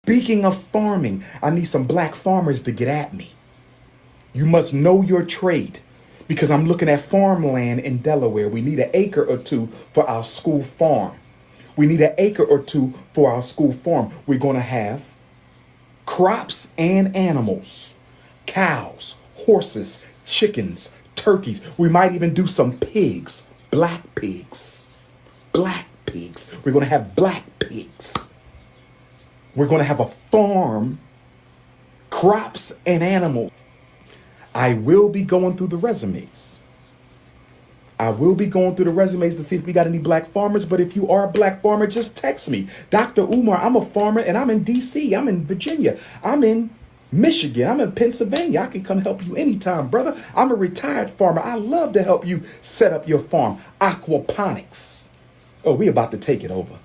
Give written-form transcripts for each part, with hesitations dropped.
Speaking of farming, I need some black farmers to get at me. You must know your trade because I'm looking at farmland in Delaware. We need an acre or two for our school farm. We need an acre or two for our school farm. We're going to have crops and animals, cows, horses, chickens, turkeys. We might even do some pigs, black pigs, black pigs. We're going to have black pigs. We're going to have a farm, crops and animals. I will be going through the resumes. I will be going through the resumes to see if we got any black farmers. But if you are a black farmer, just text me. Dr. Umar, I'm a farmer and I'm in DC. I'm in Virginia. I'm in Michigan. I'm in Pennsylvania. I can come help you anytime, brother. I'm a retired farmer. I love to help you set up your farm. Aquaponics. Oh, we about to take it over.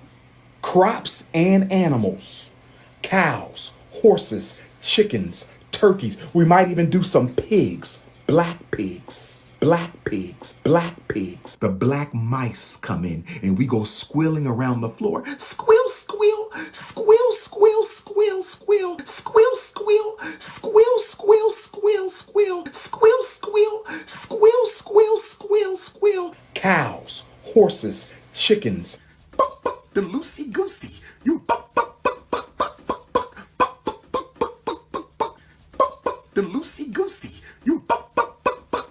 Crops and animals. Cows, horses, chickens, turkeys. We might even do some pigs, black pigs, black pigs, black pigs. The black mice come in and we go squealing around the floor. Squeal, squeal, squeal, squeal, squeal, squeal, squeal, squeal, squeal, squeal, squeal, squeal, squeal, squeal, squeal, squeal, squeal, squeal. Cows, horses, chickens. Buck, buck, the loosey goosey. You buck, buck. The loosey goosey, you buck, buck, buck, buck, buck,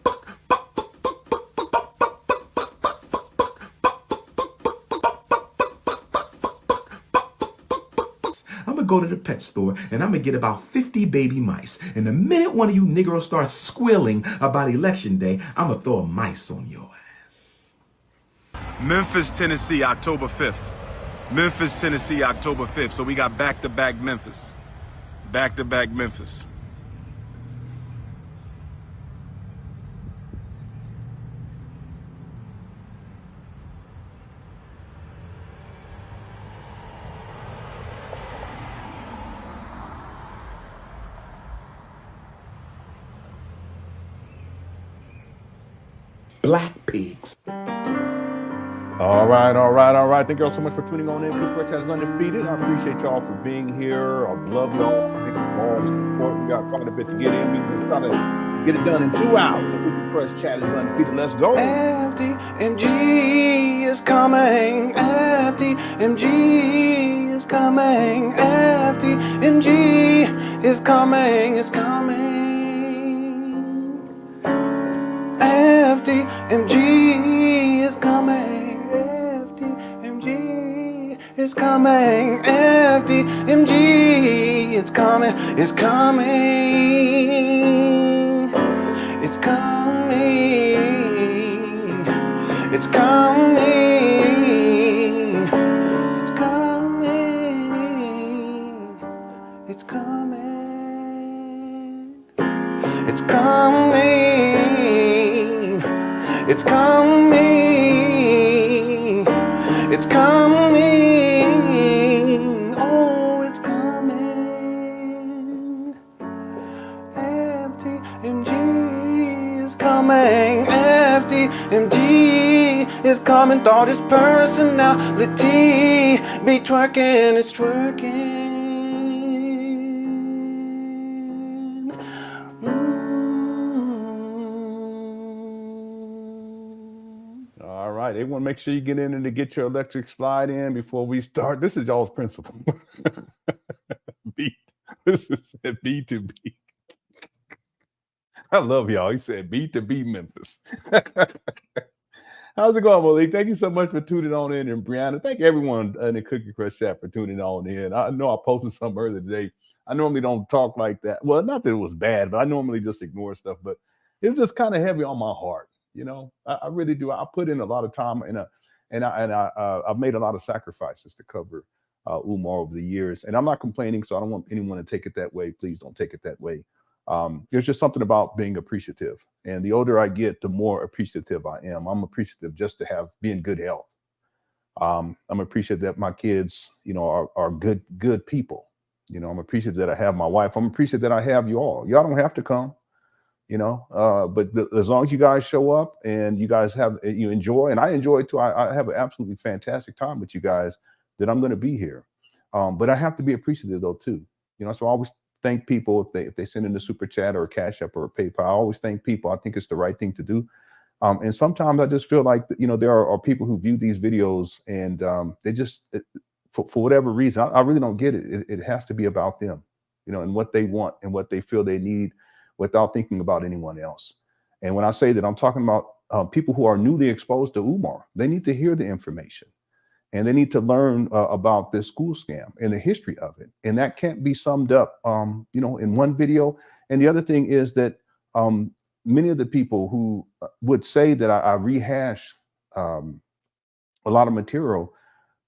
buck, buck, buck, buck, buck, buck, buck, buck, buck, buck, buck, buck. I'm gonna go to the pet store and I'm gonna get about 50 baby mice. And the minute one of you Negroes starts squealing about election day, I'm gonna throw a mice on your ass. Memphis, Tennessee, October 5th. Memphis, Tennessee, October 5th. So we got back-to-back Memphis. Back-to-back Memphis. Black pigs. All right. Thank you all so much for tuning on in. People Channel is undefeated. I appreciate y'all for being here. I love y'all. Thank you for all the support. We got quite a bit to get in. We're trying to get it done in 2 hours. People Press Chat is undefeated. Let's go. FDMG is coming. FDMG is coming. FDMG is coming. It's coming. FDMG is coming. FDMG is coming. FDMG is coming. It's coming. It's coming. It's coming. It's coming. It's coming. It's coming. It's coming. It's coming. Oh, it's coming. FDMG is coming. FDMG is coming. Thought his personality be twerking. It's twerking. All right. They want to make sure you get in and to get your electric slide in before we start. This is y'all's principle. Beat. This is B to B. I love y'all. He said B to B Memphis. How's it going, Malik? Thank you so much for tuning on in. And Brianna, thank everyone in the Cookie Crush chat for tuning on in. I know I posted something earlier today. I normally don't talk like that. Well, not that it was bad, but I normally just ignore stuff. But it was just kind of heavy on my heart. You know, I really do. I put in a lot of time I've made a lot of sacrifices to cover Umar over the years. And I'm not complaining, so I don't want anyone to take it that way. Please don't take it that way. There's just something about being appreciative. And the older I get, the more appreciative I am. I'm appreciative just to be in good health. I'm appreciative that my kids, you know, are good people. You know, I'm appreciative that I have my wife. I'm appreciative that I have you all. Y'all don't have to come, you know, but as long as you guys show up and you guys enjoy, and I enjoy it too. I have an absolutely fantastic time with you guys, that I'm going to be here. But I have to be appreciative though too. So I always thank people if they send in a super chat or a Cash App or a PayPal. I always thank people. I think it's the right thing to do. And sometimes I just feel like there are people who view these videos and they just for whatever reason I really don't get it. It has to be about them, and what they want and what they feel they need, without thinking about anyone else. And when I say that, I'm talking about people who are newly exposed to Umar. They need to hear the information. And they need to learn about this school scam and the history of it. And that can't be summed up, in one video. And the other thing is that many of the people who would say that I rehash a lot of material,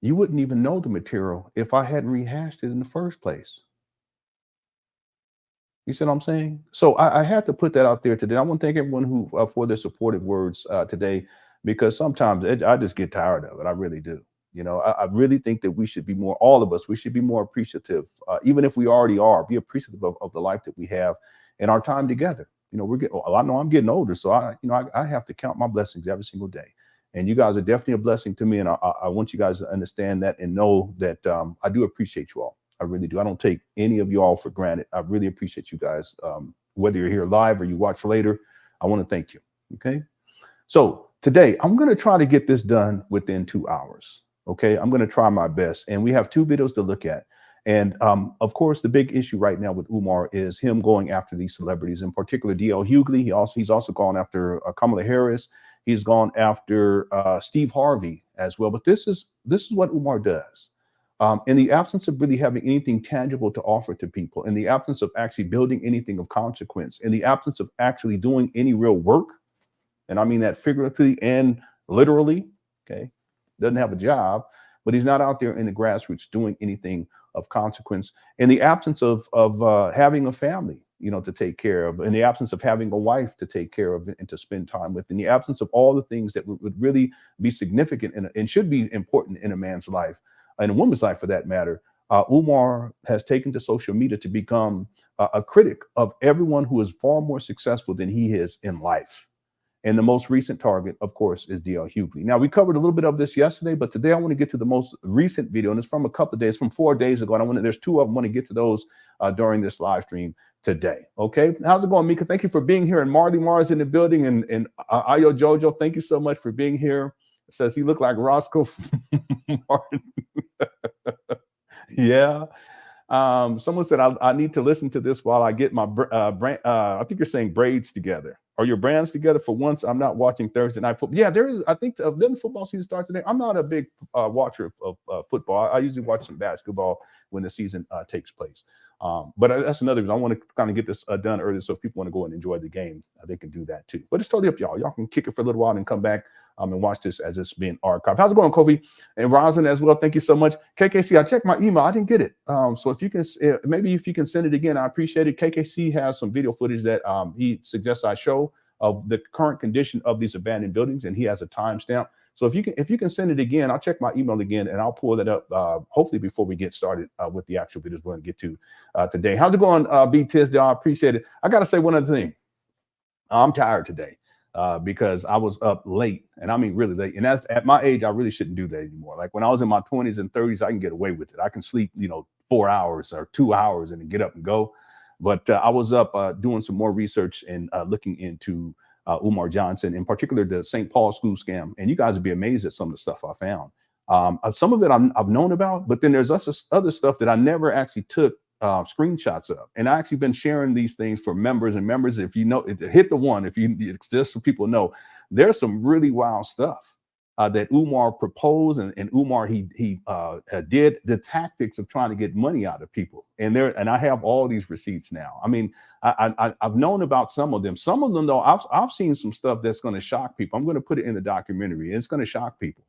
you wouldn't even know the material if I hadn't rehashed it in the first place. You see what I'm saying? So I had to put that out there today. I want to thank everyone who for their supportive words today, because sometimes I just get tired of it. I really do. I really think that we should be more, all of us, we should be more appreciative, even if we already are, be appreciative of the life that we have and our time together. We're getting, I know I'm getting older, so I have to count my blessings every single day. And you guys are definitely a blessing to me. And I want you guys to understand that and know that I do appreciate you all. I really do. I don't take any of you all for granted. I really appreciate you guys. Whether you're here live or you watch later, I want to thank you. Okay. So today I'm going to try to get this done within 2 hours. Okay, I'm going to try my best. And we have 2 videos to look at. And of course, the big issue right now with Umar is him going after these celebrities, in particular, D.L. Hughley. He's also gone after Kamala Harris. He's gone after Steve Harvey as well. But this is what Umar does. In the absence of really having anything tangible to offer to people, in the absence of actually building anything of consequence, in the absence of actually doing any real work, and I mean that figuratively and literally, okay, doesn't have a job, but he's not out there in the grassroots doing anything of consequence, in the absence of having a family, to take care of, in the absence of having a wife to take care of and to spend time with, in the absence of all the things that would really be significant and should be important in a man's life, and a woman's life for that matter. Umar has taken to social media to become a critic of everyone who is far more successful than he is in life. And the most recent target, of course, is D.L. Hughley. Now, we covered a little bit of this yesterday, but today I want to get to the most recent video, and it's from a couple of days, from 4 days ago. And there's 2 of them. I want to get to those during this live stream today. Okay, how's it going, Mika? Thank you for being here. And Marley Mars in the building, and Ayo Jojo, thank you so much for being here. It says he looked like Roscoe Martin. Yeah. Someone said I need to listen to this while I get my I think you're saying braids together. Are your brands together? For once, I'm not watching Thursday night football. Yeah, there is. I think then football season starts today. I'm not a big watcher of football. I usually watch some basketball when the season takes place. But that's another reason I want to kind of get this done early, so if people want to go and enjoy the game, they can do that too. But it's totally up to y'all. Y'all can kick it for a little while and come back and watch this as it's being archived. How's it going, Kofi and Rosin as well? Thank you so much. KKC, I checked my email. I didn't get it. So if you can, maybe if you can send it again, I appreciate it. KKC has some video footage that he suggests I show of the current condition of these abandoned buildings, and he has a timestamp. So if you can send it again, I'll check my email again and I'll pull that up hopefully before we get started with the actual videos we're going to get to today. How's it going, B Tisdale? I appreciate it. I got to say one other thing. I'm tired today because I was up late, and I mean really late. And at my age, I really shouldn't do that anymore. Like when I was in my 20s and 30s, I can get away with it. I can sleep, 4 hours or 2 hours and then get up and go. But I was up doing some more research and looking into Umar Johnson, in particular the St. Paul school scam. And you guys would be amazed at some of the stuff I found. Some of it I've known about, but then there's other stuff that I never actually took screenshots of. And I actually been sharing these things for members and members. If you know, hit the one, it's just so people know, there's some really wild stuff that Umar proposed, and Umar he did the tactics of trying to get money out of people. And I have all these receipts now. I mean, I've known about some of them. Some of them though, I've seen some stuff that's going to shock people. I'm going to put it in the documentary, and it's going to shock people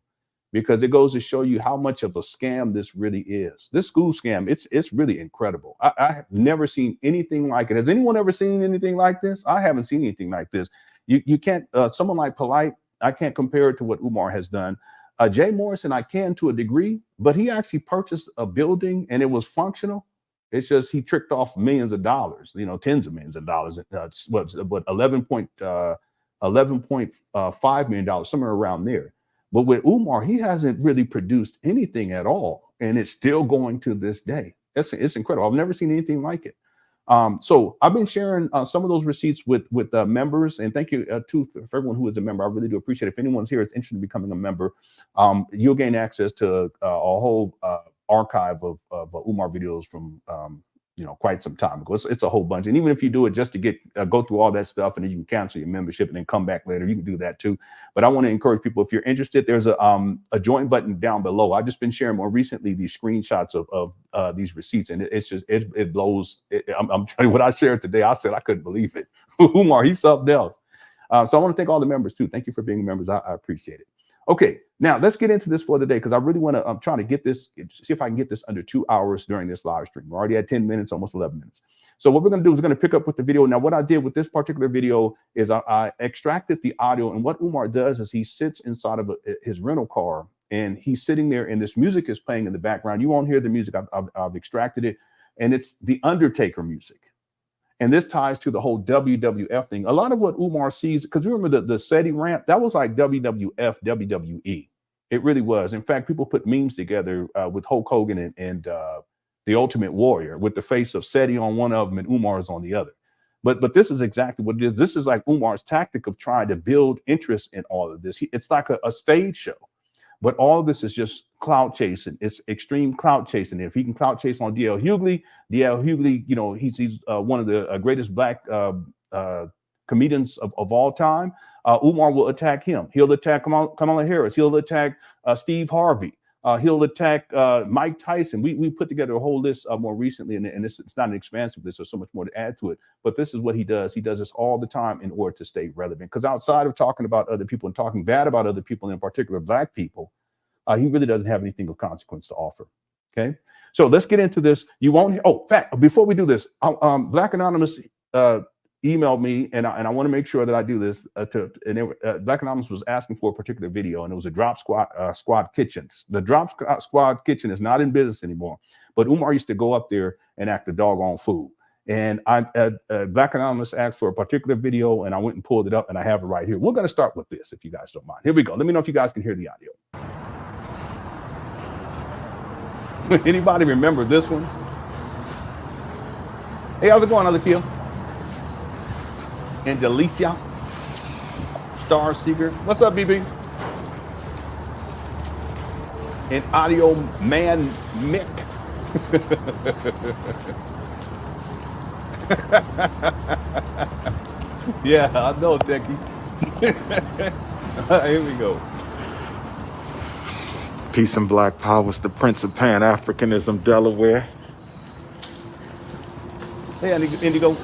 because it goes to show you how much of a scam this really is. This school scam, it's really incredible. I have never seen anything like it. Has anyone ever seen anything like this? I haven't seen anything like this. You can't. Someone like Polite, I can't compare it to what Umar has done. Jay Morrison, I can to a degree, but he actually purchased a building and it was functional. It's just he tricked off millions of dollars, tens of millions of dollars. What $11.5 million, somewhere around there. But with Umar, he hasn't really produced anything at all. and it's still going to this day. It's incredible. I've never seen anything like it. So I've been sharing some of those receipts with members, and thank you for everyone who is a member. I really do appreciate it. If anyone's here is interested in becoming a member, you'll gain access to a whole archive of Umar videos from quite some time ago. It's a whole bunch, and even if you do it just to get go through all that stuff, and then you can cancel your membership and then come back later, you can do that too. But I want to encourage people, if you're interested, there's a join button down below. I've just been sharing more recently these screenshots of these receipts, and it blows. I'm telling you, what I shared today, I said I couldn't believe it. Umar, he's something else. So I want to thank all the members too. Thank you for being members. I appreciate it. Okay, now let's get into this for the day, because I really want to. I'm trying to get this, see if I can get this under 2 hours during this live stream. We're already at 10 minutes, almost 11 minutes. So what we're going to do is we're going to pick up with the video. Now, what I did with this particular video is I extracted the audio, and what Umar does is he sits inside of his rental car, and he's sitting there, and this music is playing in the background. You won't hear the music. I've extracted it, and it's the Undertaker music. And this ties to the whole WWF thing. A lot of what Umar sees, because you remember the SETI rant, that was like WWF, WWE. It really was. In fact, people put memes together with Hulk Hogan and the Ultimate Warrior, with the face of SETI on one of them and Umar's on the other. But this is exactly what it is. This is like Umar's tactic of trying to build interest in all of this. It's like a stage show. But all of this is just clout chasing. It's extreme clout chasing. If he can clout chase on DL Hughley, he's one of the greatest black comedians of all time. Umar will attack him. He'll attack Kamala Harris. He'll attack Steve Harvey. He'll attack Mike Tyson. We put together a whole list more recently, and it's not an expansive list. There's so much more to add to it. But this is what he does. He does this all the time in order to stay relevant. Because outside of talking about other people and talking bad about other people, in particular black people, he really doesn't have anything of consequence to offer. Okay, so let's get into this. You won't hear. Oh, fact. Before we do this, Black Anonymous emailed me, and I want to make sure that I do this. Black Anonymous was asking for a particular video, and it was a Drop Squad kitchen. The Drop Squad kitchen is not in business anymore, but Umar used to go up there and act a doggone fool. And Black Anonymous asked for a particular video, and I went and pulled it up, and I have it right here. We're going to start with this, if you guys don't mind. Here we go. Let me know if you guys can hear the audio. Anybody remember this one? Hey, how's it going, Alakia? And Delicia, Star Seeker. What's up, BB? And Audio Man Mick. Yeah, I know, Techie. Here we go. Peace and black power. It's the Prince of Pan Africanism, Delaware. Hey, Indigo.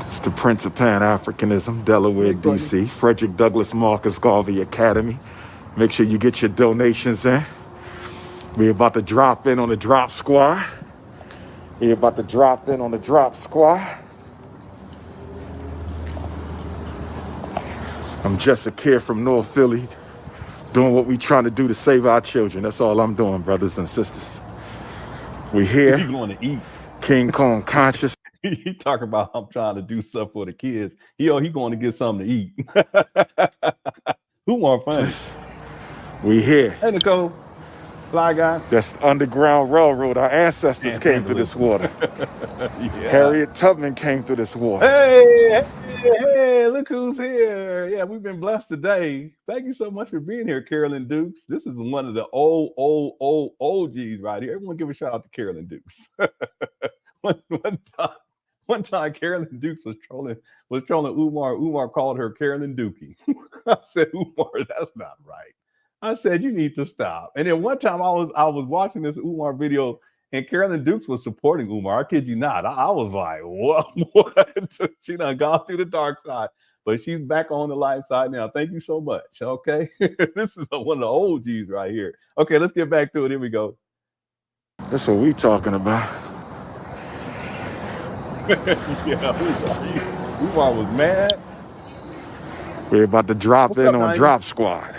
It's the Prince of Pan Africanism, Delaware, DC. Frederick Douglass Marcus Garvey Academy. Make sure you get your donations in. We're about to drop in on the Drop Squad. I'm just a kid from North Philly, doing what we trying to do to save our children. That's all I'm doing, brothers and sisters. We here. You going to eat? King Kong conscious. He talk about I'm trying to do stuff for the kids. He going to get something to eat. Who want fun? We here. Hey, Nicole. Fly guy. That's the Underground Railroad. Our ancestors came through this water. Yeah. Harriet Tubman came through this water. Hey, look who's here. Yeah, we've been blessed today. Thank you so much for being here, Carolyn Dukes. This is one of the old OGs right here. Everyone give a shout out to Carolyn Dukes. One time Carolyn Dukes was trolling Umar. Umar called her Carolyn Dookie. I said, Umar, that's not right. I said, you need to stop. And then one time I was watching this Umar video, and Carolyn Dukes was supporting Umar. I kid you not. I was like, what? She done gone through the dark side, but she's back on the light side now. Thank you so much. Okay. This is one of the OGs right here. Okay, let's get back to it. Here we go. That's what we talking about. Yeah, Umar was mad. We're about to drop in on Drop Squad.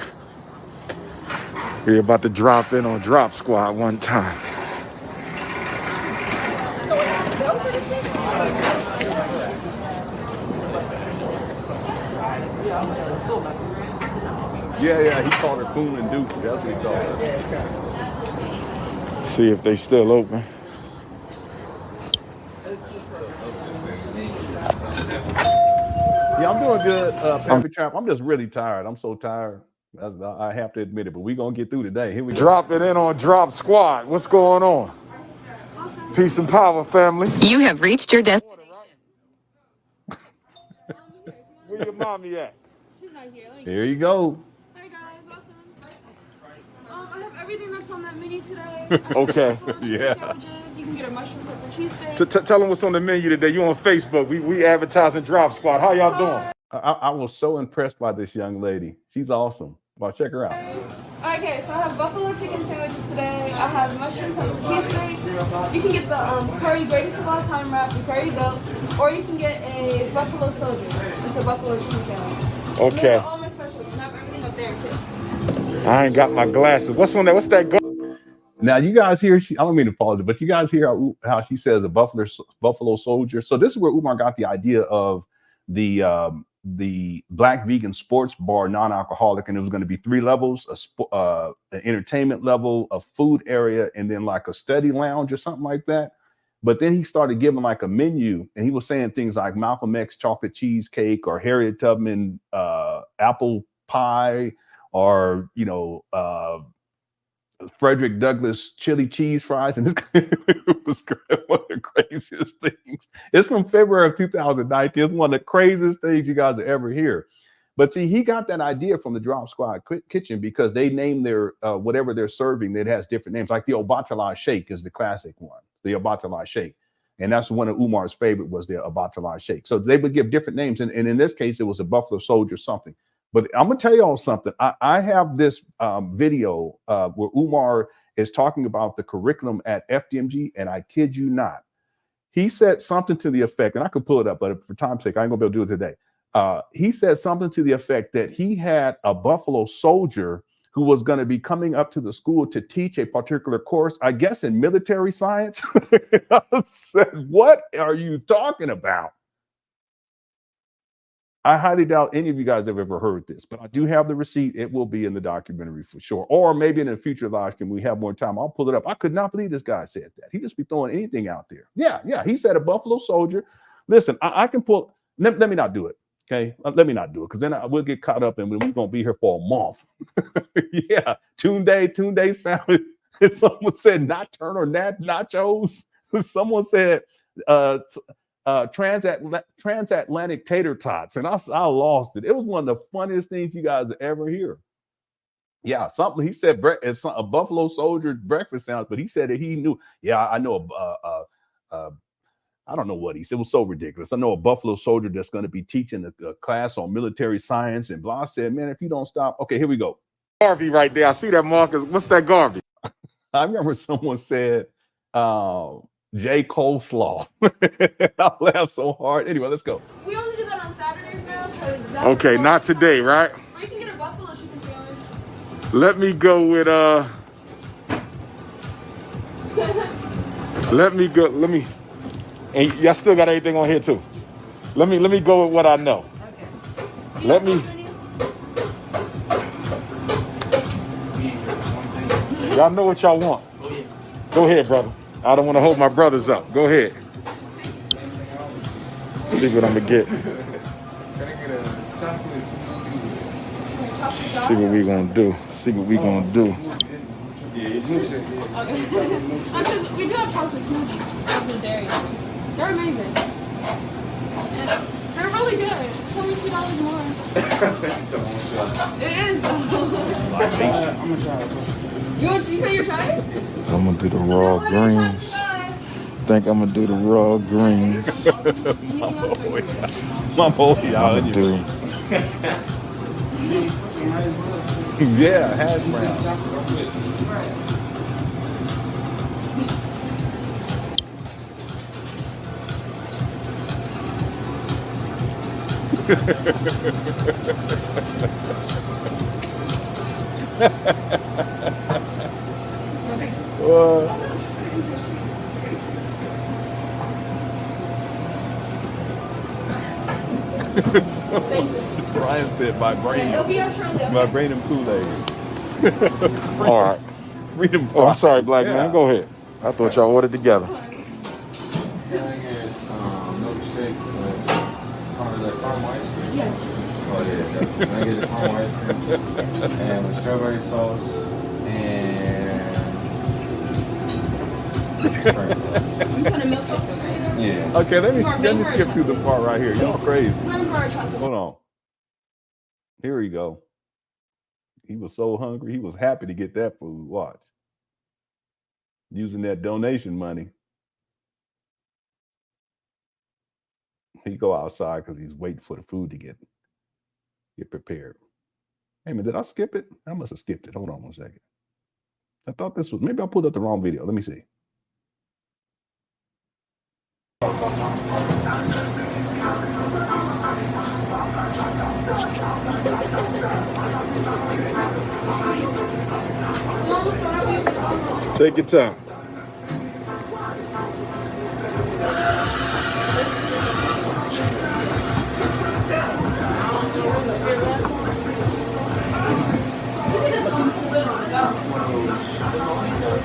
We're about to drop in on Drop Squad one time. Yeah, he called her Coon and Dookie. That's what he called her. See if they still open. Yeah, I'm doing good, Pappy Trap. I'm just really tired. I'm so tired. I have to admit it, but we're going to get through today. Here we go. Drop it in on Drop Squad. What's going on? Peace and power, family. You have reached your destination. Where your mommy at? She's not here. Here you go. Hi guys, welcome. I have everything that's on that menu today. Okay. Yeah. Sandwiches. You can get a mushroom pepper cheesesteak. Tell them what's on the menu today. You on Facebook. We advertising Drop Squad. How y'all doing? I was so impressed by this young lady. She's awesome. Well, check her out. Okay, so I have buffalo chicken sandwiches today. I have mushroom pepper cheesesteaks. You can get the curry gravy squad time wrap, the curry goat, or you can get a buffalo soldier. It's a buffalo chicken sandwich. Okay. All my specials. And I have everything up there too. I ain't got my glasses. What's on that? What's that? Now, you guys hear, I don't mean to pause it, but you guys hear how she says a buffalo soldier. So this is where Umar got the idea of the Black vegan sports bar, non-alcoholic, and it was going to be 3 levels: an entertainment level, a food area, and then like a study lounge or something like that. But then he started giving like a menu, and he was saying things like Malcolm X chocolate cheesecake, or Harriet Tubman apple pie, or Frederick Douglass chili cheese fries, and this was one of the craziest things. It's from February of 2019. It's one of the craziest things you guys will ever hear. But see, he got that idea from the Drop Squad kitchen because they name their whatever they're serving that has different names. Like the Obatala Shake is the classic one, the Obatala Shake. And that's one of Umar's favorite was the Obatala Shake. So they would give different names. And in this case, it was a Buffalo Soldier something. But I'm going to tell y'all something. I have this video where Umar is talking about the curriculum at FDMG, and I kid you not. He said something to the effect, and I could pull it up, but for time's sake, I ain't going to be able to do it today. He said something to the effect that he had a Buffalo Soldier who was going to be coming up to the school to teach a particular course, I guess in military science. I said, what are you talking about? I highly doubt any of you guys have ever heard this, but I do have the receipt. It will be in the documentary for sure. Or maybe in a future live stream, we have more time. I'll pull it up. I could not believe this guy said that. He just be throwing anything out there. Yeah. He said a Buffalo Soldier. Listen, I can pull. Let me not do it. Okay. Let me not do it because then we'll get caught up and we're going to be here for a month. Yeah. Tune Day sounded. Someone said nocturnal nachos. Someone said, transatlantic tater tots, and I lost it. It was one of the funniest things you guys ever hear. Yeah, something he said. It's a Buffalo Soldier breakfast sandwich, but he said that he knew. Yeah, I know. I don't know what he said. It was so ridiculous. I know a Buffalo Soldier that's going to be teaching a class on military science, and blah. I said, man, if you don't stop, okay, here we go. Harvey right there. I see that, Marcus. What's that, Garvey? I remember someone said. J. Coleslaw. I laughed so hard. Anyway, let's go. We only do that on Saturdays now. Okay, not today, right? Or you can get a buffalo chicken sandwich. Let me go with let me and y'all still got everything on here too. Let me go with what I know. Okay. Let me. Y'all know what y'all want. Go ahead, brother. I don't want to hold my brothers up. Go ahead. See what I'm gonna get. See what we gonna do. See what we gonna do. We do have chocolate smoothies of the dairy. They're amazing. And they're really good. It's only $2 more. It is. I'm gonna try it. You say you're trying? I'm gonna do the raw greens. Think I'm gonna do the raw greens. My boy, y'all. I'm gonna do. Yeah, hash brown. mindset by It'll be our turn though. brain and Kool-Aid. All right. Freedom. Oh, I'm sorry, black Yeah. man. Go ahead. I thought y'all ordered together. Yes. Oh yeah, definitely. Can I get the caramel ice cream and with strawberry sauce and You said a milk chocolate, right? yeah. Okay, let me skip through the part right here. Y'all crazy. Rainbow chocolate. Hold on. Here we go. He was so hungry. He was happy to get that food. Watch. Using that donation money. He go outside because he's waiting for the food to get prepared. Hey man, did I skip it? I must have skipped it. Hold on one second. I thought this was, maybe I pulled up the wrong video. Let me see. Take your time.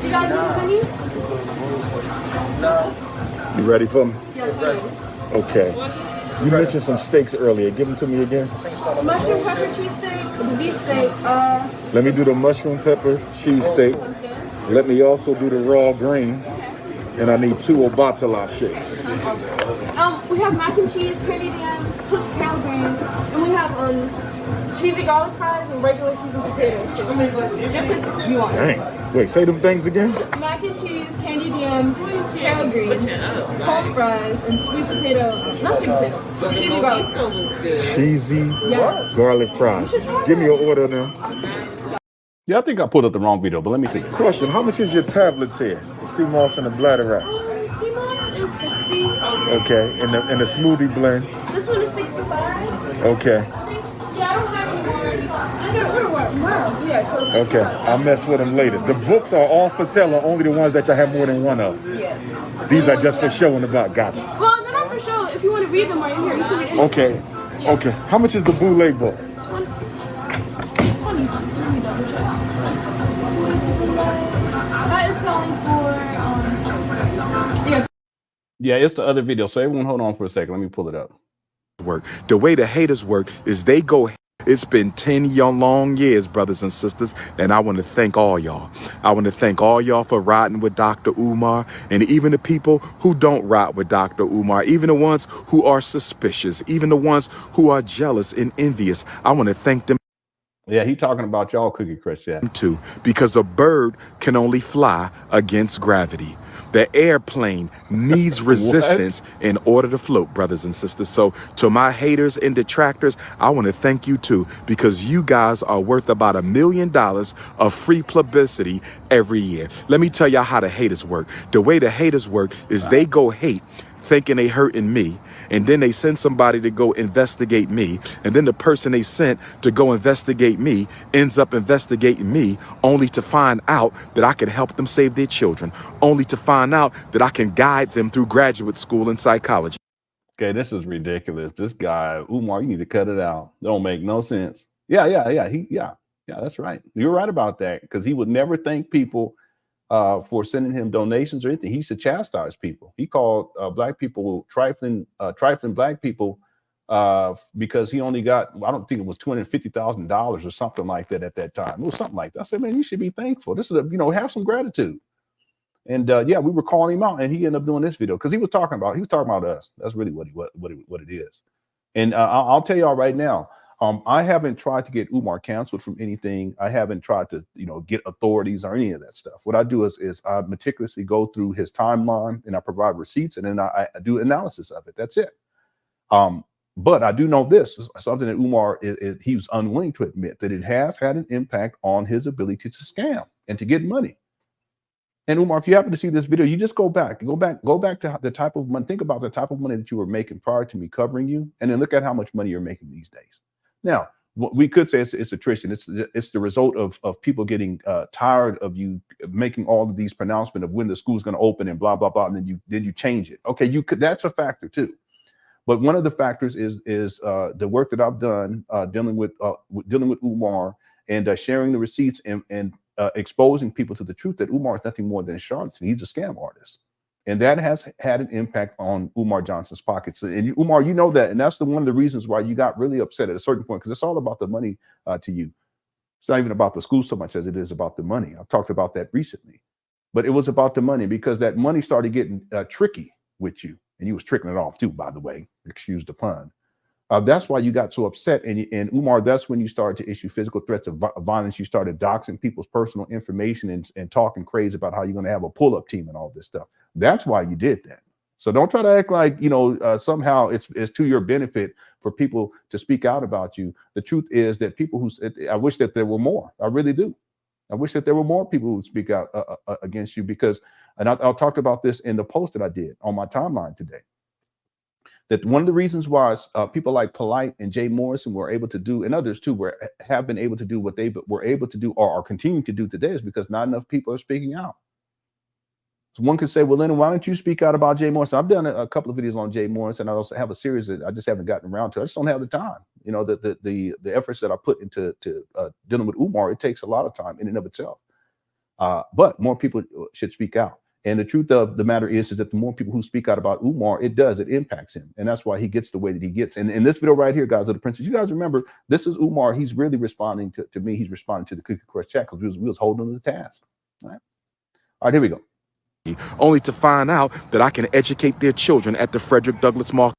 You guys need a penny? You ready for me? Yes, I am. Okay. You mentioned some steaks earlier. Give them to me again. Mushroom pepper cheese steak, the beef steak, Let me do the mushroom pepper cheese steak. Let me also do the raw greens. And I need 2 Obatala shakes. we have mac and cheese, candy yams, cooked kale greens, and we have cheesy garlic fries and regular cheese and potatoes too. Just if you want. Dang. Wait, say them things again? Mac and cheese, candy yams, kale greens, home fries, and sweet potato, not sweet potato, cheesy garlic fries. Cheesy Yes. garlic fries. Give me an order now. Yeah, I think I pulled up the wrong video, but let me see. Question, how much is your tablets here? The sea moss and the bladder wrap. Sea moss is 60. Okay, and the smoothie blend. This one is 65. Okay, Yeah, I don't have any more. I gotta order one tomorrow. Yeah, so it's okay. I'll mess with them later. The books are all for sale, or only the ones that you have more than one of. Yeah. These are just for showing about. Gotcha. Well, they're not for show. If you want to read them while you're here, you can read them. Okay, okay. How much is the Boule book? 20. Let me double check. That is selling for, yes. Yeah, it's the other video. So everyone hold on for a second. Let me pull it up. Work. The way the haters work is they go. It's been 10 long years, brothers and sisters, and I want to thank all y'all. I want to thank all y'all for riding with Dr. Umar, and even the people who don't ride with Dr. Umar, even the ones who are suspicious, even the ones who are jealous and envious. I want to thank them Yeah, he talking about y'all, Cookie Crush Chat. too, because a bird can only fly against gravity. The airplane needs resistance in order to float, brothers and sisters. So to my haters and detractors, I want to thank you too, because you guys are worth about $1 million of free publicity every year. Let me tell y'all how the haters work. The way the haters work is they go hate thinking they hurting me, and then they send somebody to go investigate me, and then the person they sent to go investigate me ends up investigating me, only to find out that I can help them save their children, only to find out that I can guide them through graduate school in psychology. Okay, this is ridiculous. This guy, Umar, you need to cut it out. It don't make no sense. Yeah, that's right. You're right about that, because he would never thank people for sending him donations or anything. He should chastise people. He called black people trifling black people because he only got, I don't think it was $250,000 or something like that at that time. It was something like that. I said, man, you should be thankful. This is have some gratitude. And yeah, we were calling him out, and he ended up doing this video because he was talking about us. That's really what it is. And I'll tell y'all right now, I haven't tried to get Umar canceled from anything. I haven't tried to, get authorities or any of that stuff. What I do is I meticulously go through his timeline, and I provide receipts, and then I do analysis of it. That's it. But I do know this is something that Umar he was unwilling to admit, that it has had an impact on his ability to scam and to get money. And Umar, if you happen to see this video, you just go back to the type of money. Think about the type of money that you were making prior to me covering you, and then look at how much money you're making these days. Now, we could say it's attrition. It's the result of people getting tired of you making all of these pronouncements of when the school's going to open and blah blah blah, and then you change it. Okay, that's a factor too. But one of the factors is the work that I've done dealing with Umar and sharing the receipts and exposing people to the truth that Umar is nothing more than a charlatan. He's a scam artist. And that has had an impact on Umar Johnson's pockets. And Umar, you know that. And that's one of the reasons why you got really upset at a certain point, because it's all about the money to you. It's not even about the school so much as it is about the money. I've talked about that recently. But it was about the money, because that money started getting tricky with you. And you was tricking it off too, by the way. Excuse the pun. That's why you got so upset. And Umar, that's when you started to issue physical threats of violence. You started doxing people's personal information and talking crazy about how you're going to have a pull-up team and all this stuff. That's why you did that. So don't try to act like, somehow it's to your benefit for people to speak out about you. The truth is that I wish that there were more. I really do. I wish that there were more people who speak out against you, because, and I'll talk about this in the post that I did on my timeline today, that one of the reasons why people like Polite and Jay Morrison were able to do, and others too, have been able to do what they were able to do or are continuing to do today, is because not enough people are speaking out. So one could say, well, Lenon, why don't you speak out about Jay Morrison? I've done a couple of videos on Jay Morrison. I also have a series that I just haven't gotten around to. I just don't have the time. The efforts that I put into dealing with Umar, it takes a lot of time in and of itself. But more people should speak out. And the truth of the matter is that the more people who speak out about Umar, it impacts him. And that's why he gets the way that he gets. And in this video right here, guys of the Princess, you guys remember, this is Umar. He's really responding to me. He's responding to the Cookie Crush chat, because we was holding him to the task. All right, here we go. Only to find out that I can educate their children at the Frederick Douglass Mark.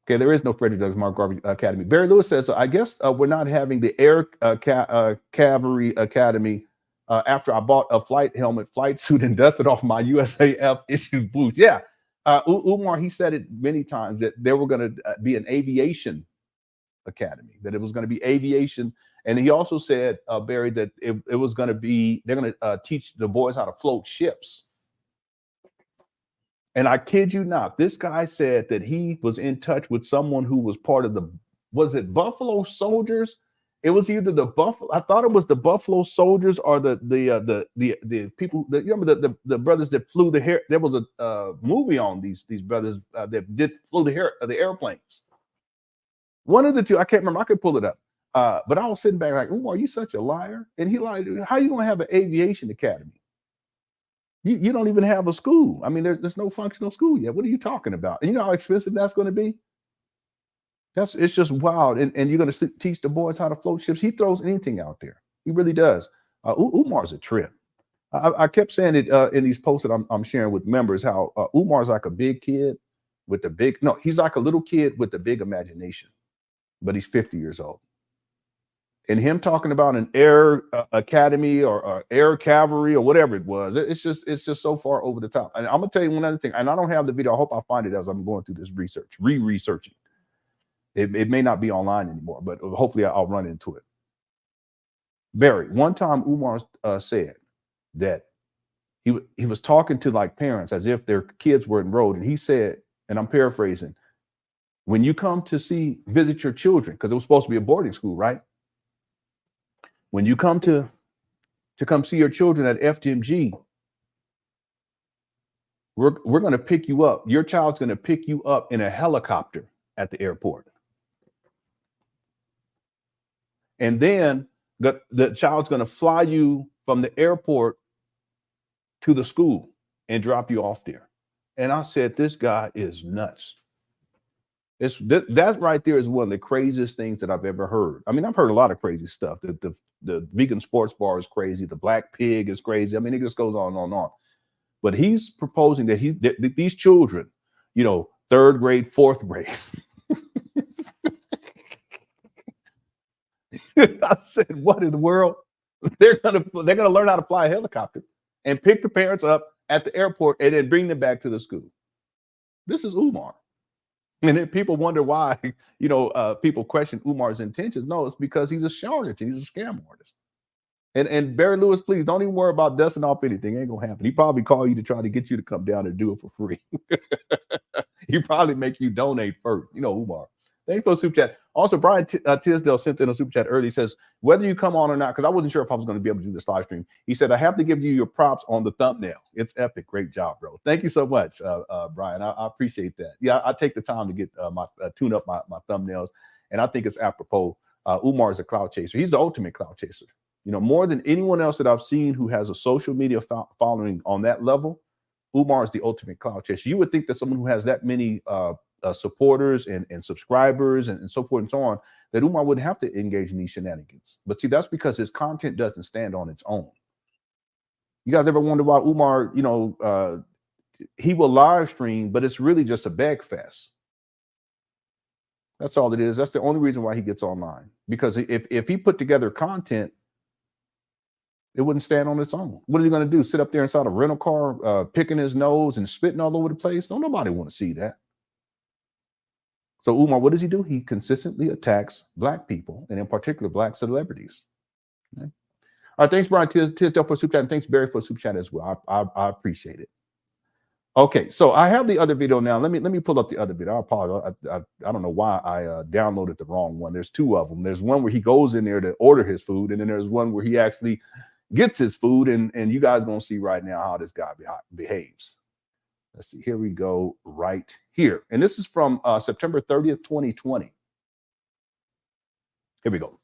Okay, there is no Frederick Douglass Mark Academy. Barry Lewis says, I guess we're not having the Air Cavalry Academy after I bought a flight helmet, flight suit, and dusted off my USAF issued boots. Yeah, Umar, he said it many times that there were going to be an aviation academy, that it was going to be aviation. And he also said, Barry, that it was going to be, they're going to teach the boys how to float ships. And I kid you not, this guy said that he was in touch with someone who was part of was it Buffalo Soldiers? It was either I thought it was the Buffalo Soldiers or the people that, you remember the brothers that flew the there was a movie on these brothers that flew the airplanes. One of the two, I can't remember, I could pull it up. But I was sitting back like, oh, are you such a liar? And he like, how are you going to have an aviation academy? You don't even have a school. I mean, there's no functional school yet. What are you talking about? And you know how expensive that's going to be? It's just wild. And you're going to teach the boys how to float ships. He throws anything out there. He really does. Umar's a trip. I kept saying it in these posts that I'm sharing with members, how Umar's like a big kid with he's like a little kid with a big imagination, but he's 50 years old. And him talking about an air academy or air cavalry or whatever it was, it's just so far over the top. And I'm gonna tell you one other thing, and I don't have the video. I hope I find it as I'm going through this research, researching. It may not be online anymore, but hopefully I'll run into it. Barry, one time Umar said that he was talking to like parents as if their kids were enrolled, and he said, and I'm paraphrasing, when you come to visit your children, because it was supposed to be a boarding school, right? When you come to come see your children at FDMG, we're going to pick you up. Your child's going to pick you up in a helicopter at the airport. And then the child's going to fly you from the airport to the school and drop you off there. And I said, this guy is nuts. That right there is one of the craziest things that I've ever heard. I mean, I've heard a lot of crazy stuff. The vegan sports bar is crazy. The black pig is crazy. I mean, it just goes on and on and on. But he's proposing that these children, third grade, fourth grade. I said, what in the world? They're gonna learn how to fly a helicopter and pick the parents up at the airport and then bring them back to the school. This is Umar. And then people wonder why, people question Umar's intentions. No, it's because he's a charlatan. He's a scam artist. And Barry Lewis, please don't even worry about dusting off anything. It ain't gonna happen. He probably call you to try to get you to come down and do it for free. He probably make you donate first. Umar. you for the super chat. Also, Brian Tisdale sent in a super chat early. He says, whether you come on or not, because I wasn't sure if I was going to be able to do this live stream. He said, I have to give you your props on the thumbnail. It's epic. Great job, bro. Thank you so much, Brian. I appreciate that. Yeah, I take the time to get tune up my thumbnails, and I think it's apropos. Umar is a cloud chaser. He's the ultimate cloud chaser. You know, more than anyone else that I've seen who has a social media following on that level, Umar is the ultimate cloud chaser. You would think that someone who has that many supporters and subscribers and so forth and so on, that Umar wouldn't have to engage in these shenanigans. But see, that's because his content doesn't stand on its own. You guys ever wonder why Umar, you know, he will live stream, but it's really just a beg fest. That's all it is. That's the only reason why he gets online. Because if he put together content, it wouldn't stand on its own. What is he going to do? Sit up there inside a rental car, picking his nose and spitting all over the place? Don't nobody want to see that. So Umar, what does he do? He consistently attacks black people, and in particular, black celebrities. Okay. All right, thanks, Brian Tisdale for super chat, and thanks, Barry, for super chat as well. I appreciate it. Okay, so I have the other video now. Let me pull up the other video. I apologize. I don't know why I downloaded the wrong one. There's two of them. There's one where he goes in there to order his food, and then there's one where he actually gets his food, and you guys gonna see right now how this guy behaves. Let's see. Here we go right here, and this is from September 30th, 2020. Here we go.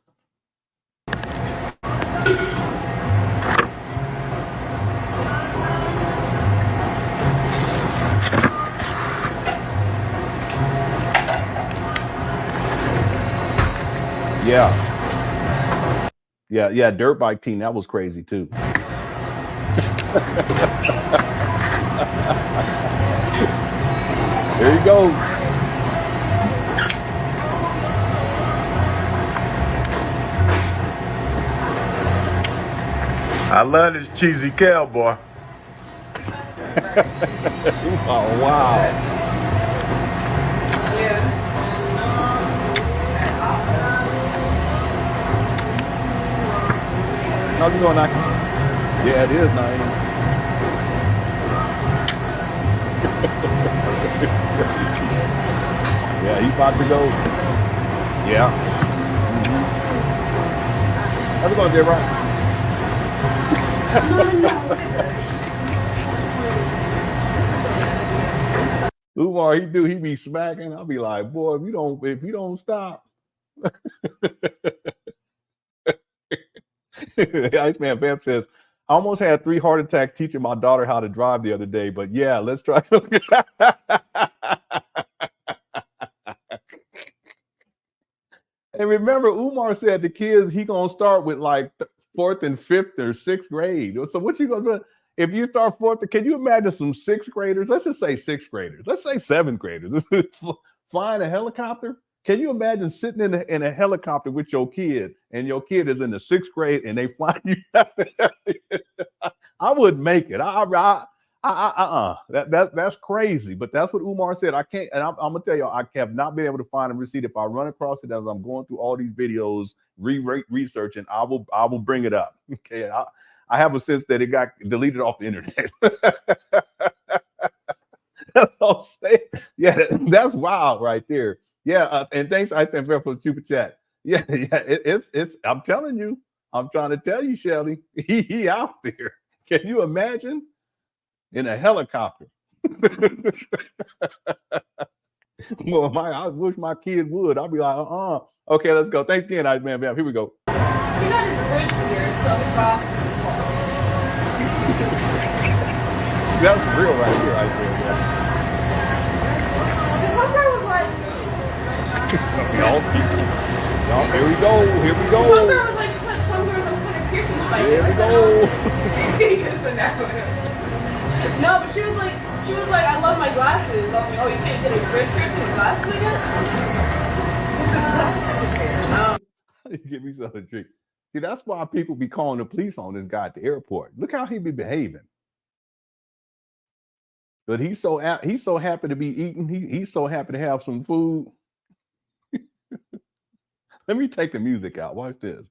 Yeah, dirt bike team, that was crazy too. There you go. I love this cheesy cowboy. Oh, wow. How's it going, Nike? Yeah, it is nice. Yeah, he's about to go. Yeah. How's it going, J. Rock? Umar, he be smacking. I'll be like, boy, if you don't stop. Iceman Bam says, I almost had 3 heart attacks teaching my daughter how to drive the other day, but yeah, let's try. And remember, Umar said the kids, he gonna start with like 4th and 5th or 6th grade. So what you gonna do if you start 4th? Can you imagine some 6th graders? Let's just say 6th graders. Let's say 7th graders flying a helicopter. Can you imagine sitting in a helicopter with your kid, and your kid is in the 6th grade, and they fly you? I wouldn't make it. That's crazy. But that's what Umar said. I can't, and I'm gonna tell you, I have not been able to find a receipt. If I run across it as I'm going through all these videos, researching, I will bring it up. Okay, I have a sense that it got deleted off the internet. That's what I'm saying. Yeah, that's wild right there. Yeah, and thanks, I think, for the super chat. Yeah, it's. I'm telling you, I'm trying to tell you, Shelly, he out there. Can you imagine in a helicopter? Well, I wish my kid would. I'll be like, okay, let's go. Thanks again, Iceman Bam. Here we go. He got his bridge here, so his glasses. That's real right here, Iceman Bam. Some girl was like, Y'all, here we go. some girl was like, some girls are putting piercings by Here we go. No, but she was like, I love my glasses. I was like, oh, you can't get a bridge piercing with glasses, I guess? Give me something to drink. See, that's why people be calling the police on this guy at the airport. Look how he be behaving. But he's so happy to be eating. He's so happy to have some food. Let me take the music out. Watch this.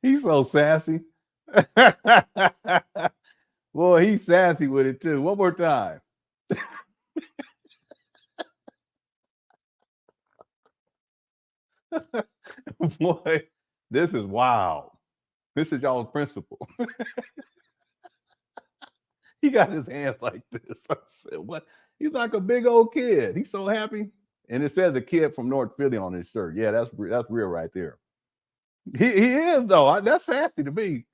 He's so sassy. Boy, he's sassy with it too. One more time. Boy, this is wild. This is y'all's principle. He got his hands like this. I said, what? He's like a big old kid. He's so happy. And it says a kid from North Philly on his shirt. Yeah, that's real right there. He is, though. That's sassy to me.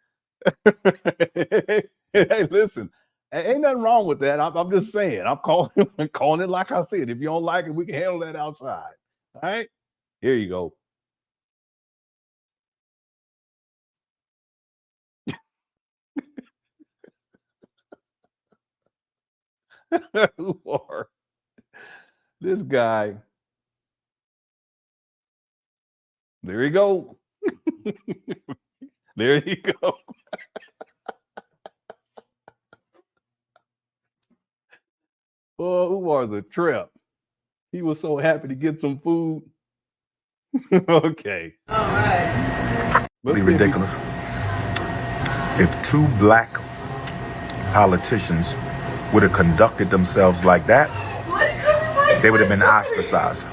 Hey, listen, ain't nothing wrong with that. I'm just saying. I'm calling it like I said. If you don't like it, we can handle that outside. All right? Here you go. Umar. This guy. There you go. There you go. Oh, Umar's a trip. He was so happy to get some food. Okay. All right. Really ridiculous. If two black politicians would have conducted themselves like that, they would have been ostracized.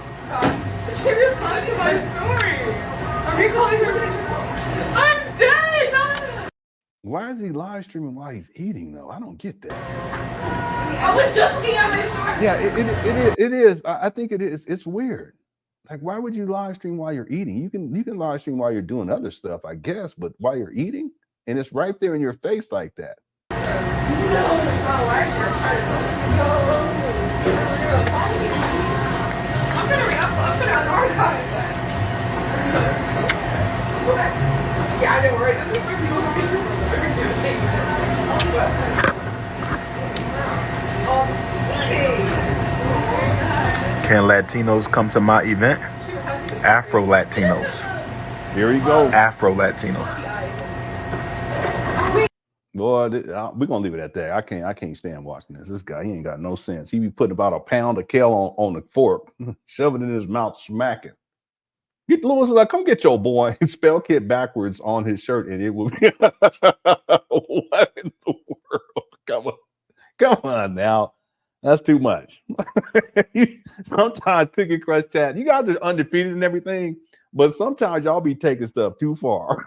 She replied to my story. Are we calling her? I'm dead. No. Why is he live streaming while he's eating, though? I don't get that. I was just looking at my story. Yeah, it is. I think it is. It's weird. Like, why would you live stream while you're eating? You can live stream while you're doing other stuff, I guess, but while you're eating, and it's right there in your face like that. Can Latinos come to my event? Afro Latinos. Here you go. Afro Latinos. Boy, we're gonna leave it at that. I can't stand watching this. This guy, he ain't got no sense. He be putting about a pound of kale on the fork, shoving it in his mouth, smacking. Get Lewis, like, come get your boy. Spell kid backwards on his shirt, and it will be what in the world? Come on now. That's too much. Sometimes Pick and Crush chat, you guys are undefeated and everything, but sometimes y'all be taking stuff too far.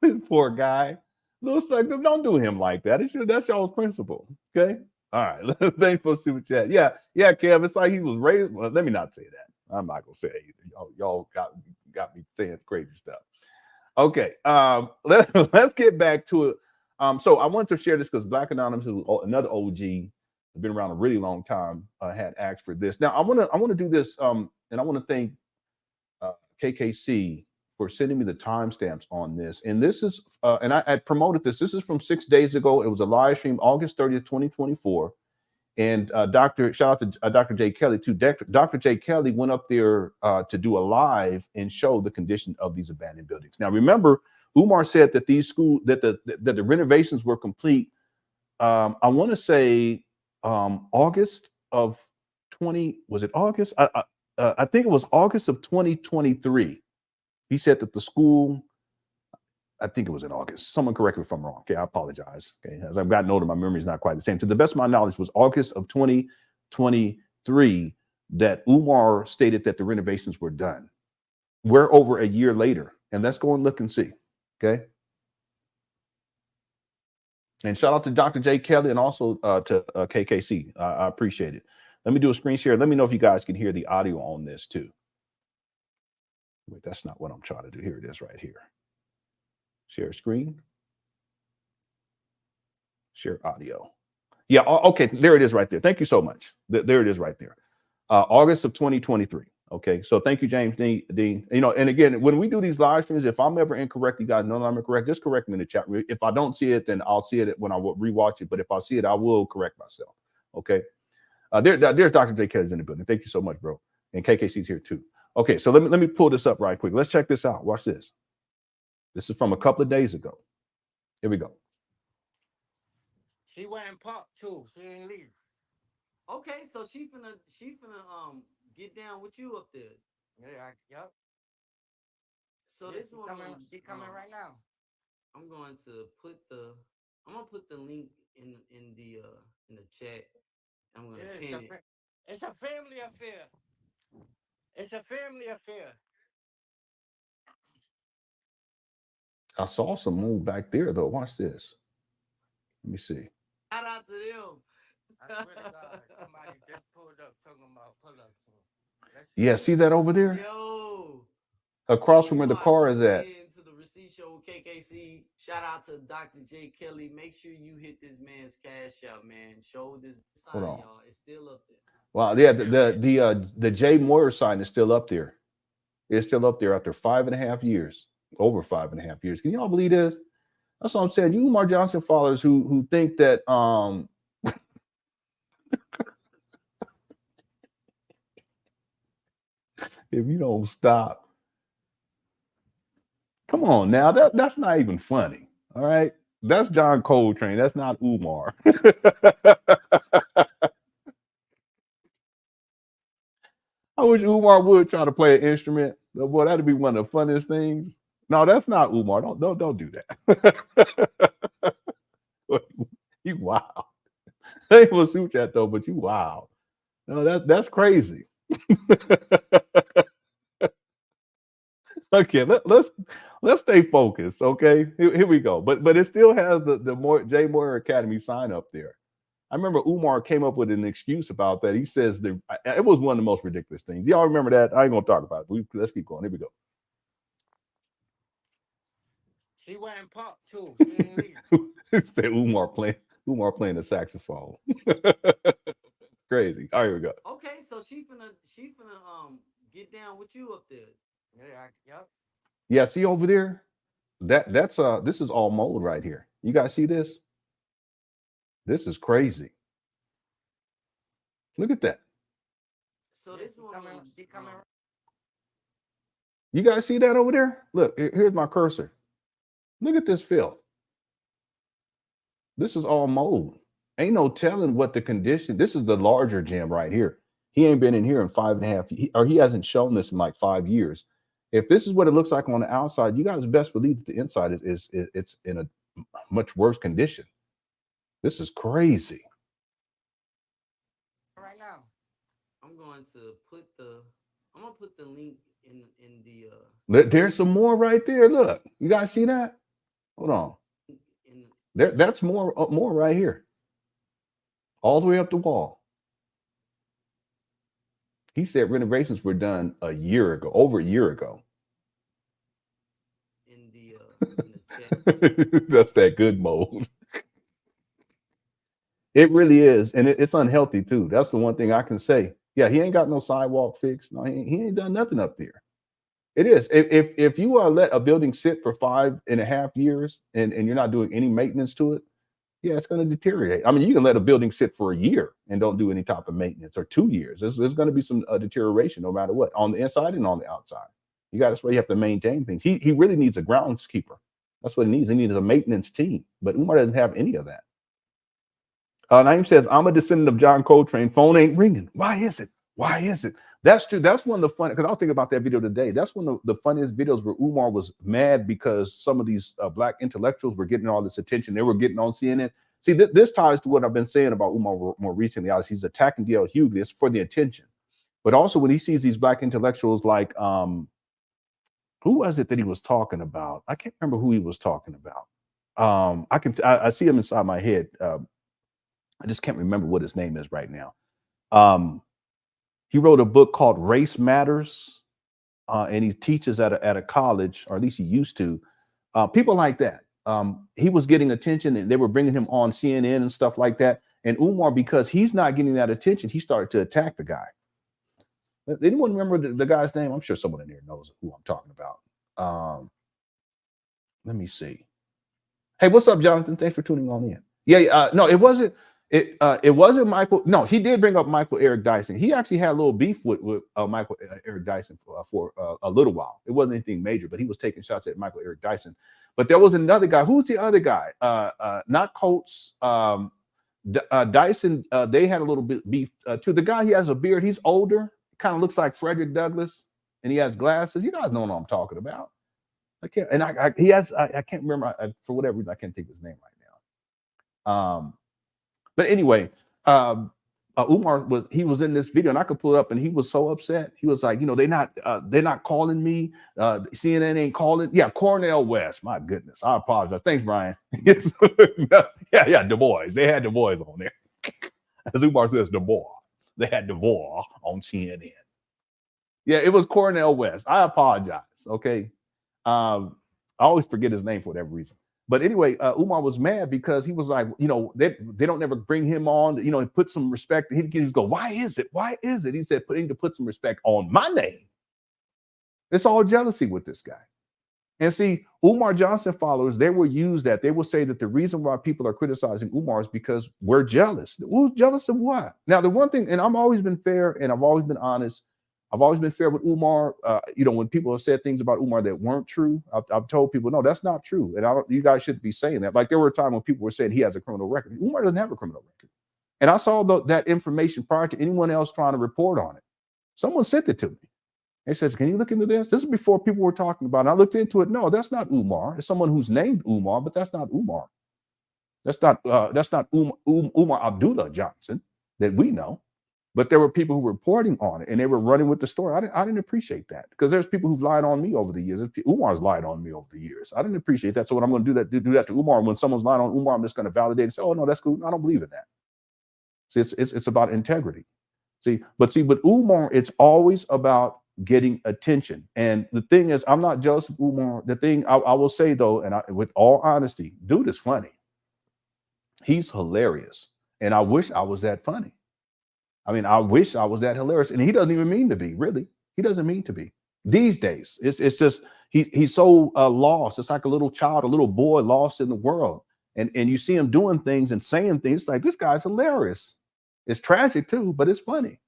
This poor guy. Looks like, don't do him like that. That's y'all's principle. Okay. All right. Thanks for super chat. Yeah, Kev. It's like he was raised. Well, let me not say that. I'm not gonna say it either. Y'all got me saying crazy stuff. Okay. Let's get back to it. So I wanted to share this because Black Anonymous, another OG, has been around a really long time, had asked for this. Now I want to do this, and I want to thank KKC for sending me the timestamps on this. And this is, and I promoted this. This is from 6 days ago. It was a live stream, August 30th, 2024. And shout out to Dr. J. Kelly too. Dr. J. Kelly went up there to do a live and show the condition of these abandoned buildings. Now, remember, Umar said that these schools, that the renovations were complete. I want to say August of 20. Was it August? I think it was August of 2023. He said that the school, I think it was in August. Someone correct me if I'm wrong. Okay, I apologize. Okay, as I've gotten older, my memory is not quite the same. To the best of my knowledge, it was August of 2023 that Umar stated that the renovations were done. We're over a year later, and let's go and look and see. Okay. And shout out to Dr. J. Kelly and also to KKC. I appreciate it. Let me do a screen share. Let me know if you guys can hear the audio on this too. Wait, that's not what I'm trying to do. Here it is right here. Share screen. Share audio. Yeah, okay, there it is right there. Thank you so much. There it is right there. August of 2023. Okay, so thank you, James Dean. You know, and again, when we do these live streams, if I'm ever incorrect, you guys know that I'm incorrect, just correct me in the chat. If I don't see it, then I'll see it when I rewatch it. But if I see it, I will correct myself. Okay. There's Dr. J. Kelly's in the building. Thank you so much, bro. And KKC's here too. Okay, so let me pull this up right quick. Let's check this out. Watch this. This is from a couple of days ago. Here we go. She went pop too. She ain't leave. Okay, so she finna get down with you up there. Yeah, yup. So Yeah, this one, she coming right now. I'm going to put the link in the chat. I'm gonna Yeah, pin it. it's a family affair. It's a family affair. I saw some move back there though. Watch this. Let me see. Shout out to them. I swear to God, somebody just pulled up talking about pull-ups. Yeah, see that over there? Yo, Across from where the you are car is tuned at. in to the Receipt Show with KKC. Shout out to Dr. J. Kelly. Make sure you hit this man's cash out, man. Show this sign, Hold on. y'all. It's still up there. Wow, yeah, the Jay Moyer sign is still up there. It's still up there after 5.5 years, over 5.5 years. Can y'all believe this? That's what I'm saying. You Umar Johnson followers who think that if you don't stop, come on now, that's not even funny. All right, that's John Coltrane. That's not Umar. I wish Umar would try to play an instrument. Boy, that'd be one of the funniest things. No, that's not Umar. Don't do that. You wild. I ain't gonna suit that though, but you wild. No, that's crazy. Okay, let's stay focused. Okay, here we go. But it still has the J Moyer Academy sign up there. I remember Umar came up with an excuse about that. He says it was one of the most ridiculous things. Y'all remember that? I ain't gonna talk about it. Let's keep going. Here we go. She went and popped too. Say Umar playing the saxophone. Crazy. All right, here we go. Okay, so she finna get down with you up there. Yeah, yup. Yeah, see over there? That's this is all mold right here. You guys see this? This is crazy. Look at that. So this one, she coming. You guys see that over there? Look, here's my cursor. Look at this filth. This is all mold. Ain't no telling what the condition. This is the larger gym right here. He ain't been in here in 5.5, or he hasn't shown this in like 5 years. If this is what it looks like on the outside, you guys best believe that the inside is it's in a much worse condition. This is crazy. Right now. I'm gonna put the link in the There's some more right there. Look, you guys see that? Hold on. That's more right here. All the way up the wall. He said renovations were done over a year ago. In the chat. That's that good mold. It really is, and it's unhealthy too. That's the one thing I can say. Yeah, he ain't got no sidewalk fixed. No, he ain't done nothing up there. It is. If you let a building sit for 5.5 years and you're not doing any maintenance to it, yeah, it's going to deteriorate. I mean, you can let a building sit for a year and don't do any type of maintenance, or 2 years. There's going to be some deterioration no matter what, on the inside and on the outside. That's why you have to maintain things. He really needs a groundskeeper. That's what he needs. He needs a maintenance team. But Umar doesn't have any of that. Naeem says, I'm a descendant of John Coltrane. Phone ain't ringing. Why is it? Why is it? That's true. That's one of the fun, because I was thinking about that video today. That's one of the funniest videos where Umar was mad because some of these black intellectuals were getting all this attention. They were getting on CNN. See, this ties to what I've been saying about Umar more recently. He's attacking D.L. Hughley. It's for the attention. But also when he sees these black intellectuals like, who was it that he was talking about? I can't remember who he was talking about. I see him inside my head. I just can't remember what his name is right now. He wrote a book called Race Matters, and he teaches at a college, or at least he used to. People like that. He was getting attention, and they were bringing him on CNN and stuff like that. And Umar, because he's not getting that attention, he started to attack the guy. Anyone remember the guy's name? I'm sure someone in here knows who I'm talking about. Let me see. Hey, what's up, Jonathan? Thanks for tuning on in. Yeah, no, it wasn't. It wasn't Michael. No, he did bring up Michael Eric Dyson. He actually had a little beef with Michael Eric Dyson for a little while. It wasn't anything major, but he was taking shots at Michael Eric Dyson. But there was another guy. Who's the other guy? Not Coates. Dyson. They had a little bit beef too. The guy, he has a beard. He's older. Kind of looks like Frederick Douglass. and he has glasses. You guys know what I'm talking about. I can't, and I can't remember for whatever reason I can't think of his name right now. But anyway, Umar was in this video, and I could pull it up, and he was so upset. He was like, they're not calling me. CNN ain't calling. Yeah, Cornell West. My goodness, I apologize. Thanks, Brian. yeah, Du Bois. They had Du Bois on there. As Umar says, Du Bois. They had Du Bois on CNN. Yeah, it was Cornell West. I apologize. Okay. I always forget his name for whatever reason. But anyway, Umar was mad because he was like, they don't ever bring him on, put some respect. He'd go, why is it? Why is it? He said, to put some respect on my name. It's all jealousy with this guy. And see, Umar Johnson followers, they will use that. They will say that the reason why people are criticizing Umar is because we're jealous. Who's jealous of what? Now, the one thing, and I've always been fair and I've always been honest. I've always been fair with Umar. When people have said things about Umar that weren't true, I've told people, no, that's not true. And you guys shouldn't be saying that. Like there were a time when people were saying he has a criminal record. Umar doesn't have a criminal record. And I saw that information prior to anyone else trying to report on it. Someone sent it to me. They says, can you look into this? This is before people were talking about it. And I looked into it. No, that's not Umar. It's someone who's named Umar, but that's not Umar. That's not Umar Abdullah Johnson that we know. But there were people who were reporting on it and they were running with the story. I didn't appreciate that because there's people who've lied on me over the years. Umar's lied on me over the years. I didn't appreciate that. So when I'm going to do that to Umar, when someone's lying on Umar, I'm just going to validate and say, oh, no, that's cool. I don't believe in that. See, it's about integrity. With Umar, it's always about getting attention. And the thing is, I'm not jealous of Umar. The thing I will say, though, and with all honesty, dude is funny. He's hilarious. And I wish I was that funny. I mean, I wish I was that hilarious. And he doesn't even mean to be, really. He doesn't mean to be. These days, it's just, he's so lost. It's like a little child, a little boy lost in the world. And you see him doing things and saying things it's like, this guy's hilarious. It's tragic too, but it's funny.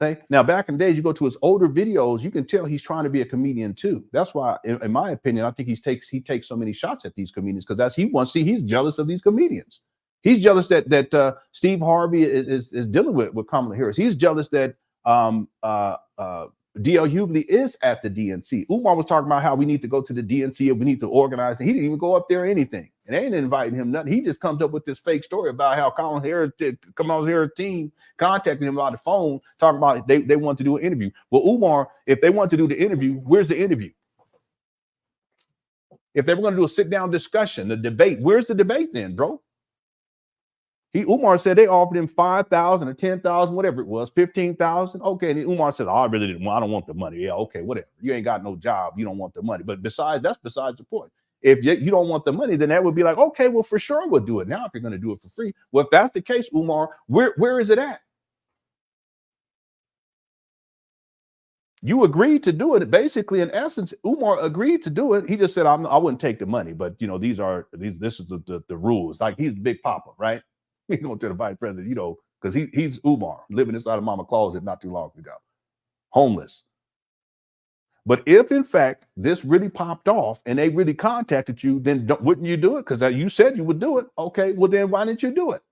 Okay? Now, back in the days, you go to his older videos, you can tell he's trying to be a comedian too. That's why, in my opinion, I think he takes so many shots at these comedians because he's jealous of these comedians. He's jealous that Steve Harvey is dealing with Kamala Harris. He's jealous that D.L. Hughley is at the DNC. Umar was talking about how we need to go to the DNC and we need to organize. And he didn't even go up there or anything. And they ain't inviting him nothing. He just comes up with this fake story about how Kamala Harris team contacted him on the phone, talking about they want to do an interview. Well, Umar, if they want to do the interview, where's the interview? If they were going to do a sit-down discussion, a debate, where's the debate then, bro? Umar said they offered him 5,000 or 10,000, whatever it was, 15,000. Okay, and Umar said, I really didn't want. I don't want the money. Yeah, okay, whatever. You ain't got no job. You don't want the money. But that's besides the point. If you don't want the money, then that would be like, okay, well, for sure we'll do it. Now, if you're going to do it for free, well, if that's the case, Umar, where is it at? You agreed to do it. Basically, in essence, Umar agreed to do it. He just said, I wouldn't take the money, but this is the rules. Like he's the big papa, right? He's going to the vice president, because he's Umar, living inside of Mama closet not too long ago, homeless. But if, in fact, this really popped off and they really contacted you, then wouldn't you do it? Because you said you would do it. Okay, well, then why didn't you do it?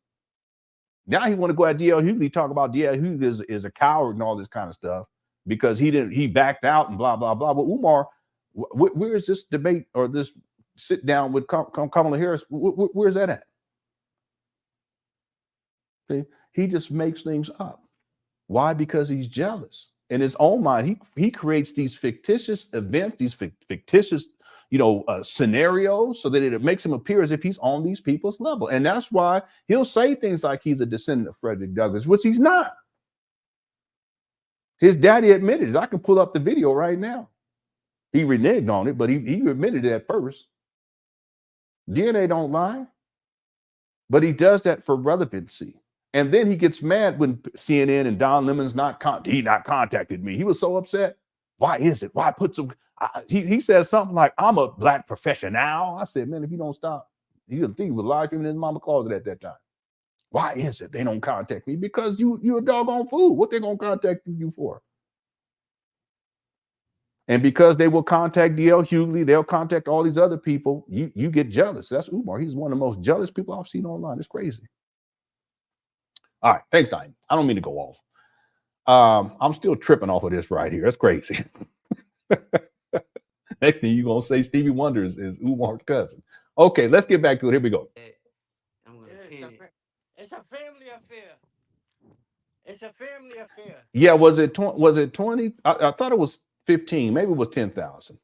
Now he want to go at D.L. Hughley, talk about D.L. Hughley is a coward and all this kind of stuff because he backed out and blah, blah, blah. But Umar, where is this debate or this sit down with Kamala Harris? Where's that at? See, he just makes things up. Why? Because he's jealous. In his own mind, he creates these fictitious events, these fictitious, scenarios, so that it makes him appear as if he's on these people's level. And that's why he'll say things like he's a descendant of Frederick Douglass, which he's not. His daddy admitted it. I can pull up the video right now. He reneged on it, but he admitted it at first. DNA don't lie, but he does that for relevancy. And then he gets mad when CNN and Don Lemon's not contacted me. He was so upset. Why is it? Why put some? He says something like, "I'm a black professional." I said, "Man, if you don't stop, he was lying to him in his mama closet at that time. Why is it they don't contact me? Because you a doggone fool. What they gonna contact you for? And because they will contact D.L. Hughley, they'll contact all these other people. You get jealous. That's Umar. He's one of the most jealous people I've seen online. It's crazy." All right, thanks, Diane. I don't mean to go off. I'm still tripping off of this right here. That's crazy. Next thing you're gonna say Stevie Wonder is Umar's cousin. Okay, let's get back to it. Here we go. I'm gonna Yeah, pin it. it's a family affair. It's a family affair. Yeah, was it 20? I thought it was 15. Maybe it was 10,000.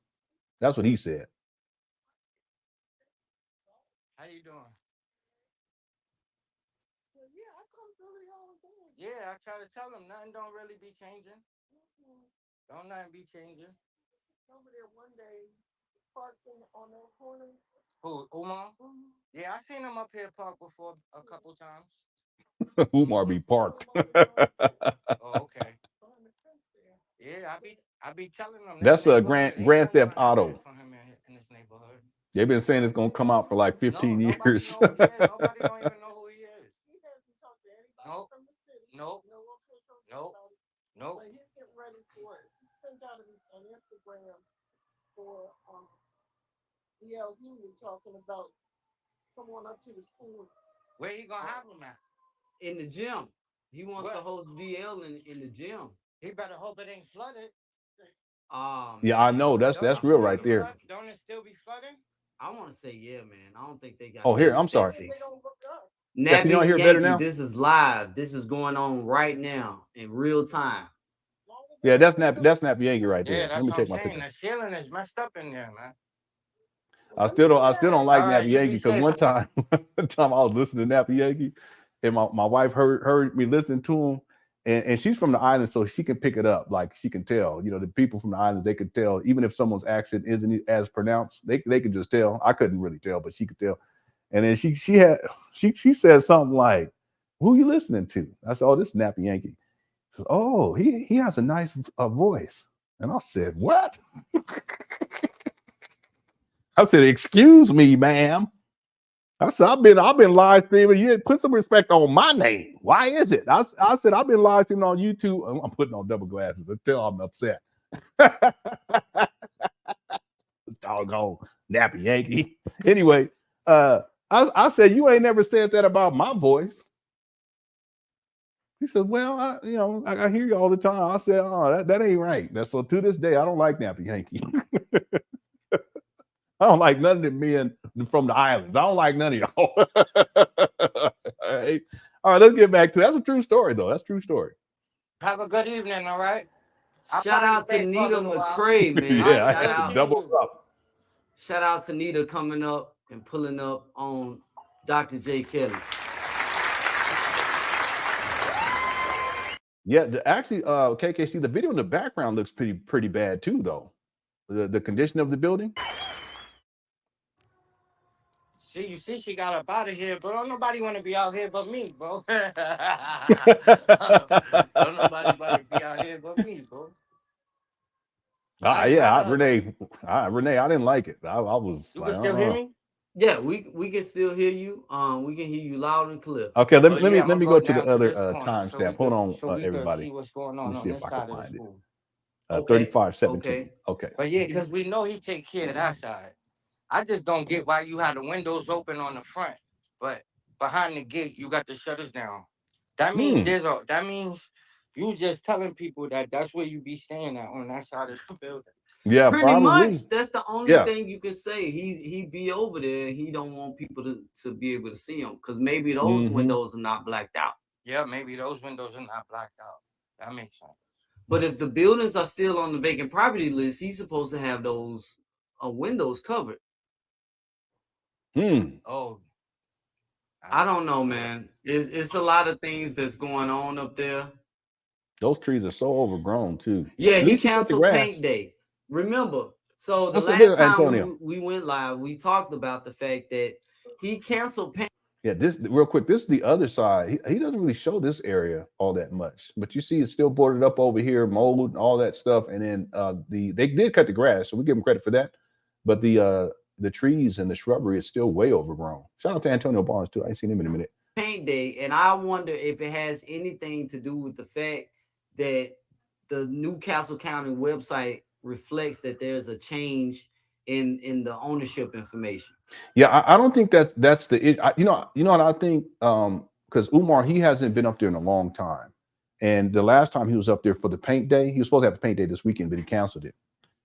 That's what he said. How you doing? Yeah, I try to tell him nothing don't really be changing. Don't nothing be changing. Over there one day, parking on that corner. Who, Umar? Yeah, I seen him up here park before a couple times. Umar be parked. Oh, okay. Yeah, I be telling them. That's a Grand Theft Auto. For him in this neighborhood. They've been saying it's gonna come out for like 15 years. Nobody don't even know who he is. He hasn't talked to anybody from the city. Nope. But he's getting ready for it. He sent out an Instagram for Hughley talking about someone up to the school. Where you gonna have him at? In the gym. He wants to host DL in the gym. He better hope it ain't flooded. Yeah, I know. That's real right there. Don't it still be flooding? I want to say yeah, man. I don't think they got. Oh, here, I'm sorry. Nappy can y'all hear Yankee, better now? this is live. This is going on right now in real time. Yeah, that's Nappy Yankee right there. Yeah, that's Let me what take I'm my saying. picture. The ceiling is messed up in there, man. I still don't like All right, Nappy you Yankee be because safe. one time I was listening to Nappy Yankee, and my wife heard me listening to him, and she's from the island, so she can pick it up. Like she can tell, the people from the islands, they could tell, even if someone's accent isn't as pronounced, they could just tell. I couldn't really tell, but she could tell. And then she said something like, "Who you listening to?" I said, "Oh, this is Nappy Yankee." She said, "Oh, he has a nice voice." And I said, "What?" I said, "Excuse me, ma'am." I said, I've been live streaming. You put some respect on my name. Why is it? I said, I've been live streaming on YouTube. I'm putting on double glasses until I'm upset. Doggone Nappy Yankee. Anyway, I said, you ain't never said that about my voice. He said, well, I hear you all the time. I said, oh, that ain't right. So to this day, I don't like Nappy Yankee. I don't like none of the men from the islands. I don't like none of y'all. All right, let's get back to it. That's a true story, though. That's a true story. Have a good evening, all right? Shout out to Nita McCrae, man. Yeah, I had to double up. Shout out to Nita coming up and pulling up on Dr. J. Kelly. Yeah, actually, KKC, the video in the background looks pretty bad too, though. The condition of the building. You see, she got up out of here, but don't nobody want to be out here but me, bro. Don't nobody want to be out here but me, bro. Renee, I didn't like it. I was. You can still hear me? Yeah, we can still hear you. We can hear you loud and clear. Okay, let me go to the other timestamp. Hold on, everybody. See what's going on. Let me see if I can find it. 3517. Okay. But yeah, because we know he take care of that side. I just don't get why you had the windows open on the front, but behind the gate you got the shutters down. That means that means you just telling people that that's where you be staying at on that side of the building. Yeah, pretty probably. much. That's the only thing you can say. He be over there. He don't want people to be able to see him because maybe those windows are not blacked out. Yeah, maybe those windows are not blacked out. That makes sense. But if the buildings are still on the vacant property list, he's supposed to have those windows covered. Oh, I don't know, man. It's a lot of things that's going on up there. Those trees are so overgrown too. Yeah, he canceled paint day. Remember, so the last time we went live, we talked about the fact that he canceled paint. Yeah, this real quick. This is the other side. He doesn't really show this area all that much, but you see it's still boarded up over here, mold and all that stuff. And then they did cut the grass, so we give them credit for that. But the trees and the shrubbery is still way overgrown. Shout out to Antonio Barnes too. I ain't seen him in a minute. Paint day, and I wonder if it has anything to do with the fact that the Newcastle County website reflects that there's a change in the ownership information. Yeah, I don't think that's the issue. You know what I think? Because Umar, he hasn't been up there in a long time, And the last time he was up there for the paint day, he was supposed to have the paint day this weekend, but he canceled it.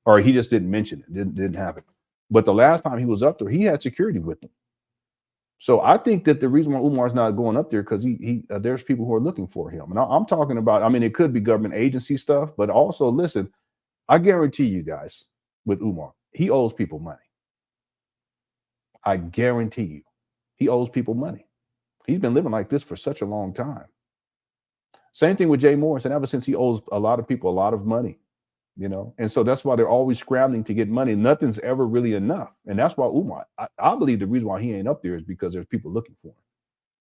Or he just didn't mention it, didn't have it. But the last time he was up there, he had security with him. So I think that the reason why Umar's not going up there, because there's people who are looking for him. And I'm talking about, I mean, it could be government agency stuff, but also, listen, I guarantee you guys, with Umar, he owes people money. I guarantee you, he owes people money. He's been living like this for such a long time. Same thing with Jay Morrison, ever since he owes a lot of people a lot of money, you know? And so that's why they're always scrambling to get money. Nothing's ever really enough. And that's why Umar, I believe the reason why he ain't up there is because there's people looking for him.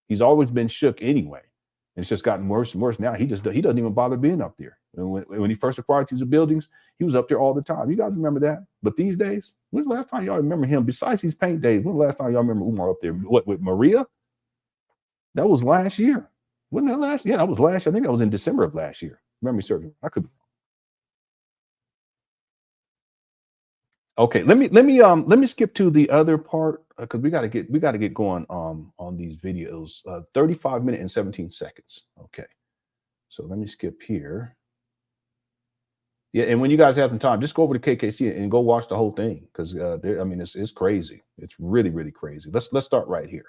He's always been shook anyway. And it's just gotten worse and worse now. He doesn't even bother being up there. And when he first acquired these buildings, he was up there all the time. You guys remember that? But these days, when's the last time y'all remember him? Besides these paint days, when's the last time y'all remember Umar up there? What, with Maria? That was last year. Wasn't that last? Yeah, that was last year. I think that was in December of last year. Memory serving. I could be. Okay, let me skip to the other part because we gotta get going on these videos. 35 minutes and 17 seconds. Okay, so let me skip here. Yeah, and when you guys have some time, just go over to KKC and go watch the whole thing because I mean it's crazy. It's really, really crazy. Let's start right here.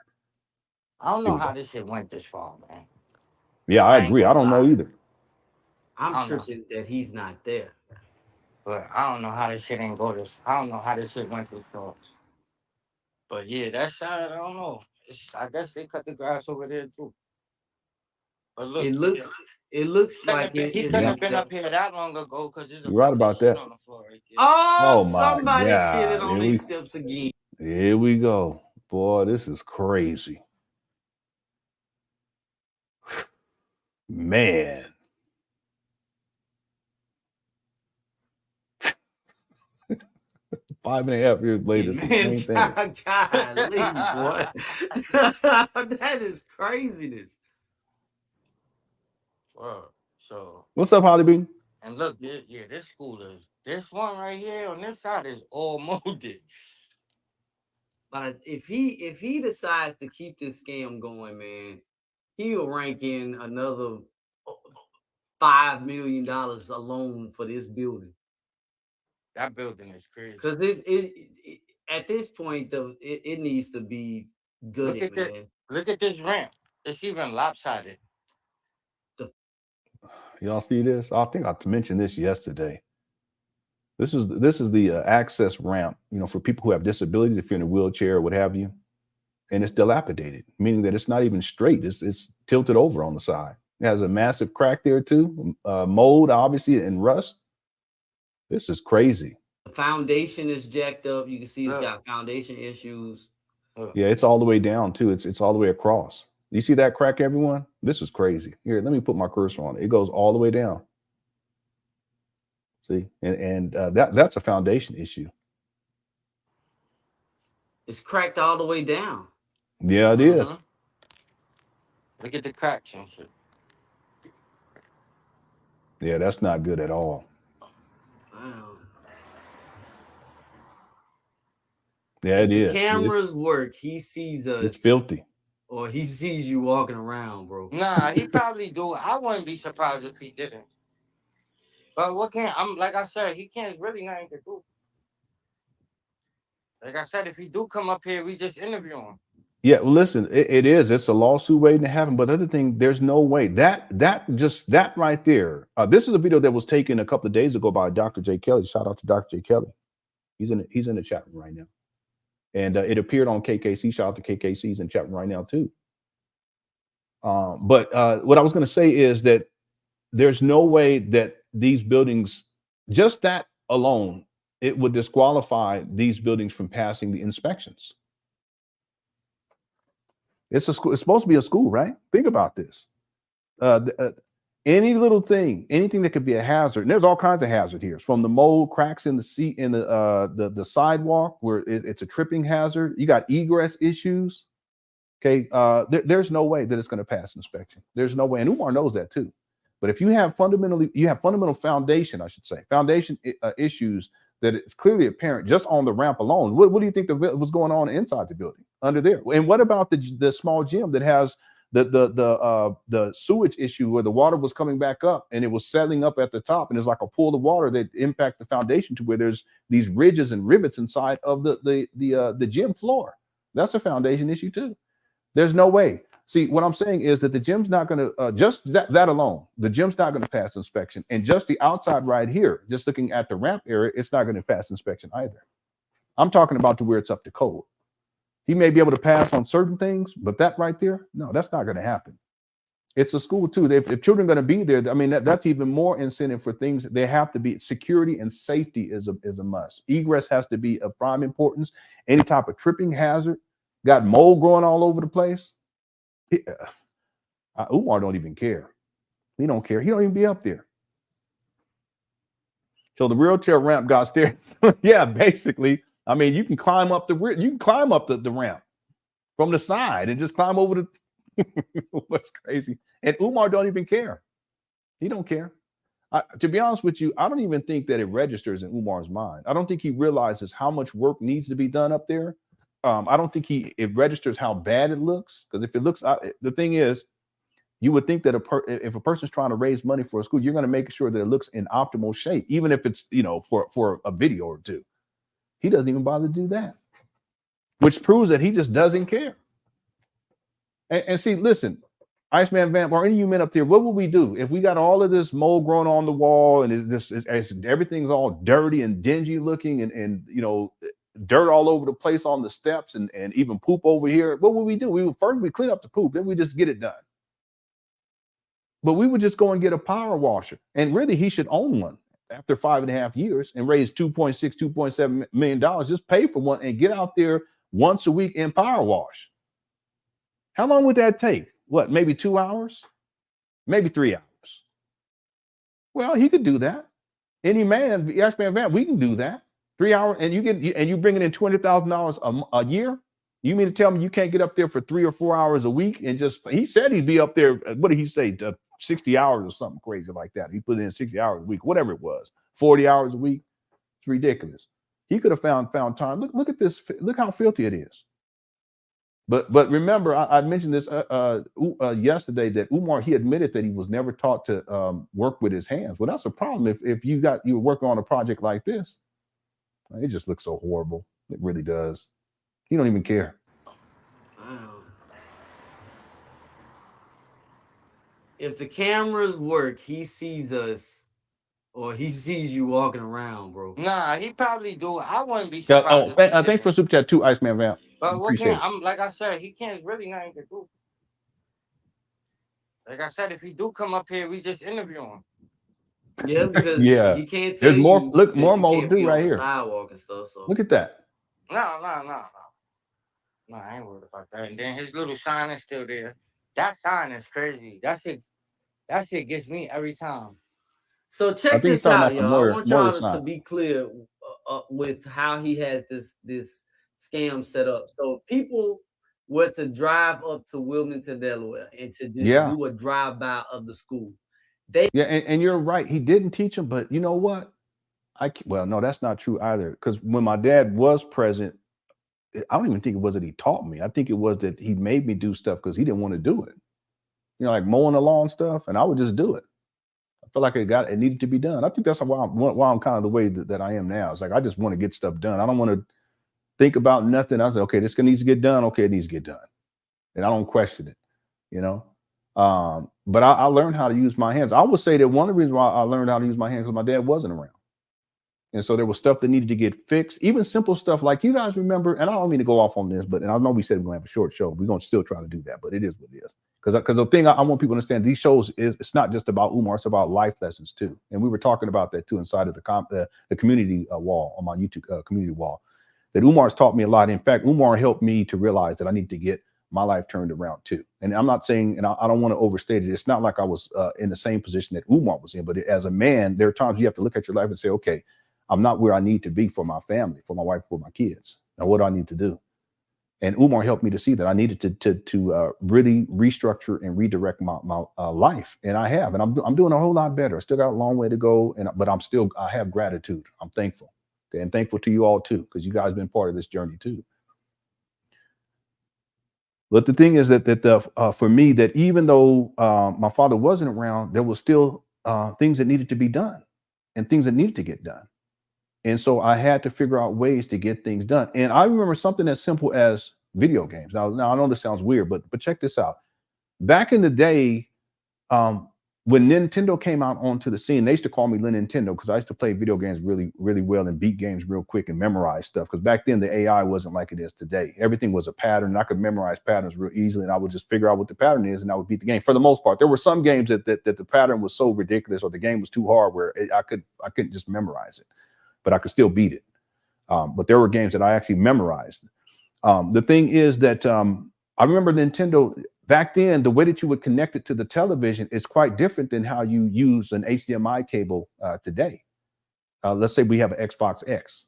I don't know how this shit went this far, man. Yeah, I agree. I don't know either. I'm tripping that he's not there. But I don't know how this shit ain't go this. I don't know how this shit went this far. But yeah, that side, I don't know. I guess they cut the grass over there too. But look, it looks like he couldn't have been up here that long ago because there's a You're right about that. on the floor right there. Oh, my somebody God. shitted on these steps again. Here we go. Boy, this is crazy. Man. Five and a half years later, Man, same thing. golly, boy. That is craziness. Well, so What's up, Holly B? and look, this school is this one right here on this side is all molded. But if he decides to keep this scam going, man, he'll rank in another $5 million alone for this building. That building is crazy. Because at this point, though, it needs to be good, man. Look at this ramp. It's even lopsided. Y'all see this? I think I mentioned this yesterday. This is the access ramp, you know, for people who have disabilities, if you're in a wheelchair or what have you. And it's dilapidated, meaning that it's not even straight. It's tilted over on the side. It has a massive crack there too. Mold, obviously, and rust. This is crazy. The foundation is jacked up. You can see it's got foundation issues. Yeah, it's all the way down too. It's all the way across. You see that crack, everyone? This is crazy. Here, let me put my cursor on it. It goes all the way down. See, and that's a foundation issue. It's cracked all the way down. Yeah, it is. Look at the cracks and shit. Yeah, that's not good at all. Wow. Yeah, it is. The cameras work. He sees us. It's filthy. Or he sees you walking around, bro. Nah, he probably do. I wouldn't be surprised if he didn't. But like I said, he can't really nothing to do. Like I said, if he do come up here, we just interview him. Yeah, well, listen, it is. It's a lawsuit waiting to happen. But the other thing, there's no way that right there. This is a video that was taken a couple of days ago by Dr. J. Kelly. Shout out to Dr. J. Kelly. He's in the chat room right now. And it appeared on KKC. Shout out to KKC. He's in the chat room right now too. But what I was going to say is that there's no way that these buildings, just that alone, it would disqualify these buildings from passing the inspections. It's a school. It's supposed to be a school, right? Think about this. Any little thing, anything that could be a hazard. And there's all kinds of hazard here, from the mold, cracks in the seat, in the sidewalk, where it's a tripping hazard. You got egress issues. Okay, there's no way that it's going to pass inspection. There's no way, and Umar knows that too. But if you have fundamental foundation, I should say, foundation issues that it's clearly apparent just on the ramp alone. What do you think was going on inside the building under there? And what about the small gym that has the sewage issue where the water was coming back up and it was settling up at the top, and it's like a pool of water that impact the foundation to where there's these ridges and rivets inside of the gym floor. That's a foundation issue too. There's no way. See, what I'm saying is that the gym's not going to just that alone. The gym's not going to pass inspection, and just the outside right here, just looking at the ramp area, it's not going to pass inspection either. I'm talking about to where it's up to code. He may be able to pass on certain things, but that right there, no, that's not going to happen. It's a school too. If children are going to be there, I mean, that's even more incentive for things. They have to be security and safety is a must. Egress has to be of prime importance. Any type of tripping hazard, got mold growing all over the place. Umar don't even care. He don't care. He don't even be up there. So the wheelchair ramp got stairs. Yeah, basically. I mean, you can climb up the ramp from the side and just climb over the. What's crazy? And Umar don't even care. He don't care. To be honest with you, I don't even think that it registers in Umar's mind. I don't think he realizes how much work needs to be done up there. I don't think it registers how bad it looks, because if it looks, the thing is, you would think that if a person's trying to raise money for a school, you're going to make sure that it looks in optimal shape, even if it's for a video or two. He doesn't even bother to do that, which proves that he just doesn't care. And see, listen, Iceman Vamp, or any of you men up there, what would we do if we got all of this mold growing on the wall and everything's all dirty and dingy looking and dirt all over the place on the steps and even poop over here? What would we do? We would clean up the poop, then we just get it done. But we would just go and get a power washer, and really he should own one after 5.5 years and raise $2.7 million. Just pay for one and get out there once a week and power wash. How long would that take? What, maybe 2 hours? Maybe 3 hours. Well, he could do that. Any man, Iceman Vamp, we can do that. 3 hours, and you bringing in $20,000 a year. You mean to tell me you can't get up there for 3 or 4 hours a week and just? He said he'd be up there. What did he say? 60 hours or something crazy like that. He put in 60 hours a week, whatever it was. 40 hours a week. It's ridiculous. He could have found time. Look at this. Look how filthy it is. But remember, I mentioned this yesterday that Umar, he admitted that he was never taught to work with his hands. Well, that's a problem. If you were working on a project like this. It just looks so horrible. It really does. He don't even care. Wow. If the cameras work, he sees us, or he sees you walking around, bro. Nah, he probably do. I wouldn't be surprised. Thanks for super chat too, Iceman Vamp. But what like I said, he can't really nothing to do. Like I said, if he do come up here, we just interview him. Yeah, because he can't tell. There's more. Look, more mold too right here. Sidewalk and stuff. So look at that. No, I ain't worried about that. And then his little sign is still there. That sign is crazy. That shit gets me every time. So check this out, y'all. I want y'all to be clear with how he has this scam set up. So people were to drive up to Wilmington, Delaware, and to just do a drive-by of the school. And you're right. He didn't teach them, but you know what? Well, no, that's not true either. Because when my dad was present, I don't even think it was that he taught me. I think it was that he made me do stuff because he didn't want to do it. Like mowing the lawn stuff, and I would just do it. I felt like it needed to be done. I think that's why I'm kind of the way that I am now. It's like I just want to get stuff done. I don't want to think about nothing. I say, okay, this needs to get done. Okay, it needs to get done, and I don't question it. But I learned how to use my hands. I would say that one of the reasons why I learned how to use my hands because my dad wasn't around. And so there was stuff that needed to get fixed, even simple stuff like you guys remember, and I don't mean to go off on this, but I know we said we're going to have a short show. We're going to still try to do that, but it is what it is. Because the thing I want people to understand, these shows, it's not just about Umar, it's about life lessons too. And we were talking about that too inside of the community wall on my YouTube community wall, that Umar's taught me a lot. In fact, Umar helped me to realize that I need to get my life turned around too. And I'm not saying, and I don't want to overstate it, it's not like I was in the same position that Umar was in, but as a man, there are times you have to look at your life and say, okay, I'm not where I need to be for my family, for my wife, for my kids. Now, what do I need to do? And Umar helped me to see that I needed to really restructure and redirect my life, and I have, and I'm doing a whole lot better. I still got a long way to go, but I have gratitude. I'm thankful, okay? And thankful to you all too, because you guys have been part of this journey too. But the thing is that for me, that even though my father wasn't around, there was still things that needed to be done and things that needed to get done. And so I had to figure out ways to get things done. And I remember something as simple as video games. Now I know this sounds weird, but check this out. Back in the day, when Nintendo came out onto the scene, they used to call me LenonHonor because I used to play video games really, really well and beat games real quick and memorize stuff. Because back then the AI wasn't like it is today. Everything was a pattern. And I could memorize patterns real easily, and I would just figure out what the pattern is, and I would beat the game for the most part. There were some games that the pattern was so ridiculous or the game was too hard where I couldn't just memorize it, but I could still beat it. But there were games that I actually memorized. The thing is that I remember Nintendo. Back then, the way that you would connect it to the television is quite different than how you use an HDMI cable today. Let's say we have an Xbox X.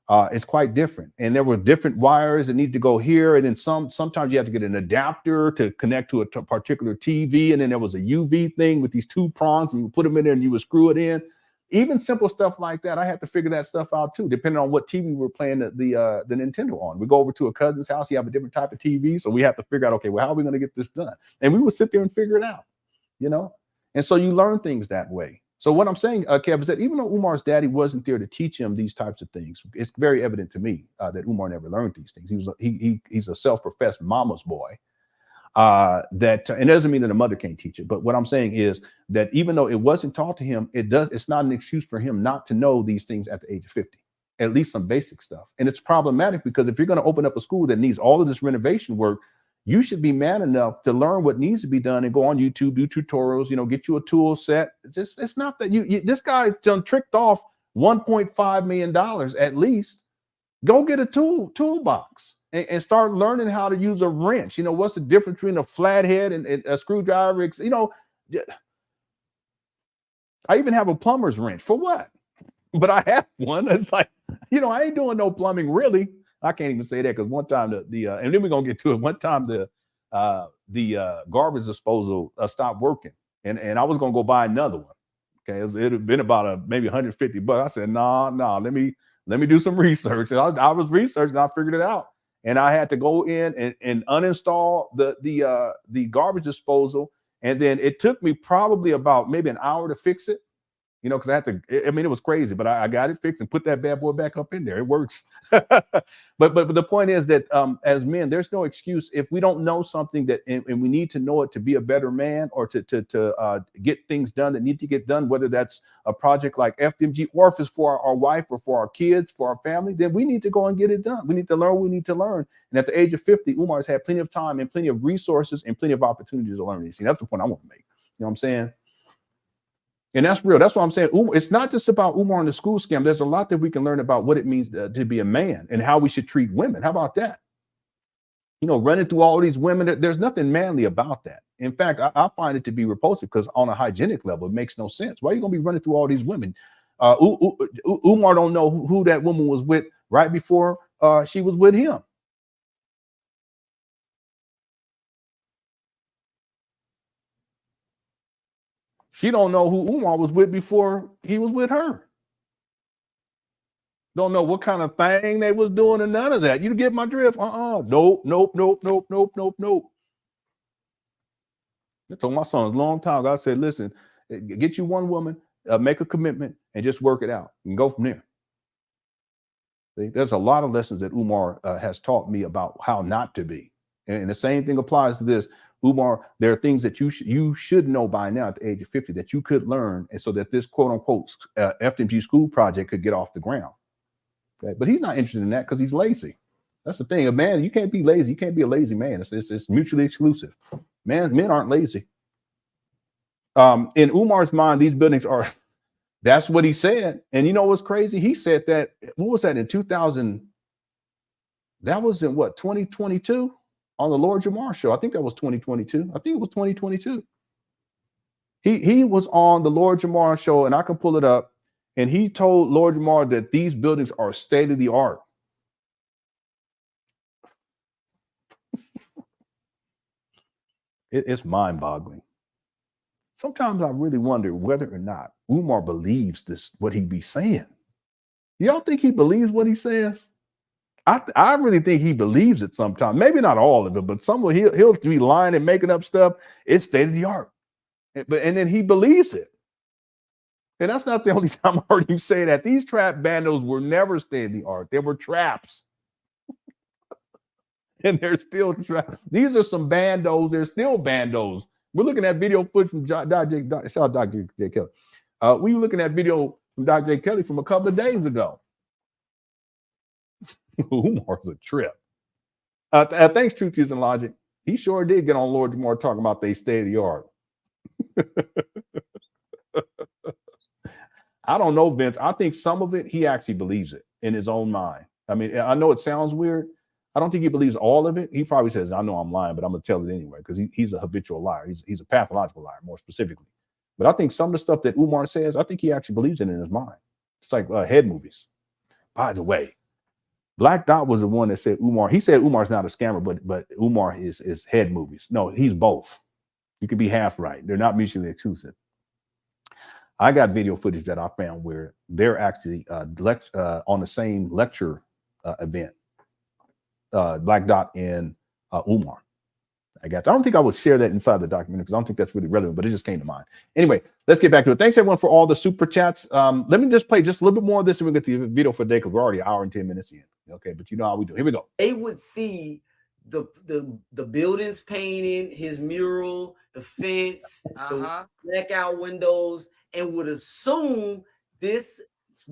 It's quite different. And there were different wires that need to go here. And then sometimes you have to get an adapter to connect to a particular TV. And then there was a UV thing with these two prongs, and you put them in there and you would screw it in. Even simple stuff like that, I had to figure that stuff out too, depending on what TV we're playing the Nintendo on. We go over to a cousin's house, you have a different type of TV, so we have to figure out, okay, well, how are we going to get this done? And we would sit there and figure it out, you know? And so you learn things that way. So what I'm saying, Kev, is that even though Umar's daddy wasn't there to teach him these types of things, it's very evident to me that Umar never learned these things. He's a self-professed mama's boy. And it doesn't mean that a mother can't teach it, but what I'm saying is that even though it wasn't taught to him, it's not an excuse for him not to know these things at the age of 50, at least some basic stuff. And it's problematic because if you're going to open up a school that needs all of this renovation work, you should be man enough to learn what needs to be done and go on YouTube, do tutorials, get you a tool set. It's not that this guy done tricked off $1.5 million at least. Go get a toolbox. And start learning how to use a wrench. What's the difference between a flathead and a screwdriver? I even have a plumber's wrench. For what? But I have one. It's like, I ain't doing no plumbing really. I can't even say that because one time and then we're gonna get to it. One time the garbage disposal stopped working, and I was gonna go buy another one. Okay, it had been about maybe $150. I said, no, let me do some research. And I was researching. I figured it out. And I had to go in and uninstall the garbage disposal. And then it took me probably about maybe an hour to fix it, because I had to, it was crazy, but I got it fixed and put that bad boy back up in there. It works. But the point is that as men, there's no excuse if we don't know something and we need to know it to be a better man or to get things done that need to get done, whether that's a project like FDMG or if it's for our wife or for our kids, for our family, then we need to go and get it done. We need to learn what we need to learn. And at the age of 50, Umar's had plenty of time and plenty of resources and plenty of opportunities to learn these things. That's the point I want to make. You know what I'm saying? And that's real. That's what I'm saying. It's not just about Umar and the school scam. There's a lot that we can learn about what it means to be a man and how we should treat women. How about that? Running through all these women, there's nothing manly about that. In fact, I find it to be repulsive because on a hygienic level, it makes no sense. Why are you going to be running through all these women? Umar don't know who that woman was with right before she was with him. She don't know who Umar was with before he was with her. Don't know what kind of thing they was doing and none of that. You get my drift? Nope. I told my son a long time ago, I said, listen, get you one woman, make a commitment and just work it out and go from there. See, there's a lot of lessons that Umar has taught me about how not to be. And the same thing applies to this. Umar, there are things that you should know by now at the age of 50 that you could learn, and so that this quote unquote FDMG school project could get off the ground. Okay? But he's not interested in that because he's lazy. That's the thing. A man, you can't be lazy. You can't be a lazy man. It's mutually exclusive. Men aren't lazy. In Umar's mind, these buildings are. That's what he said. And you know what's crazy? He said that. What was that in 2000? That was in what, 2022? On the Lord Jamar show. I think that was 2022. I think it was 2022. He was on the Lord Jamar show, and I can pull it up. And he told Lord Jamar that these buildings are state of the art. It's mind boggling. Sometimes I really wonder whether or not Umar believes this, what he be saying. Y'all think he believes what he says? I really think he believes it sometimes. Maybe not all of it, but some of he'll be lying and making up stuff. It's state of the art, and then he believes it. And that's not the only time I heard him say that. These trap bandos were never state of the art. They were traps. And they're still traps. These are some bandos. They're still bandos. We're looking at video footage from shout out Dr. J. Kelly. We were looking at video from Dr. J. Kelly from a couple of days ago. Umar's a trip. Thanks, Truth Using Logic. He sure did get on Lord Jamar talking about they state of the art. I don't know, Vince. I think some of it, he actually believes it in his own mind. I mean, I know it sounds weird. I don't think he believes all of it. He probably says, I know I'm lying, but I'm going to tell it anyway, because he's a habitual liar. He's a pathological liar, more specifically. But I think some of the stuff that Umar says, I think he actually believes it in his mind. It's like head movies. By the way, Black Dot was the one that said Umar. He said Umar's not a scammer, but Umar is head movies. No, he's both. You could be half right. They're not mutually exclusive. I got video footage that I found where they're actually on the same lecture event. Black Dot and Umar. I don't think I would share that inside the documentary because I don't think that's really relevant, but it just came to mind. Anyway, let's get back to it. Thanks everyone for all the super chats. Let me just play just a little bit more of this and we'll get to the video for the day because we're already an hour and 10 minutes in. Okay, but you know how we do. Here we go. They would see the buildings painted, his mural, the fence, the blackout windows, and would assume this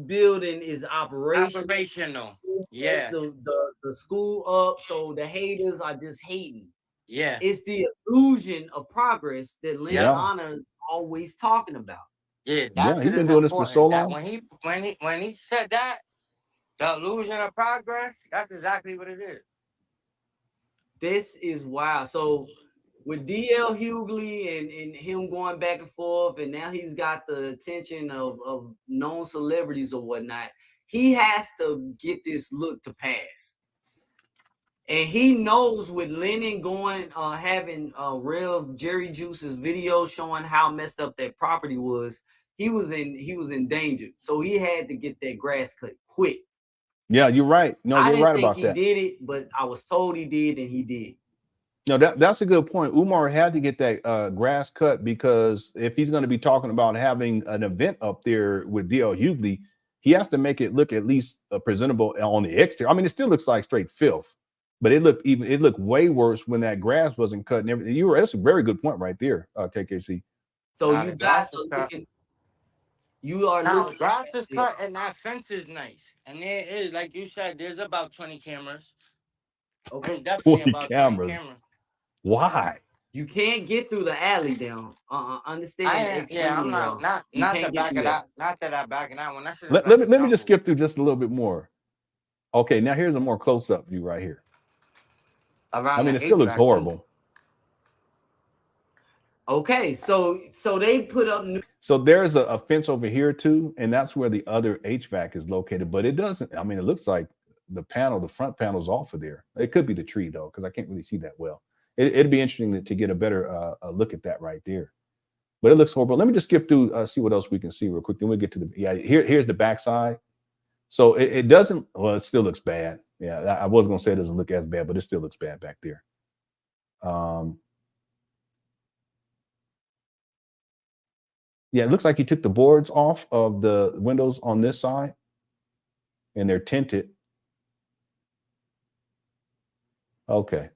building is operational. Yeah. The school up, so the haters are just hating. Yeah. It's the illusion of progress that LenonHonor is always talking about. Yeah, he's been doing this for so long. When he said that, the illusion of progress, that's exactly what it is. This is wild. So with DL Hughley and him going back and forth, and now he's got the attention of known celebrities or whatnot, he has to get this look to pass. And he knows with Lenon going, having Rev Jerry Juice's video showing how messed up that property was, he was in danger. So he had to get that grass cut quick. Yeah, you're right. No, you're right about that. I didn't think he did it, but I was told he did, and he did. No, that's a good point. Umar had to get that grass cut because if he's going to be talking about having an event up there with DL Hughley, he has to make it look at least presentable on the exterior. I mean, it still looks like straight filth, but it looked way worse when that grass wasn't cut and everything. That's a very good point right there, KKC. So you guys are looking. You are looking. Grass is cut and that fence is nice, and there is, like you said, there's about 20 cameras. Okay, definitely 20 about cameras. 20 cameras. Why? You can't get through the alley down. Understand? I'm not that back of that. Not that I back of that one. Let me just skip through just a little bit more. Okay, now here's a more close-up view right here. I mean, it still looks horrible. Okay, so they put up new. So there's a fence over here too, and that's where the other HVAC is located. But it doesn't. I mean, it looks like the front panel's off of there. It could be the tree though, because I can't really see that well. It'd be interesting to get a better look at that right there. But it looks horrible. Let me just skip through, see what else we can see real quick. Then we'll get to here's the backside. So it doesn't. Well, it still looks bad. Yeah, I was gonna say it doesn't look as bad, but it still looks bad back there. Yeah, it looks like he took the boards off of the windows on this side, and they're tinted. Okay.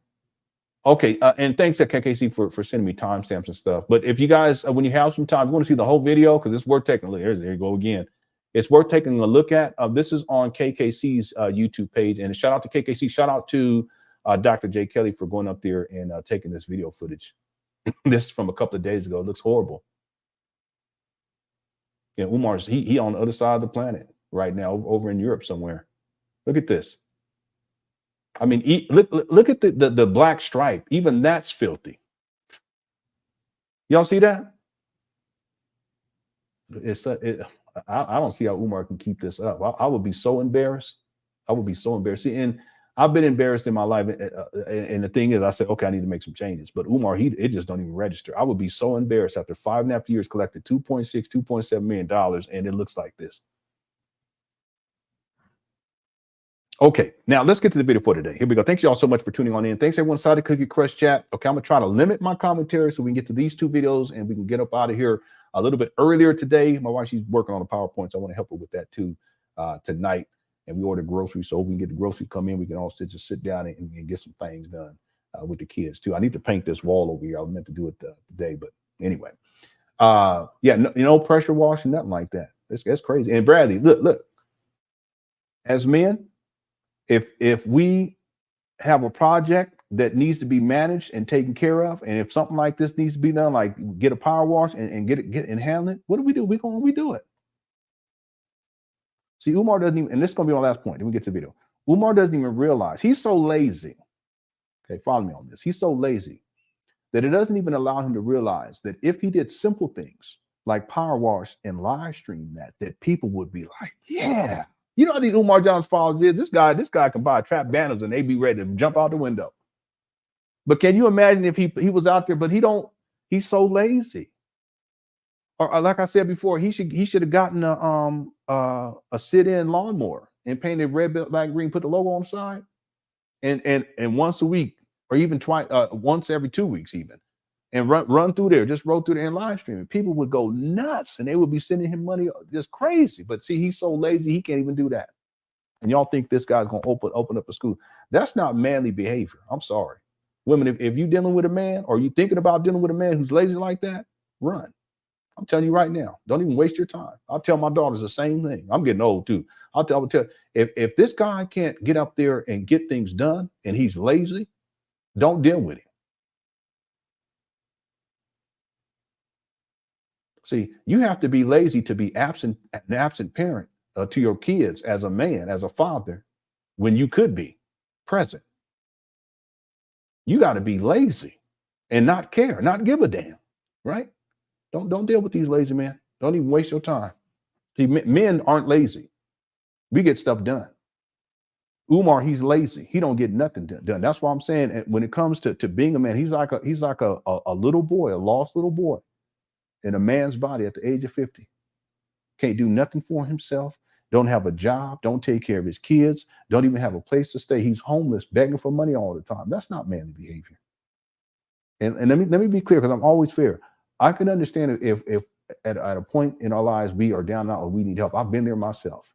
And thanks to KKC for sending me timestamps and stuff. But if you guys, when you have some time, you want to see the whole video, because it's worth taking a look. There you go again. It's worth taking a look at. This is on KKC's YouTube page. And shout out to KKC. Shout out to Dr. J. Kelly for going up there and taking this video footage. This is from a couple of days ago. It looks horrible. Yeah, Umar's he on the other side of the planet right now, over in Europe somewhere. Look at this. I mean, look at the black stripe. Even that's filthy. Y'all see that? I don't see how Umar can keep this up. I would be so embarrassed. I would be so embarrassed. See, and I've been embarrassed in my life. And the thing is, I said, okay, I need to make some changes. But Umar, it just don't even register. I would be so embarrassed after 5.5 years, collected $2.7 million, and it looks like this. Okay, now let's get to the video for today. Here we go. Thanks y'all so much for tuning on in. Thanks everyone inside the Cookie Crush chat. Okay, I'm gonna try to limit my commentary so we can get to these 2 videos and we can get up out of here a little bit earlier today. My wife, she's working on the PowerPoint, so I want to help her with that too tonight. And we order groceries, so we can get the groceries come in. We can also just sit down and get some things done with the kids too. I need to paint this wall over here. I was meant to do it today, but anyway. Yeah, no pressure washing, nothing like that. That's crazy. And Bradley, look. As men, if we have a project that needs to be managed and taken care of, and if something like this needs to be done, like get a power wash and get and handle it, what do? We do it. See, Umar doesn't even, and this is gonna be my last point. Then we get to the video. Umar doesn't even realize he's so lazy. Okay, follow me on this. He's so lazy that it doesn't even allow him to realize that if he did simple things like power wash and live stream that people would be like, yeah. You know how these Umar Johnson followers is? This guy can buy trap banners and they be ready to jump out the window. But can you imagine if he was out there, but he's so lazy. Or like I said before, he should have gotten a sit-in lawnmower and painted red, black, green, put the logo on the side. And once a week, or even twice, once every 2 weeks even. And run through there, just roll through there and live stream it. People would go nuts and they would be sending him money, just crazy. But see, he's so lazy, he can't even do that. And y'all think this guy's gonna open up a school. That's not manly behavior. I'm sorry. Women, if you're dealing with a man or you thinking about dealing with a man who's lazy like that, run. I'm telling you right now, don't even waste your time. I'll tell my daughters the same thing. I'm getting old too. I'll tell if this guy can't get up there and get things done and he's lazy, don't deal with him. See, you have to be lazy to be an absent parent to your kids as a man, as a father, when you could be present. You got to be lazy and not care, not give a damn, right? Don't deal with these lazy men. Don't even waste your time. See, men aren't lazy. We get stuff done. Umar, he's lazy. He don't get nothing done. That's why I'm saying when it comes to being a man, he's like a little boy, a lost little boy. In a man's body at the age of 50, can't do nothing for himself, don't have a job, don't take care of his kids, don't even have a place to stay. He's homeless, begging for money all the time. That's not manly behavior. And let me be clear, because I'm always fair. I can understand if at a point in our lives we are down and out or we need help. I've been there myself.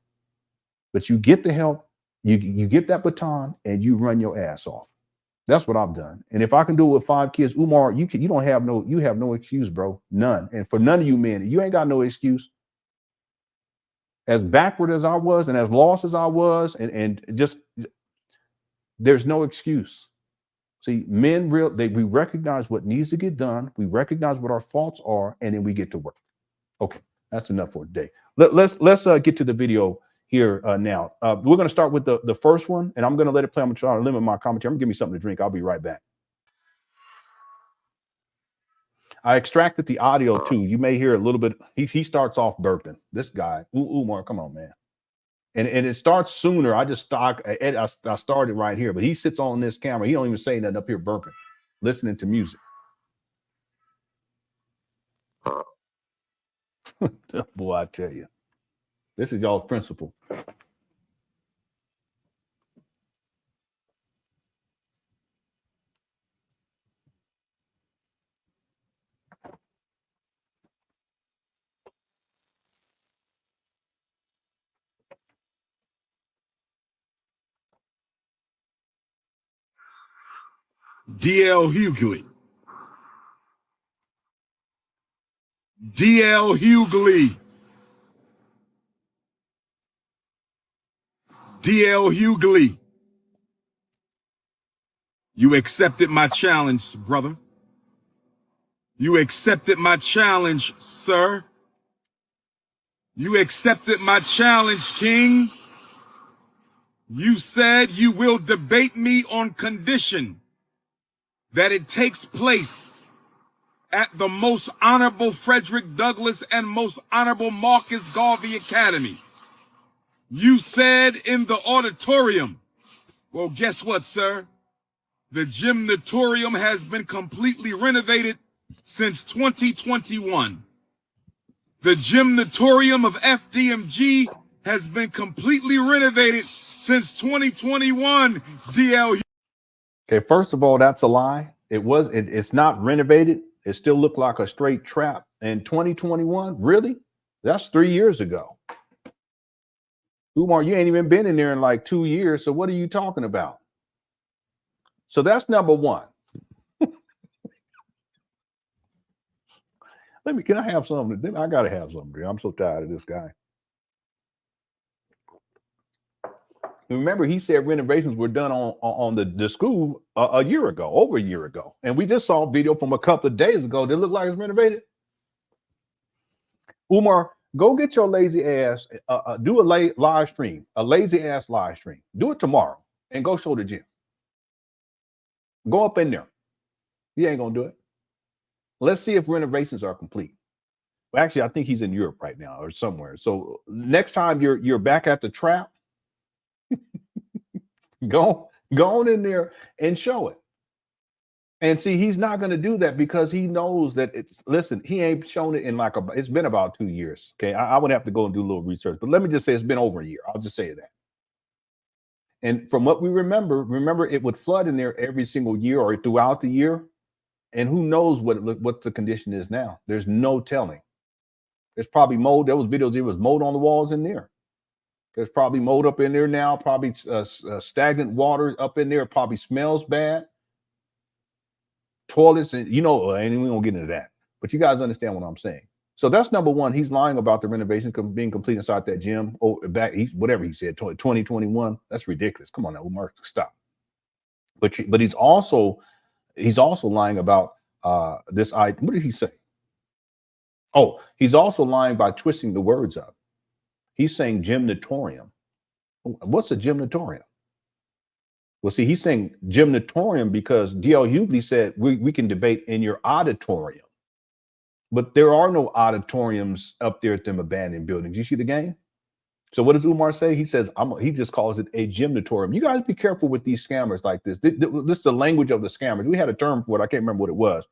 But you get the help, you get that baton, and you run your ass off. That's what I've done. And if I can do it with 5 kids, Umar, you have no excuse, bro. None. And for none of you men, you ain't got no excuse. As backward as I was and as lost as I was, and just there's no excuse. See, men we recognize what needs to get done, we recognize what our faults are, and then we get to work. Okay, that's enough for today. Let's get to the video here now. We're going to start with the first one, and I'm going to let it play. I'm going to try to limit my commentary. I'm going to give me something to drink. I'll be right back. I extracted the audio too. You may hear a little bit. He starts off burping. This guy, Umar, come on, man. And it starts sooner. I started right here, but he sits on this camera. He don't even say nothing up here burping, listening to music. Boy, I tell you, this is y'all's principle. D.L. Hughley. D.L. Hughley. D.L. Hughley. You accepted my challenge, brother. You accepted my challenge, sir. You accepted my challenge, King. You said you will debate me on condition that it takes place at the most honorable Frederick Douglass and most honorable Marcus Garvey Academy. You said in the auditorium, well, guess what, sir? The gymnatorium has been completely renovated since 2021. The gymnatorium of FDMG has been completely renovated since 2021, DL. Okay, first of all, that's a lie. It's not renovated. It still looked like a straight trap. In 2021, really? That's 3 years ago. Umar, you ain't even been in there in like 2 years. So what are you talking about? So that's number one. Can I have something? I gotta have something. I'm so tired of this guy. Remember, he said renovations were done on the school a year ago, over a year ago. And we just saw a video from a couple of days ago that looked like it's renovated. Umar, go get your lazy ass, do a live stream, a lazy ass live stream. Do it tomorrow and go show the gym. Go up in there. He ain't gonna do it. Let's see if renovations are complete. Well, actually, I think he's in Europe right now or somewhere. So next time you're back at the trap, go on in there and show it. And see, he's not going to do that because he knows that he ain't shown it in it's been about 2 years. Okay. I would have to go and do a little research, but let me just say it's been over a year. I'll just say that. And from what we remember it would flood in there every single year or throughout the year. And who knows what the condition is now? There's no telling. There's probably mold. There was videos. There was mold on the walls in there. There's probably mold up in there now. Probably stagnant water up in there. Probably smells bad. Toilets and and we won't get into that. But you guys understand what I'm saying. So that's number one. He's lying about the renovation being complete inside that gym. Whatever he said, 2021. That's ridiculous. Come on now, Umar, stop. But he's also lying about this. What did he say? Oh, he's also lying by twisting the words up. He's saying gymnatorium. What's a gymnatorium? Well, see, he's saying gymnatorium because D.L. Hughley said we can debate in your auditorium. But there are no auditoriums up there at them abandoned buildings. You see the game? So what does Umar say? He says, he just calls it a gymnatorium. You guys be careful with these scammers like this. This is the language of the scammers. We had a term for it. I can't remember what it was,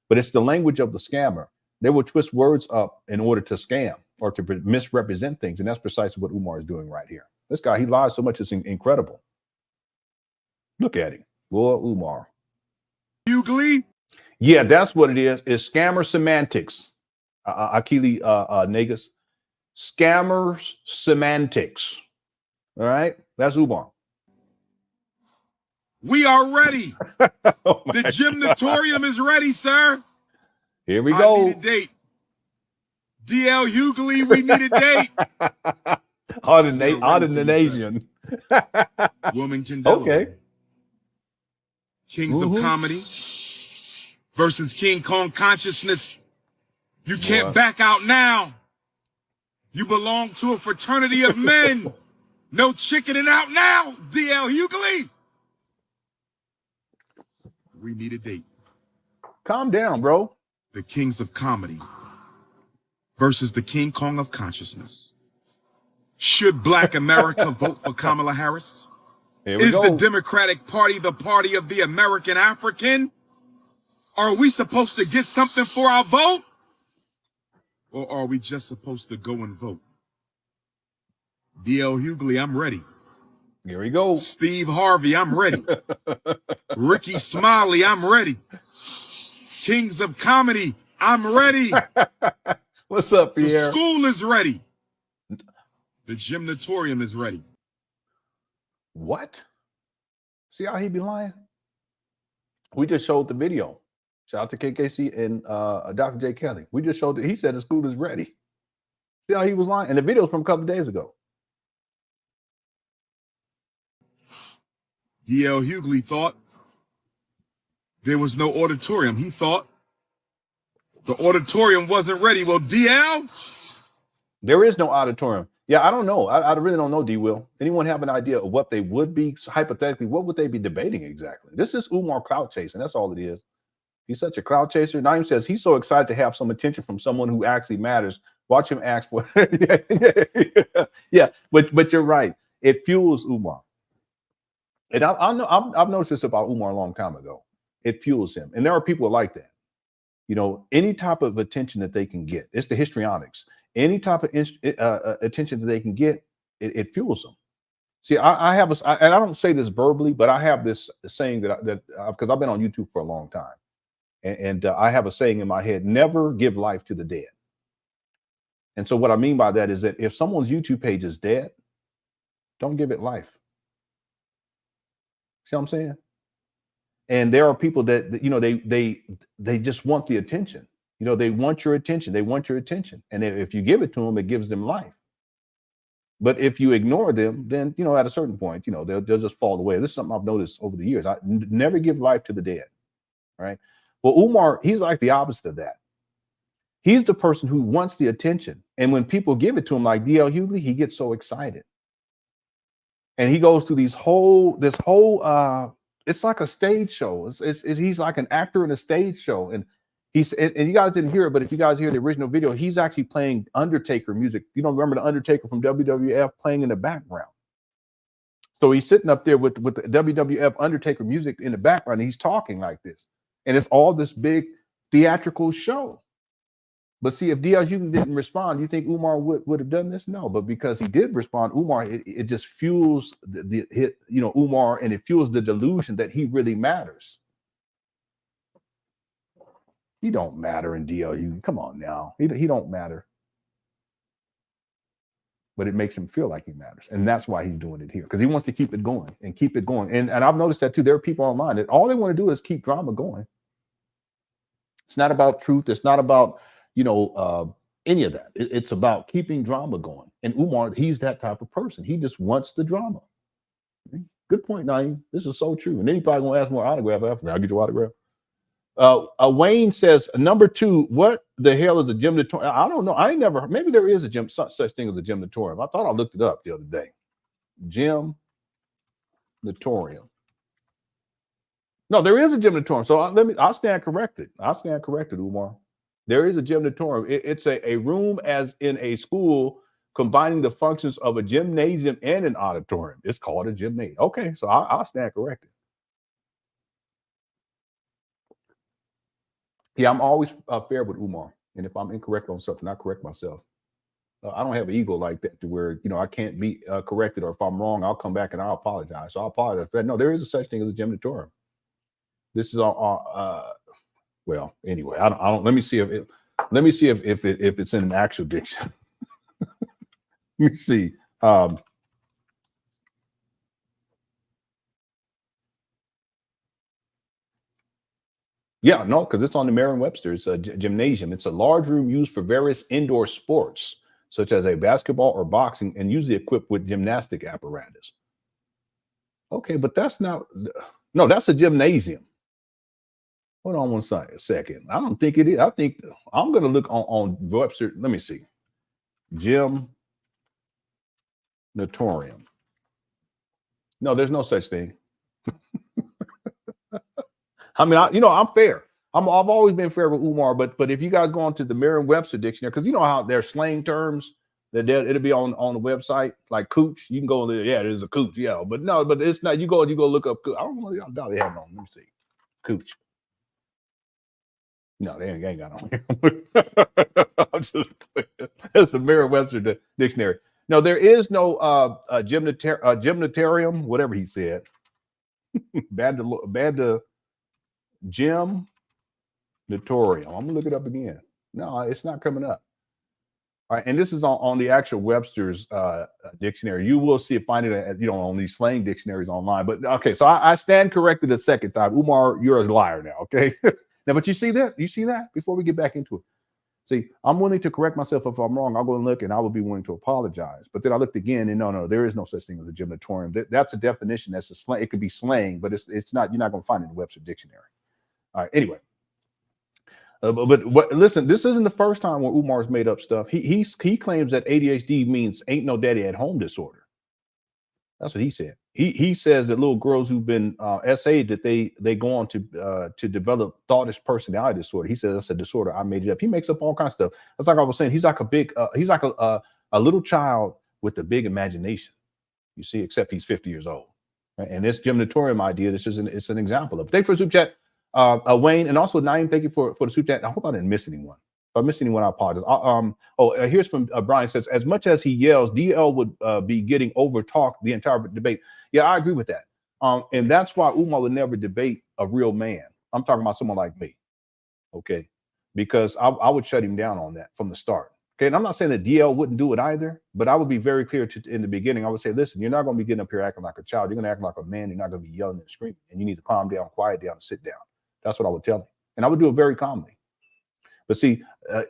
but it's the language of the scammer. They will twist words up in order to scam or to misrepresent things. And that's precisely what Umar is doing right here. This guy, he lies so much, it's incredible. Look at him. Boy, Umar. Hughley? Yeah, that's what it is. It's scammer semantics. A.k.a. Nagus. Scammers semantics. All right, that's Umar. We are ready. Oh, the gymnatorium is ready, sir. Here we go. I need a date. DL Hughley, we need a date. Ordination. Wilmington, Delaware. Okay. Kings of Comedy versus King Kong Consciousness. You can't back out now. You belong to a fraternity of men. No chickening out now, DL Hughley. We need a date. Calm down, bro. The Kings of Comedy versus the King Kong of Consciousness. Should Black America vote for Kamala Harris? Is the Democratic Party the party of the American African? Are we supposed to get something for our vote? Or are we just supposed to go and vote? D.L. Hughley, I'm ready. Here we go. Steve Harvey, I'm ready. Ricky Smiley, I'm ready. Kings of Comedy, I'm ready. What's up, Pierre? The school is ready. The gymnatorium is ready. What? See how he be lying? We just showed the video. Shout out to KKC and Dr. J. Kelly. We just showed that he said the school is ready. See how he was lying? And the video's from a couple of days ago. D.L. Hughley thought there was no auditorium. He thought the auditorium wasn't ready. Well, D.L.? There is no auditorium. Yeah, I don't know. I really don't know, D-Will. Anyone have an idea of what they would be, hypothetically, what would they be debating exactly? This is Umar clout chasing. That's all it is. He's such a clout chaser. Naeem says he's so excited to have some attention from someone who actually matters. Watch him ask for yeah. But you're right. It fuels Umar. And I've noticed this about Umar a long time ago. It fuels him. And there are people like that. You know, any type of attention that they can get, it's the histrionics. Any type of attention that they can get, it fuels them. See, I have and I don't say this verbally, but I have this saying that because I've been on YouTube for a long time, and I have a saying in my head: never give life to the dead. And so what I mean by that is that if someone's YouTube page is dead, don't give it life. See what I'm saying? And there are people that you know they just want the attention. You know, they want your attention. They want your attention, and if you give it to them, it gives them life. But if you ignore them, then, you know, at a certain point, you know, they'll just fall away. This is something I've noticed over the years. I never give life to the dead, right? Well, Umar, he's like the opposite of that. He's the person who wants the attention. And when people give it to him, like D.L. Hughley, he gets so excited. And he goes through this whole, it's like a stage show. He's like an actor in a stage show. And and you guys didn't hear it, but if you guys hear the original video, he's actually playing Undertaker music. You don't remember the Undertaker from WWF playing in the background. So he's sitting up there with the WWF Undertaker music in the background, and he's talking like this. And it's all this big theatrical show. But see, if D.L. Hughley didn't respond, you think Umar would have done this? No, but because he did respond, Umar, it just fuels Umar, and it fuels the delusion that he really matters. He don't matter in D.L. Hughley. Come on now. He don't matter. But it makes him feel like he matters. And that's why he's doing it here. Because he wants to keep it going and keep it going. And I've noticed that too. There are people online that all they want to do is keep drama going. It's not about truth. It's not about, any of that. It's about keeping drama going. And Umar, he's that type of person. He just wants the drama. Good point, Naeem. This is so true. And then he probably going to ask more autograph after. I'll get your autograph. Wayne says, number 2, what the hell is a gymnatorium? I don't know. I ain't never, maybe there is such thing as a gymnatorium. I thought I looked it up the other day. Gymnatorium. No, there is a gymnatorium. So I'll stand corrected. Umar. There is a gymnatorium. It's a room as in a school combining the functions of a gymnasium and an auditorium. It's called a gymnasium. Okay, so I'll stand corrected. Yeah, I'm always fair with Umar. And if I'm incorrect on something, I correct myself. I don't have an ego like that to where, I can't be corrected, or if I'm wrong, I'll come back and I'll apologize. So I'll apologize for that. No, there is a such thing as a gymnatorium. This is well, anyway, I don't let me see if it's in an actual dictionary. Let me see. Yeah, no, because it's on the Merriam-Webster. It's a gymnasium. It's a large room used for various indoor sports, such as a basketball or boxing, and usually equipped with gymnastic apparatus. Okay, but that's not, no, that's a gymnasium. Hold on one second. I don't think it is. I think I'm going to look on Webster. Let me see. Gymnatorium. No, there's no such thing. I mean, I'm fair. I've always been fair with Umar, but if you guys go onto the Merriam-Webster dictionary, because you know how they're slang terms that it'll be on the website, like cooch. You can go there. Yeah, there's a cooch. Yeah, but no, but it's not. You go look up. I don't know. They have it on. Let me see. Cooch. No, they ain't got on here. I'm just playing. It's the Merriam-Webster dictionary. No, there is no gymnatorium, whatever he said. Gymnatorium. I'm gonna look it up again. No, it's not coming up. All right, and this is on the actual Webster's dictionary. You will find it on these slang dictionaries online. But okay, so I stand corrected a second time. Umar, you're a liar now. Okay. Now, but you see that? Before we get back into it. See, I'm willing to correct myself if I'm wrong. I'll go and look, and I will be willing to apologize. But then I looked again, and no, there is no such thing as a gymnatorium. That's a definition. That's a slang. It could be slang, but it's not. You're not going to find it in the Webster dictionary. All right. Anyway, listen, this isn't the first time where Umar's made up stuff. He claims that ADHD means ain't no daddy at home disorder. That's what he said. He says that little girls who've been SA'd, that they go on to develop thoughtless personality disorder. He says that's a disorder. I made it up. He makes up all kinds of stuff. That's like I was saying. He's like a little child with a big imagination. You see, except he's 50 years old. Right? And this gymnatorium idea, it's an example of it. Thanks for the super chat, Wayne, and also Naeem. Thank you for the super chat. I hope I didn't miss anyone. If I missed anyone, I apologize. Here's from Brian says, as much as he yells, DL would be getting over talked the entire debate. Yeah, I agree with that. And that's why Umar would never debate a real man. I'm talking about someone like me. Okay. Because I would shut him down on that from the start. Okay. And I'm not saying that DL wouldn't do it either, but I would be very clear in the beginning. I would say, listen, you're not going to be getting up here acting like a child. You're going to act like a man. You're not going to be yelling and screaming. And you need to calm down, quiet down, and sit down. That's what I would tell him. And I would do it very calmly. But see,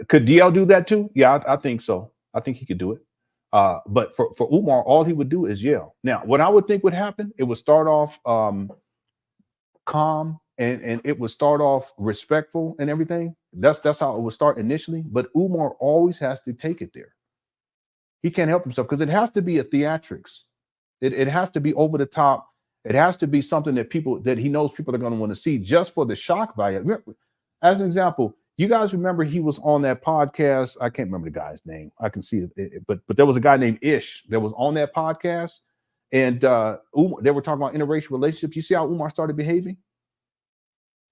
could DL do that too? Yeah, I think so. I think he could do it. But for Umar, all he would do is yell. Now, what I would think would happen, it would start off calm and it would start off respectful and everything. That's how it would start initially. But Umar always has to take it there. He can't help himself because it has to be a theatrics. It has to be over the top. It has to be something that he knows people are going to want to see just for the shock value. Remember, as an example, you guys remember he was on that podcast. I can't remember the guy's name. I can see it, but there was a guy named Ish that was on that podcast, and they were talking about interracial relationships. You see how Umar started behaving?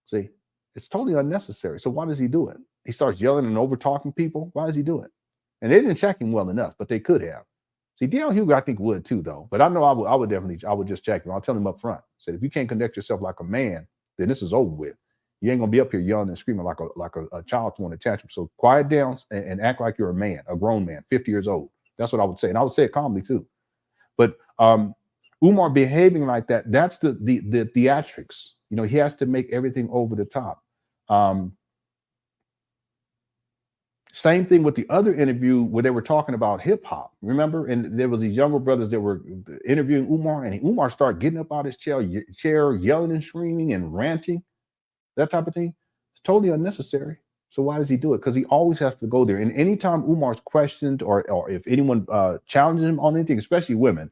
See, it's totally unnecessary. So why does he do it? He starts yelling and over talking people. Why does he do it? And they didn't check him well enough, but they could have. See, D.L. Hughley, I think would too, though. But I know I would just check him. I'll tell him up front. Said if you can't conduct yourself like a man, then this is over with. You ain't gonna be up here yelling and screaming like a child throwing a tantrum. So quiet down and act like you're a man, a grown man, 50 years old. That's what I would say, and I would say it calmly too. But Umar behaving like that, that's the theatrics. You know, he has to make everything over the top. Same thing with the other interview where they were talking about hip hop. Remember, and there was these younger brothers that were interviewing Umar, and Umar started getting up out his chair, yelling and screaming and ranting. That type of thing. It's totally unnecessary. So why does he do it? Because he always has to go there. And anytime Umar's questioned or if anyone challenges him on anything, especially women,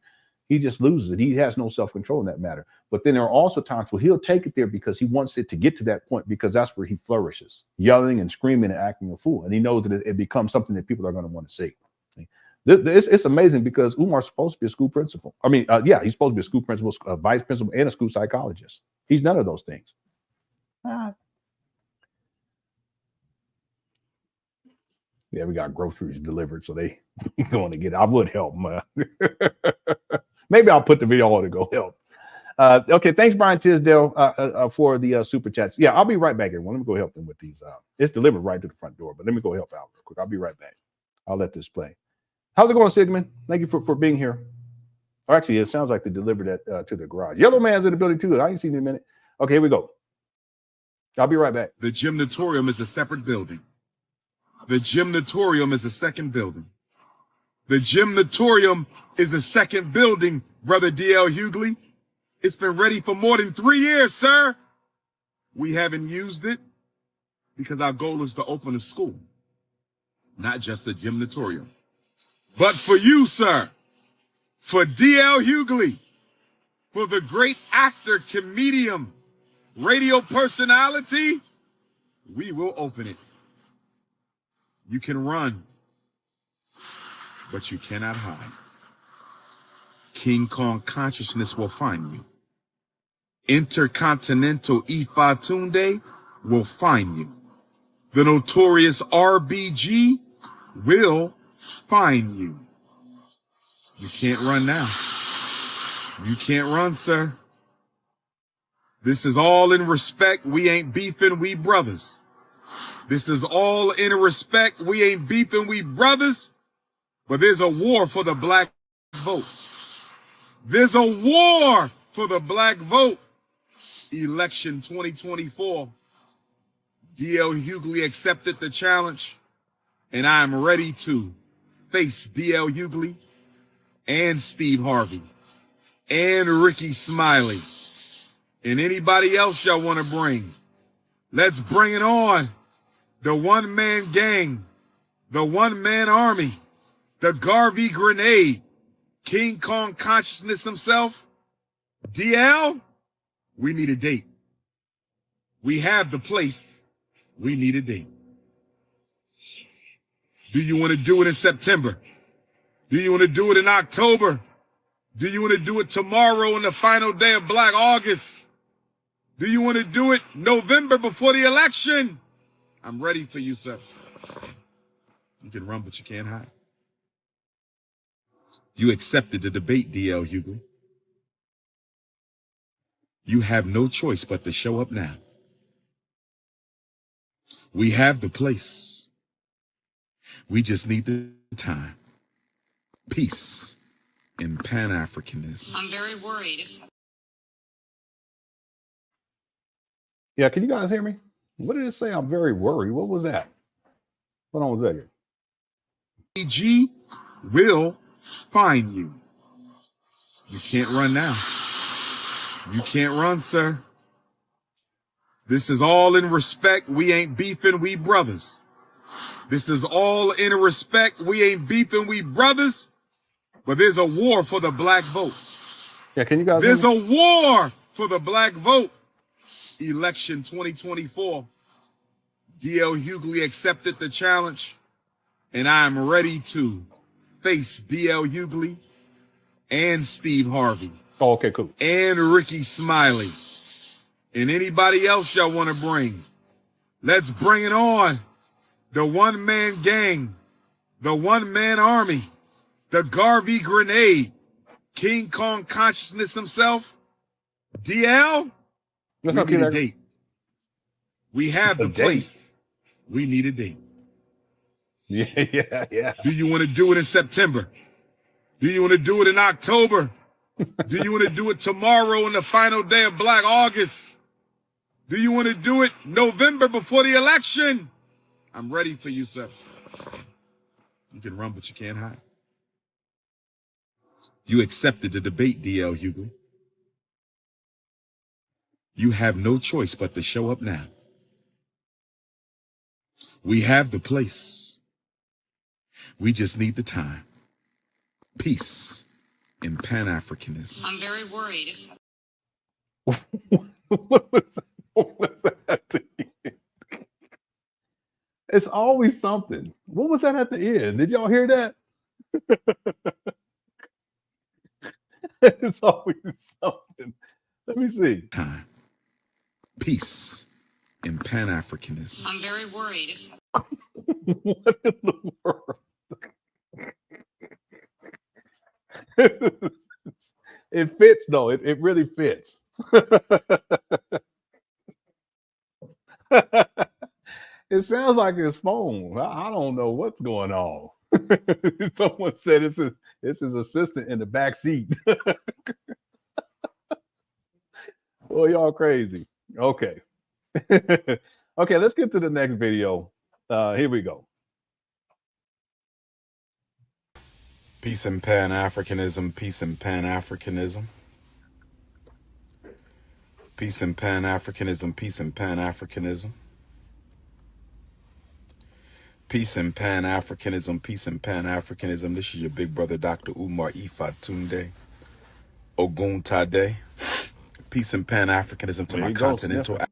he just loses it. He has no self-control in that matter. But then there are also times where he'll take it there because he wants it to get to that point because that's where he flourishes, yelling and screaming and acting a fool. And he knows that it becomes something that people are going to want to see. It's amazing because Umar's supposed to be a school principal. I mean, he's supposed to be a school principal, a vice principal, and a school psychologist. He's none of those things. Yeah, we got groceries delivered, so they going to get it. I would help them. Maybe I'll put the video on to go help. Okay, thanks, Brian Tisdale, for the super chats. Yeah, I'll be right back, everyone. Let me go help them with these. It's delivered right to the front door, but let me go help out real quick. I'll be right back. I'll let this play. How's it going, Sigmund? Thank you for being here. Or actually, it sounds like they delivered that to the garage. Yellow Man's in the building, too. I ain't seen him in a minute. Okay, here we go. I'll be right back. The gymnatorium is a separate building. The gymnatorium is a second building. The gymnatorium is a second building, Brother D.L. Hughley. It's been ready for more than 3 years, sir. We haven't used it because our goal is to open a school, not just a gymnatorium. But for you, sir, for D.L. Hughley, for the great actor, comedian, radio personality, we will open it. You can run, but you cannot hide. King Kong consciousness will find you. Intercontinental Ifa Tunde will find you. The notorious RBG will find you. You can't run now. You can't run, sir. This is all in respect. We ain't beefing, we brothers. This is all in respect. We ain't beefing, we brothers. But there's a war for the black vote. There's a war for the black vote. Election 2024. D.L. Hughley accepted the challenge, and I am ready to face D.L. Hughley and Steve Harvey and Ricky Smiley and anybody else y'all want to bring. Let's bring it on. The one-man gang, the one-man army, the Garvey grenade, King Kong consciousness himself. DL, we need a date. We have the place. We need a date. Do you want to do it in September? Do you want to do it in October? Do you want to do it tomorrow on the final day of Black August? Do you want to do it November before the election? I'm ready for you, sir. You can run, but you can't hide. You accepted the debate, DL Hughley. You have no choice but to show up now. We have the place. We just need the time. Peace in Pan Africanism. I'm very worried. Yeah, can you guys hear me? What did it say? I'm very worried. What was that? Hold on a second. FDMG will find you. You can't run now. You can't run, sir. This is all in respect. We ain't beefing, we brothers. This is all in respect. We ain't beefing, we brothers. But there's a war for the black vote. Yeah, can you guys There's hear me? a war for the black vote. Election 2024. DL Hughley accepted the challenge, and I am ready to face DL Hughley and Steve Harvey. Oh, okay, cool. And Ricky Smiley. And anybody else y'all want to bring. Let's bring it on. The one-man gang. The one-man army. The Garvey grenade. King Kong consciousness himself. DL, What's we up, need a Peter? date. We have the A date? place. We need a date. Yeah. Do you want to do it in September? Do you want to do it in October? Do you want to do it tomorrow on the final day of Black August? Do you want to do it November before the election? I'm ready for you, sir. You can run, but you can't hide. You accepted the debate, DL Hughley. You have no choice but to show up now. We have the place. We just need the time. Peace in Pan Africanism. I'm very worried. What was that at the end? It's always something. What was that at the end? Did y'all hear that? It's always something. Let me see. Time. Peace in Pan Africanism. I'm very worried. What in the world? It fits though. It really fits. It sounds like his phone. I don't know what's going on. Someone said it's his assistant in the back seat. Well, y'all crazy. Okay. Okay, let's get to the next video. Here we go. Peace in Pan Africanism. Peace in Pan Africanism. Peace in Pan Africanism. Peace in Pan Africanism. Peace in Pan Africanism. Peace in Pan Africanism. This is your big brother, Dr. Umar Ifatunde Oguntade. Peace in Pan Africanism to There my you go, continental. Sniffer.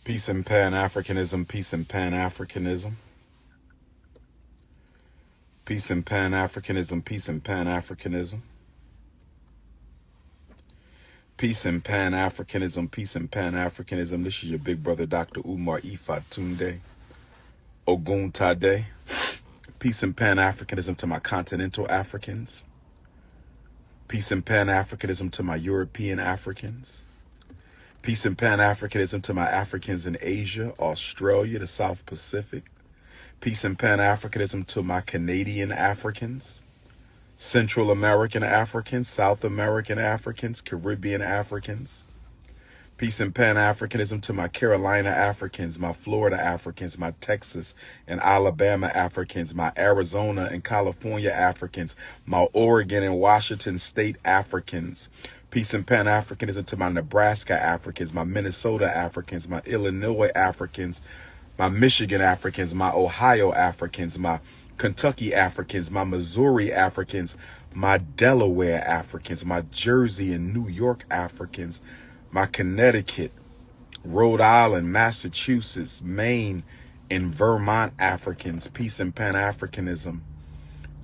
Peace in Pan Africanism. Peace in Pan Africanism. Peace in Pan Africanism. Peace in Pan Africanism. Peace in Pan Africanism. Peace in Pan Africanism. This is your big brother, Dr. Umar Ifatunde Oguntade. Peace in Pan Africanism to my continental Africans. Peace in Pan Africanism to my European Africans. Peace and Pan Africanism to my Africans in Asia, Australia, the South Pacific. Peace and Pan Africanism to my Canadian Africans, Central American Africans, South American Africans, Caribbean Africans. Peace and Pan Africanism to my Carolina Africans, my Florida Africans, my Texas and Alabama Africans, my Arizona and California Africans, my Oregon and Washington State Africans. Peace and Pan Africanism to my Nebraska Africans, my Minnesota Africans, my Illinois Africans, my Michigan Africans, my Ohio Africans, my Kentucky Africans, my Missouri Africans, my Delaware Africans, my Jersey and New York Africans, my Connecticut, Rhode Island, Massachusetts, Maine, and Vermont Africans, peace and Pan Africanism.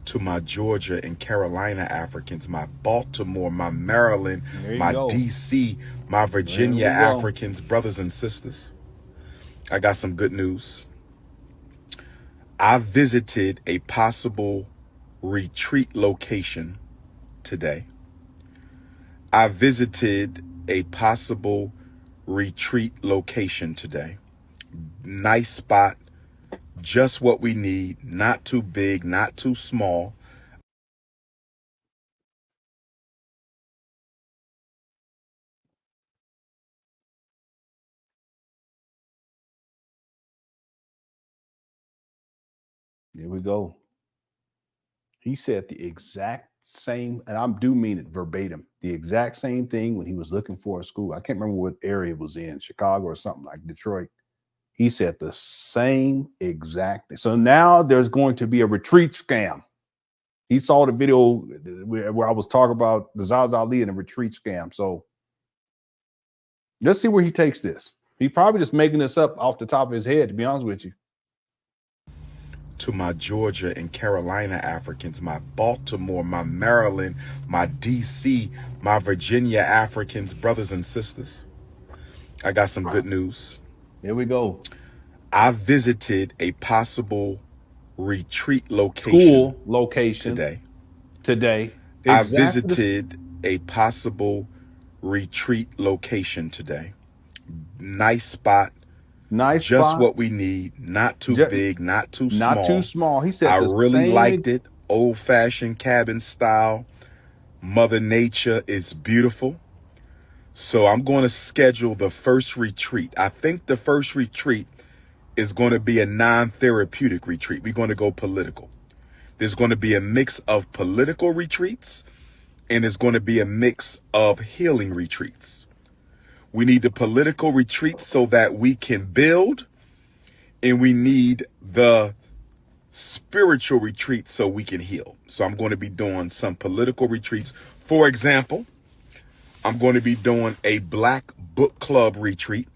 To my Georgia and Carolina Africans, my Baltimore, my Maryland, my DC, my Virginia Africans, brothers and sisters. I got some good news. I visited a possible retreat location today. I visited a possible retreat location today. Nice spot, just what we need, not too big, not too small. Here we go. He said the exact same, and I do mean it verbatim, the exact same thing when he was looking for a school. I can't remember what area it was in, Chicago or something like Detroit. He said the same exact thing. So now there's going to be a retreat scam. He saw the video where I was talking about the Zaz Ali and a retreat scam. So let's see where he takes this. He's probably just making this up off the top of his head, to be honest with you. To my Georgia and Carolina Africans, my Baltimore, my Maryland, my DC, my Virginia Africans, brothers and sisters. I got some good news. Here we go. I visited a possible retreat location, today. I visited a possible retreat location today. Nice spot. Nice just spot. What we need, not too big, not too small. Not too small. He said I really liked it. Old-fashioned cabin style. Mother Nature is beautiful. So I'm going to schedule the first retreat. I think the first retreat is going to be a non-therapeutic retreat. We're going to go political. There's going to be a mix of political retreats, and it's going to be a mix of healing retreats. We need the political retreats so that we can build, and we need the spiritual retreats so we can heal. So I'm going to be doing some political retreats. For example, I'm going to be doing a Black Book Club retreat,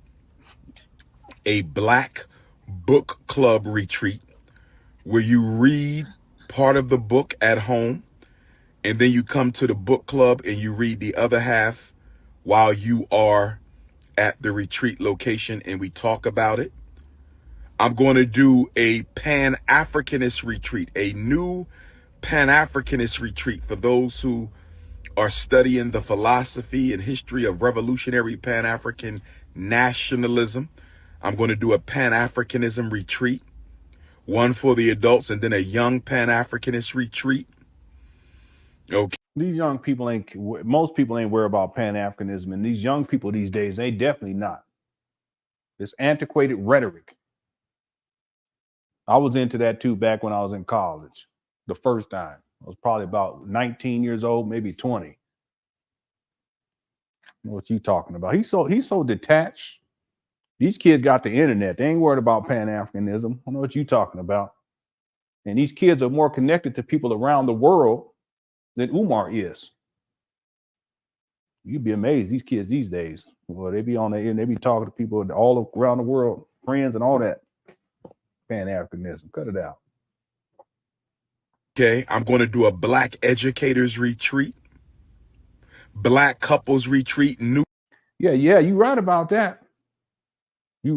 a Black Book Club retreat where you read part of the book at home, and then you come to the book club and you read the other half while you are at the retreat location, and we talk about it. I'm going to do a Pan Africanist retreat, a new Pan Africanist retreat for those who are studying the philosophy and history of revolutionary Pan African nationalism. I'm going to do a Pan Africanism retreat, one for the adults, and then a young Pan Africanist retreat. Okay. These young people most people ain't worried about Pan-Africanism, and these young people these days, they definitely not. It's antiquated rhetoric. I was into that too back when I was in college. The first time. I was probably about 19 years old, maybe 20. What you talking about? He's so detached. These kids got the internet. They ain't worried about Pan-Africanism. I know what you talking about. And these kids are more connected to people around the world than Umar is. You'd be amazed, these kids these days. Well, they be on the end, they be talking to people all around the world, friends and all that. Pan-Africanism, cut it out. Okay, I'm going to do a Black educators retreat, Black couples retreat. Yeah, you right about that.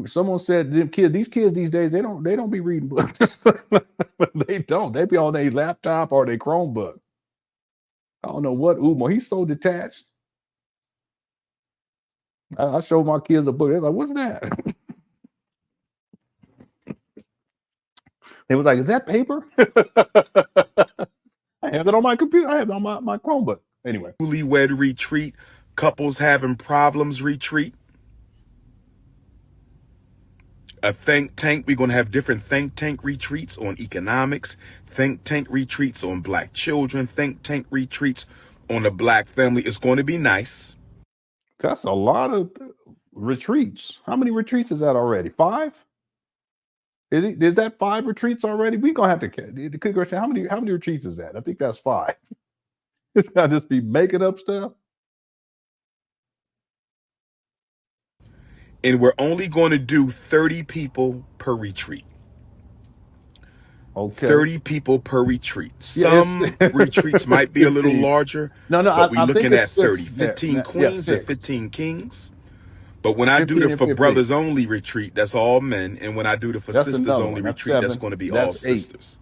Someone said these kids these days, they don't be reading books. They don't. They be on their laptop or their Chromebook. I don't know what Umar. He's so detached. I showed my kids a book. They're like, "What's that?" They was like, "Is that paper?" I have it on my computer. I have it on my Chromebook. Anyway, Newlywed retreat, couples having problems retreat. A think tank. We're going to have different think tank retreats on economics, think tank retreats on Black children, think tank retreats on the Black family. It's going to be nice. That's a lot of retreats. How many retreats is that already? 5? Is that 5 retreats already? We gonna have to. The cook girl said, how many retreats is that? I think that's 5. It's gotta just be making up stuff. And we're only going to do 30 people per retreat. Okay. 30 people per retreat. Yeah, Some retreats might be a little larger. No, but I we're think looking at it's 30. 6. 15 queens and 15 kings. But when I do 15 the and for 15. brothers only retreat, that's all men. And when I do the for That's sisters another only one. That's retreat, 7. that's going to be That's all 8. sisters.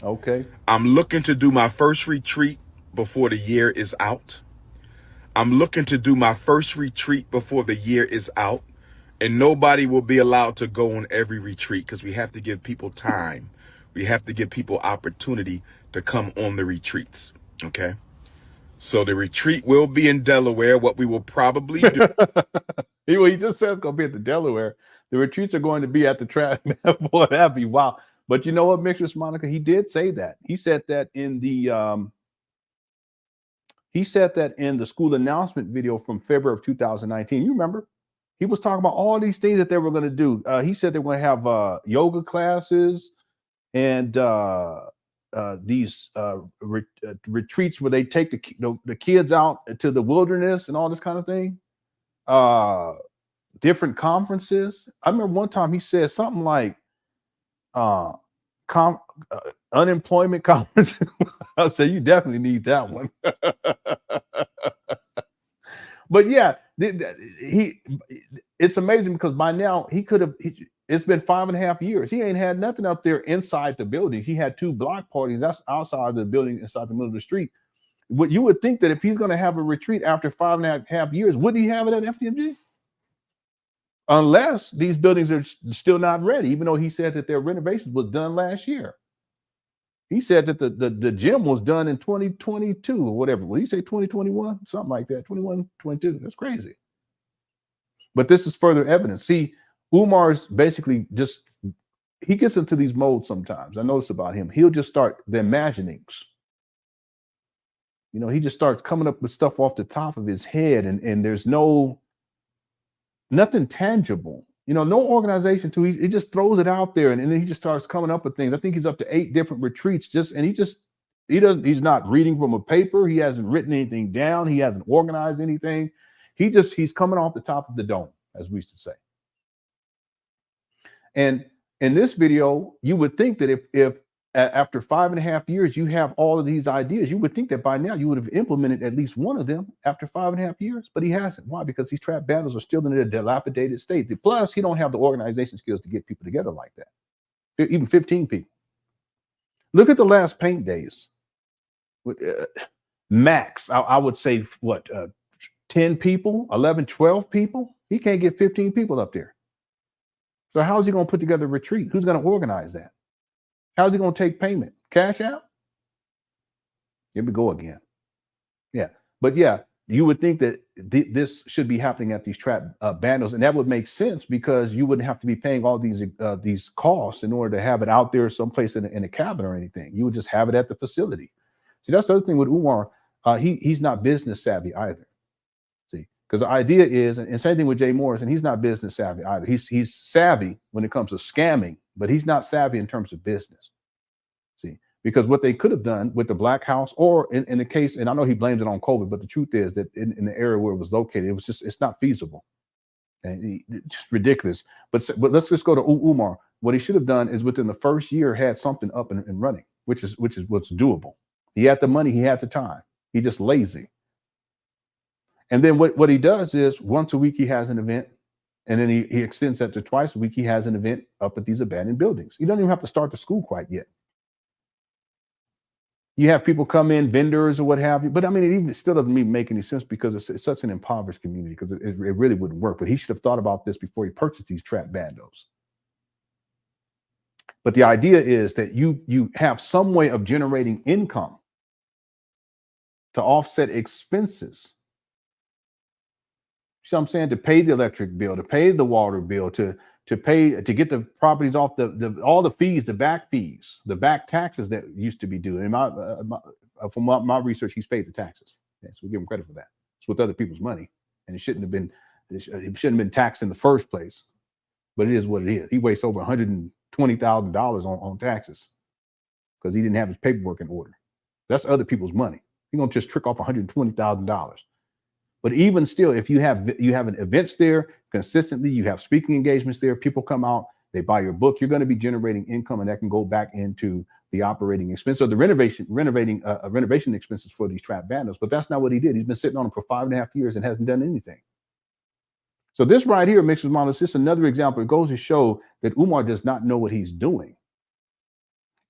Okay. I'm looking to do my first retreat before the year is out. I'm looking to do my first retreat before the year is out. And nobody will be allowed to go on every retreat because we have to give people time. We have to give people opportunity to come on the retreats. Okay. So the retreat will be in Delaware. What we will probably do. He just said it's going to be at the Delaware. The retreats are going to be at the trap. Boy, that'd be wild. But you know what, Mixers Monica? He did say that. He said that in the school announcement video from February of 2019. You remember? He was talking about all these things that they were going to do. He said they were going to have yoga classes and these retreats where they take the kids out to the wilderness and all this kind of thing. Different conferences. I remember one time he said something like unemployment conference. I said, you definitely need that one. But yeah, it's amazing because by now it's been 5.5 years. He ain't had nothing up there inside the building. He had 2 block parties. That's outside the building, inside the middle of the street. What you would think that if he's going to have a retreat after 5.5 years, wouldn't he have it at FDMG? Unless these buildings are still not ready, even though he said that their renovations was done last year. He said that the gym was done in 2022 or whatever. What did he say, 2021? Something like that, 21, 22. That's crazy. But this is further evidence. See, Umar's basically he gets into these modes sometimes. I notice about him. He'll just start the imaginings. You know, he just starts coming up with stuff off the top of his head, and there's nothing tangible. You know, no organization too. He just throws it out there, and then he just starts coming up with things. I think he's up to 8 different retreats. He's not reading from a paper. He hasn't written anything down. He hasn't organized anything. He's coming off the top of the dome, as we used to say. And in this video, you would think that if after 5.5 years you have all of these ideas, you would think that by now you would have implemented at least one of them after 5.5 years, but he hasn't. Why? Because these trap battles are still in a dilapidated state. Plus, he don't have the organization skills to get people together like that, even 15 people. Look at the last paint days. Max, I would say, 10 people, 11, 12 people? He can't get 15 people up there. So how is he going to put together a retreat? Who's going to organize that? How's he going to take payment? CashApp? Here we go again. Yeah. But yeah, you would think that this should be happening at these trap bundles, and that would make sense because you wouldn't have to be paying all these costs in order to have it out there someplace in a cabin or anything. You would just have it at the facility. See, that's the other thing with Umar. He's not business savvy either. See, because the idea is, and same thing with Jay Morrison, he's not business savvy either. He's savvy when it comes to scamming, but he's not savvy in terms of business. See, because what they could have done with the Black House, or in the case, and I know he blames it on COVID, but the truth is that in the area where it was located, it's not feasible. And it's just ridiculous. But let's just go to Umar. What he should have done is within the first year had something up and running, which is what's doable. He had the money, he had the time. He's just lazy. And then what he does is once a week he has an event, and then he extends that to twice a week. He has an event up at these abandoned buildings. He doesn't even have to start the school quite yet. You have people come in, vendors or what have you. But I mean, it even still doesn't even make any sense because it's such an impoverished community, because it really wouldn't work. But he should have thought about this before he purchased these trap bandos. But the idea is that you have some way of generating income to offset expenses. You know what I'm saying? To pay the electric bill, to pay the water bill, to pay, to get the properties off all the fees, the back fees, the back taxes that used to be due. And from my research, he's paid the taxes. Yes, we give him credit for that. It's with other people's money, and it shouldn't have been taxed in the first place. But it is what it is. He wastes over $100 $20,000 on taxes because he didn't have his paperwork in order. That's other people's money. You're gonna just trick off $120,000. But even still, if you have an events there consistently, you have speaking engagements there, people come out, they buy your book, you're going to be generating income, and that can go back into the operating expense or the renovation expenses for these trap bandos. But that's not what he did. He's been sitting on them for 5.5 years and hasn't done anything. So this right here, Mixed with Models, this is another example. It goes to show that Umar does not know what he's doing.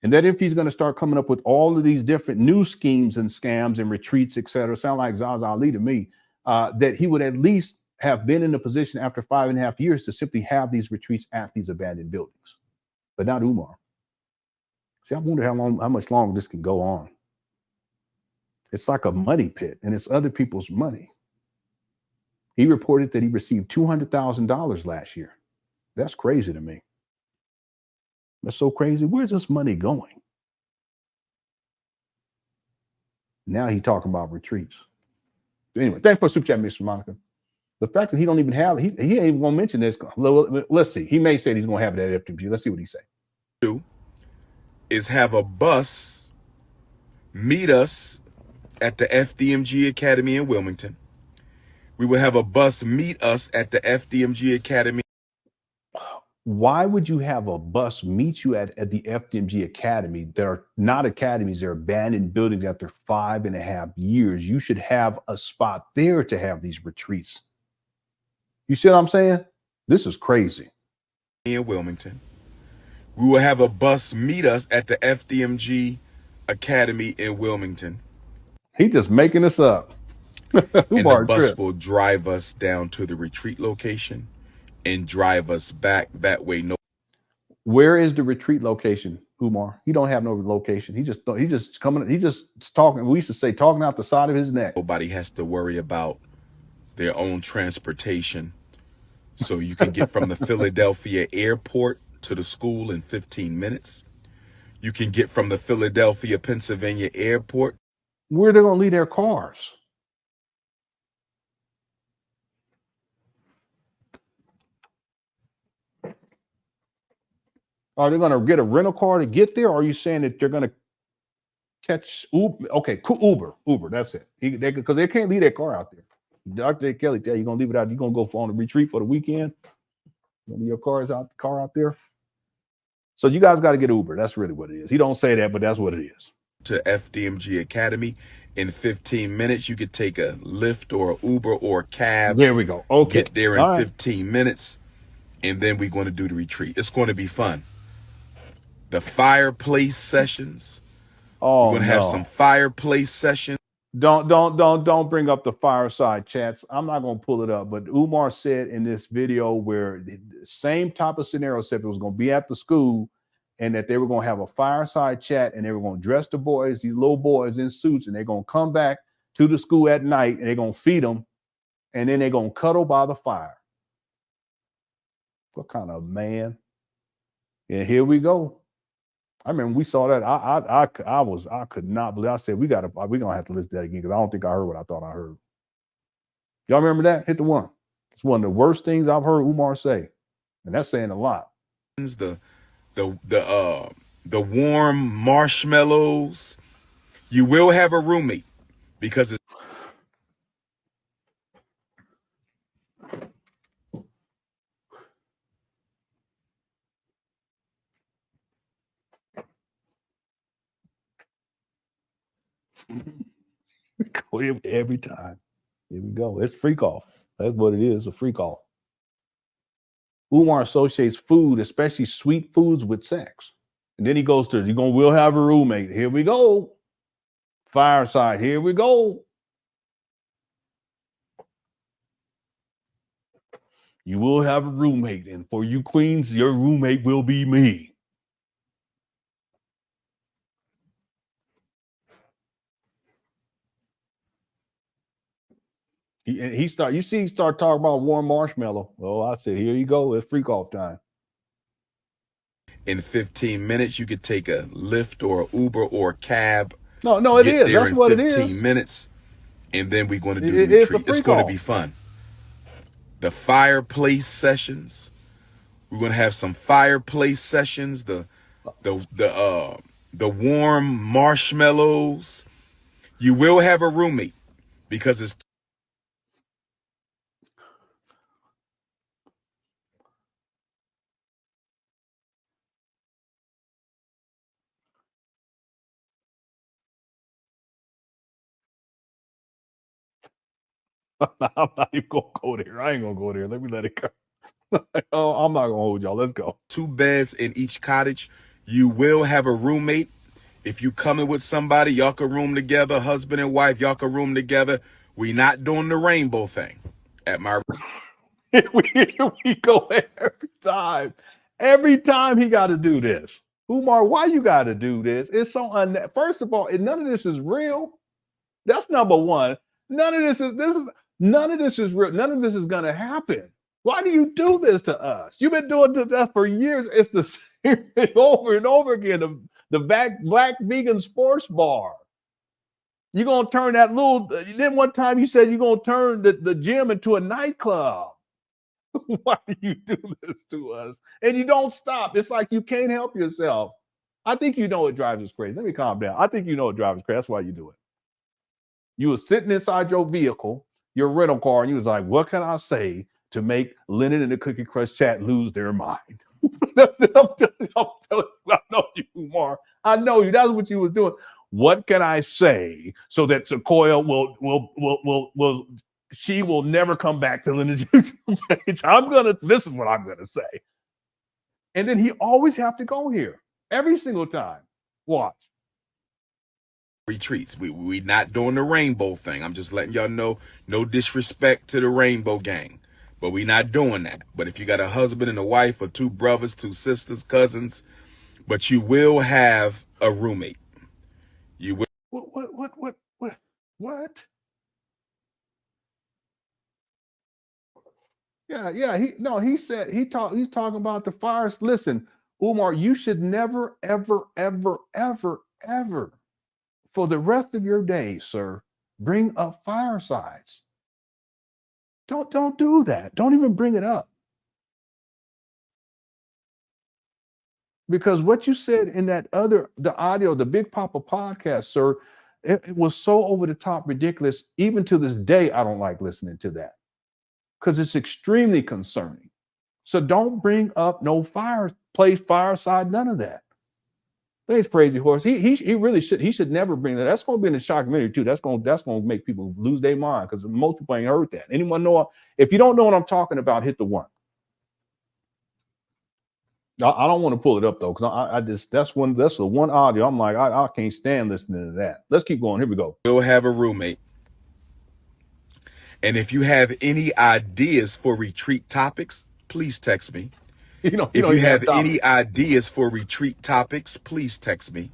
And that if he's going to start coming up with all of these different new schemes and scams and retreats, et cetera, sound like Zaza Ali to me, that he would at least have been in a position after 5.5 years to simply have these retreats at these abandoned buildings, but not Umar. See, I wonder how much longer this can go on. It's like a money pit, and it's other people's money. He reported that he received $200,000 last year. That's crazy to me. That's so crazy. Where's this money going? Now he's talking about retreats. Anyway, thanks for super chat, Mr. Monica. The fact that he don't even have he ain't even gonna mention this. Let's see. He may say he's gonna have it at FDMG. Let's see what he say. Do is have a bus meet us at the FDMG Academy in Wilmington. We will have a bus meet us at the FDMG Academy. Why would you have a bus meet you at the FDMG Academy? That are not academies, they're abandoned buildings after 5.5 years. You should have a spot there to have these retreats. You see what I'm saying? This is crazy. In Wilmington. We will have a bus meet us at the FDMG Academy in Wilmington. He just making this up. And the bus will drive us down to the retreat location and drive us back that way. No. Where is the retreat location, Umar? He don't have no location. He just coming. He just talking. We used to say talking out the side of his neck. Nobody has to worry about their own transportation. So you can get from the Philadelphia airport to the school in 15 minutes. You can get from the Philadelphia, Pennsylvania airport. Where are they going to leave their cars? Are they going to get a rental car to get there? Or are you saying that they're going to catch Uber? Okay, Uber. That's it. Because they can't leave their car out there. Dr. Kelly tell you, you're going to leave it out. You're going to go on a retreat for the weekend. Your car out there. So you guys got to get Uber. That's really what it is. He don't say that, but that's what it is. To FDMG Academy in 15 minutes. You could take a Lyft or a Uber or a cab. There we go. Okay. Get there in 15 minutes. And then we're going to do the retreat. It's going to be fun. The fireplace sessions. Oh, we're going to have some fireplace sessions. Don't bring up the fireside chats. I'm not going to pull it up, but Umar said in this video where the same type of scenario said it was going to be at the school and that they were going to have a fireside chat and they were going to dress the boys, these little boys in suits, and they're going to come back to the school at night and they're going to feed them and then they're going to cuddle by the fire. What kind of man? And here we go. I remember we saw that. I could not believe. I said we're gonna have to listen to that again because I don't think I heard what I thought I heard. Y'all remember that? Hit the one. It's one of the worst things I've heard Umar say, and that's saying a lot. The warm marshmallows. You will have a roommate because it's every time. Here we go. It's freak off. That's what it is, a freak off. Umar associates food, especially sweet foods, with sex. And then he goes to, we'll have a roommate. Here we go. Fireside. Here we go. You will have a roommate. And for you queens, your roommate will be me. He start talking about warm marshmallow. Oh, I said, here you go. It's freak off time. In 15 minutes, you could take a Lyft or a Uber or a cab. No, it is. That's what it is. 15 minutes, and then we're going to do the retreat. It's going to be fun. The fireplace sessions. We're gonna have some fireplace sessions. The warm marshmallows. You will have a roommate because it's I'm not even gonna go there. I ain't gonna go there. Let me let it go. Oh, I'm not gonna hold y'all. Let's go. 2 beds in each cottage. You will have a roommate. If you coming with somebody, y'all can room together. Husband and wife, y'all can room together. We not doing the rainbow thing at my. Here we go every time. Every time he got to do this. Umar, why you got to do this? It's so first of all, none of this is real. That's number one. None of this is real. None of this is gonna happen. Why do you do this to us? You've been doing this for years. It's the same thing over and over again. The black vegan sports bar. You're gonna turn that little. Then one time you said you're gonna turn the gym into a nightclub. Why do you do this to us? And you don't stop. It's like you can't help yourself. I think you know it drives us crazy. Let me calm down. I think you know it drives us crazy. That's why you do it. You was sitting inside your vehicle, your rental car, and you was like, what can I say to make Lenon and the Cookie Crush chat lose their mind? I'm telling you, I know you, Umar. I know you. That's what you was doing. What can I say so that Sequoia will she will never come back to Lenon's page? This is what I'm gonna say. And then he always have to go here every single time. Watch. Retreats. We not doing the rainbow thing. I'm just letting y'all know, no disrespect to the rainbow gang, but we not doing that. But if you got a husband and a wife or 2 brothers, 2 sisters, cousins, but you will have a roommate. You will. What? Yeah. He's talking about the fires. Listen, Umar, you should never, ever, ever, ever, ever, for the rest of your days, sir, bring up firesides. Don't do that. Don't even bring it up. Because what you said in the audio, the Big Papa podcast, sir, it was so over the top ridiculous. Even to this day, I don't like listening to that because it's extremely concerning. So don't bring up no fireside, none of that. Thanks, Crazy Horse. He really should. He should never bring that. That's going to be in the documentary too. That's going to make people lose their mind because most people ain't heard that. Anyone know? If you don't know what I'm talking about, hit the 1. I don't want to pull it up though, because that's the one audio. I'm like, I can't stand listening to that. Let's keep going. Here we go. You'll have a roommate. And if you have any ideas for retreat topics, please text me. If you have any ideas for retreat topics, please text me.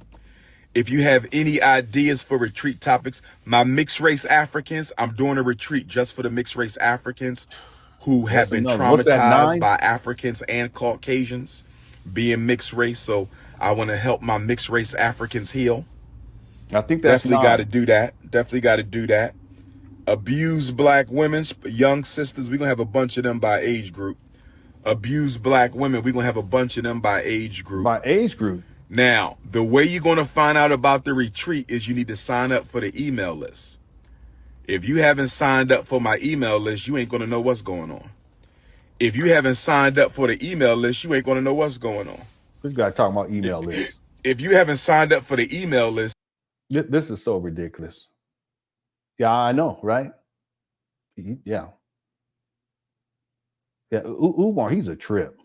If you have any ideas for retreat topics, my mixed race Africans, I'm doing a retreat just for the mixed race Africans who have been traumatized by Africans and Caucasians being mixed race. So I want to help my mixed race Africans heal. I think that's definitely got to do that. Definitely got to do that. Abused black women, young sisters, we're going to have a bunch of them by age group. Abused black women, we're going to have a bunch of them by age group. By age group. Now, the way you're going to find out about the retreat is you need to sign up for the email list. If you haven't signed up for my email list, you ain't going to know what's going on. If you haven't signed up for the email list, you ain't going to know what's going on. This guy talking about email lists. If you haven't signed up for the email list. This is so ridiculous. Yeah, I know, right? Yeah. Umar, he's a trip.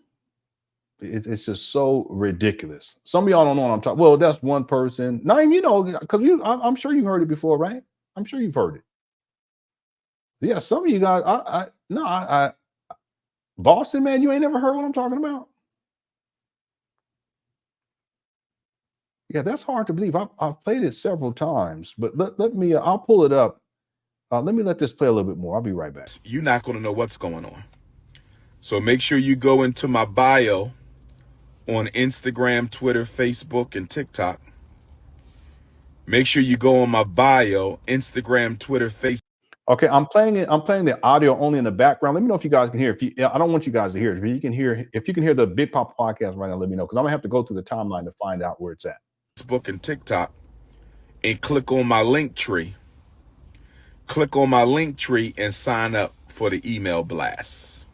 It's just so ridiculous. Some of y'all don't know what I'm talking. Well, that's one person. Naeem, because I'm sure you heard it before, right? I'm sure you've heard it. Yeah, some of you guys, Boston, man, you ain't never heard what I'm talking about. Yeah, that's hard to believe. I've played it several times, but let me, I'll pull it up. Let me let this play a little bit more. I'll be right back. You're not going to know what's going on. So make sure you go into my bio on Instagram, Twitter, Facebook, and TikTok. Make sure you go on my bio, Instagram, Twitter, Facebook. Okay, I'm playing it. I'm playing the audio only in the background. Let me know if you guys can hear. If you, I don't want you guys to hear it. If you can hear, the Big Pop podcast right now, let me know because I'm gonna have to go to the timeline to find out where it's at. Facebook and TikTok, and click on my link tree. Click on my link tree and sign up for the email blast.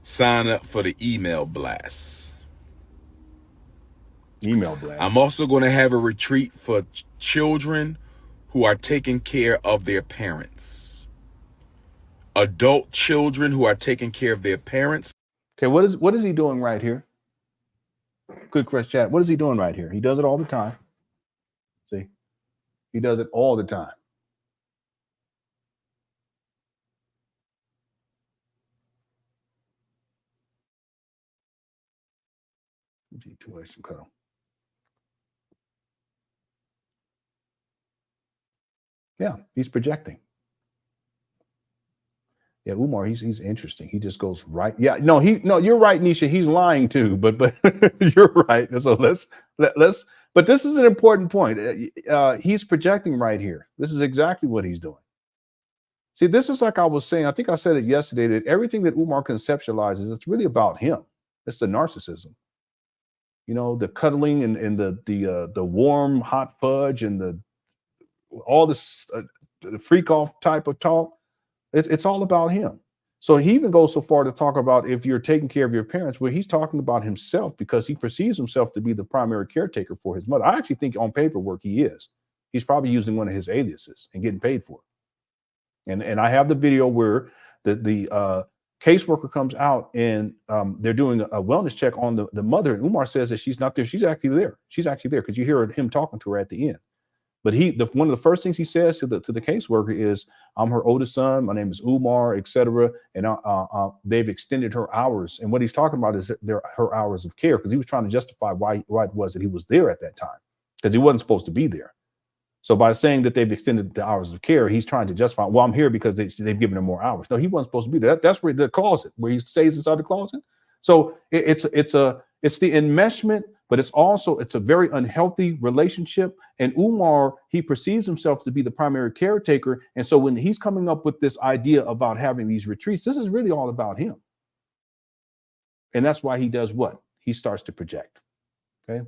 Sign up for the email blast. Email blast. I'm also going to have a retreat for children who are taking care of their parents. Adult children who are taking care of their parents. Okay, what is he doing right here? Good question, chat. What is he doing right here? He does it all the time. See, he does it all the time. G2 cuddle. Yeah, he's projecting. Yeah, Umar, he's interesting. He just goes right. Yeah, no, you're right, Nisha. He's lying too, but you're right. So let's. But this is an important point. He's projecting right here. This is exactly what he's doing. See, this is like I was saying. I think I said it yesterday that everything that Umar conceptualizes, it's really about him. It's the narcissism. You know, the cuddling and the warm hot fudge and all this the freak off type of talk. It's all about him. So he even goes so far to talk about if you're taking care of your parents, where he's talking about himself because he perceives himself to be the primary caretaker for his mother. I actually think on paperwork he is. He's probably using one of his aliases and getting paid for it. And I have the video where the caseworker comes out and they're doing a wellness check on the mother. And Umar says that she's not there. She's actually there. She's actually there because you hear him talking to her at the end. But one of the first things he says to the caseworker is, "I'm her oldest son. My name is Umar, etc." And they've extended her hours. And what he's talking about is her hours of care, because he was trying to justify why it was that he was there at that time, because he wasn't supposed to be there. So by saying that they've extended the hours of care, he's trying to justify, well, I'm here because they've given him more hours. No, he wasn't supposed to be there. That's where the closet, where he stays inside the closet. So it's the enmeshment. But it's a very unhealthy relationship. And Umar, he perceives himself to be the primary caretaker. And so when he's coming up with this idea about having these retreats, this is really all about him. And that's why he does what? He starts to project. Okay.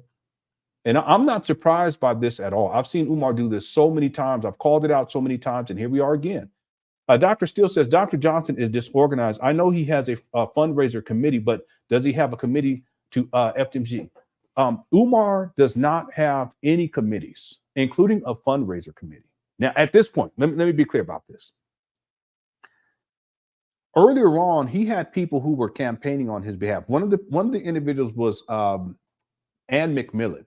And I'm not surprised by this at all. I've seen Umar do this so many times. I've called it out so many times. And here we are again. Dr. Steele says, Dr. Johnson is disorganized. I know he has a fundraiser committee, but does he have a committee to FDMG? Umar does not have any committees, including a fundraiser committee. Now, at this point, let me be clear about this. Earlier on, he had people who were campaigning on his behalf. One of the individuals was Ann McMillan.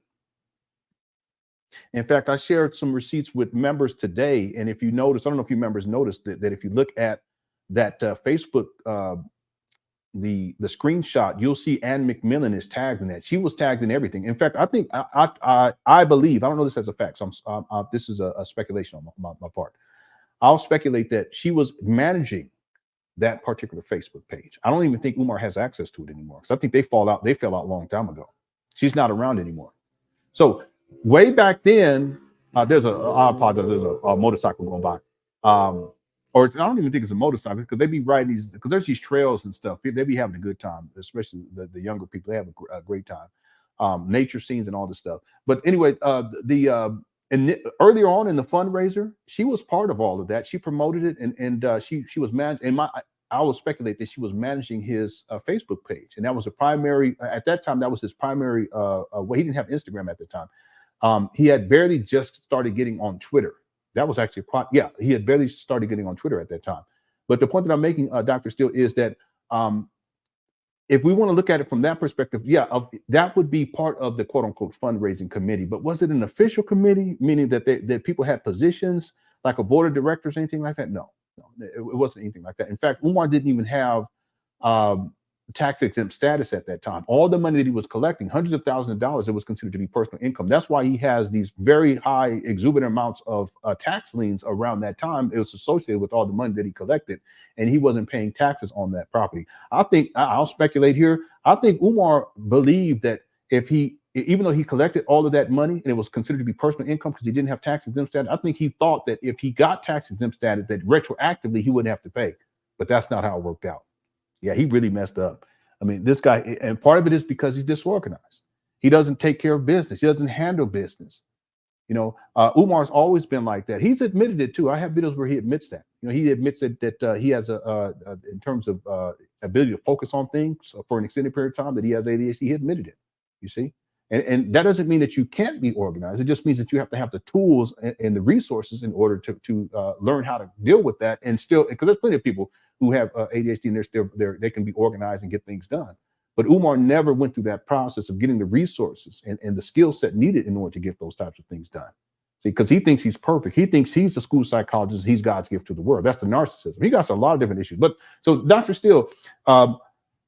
In fact, I shared some receipts with members today, and if you notice, I don't know if you members noticed that if you look at that Facebook the screenshot, you'll see Ann McMillan is tagged in that. She was tagged in everything. In fact, I think I believe, I don't know this as a fact, so this is a speculation on my part. I'll speculate that she was managing that particular Facebook page. I don't even think Umar has access to it anymore, because I think they fell out a long time ago. She's not around anymore. So way back then, there's a motorcycle going by. Or I don't even think it's a motorcycle, because they be riding these, because there's these trails and stuff. They be having a good time, especially the younger people. They have a great time. Nature scenes and all this stuff. But anyway, and earlier on in the fundraiser, she was part of all of that. She promoted it, and she was managing. And I will speculate that she was managing his Facebook page, and that was a primary at that time. That was his primary. Well, he didn't have Instagram at the time. He had barely just started getting on Twitter. That was actually quite, yeah, he had barely started getting on Twitter at that time. But the point that I'm making, Dr. Steele, is that if we want to look at it from that perspective, that would be part of the quote unquote fundraising committee. But was it an official committee, meaning that people had positions like a board of directors, anything like that? No, it wasn't anything like that. In fact, Umar didn't even have tax exempt status at that time. All the money that he was collecting, hundreds of thousands of dollars, it was considered to be personal income. That's why he has these very high, exuberant amounts of tax liens around that time. It was associated with all the money that he collected, and he wasn't paying taxes on that property. I think, I'll speculate here, I think Umar believed that if he even though he collected all of that money and it was considered to be personal income because he didn't have tax exempt status, I think he thought that if he got tax exempt status, that retroactively he wouldn't have to pay. But that's not how it worked out. Yeah, he really messed up. I mean, this guy, and part of it is because he's disorganized. He doesn't take care of business. He doesn't handle business. You know, Umar's always been like that. He's admitted it too. I have videos where he admits that. You know, he admits that he has in terms of ability to focus on things for an extended period of time, that he has ADHD. He admitted it. You see, and that doesn't mean that you can't be organized. It just means that you have to have the tools and the resources in order to learn how to deal with that. And still, because there's plenty of people who have ADHD and they're still they can be organized and get things done. But Umar never went through that process of getting the resources and the skill set needed in order to get those types of things done. See, because he thinks he's perfect. He thinks he's a school psychologist. He's God's gift to the world. That's the narcissism. He got a lot of different issues. But so Dr. Steele,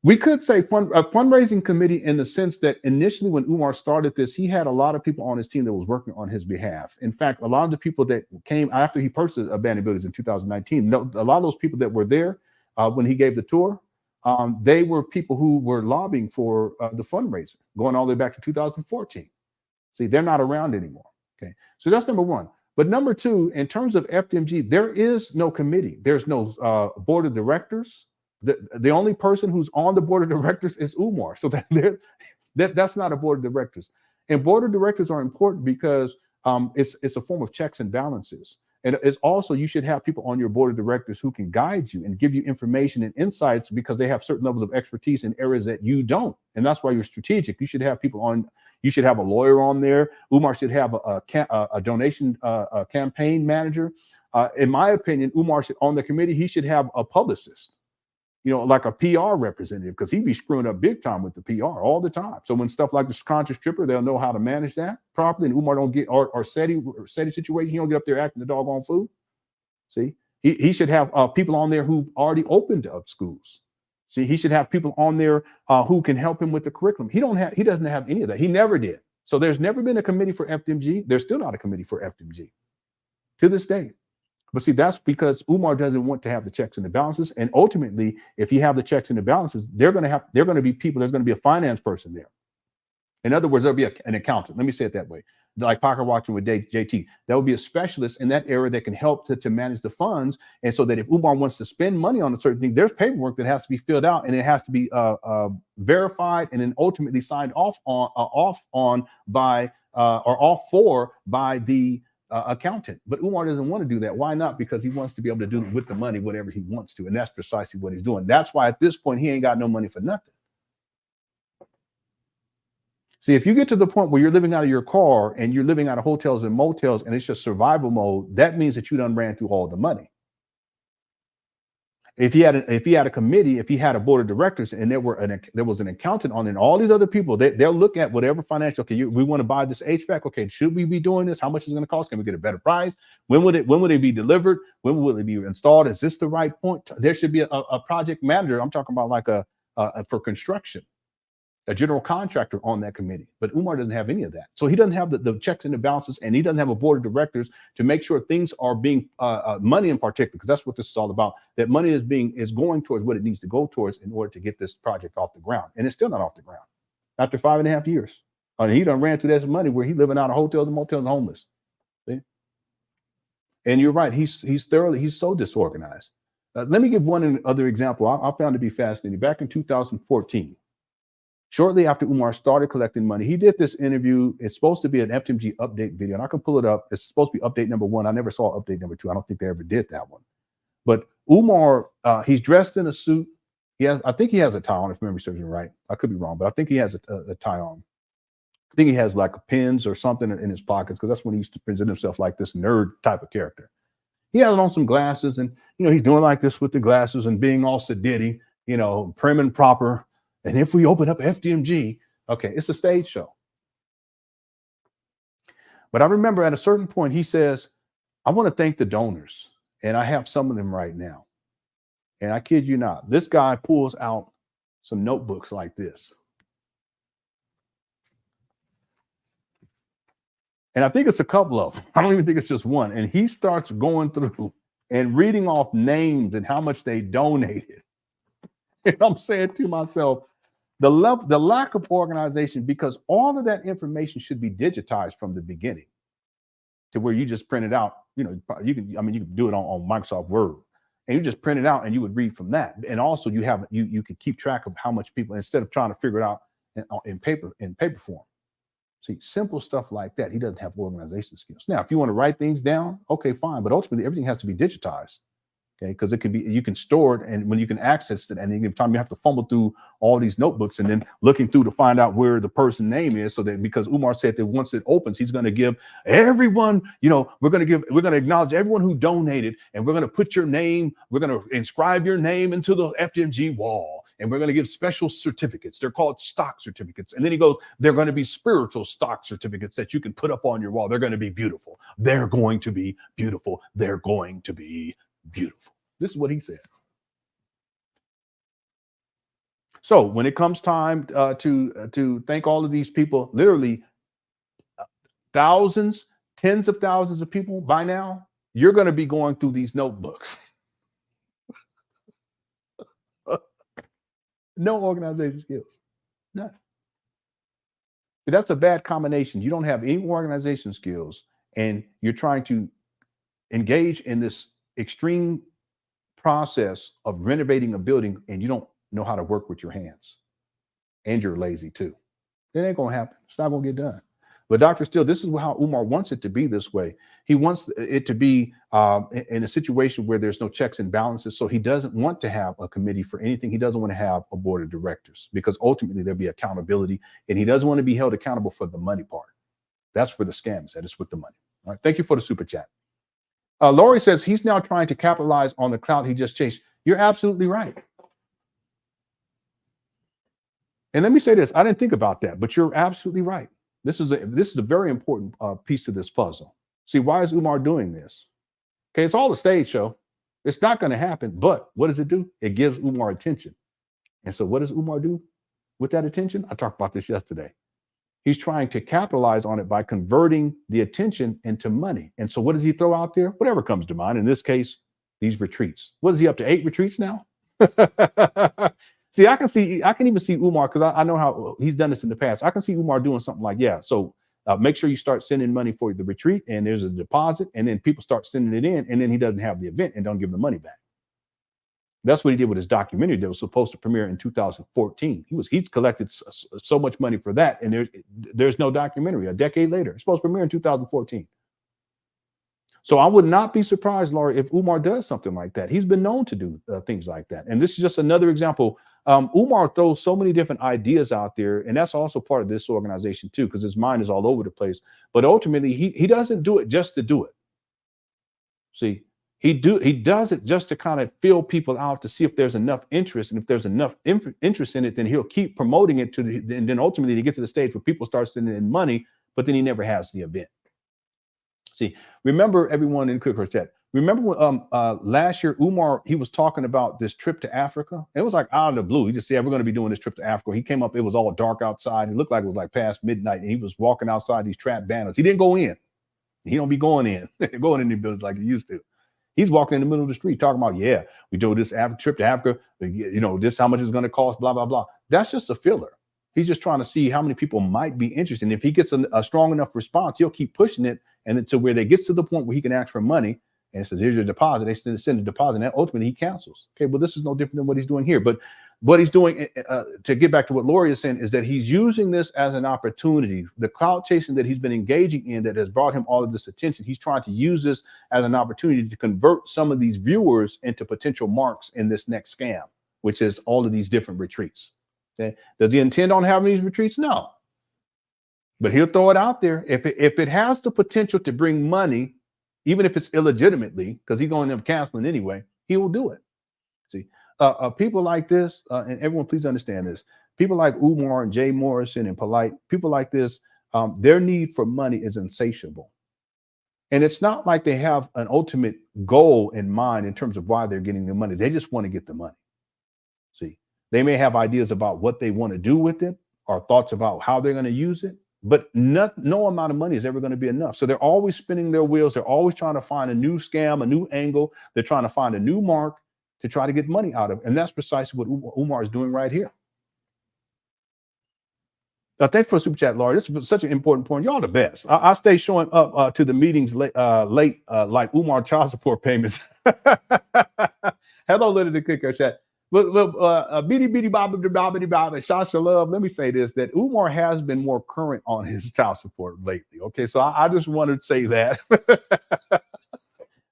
we could say a fundraising committee in the sense that initially when Umar started this, he had a lot of people on his team that was working on his behalf. In fact, a lot of the people that came after he purchased abandoned buildings in 2019, a lot of those people that were there when he gave the tour, they were people who were lobbying for the fundraiser going all the way back to 2014. See, they're not around anymore. Okay, so that's number one. But number two, in terms of FDMG, there is no committee. There's no board of directors. The only person who's on the board of directors is Umar. So that's not a board of directors. And board of directors are important because it's a form of checks and balances. And it's also, you should have people on your board of directors who can guide you and give you information and insights because they have certain levels of expertise in areas that you don't. And that's why you're strategic. You should have people on, you should have a lawyer on there. Umar should have a donation campaign manager. In my opinion, Umar should, on the committee, he should have a publicist, you know, like a PR representative, because he'd be screwing up big time with the PR all the time. So when stuff like this conscious stripper, they'll know how to manage that properly. And Umar don't get, or SETI situation, he don't get up there acting the doggone fool. See, he should have people on there who've already opened up schools. See, he should have people on there who can help him with the curriculum. He doesn't have any of that. He never did. So there's never been a committee for FDMG. There's still not a committee for FDMG to this day. But see, that's because Umar doesn't want to have the checks and the balances. And ultimately, if you have the checks and the balances, they're going to be people. There's going to be a finance person there. In other words, there'll be an accountant. Let me say it that way. Like pocket watching with JT, that would be a specialist in that area that can help to manage the funds. And so that if Umar wants to spend money on a certain thing, there's paperwork that has to be filled out and it has to be verified and then ultimately signed off on by the accountant. But Umar doesn't want to do that. Why not? Because he wants to be able to do with the money whatever he wants to. And that's precisely what he's doing. That's why at this point, he ain't got no money for nothing. See, if you get to the point where you're living out of your car and you're living out of hotels and motels and it's just survival mode, that means that you done ran through all the money. If he had a committee, if he had a board of directors and there was an accountant on it and all these other people, they'll look at whatever financial, okay, we want to buy this HVAC. Okay, should we be doing this? How much is it going to cost? Can we get a better price? When would it be delivered? When will it be installed? Is this the right point? There should be a project manager. I'm talking about like for construction, a general contractor on that committee. But Umar doesn't have any of that. So he doesn't have the checks and the balances, and he doesn't have a board of directors to make sure things are being money in particular, because that's what this is all about, that money is going towards what it needs to go towards in order to get this project off the ground. And it's still not off the ground after 5.5 years. And he done ran through that money where he's living out of hotels and motels and homeless. See? And you're right. He's so disorganized. Let me give one other example I found to be fascinating. Back in 2014, shortly after Umar started collecting money, he did this interview. It's supposed to be an FDMG update video, and I can pull it up. It's supposed to be update number 1. I never saw update number 2. I don't think they ever did that one. But Umar, he's dressed in a suit. I think he has a tie on, if memory serves me right. I could be wrong, but I think he has a tie on. I think he has like pins or something in his pockets, because that's when he used to present himself like this nerd type of character. He has on some glasses, and he's doing like this with the glasses and being all sedity, prim and proper. And if we open up FDMG, okay, it's a stage show. But I remember at a certain point, he says, I want to thank the donors. And I have some of them right now. And I kid you not, this guy pulls out some notebooks like this. And I think it's a couple of them. I don't even think it's just one. And he starts going through and reading off names and how much they donated. And I'm saying to myself, The lack of organization, because all of that information should be digitized from the beginning to where you just print it out. You know, you can do it on Microsoft Word, and you just print it out and you would read from that. And also you can keep track of how much people, instead of trying to figure it out in paper form. See, simple stuff like that. He doesn't have organization skills. Now, if you want to write things down, okay, fine. But ultimately, everything has to be digitized. Okay, because it can be, you can store it, and when you can access it, and every time you have to fumble through all these notebooks and then looking through to find out where the person's name is, so that, because Umar said that once it opens, he's going to give everyone, you know, we're going to acknowledge everyone who donated, and we're going to put your name, we're going to inscribe your name into the FDMG wall, and we're going to give special certificates. They're called stock certificates. And then he goes, they're going to be spiritual stock certificates that you can put up on your wall. They're going to be beautiful. They're going to be beautiful. They're going to be beautiful. This is what he said. So when it comes time to thank all of these people, literally thousands, tens of thousands of people by now, you're going to be going through these notebooks. No organization skills. None. But that's a bad combination. You don't have any organization skills, and you're trying to engage in this extreme process of renovating a building, and you don't know how to work with your hands, and you're lazy too. It ain't gonna happen. It's not gonna get done. But Dr. Steele, this is how Umar wants it to be this way. He wants it to be in a situation where there's no checks and balances. So he doesn't want to have a committee for anything. He doesn't want to have a board of directors, because ultimately there'll be accountability, and he doesn't want to be held accountable for the money part. That's where the scam is at. It's with the money. All right. Thank you for the super chat. Laurie says he's now trying to capitalize on the clout he just chased. You're absolutely right. And let me say this. I didn't think about that, but you're absolutely right. This is a very important piece to this puzzle. See, why is Umar doing this? Okay, it's all a stage show. It's not going to happen, but what does it do? It gives Umar attention. And so what does Umar do with that attention? I talked about this yesterday. He's trying to capitalize on it by converting the attention into money. And so what does he throw out there? Whatever comes to mind. In this case, these retreats. What is he up to? 8 retreats now? See, I can even see Umar, because I know how he's done this in the past. I can see Umar doing something like, yeah, so make sure you start sending money for the retreat, and there's a deposit, and then people start sending it in, and then he doesn't have the event and don't give the money back. That's what he did with his documentary that was supposed to premiere in 2014. He's collected so much money for that, and there's no documentary. A decade later, it's supposed to premiere in 2014. So I would not be surprised, Laura, if Umar does something like that. He's been known to do things like that. And this is just another example. Umar throws so many different ideas out there, and that's also part of this organization too, because his mind is all over the place. But ultimately, he doesn't do it just to do it. See, he does it just to kind of fill people out, to see if there's enough interest, and if there's enough interest in it, then he'll keep promoting it and then ultimately to get to the stage where people start sending in money, but then he never has the event. See, remember, everyone in Quick Chat, remember when last year Umar, he was talking about this trip to Africa? And it was like out of the blue. He just said, we're going to be doing this trip to Africa. He came up, it was all dark outside. It looked like it was like past midnight, and he was walking outside these trap banners. He didn't go in. He don't be going in, going in the buildings like he used to. He's walking in the middle of the street talking about, yeah, we do this trip to Africa. You know, this how much it's going to cost, blah, blah, blah. That's just a filler. He's just trying to see how many people might be interested. And if he gets a strong enough response, he'll keep pushing it, and then to where they gets to the point where he can ask for money, and it says, here's your deposit. They send a deposit, and ultimately he cancels. Okay, well, this is no different than what he's doing here. But what he's doing, to get back to what Lori is saying, is that he's using this as an opportunity. The clout chasing that he's been engaging in that has brought him all of this attention, he's trying to use this as an opportunity to convert some of these viewers into potential marks in this next scam, which is all of these different retreats. Okay, does he intend on having these retreats? No. But he'll throw it out there. If it has the potential to bring money, even if it's illegitimately, because he's going to end up canceling anyway, he will do it. See, people like this, and everyone please understand this, people like Umar and Jay Morrison and Polite, people like this, their need for money is insatiable. And it's not like they have an ultimate goal in mind in terms of why they're getting the money. They just want to get the money. See, they may have ideas about what they want to do with it or thoughts about how they're going to use it, but no amount of money is ever going to be enough. So they're always spinning their wheels. They're always trying to find a new scam, a new angle. They're trying to find a new mark to try to get money out of. And that's precisely what Umar is doing right here. Thanks for the super chat, Laura. This is such an important point. Y'all the best. I stay showing up to the meetings late, like Umar child support payments. Hello, Little the Kicker chat. But bitty bitty bobbity bobbity bob and Shasha Love. Let me say this: that Umar has been more current on his child support lately. Okay, so I just wanted to say that.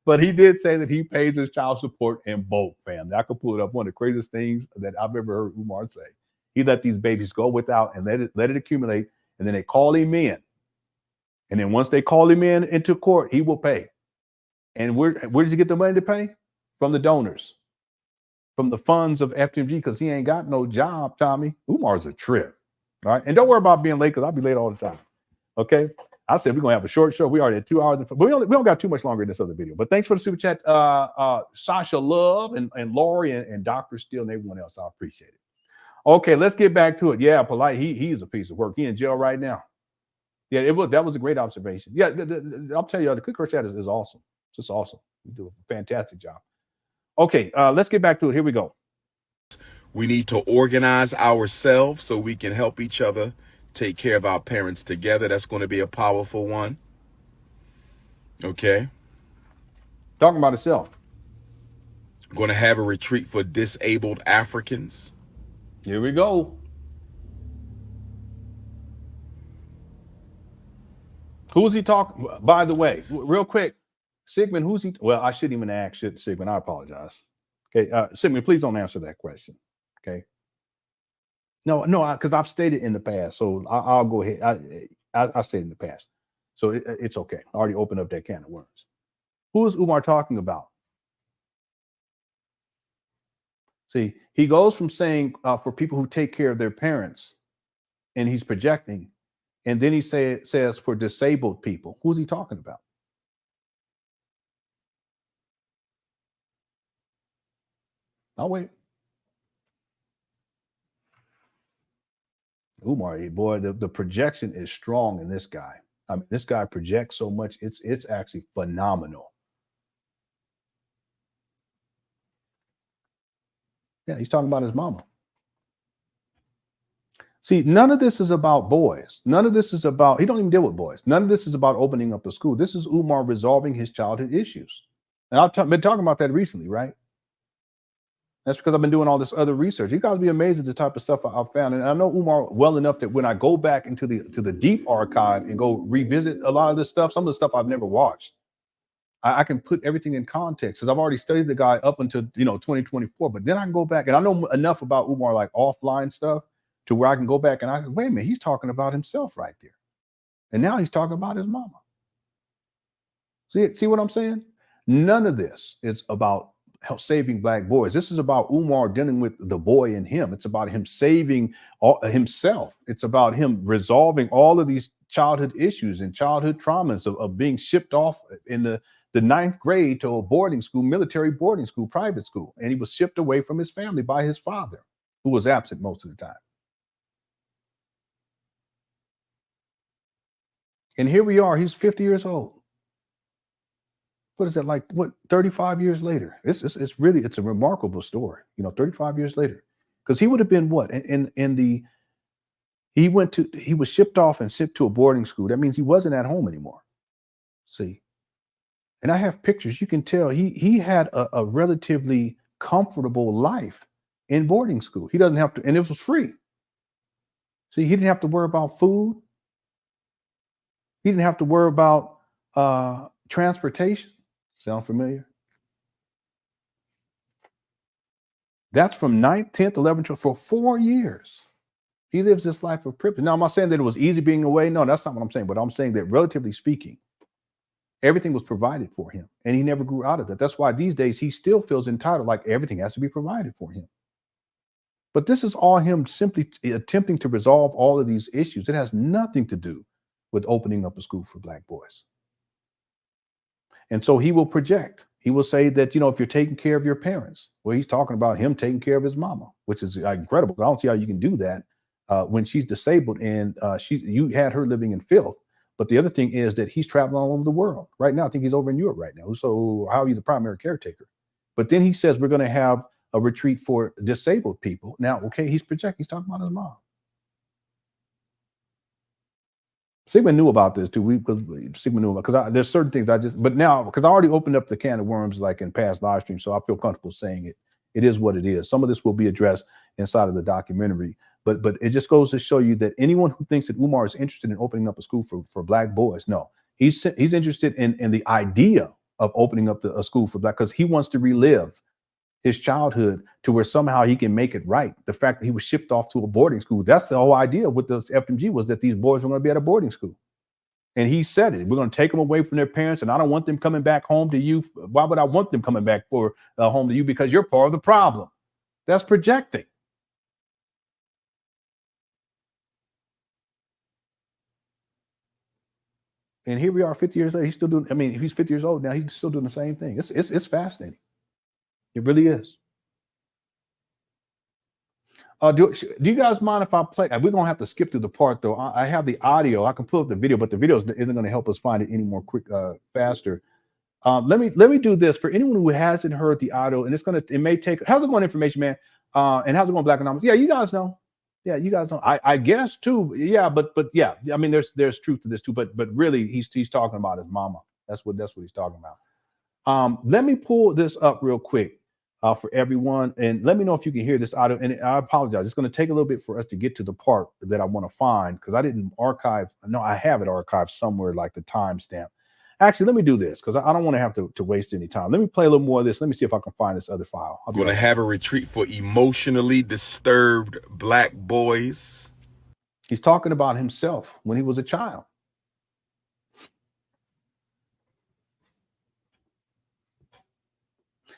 But he did say that he pays his child support in bulk, family. I could pull it up. One of the craziest things that I've ever heard Umar say. He let these babies go without and let it accumulate, and then they call him in. And then once they call him in into court, he will pay. And where does he get the money to pay? From the donors, from the funds of FDMG, because he ain't got no job, Tommy. Umar's a trip. All right. And don't worry about being late, because I'll be late all the time. Okay. I said we're gonna have a short show. We already had 2 hours, but we don't got too much longer in this other video. But thanks for the super chat, Sasha Love and Lori and Dr. Steele and everyone else. I appreciate it. Okay, let's get back to it. Yeah, Polite. He's a piece of work. He in jail right now. Yeah, that was a great observation. Yeah, I'll tell you, the Quick Chat is awesome. It's just awesome. You do a fantastic job. Okay, let's get back to it. Here we go. We need to organize ourselves so we can help each other take care of our parents together. That's going to be a powerful one. Okay. Talking about itself. I'm going to have a retreat for disabled Africans. Here we go. Who's he talking? By the way, real quick, Sigmund, who's he? Well, I shouldn't even ask Sigmund. I apologize. Okay, Sigmund, please don't answer that question. Okay. No, because I've stated in the past, so I'll go ahead. I stated in the past, so it's okay. I already opened up that can of worms. Who is Umar talking about? See, he goes from saying for people who take care of their parents, and he's projecting, and then he says for disabled people. Who's he talking about? I'll wait. Umar, boy, the projection is strong in this guy. I mean, this guy projects so much, it's actually phenomenal. Yeah, he's talking about his mama. See, none of this is about boys. None of this is about, he don't even deal with boys. None of this is about opening up a school. This is Umar resolving his childhood issues. And I've been talking about that recently, right? That's because I've been doing all this other research. You guys be amazed at the type of stuff I've found. And I know Umar well enough that when I go back into the deep archive and go revisit a lot of this stuff, some of the stuff I've never watched, I can put everything in context because I've already studied the guy up until 2024. But then I can go back and I know enough about Umar, like offline stuff, to where I can go back and I can, wait a minute, he's talking about himself right there. And now he's talking about his mama. See what I'm saying? None of this is about saving black boys. This is about Umar dealing with the boy in him. It's about him saving himself. It's about him resolving all of these childhood issues and childhood traumas of being shipped off in the 9th grade to a boarding school, military boarding school, private school. And he was shipped away from his family by his father, who was absent most of the time. And here we are, he's 50 years old. What is that, like, 35 years later? It's really a remarkable story, 35 years later. Because he would have been what? He was shipped off and shipped to a boarding school. That means he wasn't at home anymore. See? And I have pictures. You can tell he had a relatively comfortable life in boarding school. He doesn't have to, and it was free. See, he didn't have to worry about food. He didn't have to worry about transportation. Sound familiar? That's from 9th, 10th, 11th, for 4 years. He lives this life of privilege. Now, I'm not saying that it was easy being away. No, that's not what I'm saying. But I'm saying that relatively speaking, everything was provided for him. And he never grew out of that. That's why these days he still feels entitled, like everything has to be provided for him. But this is all him simply attempting to resolve all of these issues. It has nothing to do with opening up a school for black boys. And so he will project. He will say that, if you're taking care of your parents, well, he's talking about him taking care of his mama, which is incredible. I don't see how you can do that when she's disabled and you had her living in filth. But the other thing is that he's traveling all over the world. Right now, I think he's over in Europe right now. So how are you the primary caretaker? But then he says we're going to have a retreat for disabled people. Now, okay, he's projecting. He's talking about his mom. Sigma knew about this too. Sigma knew about, because there's certain things but now, because I already opened up the can of worms like in past live streams, so I feel comfortable saying it. It is what it is. Some of this will be addressed inside of the documentary, but it just goes to show you that anyone who thinks that Umar is interested in opening up a school for black boys, no, he's interested in the idea of opening up a school for black, because he wants to relive his childhood to where somehow he can make it right. The fact that he was shipped off to a boarding school, that's the whole idea with the FDMG, was that these boys were going to be at a boarding school. And he said it, we're going to take them away from their parents, and I don't want them coming back home to you. Why would I want them coming back for home to you? Because you're part of the problem. That's projecting. And here we are 50 years later, he's still doing, I mean, if he's 50 years old now, he's still doing the same thing. It's fascinating. It really is. Do you guys mind if I play? We're going to have to skip through the part, though. I have the audio. I can pull up the video, but the video isn't going to help us find it any more faster. Let me do this for anyone who hasn't heard the audio, and it may take. How's it going, information man? And how's it going, Black Anonymous? Yeah, you guys know. Yeah, you guys know. I guess too. Yeah, but yeah. I mean, there's truth to this too. But really, he's talking about his mama. That's what he's talking about. Let me pull this up real quick. For everyone, and let me know if you can hear this audio. And I apologize, it's going to take a little bit for us to get to the part that I want to find, because I didn't archive. No, I have it archived somewhere, like the timestamp. Actually, let me do this, because I don't want to have to waste any time. Let me play a little more of this. Let me see if I can find this other file. I'm going to have a retreat for emotionally disturbed black boys. He's talking about himself when he was a child.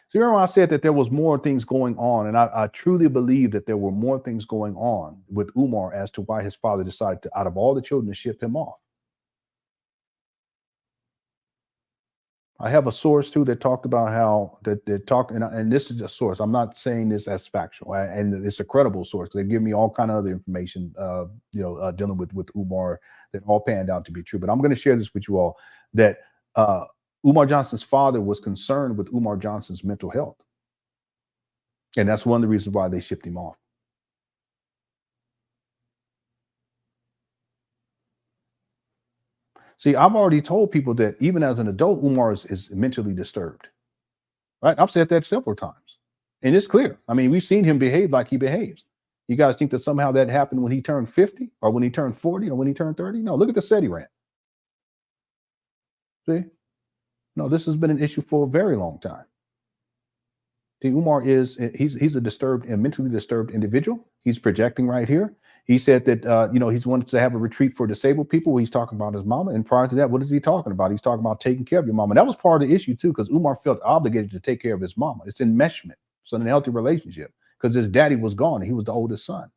So remember, I said that there was more things going on, and I truly believe that there were more things going on with Umar as to why his father decided to, out of all the children, to ship him off. I have a source too that talked about how and this is a source. I'm not saying this as factual, and it's a credible source. They give me all kind of other information, dealing with Umar, that all panned out to be true. But I'm going to share this with you all, that Umar Johnson's father was concerned with Umar Johnson's mental health. And that's one of the reasons why they shipped him off. See, I've already told people that even as an adult, Umar is mentally disturbed. Right? I've said that several times. And it's clear. I mean, we've seen him behave like he behaves. You guys think that somehow that happened when he turned 50 or when he turned 40 or when he turned 30? No, look at the set he ran. See? No, this has been an issue for a very long time. See, Umar he's a disturbed and mentally disturbed individual. He's projecting right here. He said that, he's wanted to have a retreat for disabled people. He's talking about his mama. And prior to that, what is he talking about? He's talking about taking care of your mama. That was part of the issue too, because Umar felt obligated to take care of his mama. It's enmeshment. It's an unhealthy relationship because his daddy was gone and he was the oldest son.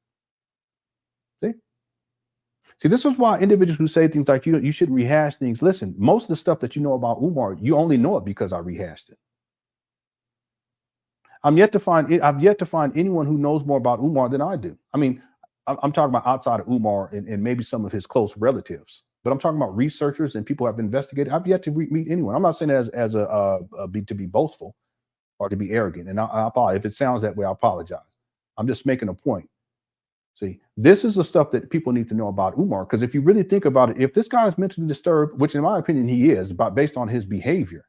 See, this is why individuals who say things like you shouldn't rehash things. Listen, most of the stuff that you know about Umar, you only know it because I rehashed it. I've yet to find anyone who knows more about Umar than I do. I mean, I'm talking about outside of Umar and maybe some of his close relatives, but I'm talking about researchers and people who have investigated. I've yet to meet anyone. I'm not saying to be boastful or to be arrogant. And I apologize if it sounds that way. I apologize. I'm just making a point. See, this is the stuff that people need to know about Umar, because if you really think about it, if this guy is mentally disturbed, which in my opinion he is, based on his behavior,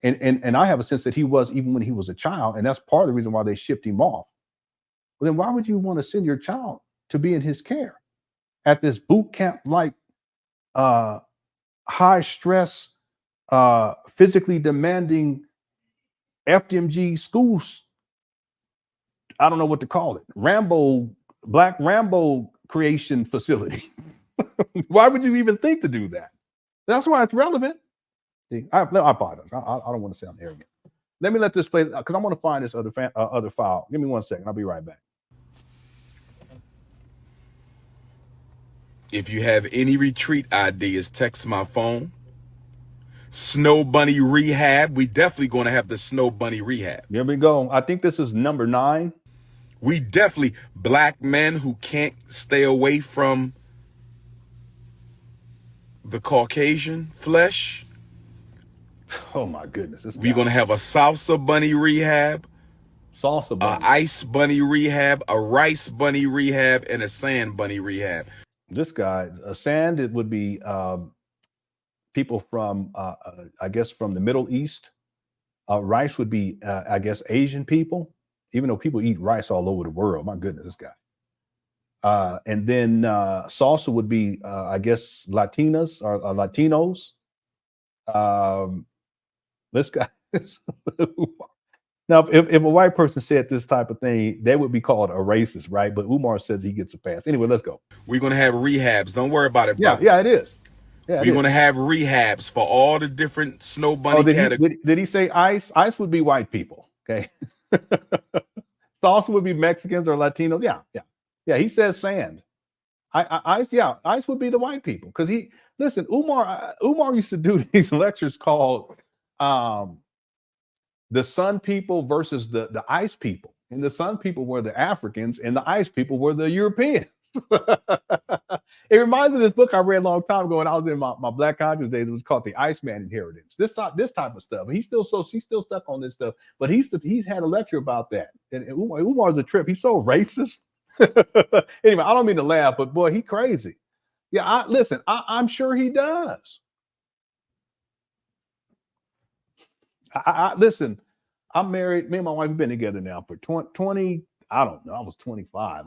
and I have a sense that he was even when he was a child, and that's part of the reason why they shipped him off. Well, then why would you want to send your child to be in his care at this boot camp like high stress, physically demanding FDMG schools? I don't know what to call it. Black Rambo creation facility. Why would you even think to do that? That's why it's relevant. See, I apologize. I don't want to sound arrogant. Let me let this play because I want to find this other file. Give me 1 second. I'll be right back. If you have any retreat ideas, text my phone. Snow Bunny Rehab. We definitely going to have the Snow Bunny Rehab. Here we go. I think this is number 9. We definitely, black men who can't stay away from the Caucasian flesh. Oh my goodness. We're going to have a salsa bunny rehab, salsa bunny, a ice bunny rehab, a rice bunny rehab, and a sand bunny rehab. This guy, sand, it would be people from, I guess, from the Middle East. Rice would be, I guess, Asian people, even though people eat rice all over the world. My goodness, this guy. And then salsa would be, I guess, Latinas or Latinos. This guy. Now, if a white person said this type of thing, they would be called a racist, right? But Umar says he gets a pass. Anyway, let's go. We're going to have rehabs. Don't worry about it, Yeah, brothers. yeah, it is. Yeah, We're going to have rehabs for all the different snow bunny categories. Did he say ice? Ice would be white people. Okay. Salsa would be Mexicans or Latinos. Yeah. He says sand. Ice, yeah. Ice would be the white people. Because Umar used to do these lectures called the Sun people versus the ice people. And the Sun people were the Africans and the ice people were the Europeans. It reminds me of this book I read a long time ago when I was in my Black conscious days. It was called The Iceman Inheritance. This type of stuff. She's still stuck on this stuff, but he's had a lecture about that. And Umar's a trip. He's so racist. Anyway, I don't mean to laugh, but boy, he crazy. Yeah, I'm sure he does. Listen, I'm married. Me and my wife have been together now for 20. I don't know. I was 25.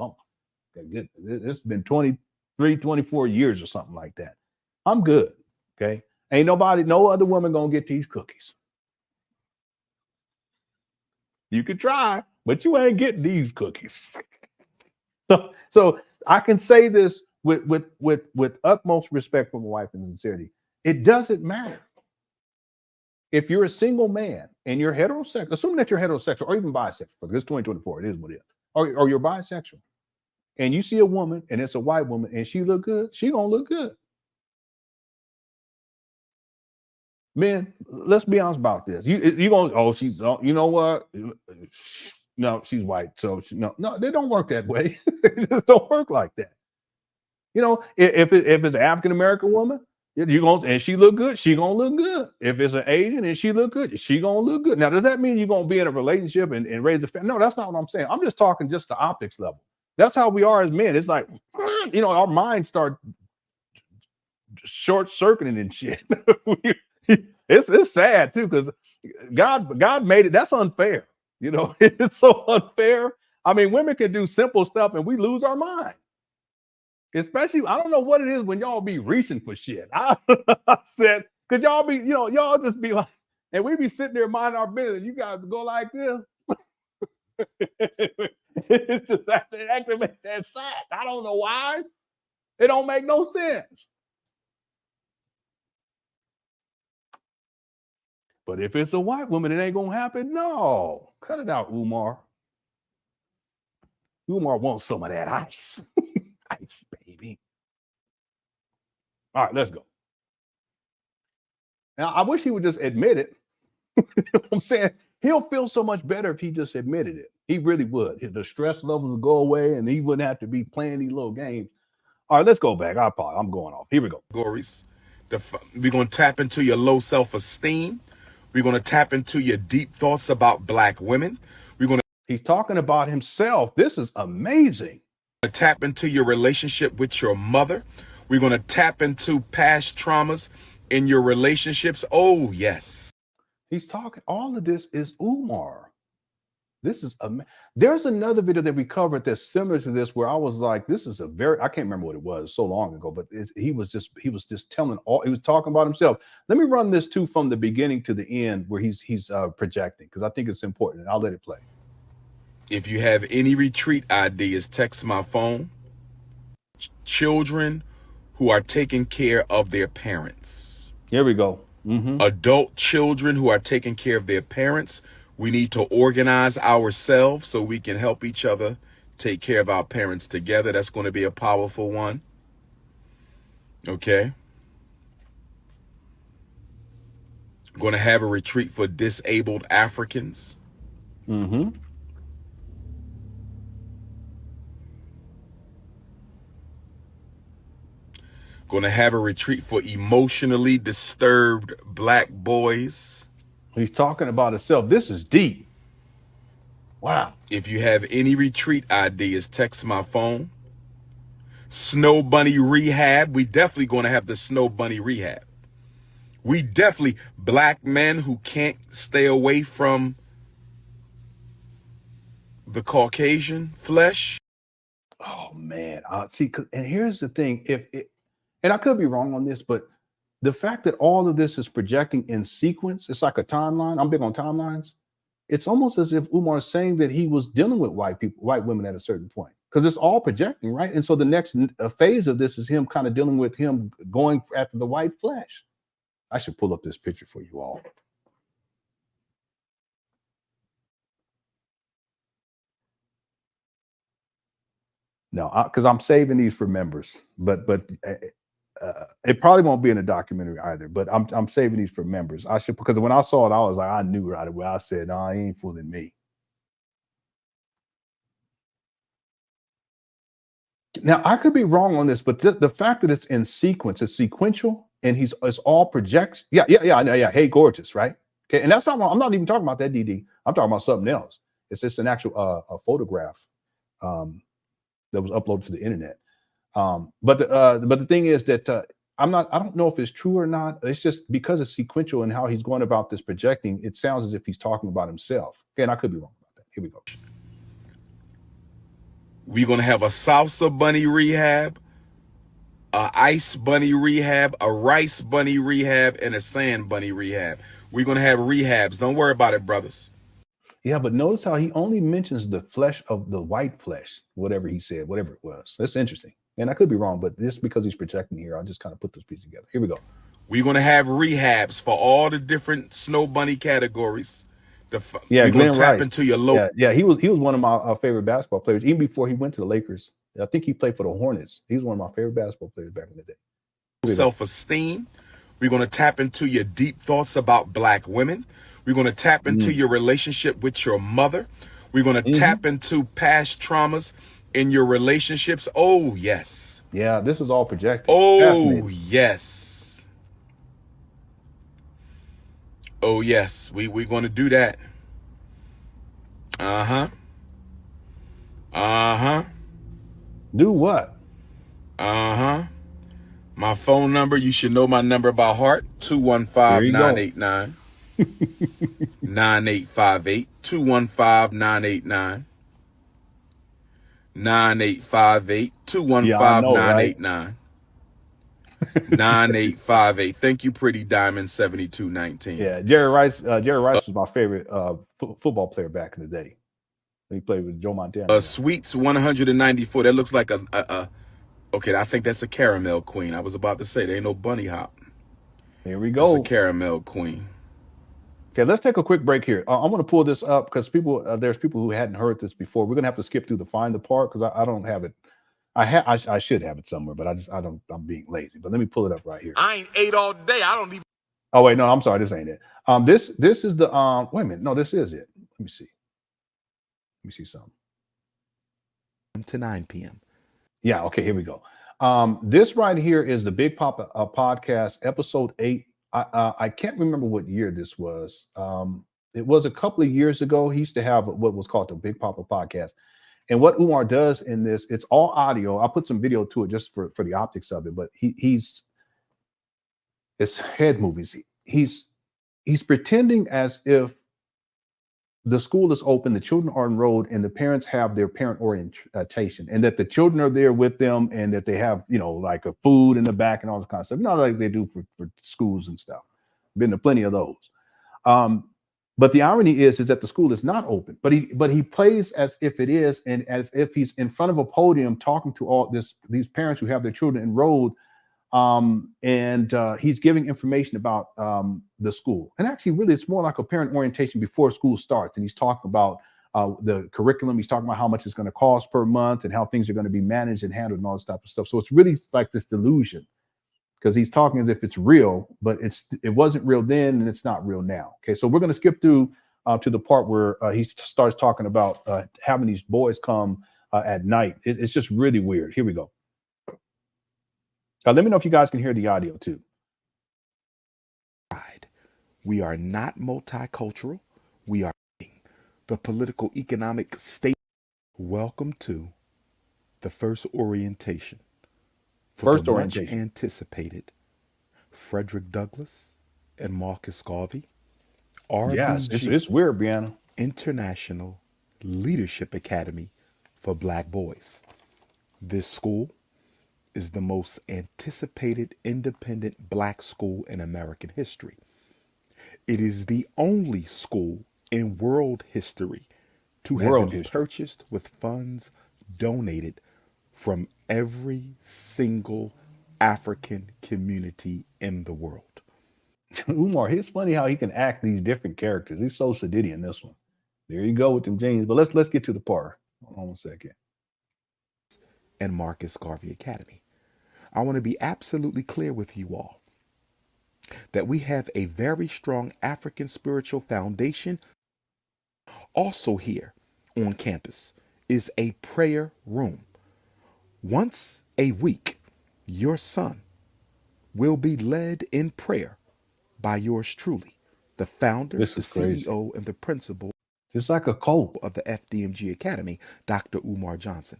It's been 23, 24 years or something like that. I'm good. Okay. Ain't no other woman gonna get these cookies. You could try, but you ain't getting these cookies. So I can say this with utmost respect for my wife and sincerity. It doesn't matter. If you're a single man and you're heterosexual, assuming that you're heterosexual or even bisexual, because it's 2024, it is what it is, or you're bisexual, and you see a woman and it's a white woman and she look good, she gonna look good. Men, let's be honest about this. You gonna, she's, you know what? No, she's white, so no, they don't work that way. It just don't work like that. You know, if it's an African American woman, and she look good, she gonna look good. If it's an Asian and she look good, she gonna look good. Now, does that mean you're gonna be in a relationship and raise a family? No, that's not what I'm saying. I'm just talking just the optics level. That's how we are as men. It's like, our minds start short circuiting and shit. It's sad too, because God made it. That's unfair. It's so unfair. I mean, women can do simple stuff and we lose our mind. Especially, I don't know what it is when y'all be reaching for shit. I said, because y'all be, y'all just be like, and we be sitting there minding our business. You guys go like this. It's just actually makes that sad. I don't know why. It don't make no sense. But if it's a white woman, it ain't gonna happen. No, cut it out, Umar. Umar wants some of that ice. Ice, baby. All right, let's go. Now, I wish he would just admit it. You know what I'm saying? He'll feel so much better if he just admitted it. He really would. The stress levels would go away and he wouldn't have to be playing these little games. All right, let's go back. I'm going off. Here we go. We're going to tap into your low self-esteem. We're going to tap into your deep thoughts about Black women. He's talking about himself. This is amazing. To tap into your relationship with your mother. We're going to tap into past traumas in your relationships. Oh, yes. He's talking. All of this is Umar. This is there's another video that we covered that's similar to this where I was like, this is I can't remember what it was so long ago, but he was just telling he was talking about himself. Let me run this too from the beginning to the end where he's projecting, because I think it's important, and I'll let it play. If you have any retreat ideas, text my phone. Children who are taking care of their parents. Here we go. Adult children who are taking care of their parents. We need to organize ourselves so we can help each other take care of our parents together. That's going to be a powerful one. Okay. Going to have a retreat for disabled Africans. Going to have a retreat for emotionally disturbed Black boys. He's talking about himself. This is deep. Wow. If you have any retreat ideas, text my phone. Snow Bunny Rehab. We definitely going to have the Snow Bunny Rehab. We definitely, black men who can't stay away from the Caucasian flesh. Oh man, see, and here's the thing: and I could be wrong on this, but the fact that all of this is projecting in sequence, it's like a timeline. I'm big on timelines. It's almost as if Umar is saying that he was dealing with white people, white women at a certain point, because it's all projecting, right? And so the next phase of this is him kind of dealing with him going after the white flesh. I should pull up this picture for you all. No, because I'm saving these for members, but it probably won't be in a documentary either. But I'm saving these for members. I should, because when I saw it, I was like, I knew right away. I said, no, he ain't fooling me. Now I could be wrong on this, but the fact that it's in sequence, it's sequential, and it's all projects. Yeah. Hey, gorgeous, right? Okay, and that's not wrong. I'm not even talking about that, DD. I'm talking about something else. It's just an actual a photograph that was uploaded to the internet. But the thing is that I don't know if it's true or not. It's just because it's sequential and how he's going about this projecting, it sounds as if he's talking about himself. Okay, and I could be wrong about that. Here we go. We're going to have a salsa bunny rehab, a ice bunny rehab, a rice bunny rehab, and a sand bunny rehab. We're going to have rehabs. Don't worry about it, brothers. Yeah, but notice how he only mentions the flesh of the white flesh, whatever he said, whatever it was. That's interesting. And I could be wrong, but just because he's projecting here, I'll just kind of put those pieces together. Here we go. We're going to have rehabs for all the different snow bunny categories. We're going to tap into your local. Yeah, he was one of my favorite basketball players, even before he went to the Lakers. I think he played for the Hornets. He was one of my favorite basketball players back in the day. Self-esteem. We're going to tap into your deep thoughts about black women. We're going to tap into your relationship with your mother. We're going to tap into past traumas in your relationships. Oh, yes. Yeah, this is all projected. Oh, yes. Oh, yes. We're going to do that. Uh-huh. Uh-huh. Do what? Uh-huh. My phone number, you should know my number by heart, 215-989. 9858 215-989 9858 215-989 9858. Thank you, Pretty Diamond 7219. Yeah, Jerry Rice was my favorite football player back in the day. He played with Joe Montana. Sweets 194. That looks like a okay, I think that's a caramel queen. I was about to say there ain't no bunny hop. Here we go. It's a caramel queen. Okay, let's take a quick break here. I'm going to pull this up because there's people who hadn't heard this before. We're going to have to skip through the find the part because I don't have it. I should have it somewhere, but I'm being lazy. But let me pull it up right here. I ain't ate all day. I don't even. Oh wait, no, I'm sorry. This ain't it. This is the wait a minute. No, this is it. Let me see. Let me see something. To 9 p.m. Yeah. Okay. Here we go. This right here is the Big Papa podcast, episode 8. I can't remember what year this was. It was a couple of years ago. He used to have what was called the Big Papa podcast. And what Umar does in this, it's all audio. I'll put some video to it just for the optics of it. But it's head movies. He's pretending as if the school is open, the children are enrolled, and the parents have their parent orientation, and that the children are there with them, and that they have, like a food in the back and all this kind of stuff. Not like they do for schools and stuff. Been to plenty of those. But the irony is that the school is not open, but he plays as if it is, and as if he's in front of a podium talking to all these parents who have their children enrolled. And he's giving information about the school. And actually, really, it's more like a parent orientation before school starts. And he's talking about the curriculum. He's talking about how much it's going to cost per month and how things are going to be managed and handled and all this type of stuff. So it's really like this delusion, because he's talking as if it's real, but it wasn't real then and it's not real now. Okay, so we're going to skip through to the part where he starts talking about having these boys come at night. It's just really weird. Here we go. Let me know if you guys can hear the audio too. We are not multicultural. We are the political economic state. Welcome to the first orientation for the First much orientation. anticipated Frederick Douglass and Marcus Garvey Yes, RBG it's weird, Brianna. International Leadership Academy for Black Boys. This school is the most anticipated independent black school in American history. It is the only school in world history to have World been history. purchased with funds donated from every single African community in the world. Umar, it's funny how he can act these different characters. He's so sedity in this one. There you go with them jeans. But let's get to the part. Hold on 1 second. And Marcus Garvey Academy. I want to be absolutely clear with you all that we have a very strong African spiritual foundation. Also here on campus is a prayer room. Once a week, your son will be led in prayer by yours truly, the founder, the CEO, and the principal Just like a cult of the FDMG Academy, Dr. Umar Johnson.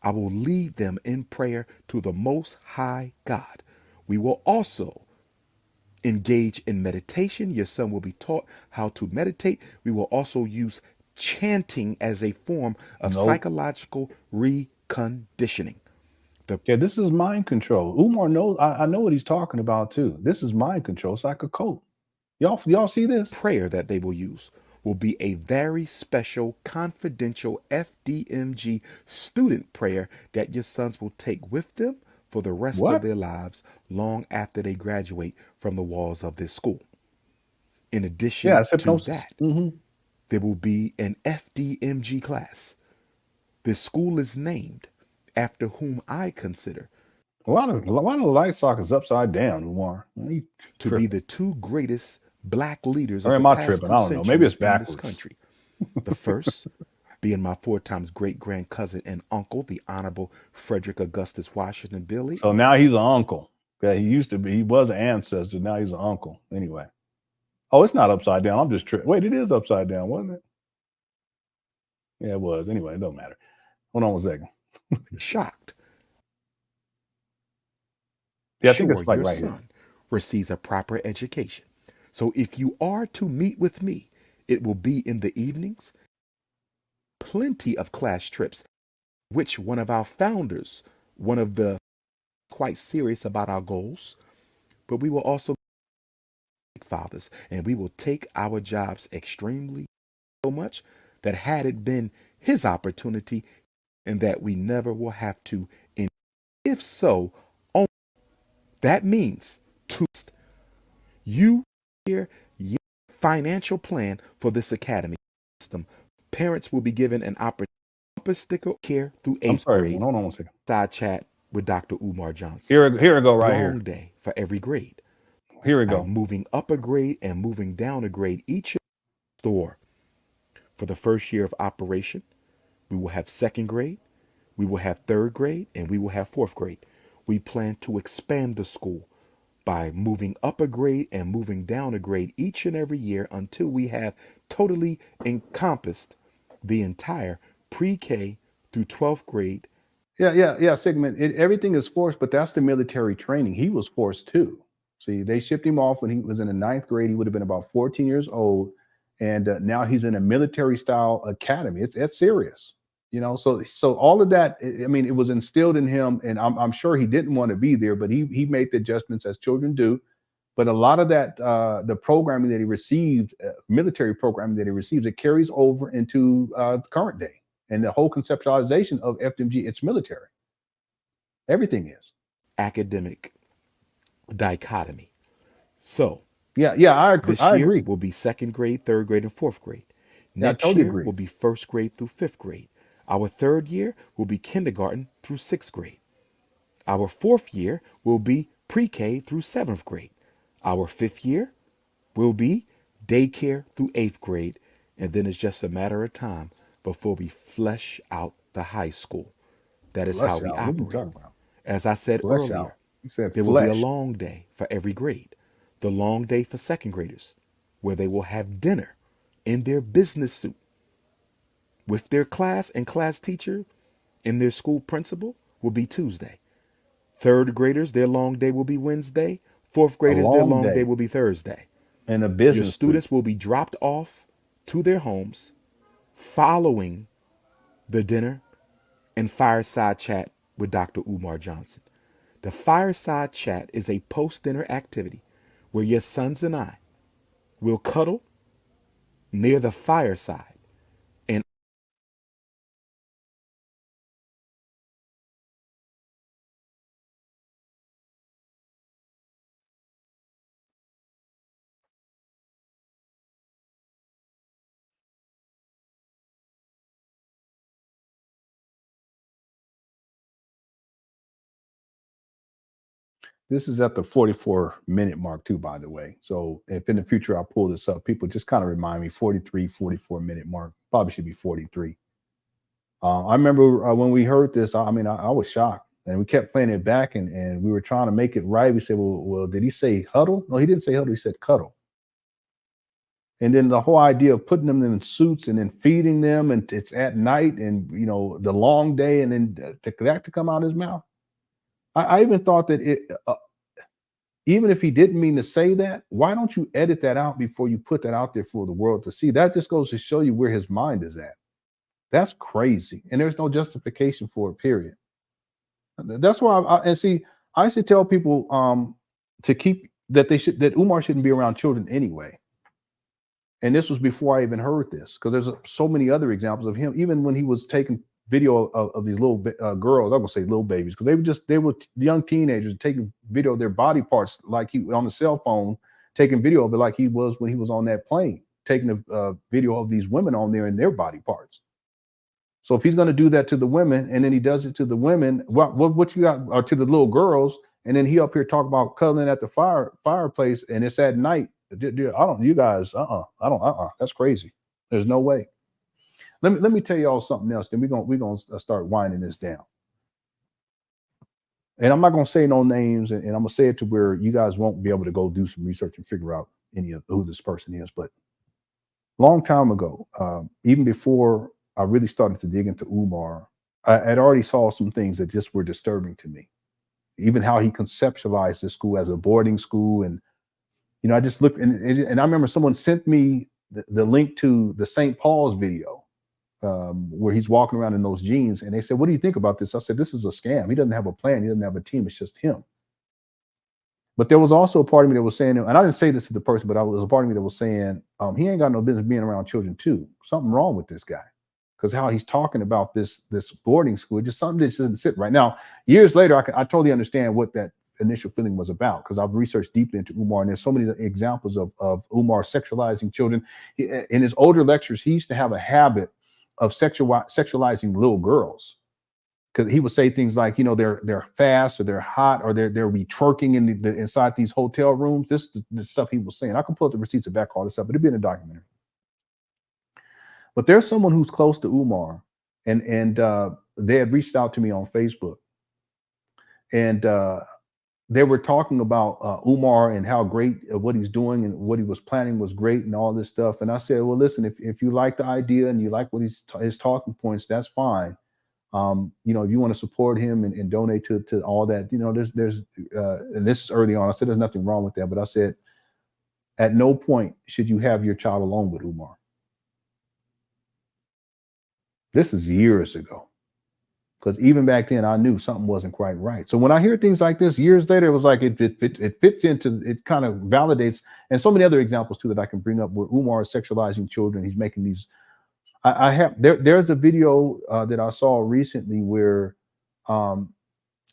I will lead them in prayer to the Most High God. We will also engage in meditation. Your son will be taught how to meditate. We will also use chanting as a form of psychological reconditioning. This is mind control. Umar knows. I know what he's talking about too. This is mind control. It's like a cult. Y'all see this? Prayer that they will use will be a very special, confidential FDMG student prayer that your sons will take with them for the rest of their lives, long after they graduate from the walls of this school. In addition to that, there will be an FDMG class. This school is named after whom I consider why the light sockets upside down, Umar? to be the two greatest black leaders or of am the I past tripping? 2 I don't know. Maybe it's centuries in backwards. this country. The first being my 4 times great grand cousin and uncle, the Honorable Frederick Augustus Washington Billy. So now he's an uncle. Okay, he was an ancestor. Now he's an uncle. Anyway. Oh, it's not upside down. I'm just tripping. Wait, it is upside down, wasn't it? Yeah, it was. Anyway, it don't matter. Hold on 1 second. Shocked. Yeah, I think it's like your right son here. receives a proper education. So if you are to meet with me, it will be in the evenings. Plenty of class trips, which one of our founders, one of the quite serious about our goals, but we will also fathers, and we will take our jobs extremely so much that had it been his opportunity, and that we never will have to. If so, only that means to you hear your financial plan for this academy system. Parents will be given an opportunity sticker care through 8th grade. Hold on 1 second. Side chat with Dr. Umar Johnson. Here we go right here. Long day for every grade. Here we go. Moving up a grade and moving down a grade each store. For the first year of operation, we will have 2nd grade, we will have 3rd grade, and we will have 4th grade. We plan to expand the school by moving up a grade and moving down a grade each and every year until we have totally encompassed the entire pre-K through 12th grade. Yeah, Sigmund. Everything is forced, but that's the military training. He was forced too. See, they shipped him off when he was in the 9th grade. He would have been about 14 years old. And now he's in a military style academy. It's serious, so all of that, I mean, it was instilled in him, and I'm sure he didn't want to be there, but he made the adjustments as children do. But a lot of that, the programming that he received, military programming that he receives, it carries over into the current day. And the whole conceptualization of FDMG, it's military. Everything is. Academic dichotomy. So, yeah, I agree. This year will be 2nd grade, 3rd grade, and 4th grade. Next year will be 1st grade through 5th grade. Our 3rd year will be kindergarten through 6th grade. Our 4th year will be pre-K through 7th grade. Our 5th year will be daycare through 8th grade. And then it's just a matter of time before we flesh out the high school. That is how we operate. As I said earlier, there will be a long day for every grade. The long day for 2nd graders, where they will have dinner in their business suit with their class and class teacher and their school principal, will be Tuesday. Third graders, their long day will be Wednesday. Fourth A graders, their long long day day will be Thursday. and a Your business week. students will be dropped off to their homes following the dinner and fireside chat with Dr. Umar Johnson. The fireside chat is a post-dinner activity where your sons and I will cuddle near the fireside and This is at the 44-minute mark too, by the way. So if in the future I pull this up, people just kind of remind me 43, 44-minute mark. Probably should be 43. I remember when we heard this, I was shocked. And we kept playing it back and we were trying to make it right. We said, well, did he say huddle? No, he didn't say huddle. He said cuddle. And then the whole idea of putting them in suits and then feeding them, and it's at night and, you know, the long day, and then that to come out of his mouth. I even thought that even if he didn't mean to say that, why don't you edit that out before you put that out there for the world to see? That just goes to show you where his mind is at. That's crazy. And there's no justification for it, period. That's why I used to tell people to keep that that Umar shouldn't be around children anyway. And this was before I even heard this, because there's so many other examples of him, even when he was taking video of these little girls. I'm gonna say little babies, because they were young teenagers taking video of their body parts, like he on the cell phone, taking video of it like he was when he was on that plane, taking a video of these women on there and their body parts. So if he's going to do that to the women, and then he does it to the women, what you got, or to the little girls, and then he up here talk about cuddling at the fireplace, and it's at night. That's crazy. There's no way. Let me tell you all something else. Then we're gonna start winding this down. And I'm not gonna say no names, and I'm gonna say it to where you guys won't be able to go do some research and figure out who this person is. But long time ago, even before I really started to dig into Umar, I had already saw some things that just were disturbing to me. Even how he conceptualized this school as a boarding school. And, you know, I just looked and I remember someone sent me the link to the St. Paul's video where he's walking around in those jeans. And they said, what do you think about this? I said, this is a scam. He doesn't have a plan. He doesn't have a team. It's just him. But there was also a part of me that was saying, and I didn't say this to the person, but there was a part of me that was saying, he ain't got no business being around children too. Something wrong with this guy. Because how he's talking about this boarding school, just something that doesn't sit right. Now, years later, I totally understand what that initial feeling was about, because I've researched deeply into Umar, and there's so many examples of Umar sexualizing children. In his older lectures, he used to have a habit of sexualizing little girls, because he would say things like, you know, they're fast, or they're hot, or they'll be twerking inside these hotel rooms. This is the stuff he was saying. I can pull up the receipts and back all this up, but it'd be in a documentary. But there's someone who's close to Umar, and they had reached out to me on Facebook, and they were talking about Umar and how great what he's doing and what he was planning was great and all this stuff. And I said, well, listen, if you like the idea and you like what his talking points, that's fine. You know, if you want to support him and donate to all that, you know, there's and this is early on. I said there's nothing wrong with that, but I said at no point should you have your child alone with Umar. This is years ago, because even back then I knew something wasn't quite right. So when I hear things like this years later, it was like it fits into, it kind of validates, and so many other examples too that I can bring up where Umar is sexualizing children. He's making these. There's a video that I saw recently where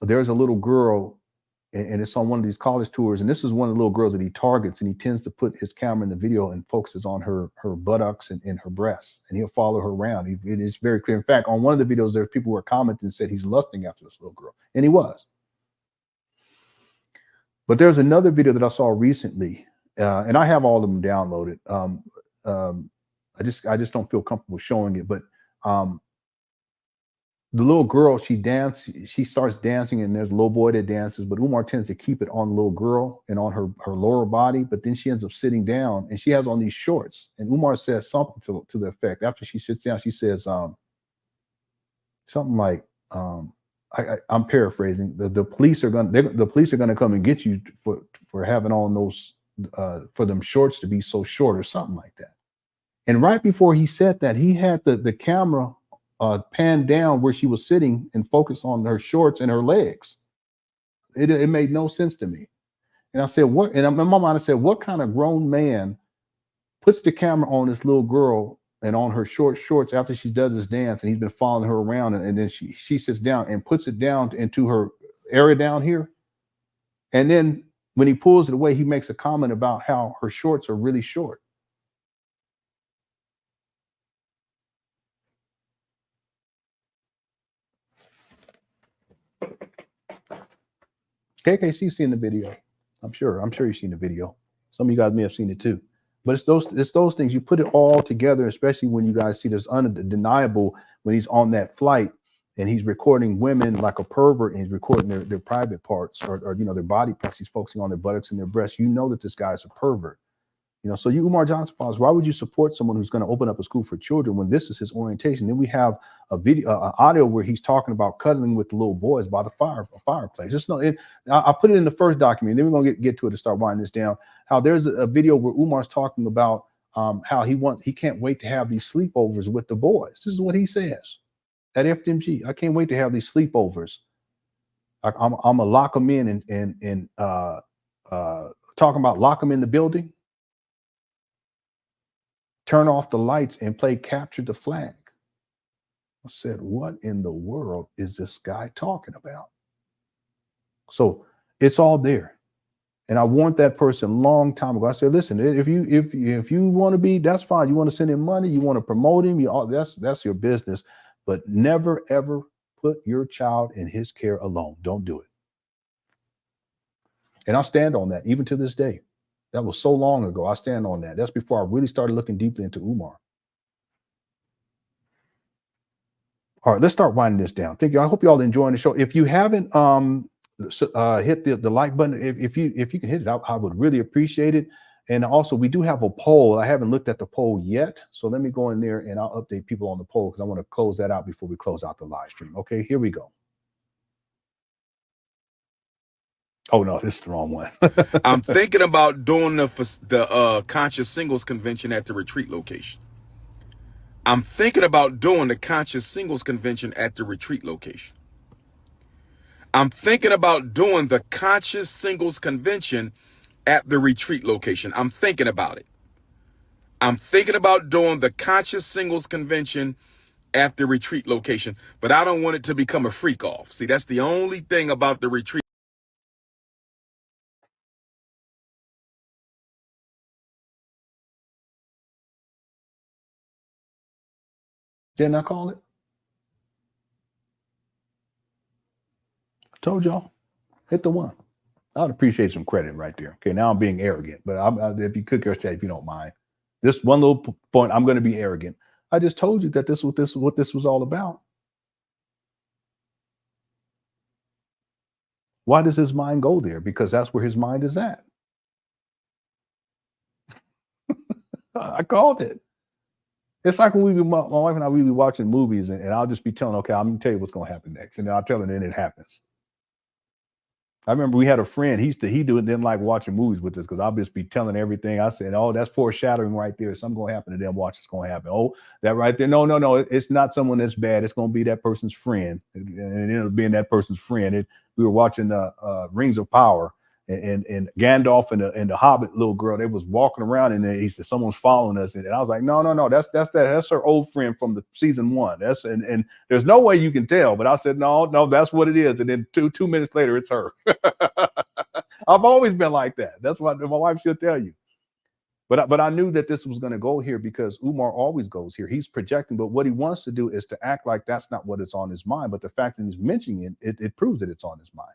there's a little girl, and it's on one of these college tours, and this is one of the little girls that he targets, and he tends to put his camera in the video and focuses on her buttocks and her breasts, and he'll follow her around. It is very clear. In fact, on one of the videos, there's people who are commenting and said he's lusting after this little girl, and he was. But there's another video that I saw recently, and I have all of them downloaded. I just don't feel comfortable showing it, but the little girl, she starts dancing, and there's a little boy that dances, but Umar tends to keep it on the little girl and on her lower body, but then she ends up sitting down, and she has on these shorts, and Umar says something to the effect, after she sits down, she says something like, I'm paraphrasing. The police are going to come and get you for having on those for them shorts to be so short or something like that. And right before he said that, he had the camera panned down where she was sitting and focused on her shorts and her legs. It made no sense to me. And I said, what? And in my mind, I said, what kind of grown man puts the camera on this little girl and on her short shorts after she does this dance, and he's been following her around, and then she sits down and puts it down into her area down here. And then when he pulls it away, he makes a comment about how her shorts are really short. KKC's seen the video. I'm sure you've seen the video. Some of you guys may have seen it too. But it's those things. You put it all together, especially when you guys see this undeniable when he's on that flight and he's recording women like a pervert, and he's recording their private parts or their body parts. He's focusing on their buttocks and their breasts. You know that this guy is a pervert. So you, Umar Johnson, why would you support someone who's going to open up a school for children when this is his orientation? Then we have a video, audio where he's talking about cuddling with the little boys by the fireplace. I put it in the first document. Then we're going to get to it to start winding this down. How there's a video where Umar's talking about how he can't wait to have these sleepovers with the boys. This is what he says at FDMG. I can't wait to have these sleepovers. I'm gonna lock them in and talking about lock them in the building. Turn off the lights and play capture the flag. I said, what in the world is this guy talking about? So it's all there. And I warned that person a long time ago. I said, listen, if you want to be, that's fine. You want to send him money, you want to promote him, that's your business. But never, ever put your child in his care alone. Don't do it. And I stand on that even to this day. That was so long ago. I stand on that. That's before I really started looking deeply into Umar. All right, let's start winding this down. Thank you. I hope you all enjoying the show. If you haven't hit the like button, if you can hit it, I would really appreciate it. And also, we do have a poll. I haven't looked at the poll yet, so let me go in there and I'll update people on the poll because I want to close that out before we close out the live stream. Okay, here we go. Oh no, this is the wrong one. I'm thinking about doing the conscious singles convention at the retreat location. I'm thinking about doing the conscious singles convention at the retreat location. I'm thinking about doing the conscious singles convention at the retreat location. I'm thinking about it. I'm thinking about doing the conscious singles convention at the retreat location, but I don't want it to become a freak off. See, that's the only thing about the retreat. Didn't I call it? I told y'all. Hit the one. I would appreciate some credit right there. Okay, now I'm being arrogant, but if you could if you don't mind. This one little point, I'm going to be arrogant. I just told you that what this was all about. Why does his mind go there? Because that's where his mind is at. I called it. It's like when my wife and I, we be watching movies and I'll just be telling, okay, I'm going to tell you what's going to happen next. And then I'll tell her and then it happens. I remember we had a friend, he didn't like watching movies with us because I'll just be telling everything. I said, oh, that's foreshadowing right there. Something going to happen to them. Watch, it's going to happen. Oh, that right there. No. It's not someone that's bad. It's going to be that person's friend. And it ended up being that person's friend. We were watching Rings of Power. And Gandalf and the Hobbit little girl, they was walking around and he said someone's following us, and I was like, no, that's her old friend from the season 1. And there's no way you can tell, but I said no, that's what it is. And then two minutes later, it's her. I've always been like that. That's what my wife should tell you. But I knew that this was going to go here because Umar always goes here. He's projecting, but what he wants to do is to act like that's not what is on his mind. But the fact that he's mentioning it proves that it's on his mind.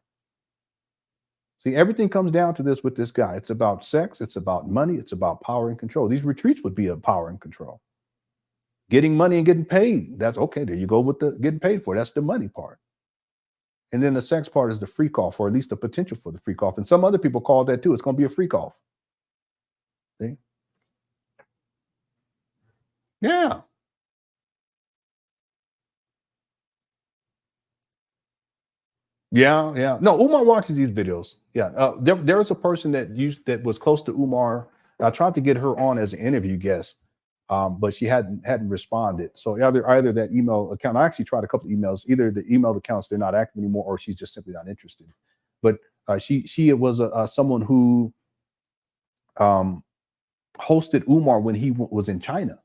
See, everything comes down to this with this guy. It's about sex. It's about money. It's about power and control. These retreats would be a power and control. Getting money and getting paid. That's okay. There you go with the getting paid for. That's the money part. And then the sex part is the freak off, or at least the potential for the freak off. And some other people call that too. It's going to be a freak off. See? Yeah. Yeah. No, Umar watches these videos. Yeah. There was a person that was close to Umar. I tried to get her on as an interview guest, but she hadn't responded. So either that email account. I actually tried a couple of emails. Either the email accounts they're not active anymore, or she's just simply not interested. But she was someone who hosted Umar when he was in China.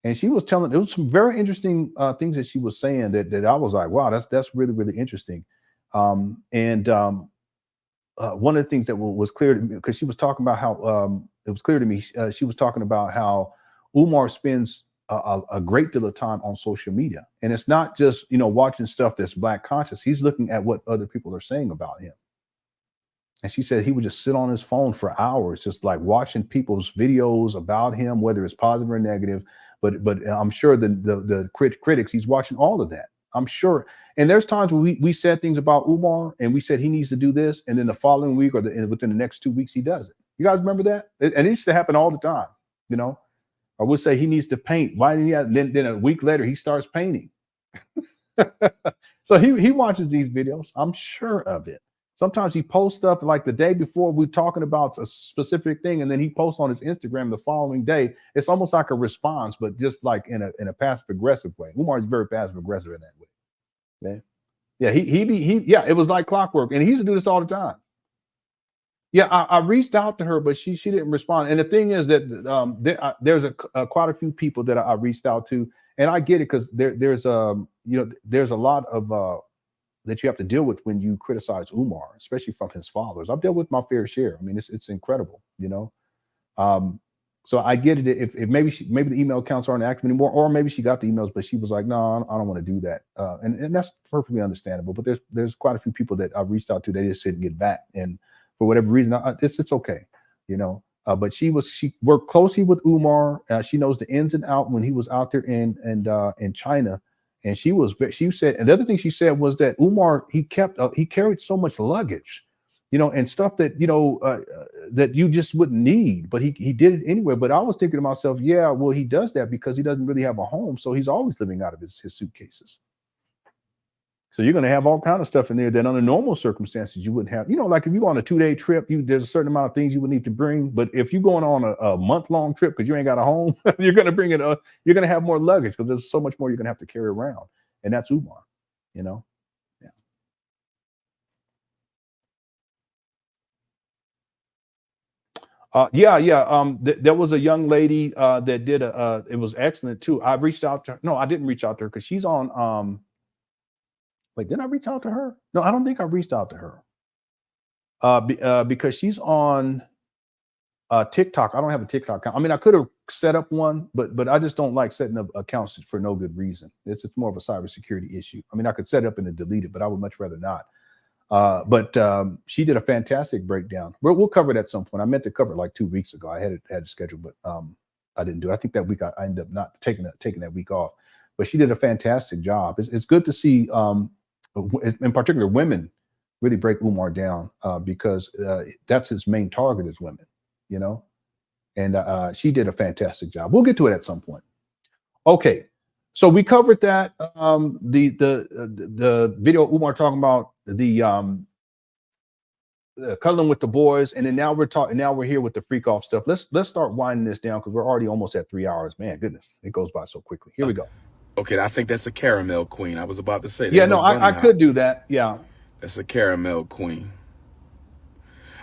And she was telling, it was some very interesting things that she was saying that I was like, wow, that's really, really interesting. One of the things that was clear to me, because she was talking about how it was clear to me, she was talking about how Umar spends a great deal of time on social media. And it's not just, watching stuff that's Black conscious. He's looking at what other people are saying about him. And she said he would just sit on his phone for hours, just like watching people's videos about him, whether it's positive or negative. But I'm sure the critics, he's watching all of that. I'm sure. And there's times when we said things about Umar and we said he needs to do this, and then the following week or within the next 2 weeks he does it. You guys remember that? And it used to happen all the time, Or we'll say he needs to paint. Why did he have? Then a week later he starts painting. So he watches these videos. I'm sure of it. Sometimes he posts stuff like the day before we're talking about a specific thing, and then he posts on his Instagram the following day. It's almost like a response, but just like in a passive aggressive way. Umar is very passive aggressive in that way. Yeah, it was like clockwork, and he used to do this all the time. Yeah, I reached out to her, but she didn't respond. And the thing is that there's quite a few people that I reached out to, and I get it because there's a lot of that you have to deal with when you criticize Umar, especially from his followers. I've dealt with my fair share. I mean, it's incredible, So I get it. If maybe the email accounts aren't active anymore, or maybe she got the emails, but she was like, no, I don't want to do that. And that's perfectly understandable. But there's quite a few people that I've reached out to. They just didn't get back, and for whatever reason, it's okay, But she worked closely with Umar. She knows the ins and outs when he was out there in China. And she said, and the other thing she said was that Umar, he carried so much luggage, and stuff that, that you just wouldn't need, but he did it anyway. But I was thinking to myself, yeah, well, he does that because he doesn't really have a home. So he's always living out of his suitcases. So you're going to have all kinds of stuff in there that under normal circumstances you wouldn't have. Like if you go on a 2-day trip, there's a certain amount of things you would need to bring. But if you're going on a month-long trip because you ain't got a home, you're going to bring you're going to have more luggage because there's so much more you're going to have to carry around. And that's Umar, Yeah. There was a young lady that did it was excellent too. I reached out to her. No, I didn't reach out to her because she's on wait, did I reach out to her? No, I don't think I reached out to her. Because she's on TikTok. I don't have a TikTok account. I mean, I could have set up one, but I just don't like setting up accounts for no good reason. It's more of a cybersecurity issue. I mean, I could set it up and then delete it, but I would much rather not. But she did a fantastic breakdown. We'll cover it at some point. I meant to cover it like 2 weeks ago. I had it scheduled, but I didn't do it. I think that week I ended up not taking that week off. But she did a fantastic job. It's good to see, in particular, women really break Umar down because that's his main target is women, And she did a fantastic job. We'll get to it at some point. Okay, so we covered that. The video of Umar talking about the cuddling with the boys, and then now we're here with the freak off stuff. Let's start winding this down because we're already almost at 3 hours. Man, goodness, it goes by so quickly. Here we go. Okay, I think that's a caramel queen. I was about to say that. Yeah, no, I could do that. Yeah. That's a caramel queen.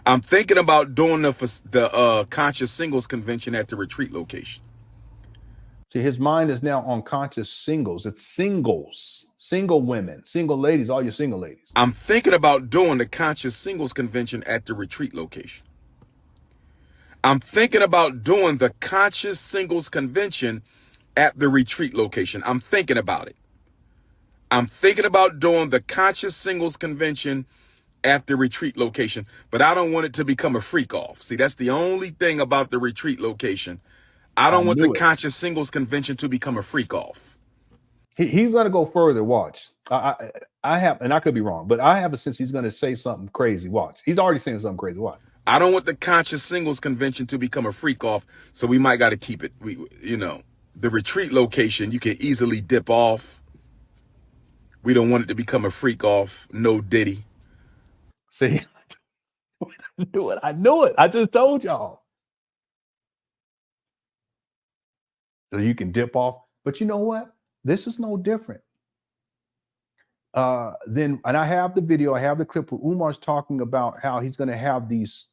I'm thinking about doing the conscious singles convention at the retreat location. See, his mind is now on conscious singles. It's singles, single women, single ladies, all your single ladies. I'm thinking about doing the conscious singles convention at the retreat location. I'm thinking about doing the conscious singles convention at the retreat location. I'm thinking about it. I'm thinking about doing the conscious singles convention at the retreat location, but I don't want it to become a freak off. See, that's the only thing about the retreat location. I don't want the conscious singles convention to become a freak off. He's going to go further. Watch. I have, and I could be wrong, but I have a sense he's going to say something crazy. Watch. He's already saying something crazy. Watch. I don't want the conscious singles convention to become a freak off, so we might got to keep it. The retreat location, you can easily dip off. We don't want it to become a freak off, no Diddy. See, I knew it. I knew it. I just told y'all. So you can dip off. But you know what? This is no different. And I have the video, I have the clip where Umar's talking about how he's going to have these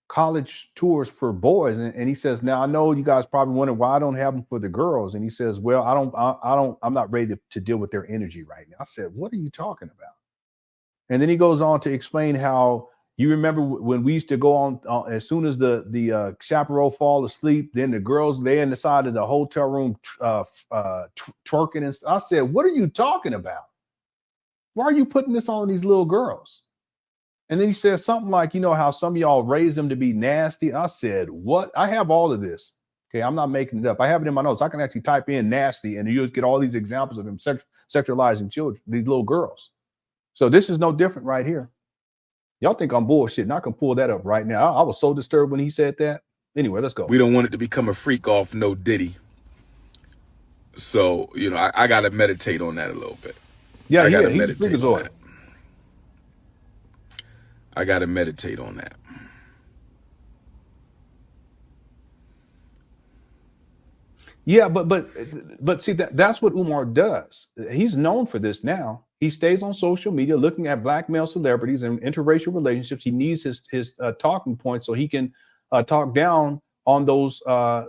college tours for boys. And he says, now I know you guys probably wonder why I don't have them for the girls. And he says, well, I'm not ready to deal with their energy right now. I said, what are you talking about? And then he goes on to explain how, you remember when we used to go on as soon as the chaperone fall asleep, then the girls lay in the side of the hotel room twerking and stuff. I said, what are you talking about? Why are you putting this on these little girls? And then he says something like, you know how some of y'all raise them to be nasty. I said, what? I have all of this. Okay, I'm not making it up. I have it in my notes. I can actually type in nasty and you'll get all these examples of him sexualizing children, these little girls. So this is no different right here. Y'all think I'm bullshit, and I can pull that up right now. I was so disturbed when he said that. Anyway, let's go. We don't want it to become a freak off, no Diddy. So, you know, I got to meditate on that a little bit. Yeah, I got to he's meditate a on that. I got to meditate on that. Yeah, but see, that's what Umar does. He's known for this now. He stays on social media looking at black male celebrities and interracial relationships. He needs his talking points so he can talk down on those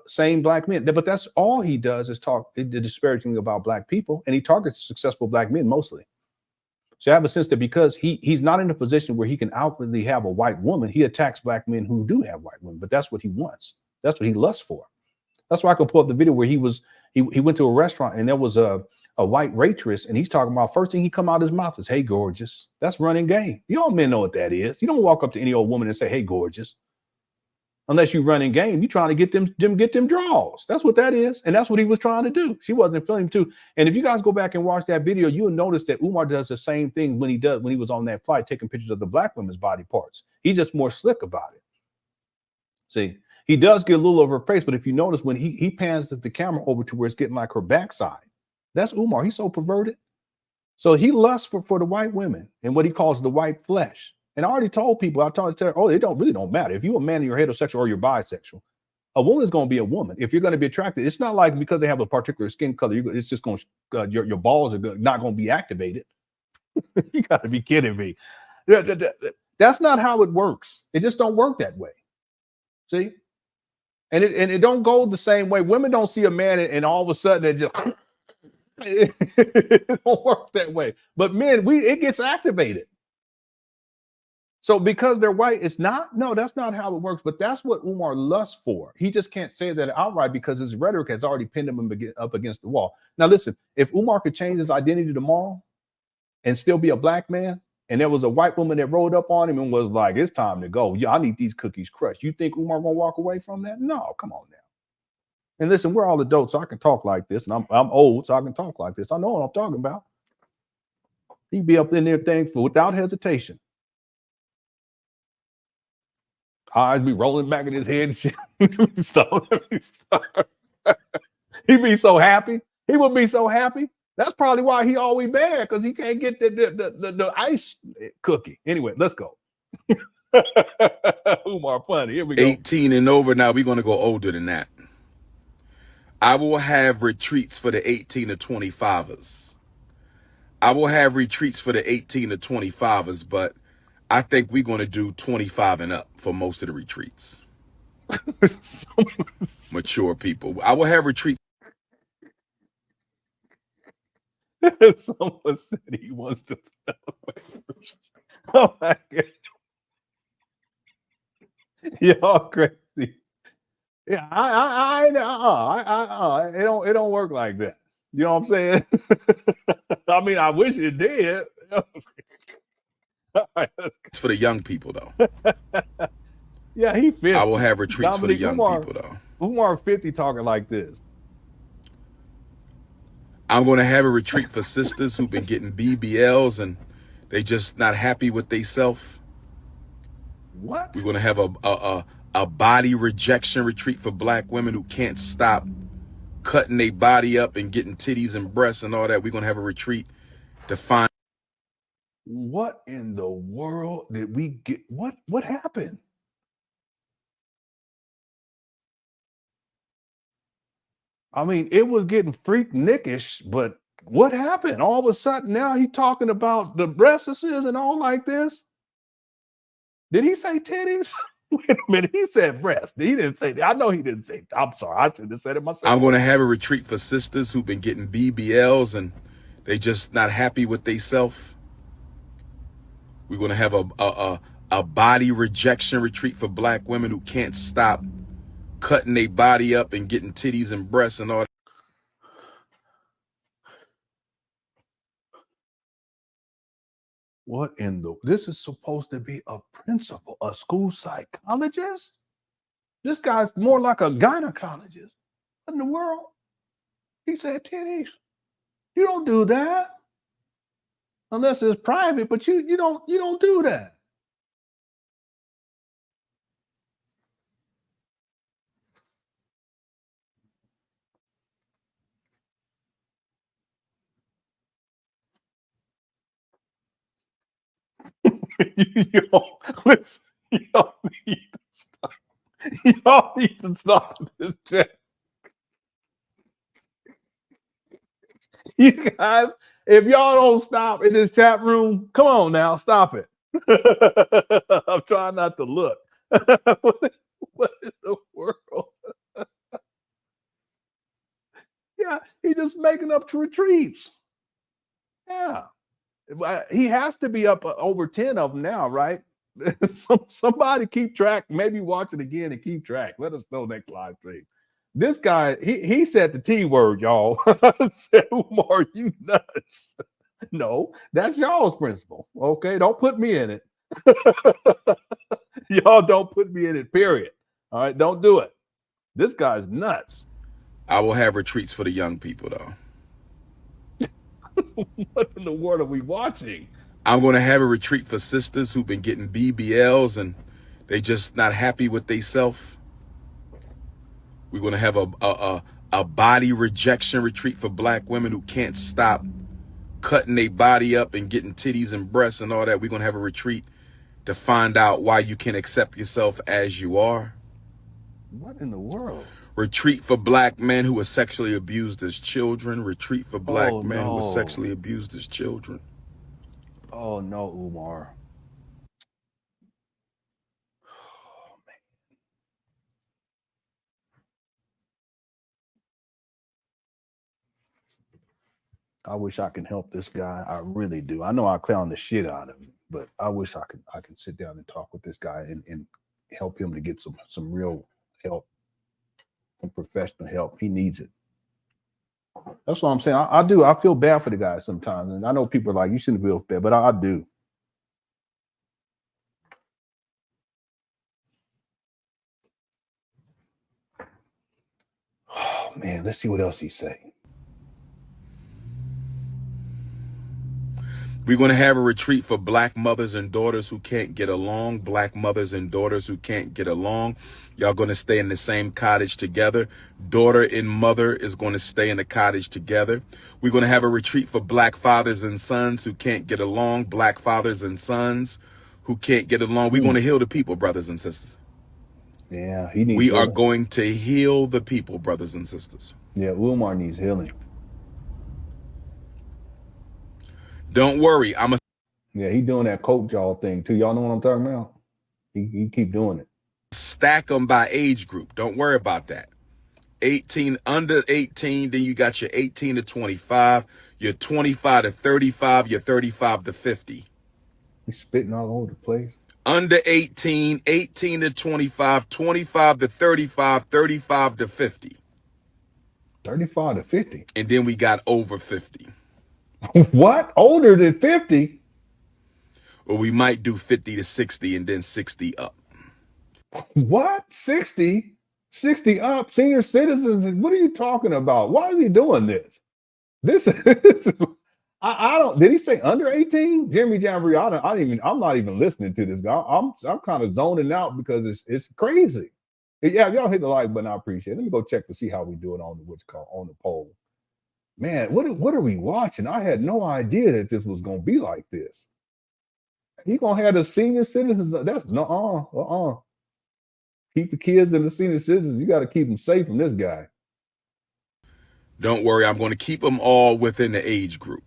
same black men. But that's all he does is talk disparagingly about black people, and he targets successful black men mostly. So I have a sense that because he's not in a position where he can outwardly have a white woman, he attacks black men who do have white women. But that's what he wants. That's what he lusts for. That's why I can pull up the video where he went to a restaurant and there was a white waitress, and he's talking about first thing he come out of his mouth is, hey, gorgeous. That's running game. You all men know what that is. You don't walk up to any old woman and say, hey, gorgeous. Unless you running game, you trying to get them draws. That's what that is. And that's what he was trying to do. She wasn't feeling him too. And if you guys go back and watch that video, you'll notice that Umar does the same thing when he was on that flight taking pictures of the black women's body parts. He's just more slick about it. See, he does get a little over her face, but if you notice when he pans the camera over to where it's getting like her backside, that's Umar. He's so perverted. So he lusts for the white women and what he calls the white flesh. And I already told people, it don't matter. If you're a man and you're heterosexual or you're bisexual, a woman is going to be a woman. If you're going to be attracted, it's not like because they have a particular skin color, it's just going to, your balls are not going to be activated. You got to be kidding me. That's not how it works. It just don't work that way. See? And it don't go the same way. Women don't see a man and all of a sudden it just it don't work that way. But men, it gets activated. So because they're white, it's not. No, that's not how it works. But that's what Umar lusts for. He just can't say that outright because his rhetoric has already pinned him up against the wall. Now, listen, if Umar could change his identity tomorrow and still be a black man, and there was a white woman that rolled up on him and was like, it's time to go. Yeah, I need these cookies crushed. You think Umar gonna walk away from that? No, come on now. And listen, we're all adults, so I can talk like this. And I'm old, so I can talk like this. I know what I'm talking about. He'd be up in there things without hesitation. Eyes be rolling back in his head and shit. He'd be so happy. He would be so happy. That's probably why he always bad, because he can't get the ice cookie. Anyway, let's go. Umar, funny. Here we go. 18 and over. Now we're going to go older than that. I will have retreats for the 18 to 25ers. I will have retreats for the 18 to 25ers, but I think we're going to do 25 and up for most of the retreats. Mature people. I will have retreats. Someone said he wants to. Oh my God. Y'all crazy. Yeah, it don't work like that. You know what I'm saying? I mean, I wish it did. Right, it's for the young people, though. Yeah, he 50. I will have retreats for the young people, though. Umar 50 talking like this. I'm going to have a retreat for sisters who've been getting BBLs and they just not happy with themselves. What? We're going to have a body rejection retreat for black women who can't stop cutting their body up and getting titties and breasts and all that. We're going to have a retreat to find. What in the world did we get? What happened? I mean, it was getting freaknickish, but what happened? All of a sudden, now he's talking about the breasts and all like this. Did he say titties? Wait a minute, he said breast. He didn't say that. I know he didn't say. I'm sorry, I should have said it myself. I'm going to have a retreat for sisters who've been getting BBLs and they just not happy with themselves. We're going to have a body rejection retreat for black women who can't stop cutting their body up and getting titties and breasts and all that. What in the? This is supposed to be a principal, a school psychologist? This guy's more like a gynecologist. What in the world? He said titties. You don't do that. Unless it's private, but you don't do that. Listen, y'all need to stop. Y'all need to stop this chat. You guys, if y'all don't stop in this chat room, come on now, stop it. I'm trying not to look. What in the world? Yeah, he's just making up retreats. Yeah. He has to be up over 10 of them now, right? Somebody keep track, maybe watch it again and keep track. Let us know next live stream. This guy, he said the T word, y'all. Said, Umar, you nuts. No, that's y'all's principle. Okay, don't put me in it. Y'all don't put me in it, period. All right, don't do it. This guy's nuts. I will have retreats for the young people, though. What in the world are we watching? I'm going to have a retreat for sisters who've been getting BBLs and they just not happy with themselves. We're going to have a body rejection retreat for black women who can't stop cutting their body up and getting titties and breasts and all that. We're going to have a retreat to find out why you can accept yourself as you are. What in the world? Retreat for black men who were sexually abused as children. Retreat for black men who were sexually abused as children. Oh, no, Umar. Oh, man. I wish I could help this guy. I really do. I know I clown the shit out of him, but I wish I could sit down and talk with this guy and help him to get some real help, some professional help. He needs it. That's what I'm saying. I do. I feel bad for the guy sometimes. And I know people are like, you shouldn't feel bad, but I do. Oh, man. Let's see what else he's saying. We're going to have a retreat for black mothers and daughters who can't get along. Black mothers and daughters who can't get along. Y'all going to stay in the same cottage together. Daughter and mother is going to stay in the cottage together. We're going to have a retreat for black fathers and sons who can't get along. Black fathers and sons who can't get along. We're going to heal the people, brothers and sisters. Yeah, he needs We healing. are going to heal the people, brothers and sisters. Yeah, Umar needs healing. Don't worry. Yeah, he doing that coat y'all thing too. Y'all know what I'm talking about? He keep doing it. Stack them by age group. Don't worry about that. 18, under 18, then you got your 18 to 25, your 25 to 35, your 35 to 50. He's spitting all over the place. Under 18, 18 to 25, 25 to 35, 35 to 50. 35 to 50. And then we got over 50. What? Older than 50? Or we might do 50 to 60 and then 60 up. What? 60? 60 up? Senior citizens? What are you talking about? Why is he doing this? I don't. Did he say under 18? Jimmy Jamboree, I'm not even listening to this guy. I'm kind of zoning out because it's crazy. Yeah, y'all hit the like button. I appreciate it. Let me go check to see how we doing on the what's called on the poll. Man, what are we watching? I had no idea that this was gonna be like this. He gonna have the senior citizens. That's no Keep the kids and the senior citizens. You got to keep them safe from this guy. Don't worry, I'm going to keep them all within the age group.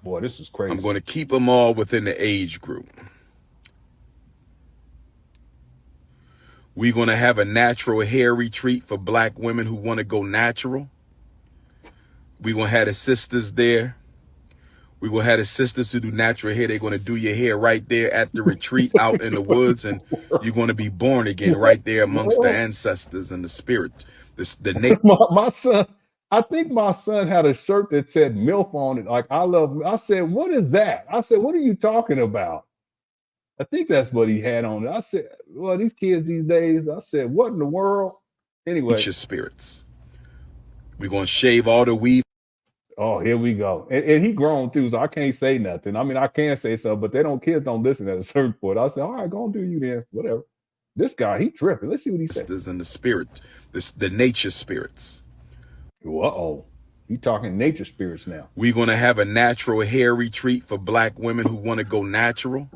Boy, this is crazy. I'm going to keep them all within the age group. We're going to have a natural hair retreat for black women who want to go natural. We're going to have the sisters there. We're going to have the sisters who do natural hair. They're going to do your hair right there at the retreat out in the woods, and you're going to be born again right there amongst the ancestors and the spirit. My son, I think my son had a shirt that said MILF on it. Like, I love, I said, what is that? I said, what are you talking about? I think that's what he had on it. I said, well, these kids these days, I said, what in the world? Anyway. Nature spirits. We're going to shave all the weave. Oh, here we go. And he grown too, so I can't say nothing. I mean, I can say something, but kids don't listen at a certain point. I said, all right, go and do you then. Whatever. This guy, he tripping. Let's see what he says. And the spirit, the nature spirits. Uh-oh. He talking nature spirits now. We're going to have a natural hair retreat for black women who want to go natural.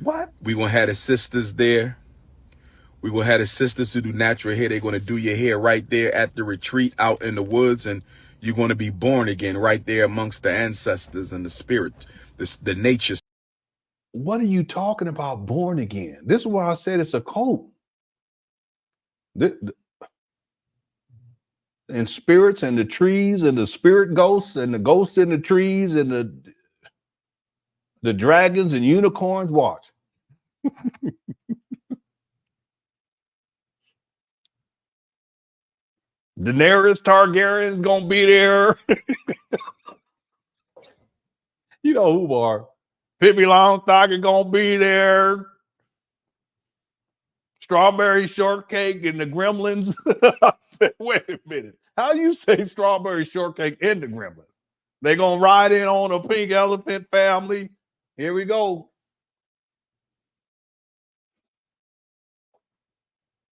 What? We're going to have the sisters there. We're going to have the sisters who do natural hair. They're going to do your hair right there at the retreat out in the woods, and you're going to be born again right there amongst the ancestors and the spirit, the nature. What are you talking about, born again? This is why I said it's a cult. And spirits and the trees and the spirit ghosts and the ghosts in the trees and the dragons and unicorns. Watch. Daenerys Targaryen is gonna be there. You know who are. Pippi Longstocking is gonna be there. Strawberry shortcake and the gremlins. I said, wait a minute. How you say strawberry shortcake and the gremlins? They gonna ride in on a pink elephant family. Here we go.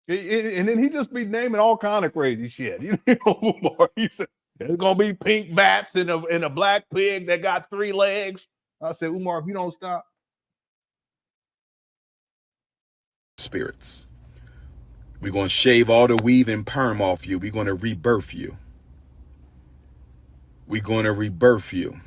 And then he just be naming all kind of crazy shit. You know, he said there's gonna be pink bats and a black pig that got 3 legs. I said, Umar, if you don't stop. Spirits. We're going to shave all the weave and perm off you. We're going to rebirth you. We're going to rebirth you.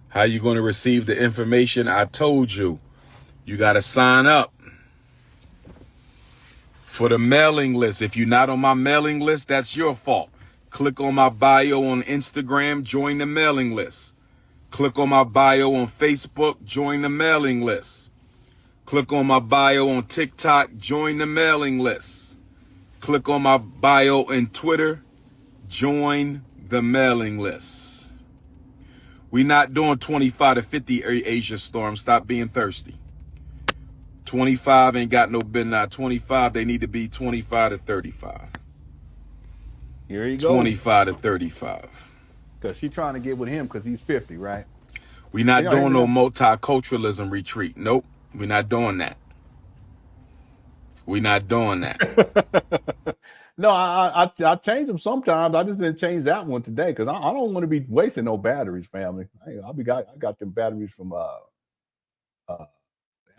How you going to receive the information? I told you. You got to sign up for the mailing list. If you're not on my mailing list, that's your fault. Click on my bio on Instagram, join the mailing list. Click on my bio on Facebook, join the mailing list. Click on my bio on TikTok, join the mailing list. Click on my bio in Twitter, join the mailing list. We're not doing 25 to 50 Asia Storm. Stop being thirsty. 25 ain't got no been now. 25, they need to be 25 to 35. Here you go. 25 to 35. Because she's trying to get with him because he's 50, right? We're not doing no multiculturalism retreat. Nope. We're not doing that. We're not doing that. No, I change them sometimes. I just didn't change that one today because I don't want to be wasting no batteries, family. I got them batteries from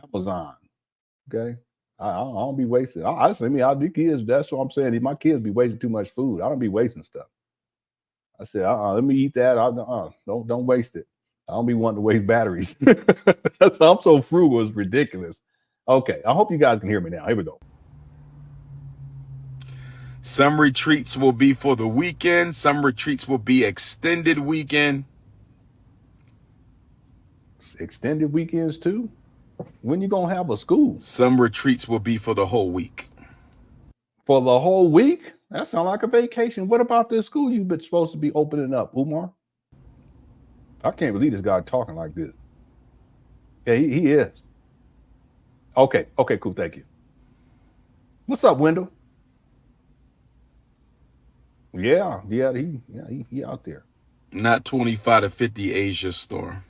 Amazon. Okay, I don't be wasting. I the kids. That's what I'm saying. My kids be wasting too much food. I don't be wasting stuff. I said, let me eat that. Don't waste it. I don't be wanting to waste batteries. I'm so frugal, it's ridiculous. Okay, I hope you guys can hear me now. Here we go. Some retreats will be for the weekend. Some retreats will be extended weekend. Extended weekends too? When you gonna have a school? Some retreats will be for the whole week. For the whole week? That sounds like a vacation. What about this school you've been supposed to be opening up, Umar? I can't believe this guy talking like this. Yeah, he is. Okay, cool, thank you. What's up, Wendell? Yeah, he out there. Not 25 to 50 Asia store.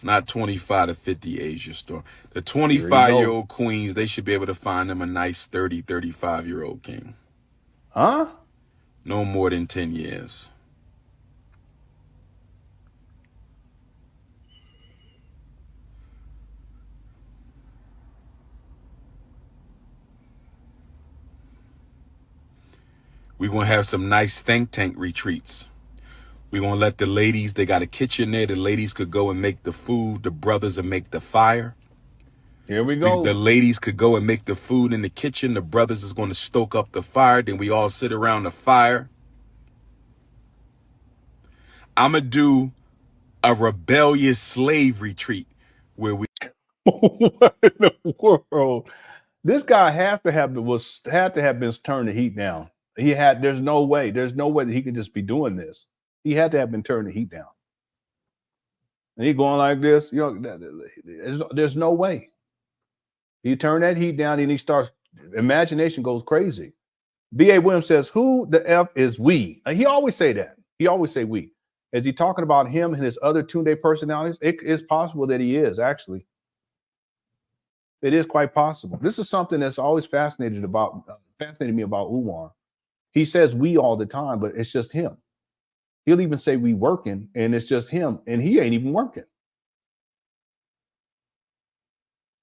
Not 25 to 50 Asia store. The 25-year-old queens, they should be able to find them a nice 30, 35-year-old king. Huh? No more than 10 years. We're going to have some nice think tank retreats. We're going to let the ladies, they got a kitchen there. The ladies could go and make the food. The brothers will make the fire. Here we go. The ladies could go and make the food in the kitchen. The brothers is going to stoke up the fire. Then we all sit around the fire. I'm going to do a rebellious slave retreat where we... What in the world? This guy had to have been turning the heat down. There's no way that he could just be doing this. He had to have been turning the heat down. And he going like this, there's no way. He turned that heat down and he starts, imagination goes crazy. B.A. Williams says, who the F is we? And he always say that. He always say we. Is he talking about him and his other Tunde personalities? It is possible that he is, actually. It is quite possible. This is something that's always fascinated me about Umar. He says we all the time, but it's just him. He'll even say we working, and it's just him, and he ain't even working.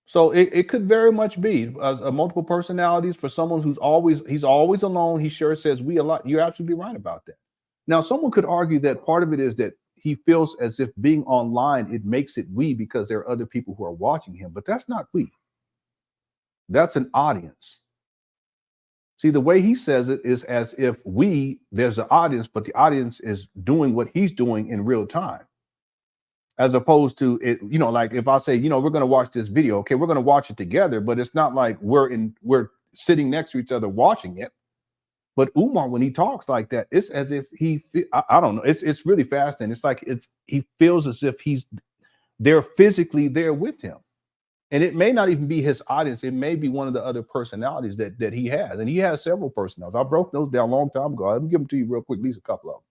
So it could very much be multiple personalities for someone he's always alone. He sure says we a lot. You're absolutely right about that. Now, someone could argue that part of it is that he feels as if being online, it makes it we because there are other people who are watching him, but that's not we. That's an audience. See, the way he says it is as if there's an audience, but the audience is doing what he's doing in real time. As opposed to it, like if I say, we're going to watch this video, okay, we're going to watch it together, but it's not like we're sitting next to each other watching it. But Umar, when he talks like that, it's as if I don't know. It's really fascinating. It's like he feels as if they're physically there with him. And it may not even be his audience. It may be one of the other personalities that he has. And he has several personalities. I broke those down a long time ago. Let me give them to you real quick, at least a couple of them.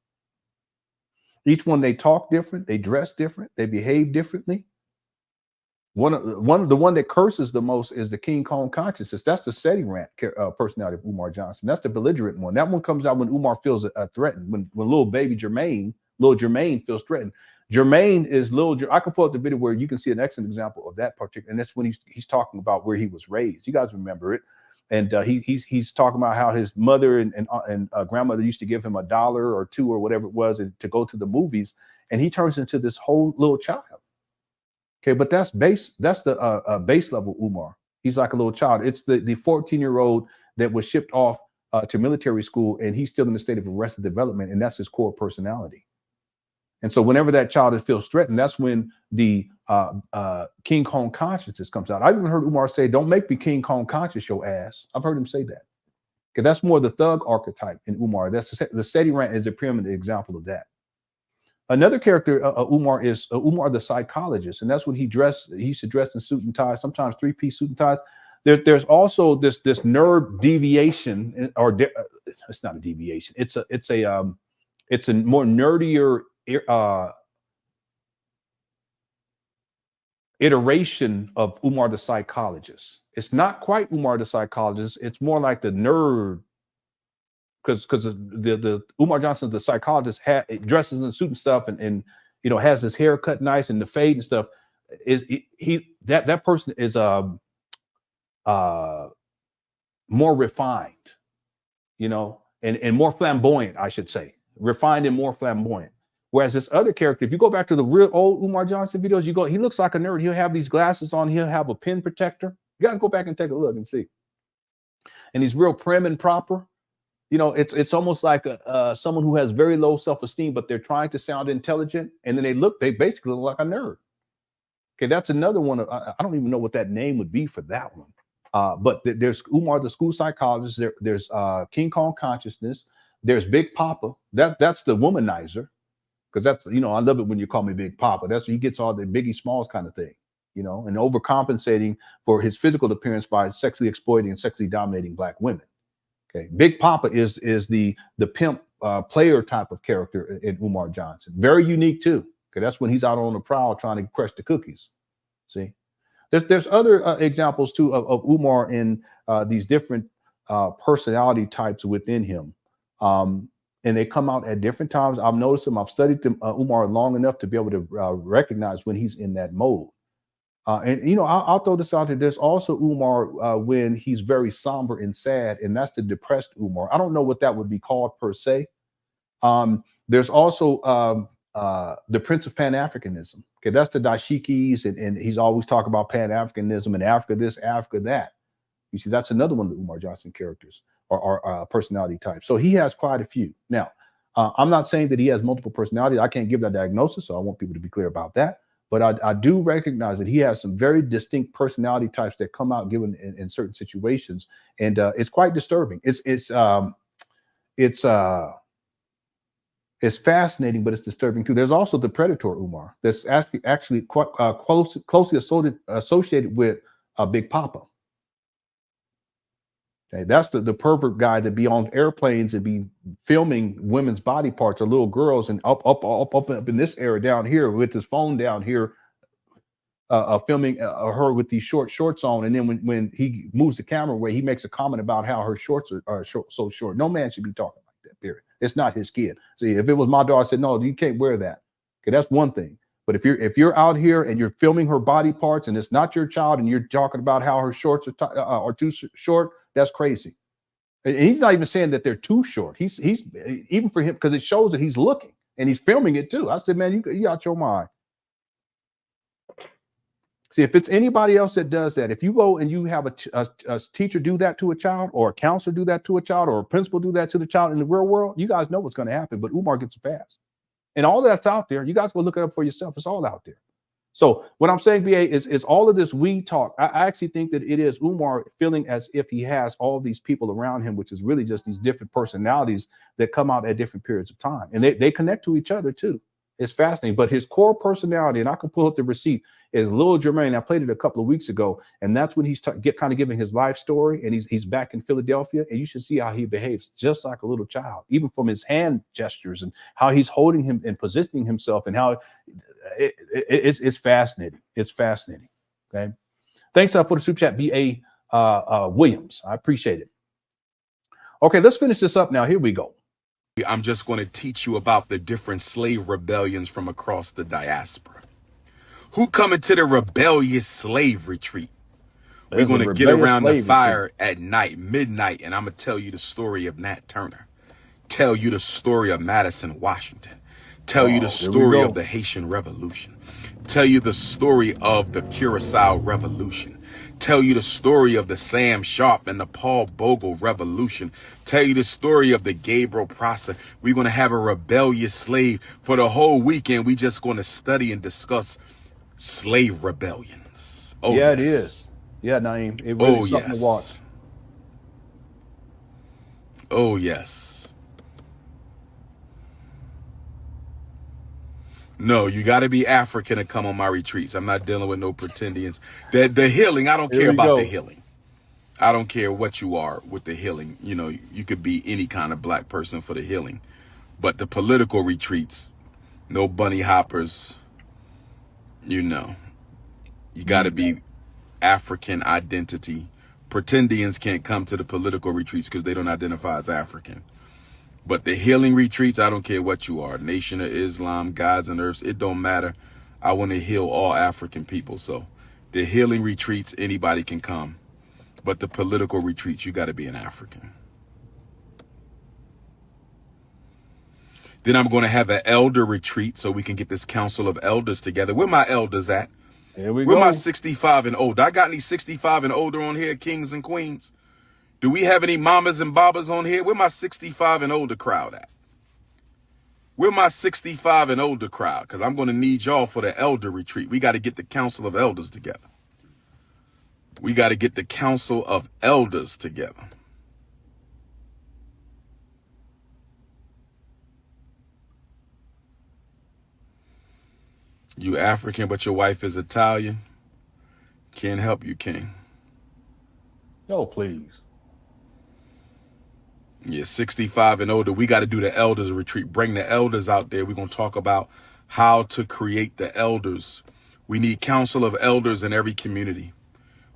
Each one, they talk different. They dress different. They behave differently. The one that curses the most is the King Kong consciousness. That's the setting rant personality of Umar Johnson. That's the belligerent one. That one comes out when Umar feels threatened. When little baby Jermaine feels threatened. Jermaine is I can pull up the video where you can see an excellent example of that particular, and that's when he's talking about where he was raised. You guys remember it, and he's talking about how his mother and grandmother used to give him $1 or $2 or whatever it was to go to the movies, and he turns into this whole little child. Okay, but that's the base level Umar. He's like a little child. It's the 14-year-old that was shipped off to military school, and he's still in the state of arrested development, and that's his core personality. And so whenever that child feels threatened, that's when the King Kong consciousness comes out. I've even heard Umar say, don't make me King Kong conscious, your ass. I've heard him say that. Okay, that's more the thug archetype in Umar. That's the Seti Rant is a preeminent example of that. Another character, Umar, is Umar the psychologist. And that's when he used to dress in suit and tie, sometimes 3-piece suit and ties. There's also this nerd deviation, it's not a deviation. It's a more nerdier iteration of Umar the psychologist. It's not quite Umar the psychologist. It's more like the nerd, because the Umar Johnson, the psychologist, dresses in a suit and stuff, and has his hair cut nice and the fade and stuff. That person is more refined, and more flamboyant, I should say, refined and more flamboyant. Whereas this other character, if you go back to the real old Umar Johnson videos, he looks like a nerd. He'll have these glasses on. He'll have a pen protector. You guys go back and take a look and see. And he's real prim and proper. You know, it's almost like someone who has very low self-esteem, but they're trying to sound intelligent. And then they basically look like a nerd. Okay, that's another one. I don't even know what that name would be for that one. But there's Umar, the school psychologist. There's King Kong Consciousness. There's Big Papa. That's the womanizer. Because that's, you know, I love it when you call me Big Papa. That's he gets all the Biggie Smalls kind of thing, you know, and overcompensating for his physical appearance by sexually exploiting and sexually dominating Black women. Okay, Big Papa is the pimp player type of character in Umar Johnson. Very unique too. Okay, that's when he's out on the prowl trying to crush the cookies. See, there's other examples too of Umar in these different personality types within him. And they come out at different times. I've noticed them. I've studied them, Umar long enough to be able to recognize when he's in that mode. And, you know, I'll throw this out there. There's also Umar when he's very somber and sad, and that's the depressed Umar. I don't know what that would be called per se. There's also the Prince of Pan Africanism. Okay, that's the dashikis, and he's always talking about Pan Africanism and Africa this, Africa that. You see, that's another one of the Umar Johnson characters or personality types. So he has quite a few. Now, I'm not saying that he has multiple personalities. I can't give that diagnosis, so I want people to be clear about that. But I do recognize that he has some very distinct personality types that come out given in certain situations, and it's quite disturbing. It's fascinating, but it's disturbing too. There's also the predator Umar that's actually quite closely associated with Big Papa. Okay, that's the pervert guy that be on airplanes and be filming women's body parts or little girls and up in this area down here with his phone down here, filming her with these short shorts on. And then when he moves the camera away, he makes a comment about how her shorts are so short. No man should be talking like that, period. It's not his kid. See, if it was my daughter, I said, no, you can't wear that. Okay, that's one thing. But if you're out here and you're filming her body parts and it's not your child and you're talking about how her shorts are too short, that's crazy. And he's not even saying that they're too short. He's even for him, because it shows that he's looking and he's filming it too. I said, man, you out your mind. See, if it's anybody else that does that, if you go and you have a teacher do that to a child, or a counselor do that to a child, or a principal do that to the child in the real world, you guys know what's going to happen. But Umar gets a pass. And all that's out there. You guys go look it up for yourself. It's all out there. So what I'm saying, BA, is all of this we talk. I actually think that it is Umar feeling as if he has all these people around him, which is really just these different personalities that come out at different periods of time. And they connect to each other too. It's fascinating. But his core personality, and I can pull up the receipt, is Lil Jermaine. I played it a couple of weeks ago, and that's when he's kind of giving his life story, and he's back in Philadelphia, and you should see how he behaves just like a little child, even from his hand gestures and how he's holding him and positioning himself, and how it's fascinating. It's fascinating. Okay, thanks for the super chat, B.A. Williams. I appreciate it. Okay, let's finish this up now. Here we go. I'm just going to teach you about the different slave rebellions from across the diaspora. Who coming to the rebellious slave retreat? We're going to get around the fire at night, midnight, and I'm going to tell you the story of Nat Turner. Tell you the story of Madison Washington. Tell you the story of the Haitian Revolution. Tell you the story of the Curacao Revolution. Tell you the story of the Sam Sharp and the Paul Bogle Revolution. Tell you the story of the Gabriel Prosser. We're going to have a rebellious slave for the whole weekend. We just going to study and discuss slave rebellions. Oh, yeah, yes. It is. Yeah, Naeem. It really is something to watch. Oh, yes. No, you got to be African to come on my retreats. I'm not dealing with no pretendians. The healing, I don't care about the healing. I don't care what you are with the healing. You know, you could be any kind of black person for the healing. But the political retreats, no bunny hoppers, you know. You got to be African identity. Pretendians can't come to the political retreats because they don't identify as African. But the healing retreats, I don't care what you are, Nation of Islam, Gods and Earths, it don't matter. I want to heal all African people. So the healing retreats, anybody can come. But the political retreats, you got to be an African. Then I'm going to have an elder retreat so we can get this council of elders together. Where my elders at? Here we Where go. my 65 and older? I got any 65 and older on here, kings and queens? Do we have any mamas and babas on here? Where my 65 and older crowd at? Where my 65 and older crowd? Because I'm going to need y'all for the elder retreat. We got to get the council of elders together. We got to get the council of elders together. You African, but your wife is Italian. Can't help you, king. No, please. Yeah, 65 and older. We got to do the elders retreat. Bring the elders out there. We're going to talk about how to create the elders. We need council of elders in every community.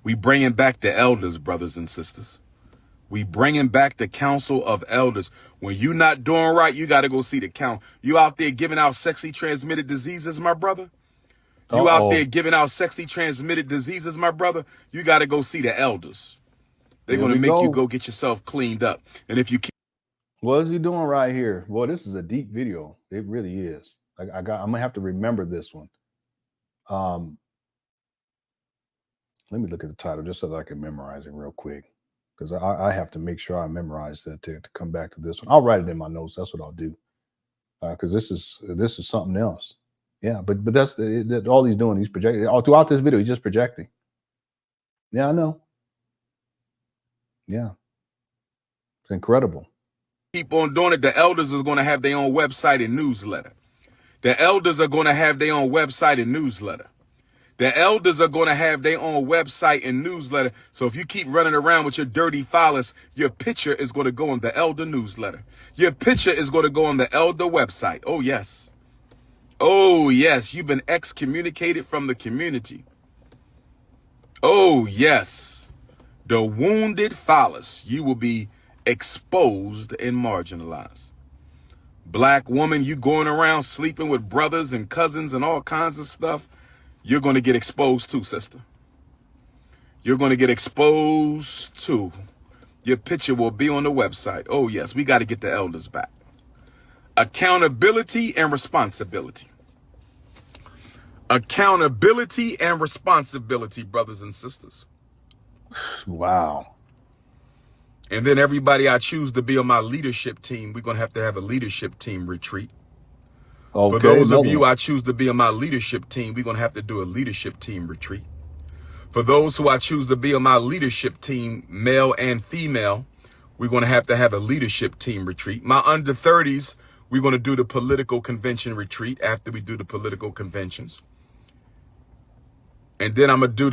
We bringing back the elders, brothers and sisters. We bringing back the council of elders. When you not doing right, you got to go see the count. You out there giving out sexually transmitted diseases, my brother? You out there giving out sexually transmitted diseases, my brother? You got to go see the elders. They're going to make you go get yourself cleaned up. And if you keep... What is he doing right here? Boy, this is a deep video. It really is. I'm going to have to remember this one. Let me look at the title just so that I can memorize it real quick. Because I have to make sure I memorize that to come back to this one. I'll write it in my notes. That's what I'll do. Because this is something else. Yeah, but that's all he's doing. He's projecting all throughout this video. He's just projecting. Yeah, I know. Yeah, it's incredible. Keep on doing it. The elders is going to have their own website and newsletter. The elders are going to have their own website and newsletter. The elders are going to have their own website and newsletter. So if you keep running around with your dirty phallus, your picture is going to go on the elder newsletter. Your picture is going to go on the elder website. Oh, yes. Oh, yes. You've been excommunicated from the community. Oh, yes. The wounded phallus. You will be exposed and marginalized. Black woman, you going around sleeping with brothers and cousins and all kinds of stuff. You're going to get exposed too, sister. You're going to get exposed too. Your picture will be on the website. Oh, yes, we got to get the elders back. Accountability and responsibility. Accountability and responsibility, brothers and sisters. Wow. And then everybody I choose to be on my leadership team, we're going to have a leadership team retreat. Okay, for those of you I choose to be on my leadership team, we're going to have to do a leadership team retreat. For those who I choose to be on my leadership team, male and female, we're going to have a leadership team retreat. My under 30s, we're going to do the political convention retreat after we do the political conventions. And then I'm going to do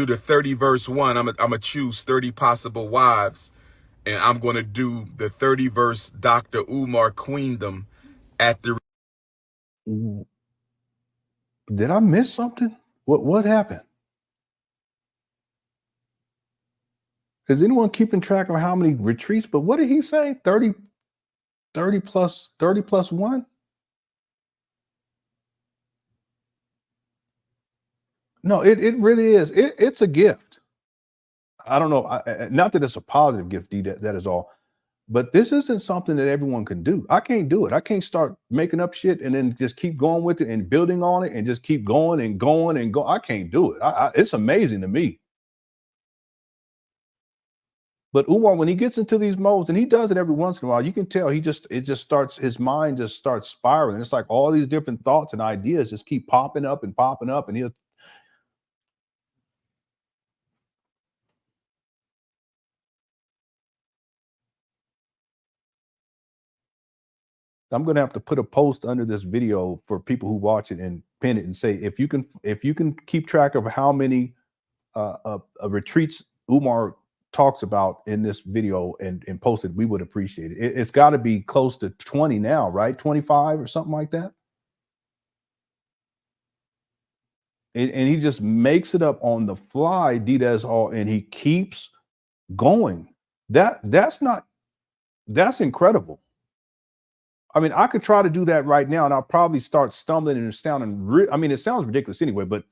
the 30 verse 1. I'm going to choose 30 possible wives. And I'm going to do the 30 verse Dr. Umar Queendom at the... Did I miss something? What happened? Is anyone keeping track of how many retreats? But what did he say? 30 plus 1? No, it really is. It's a gift. I don't know. Not that it's a positive gift, that is all. But this isn't something that everyone can do. I can't do it. I can't start making up shit and then just keep going with it and building on it and just keep going and going and go. I can't do it. It's amazing to me. But Umar, when he gets into these modes, and he does it every once in a while, you can tell his mind just starts spiraling. It's like all these different thoughts and ideas just keep popping up, and he'll... I'm going to have to put a post under this video for people who watch it and pin it and say, if you can keep track of how many retreats Umar talks about in this video and post it, we would appreciate it. It's got to be close to 20 now, right? 25 or something like that. And he just makes it up on the fly, does all, and he keeps going. That's incredible. I mean, I could try to do that right now, and I'll probably start stumbling and sounding. I mean, it sounds ridiculous anyway, but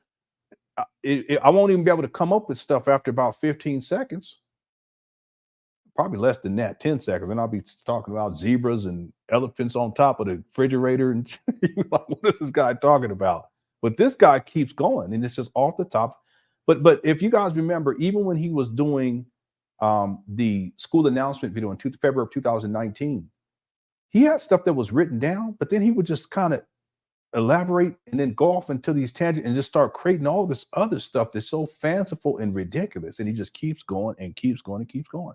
I won't even be able to come up with stuff after about 15 seconds. probably less than that, 10 seconds. And I'll be talking about zebras and elephants on top of the refrigerator. And like, what is this guy talking about? But this guy keeps going, and it's just off the top. But if you guys remember, even when he was doing the school announcement video in February of 2019, he had stuff that was written down, but then he would just kind of elaborate and then go off into these tangents and just start creating all this other stuff that's so fanciful and ridiculous. And he just keeps going and keeps going and keeps going.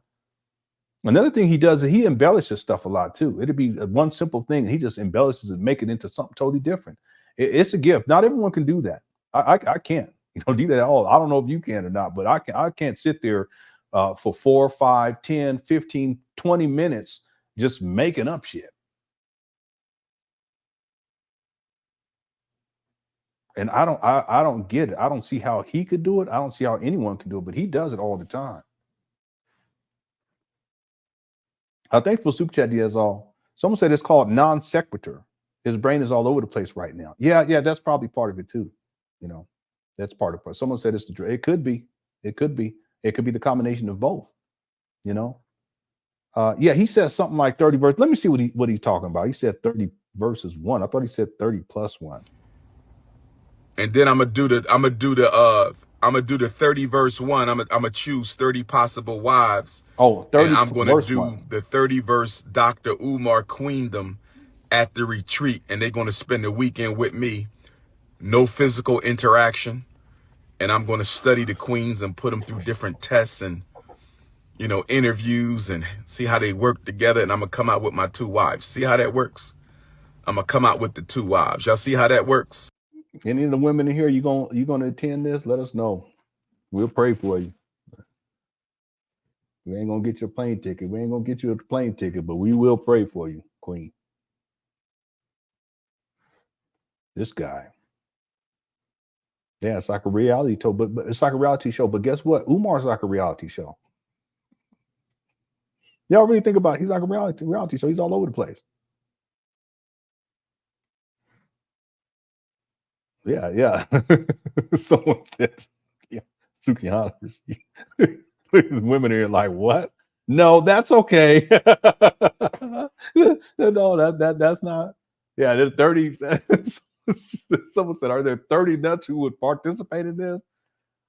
Another thing he does is he embellishes stuff a lot too. It'd be one simple thing. He just embellishes and make it into something totally different. It's a gift. Not everyone can do that. I can't, do that at all. I don't know if you can or not, but I can't sit there for 4, 5, 10, 15, 20 minutes just making up shit. And I don't get it. I don't see how he could do it. I don't see how anyone can do it, but he does it all the time. Thanks for super chat, Diaz. All someone said it's called non sequitur. His brain is all over the place right now. Yeah, that's probably part of it too. That's part of it. Someone said it's the. It could be. It could be the combination of both. Yeah, he said something like 30 verses. Let me see what he's talking about. He said 30 verses 1. I thought he said 30 plus 1. And then I'm gonna do the 30 verse 1. I'm gonna choose 30 possible wives. Oh, 30. And I'm gonna do 1. the 30 verse Dr. Umar Queendom at the retreat, and they're gonna spend the weekend with me. No physical interaction, and I'm gonna study the queens and put them through different tests and interviews and see how they work together. And I'm gonna come out with my 2 wives. See how that works? I'm gonna come out with the 2 wives. Y'all see how that works? Any of the women in here, you gonna attend this? Let us know. We'll pray for you. We ain't gonna get you a plane ticket. We ain't gonna get you a plane ticket, but we will pray for you, Queen. This guy. Yeah, it's like a reality show, but it's like a reality show. But guess what? Umar's like a reality show. Y'all really think about it. He's like a reality show. He's all over the place. Yeah. Someone said, Suki honors. Women are like, what? No, that's okay. No, that's not. Yeah, there's 30. Someone said, are there 30 nuts who would participate in this?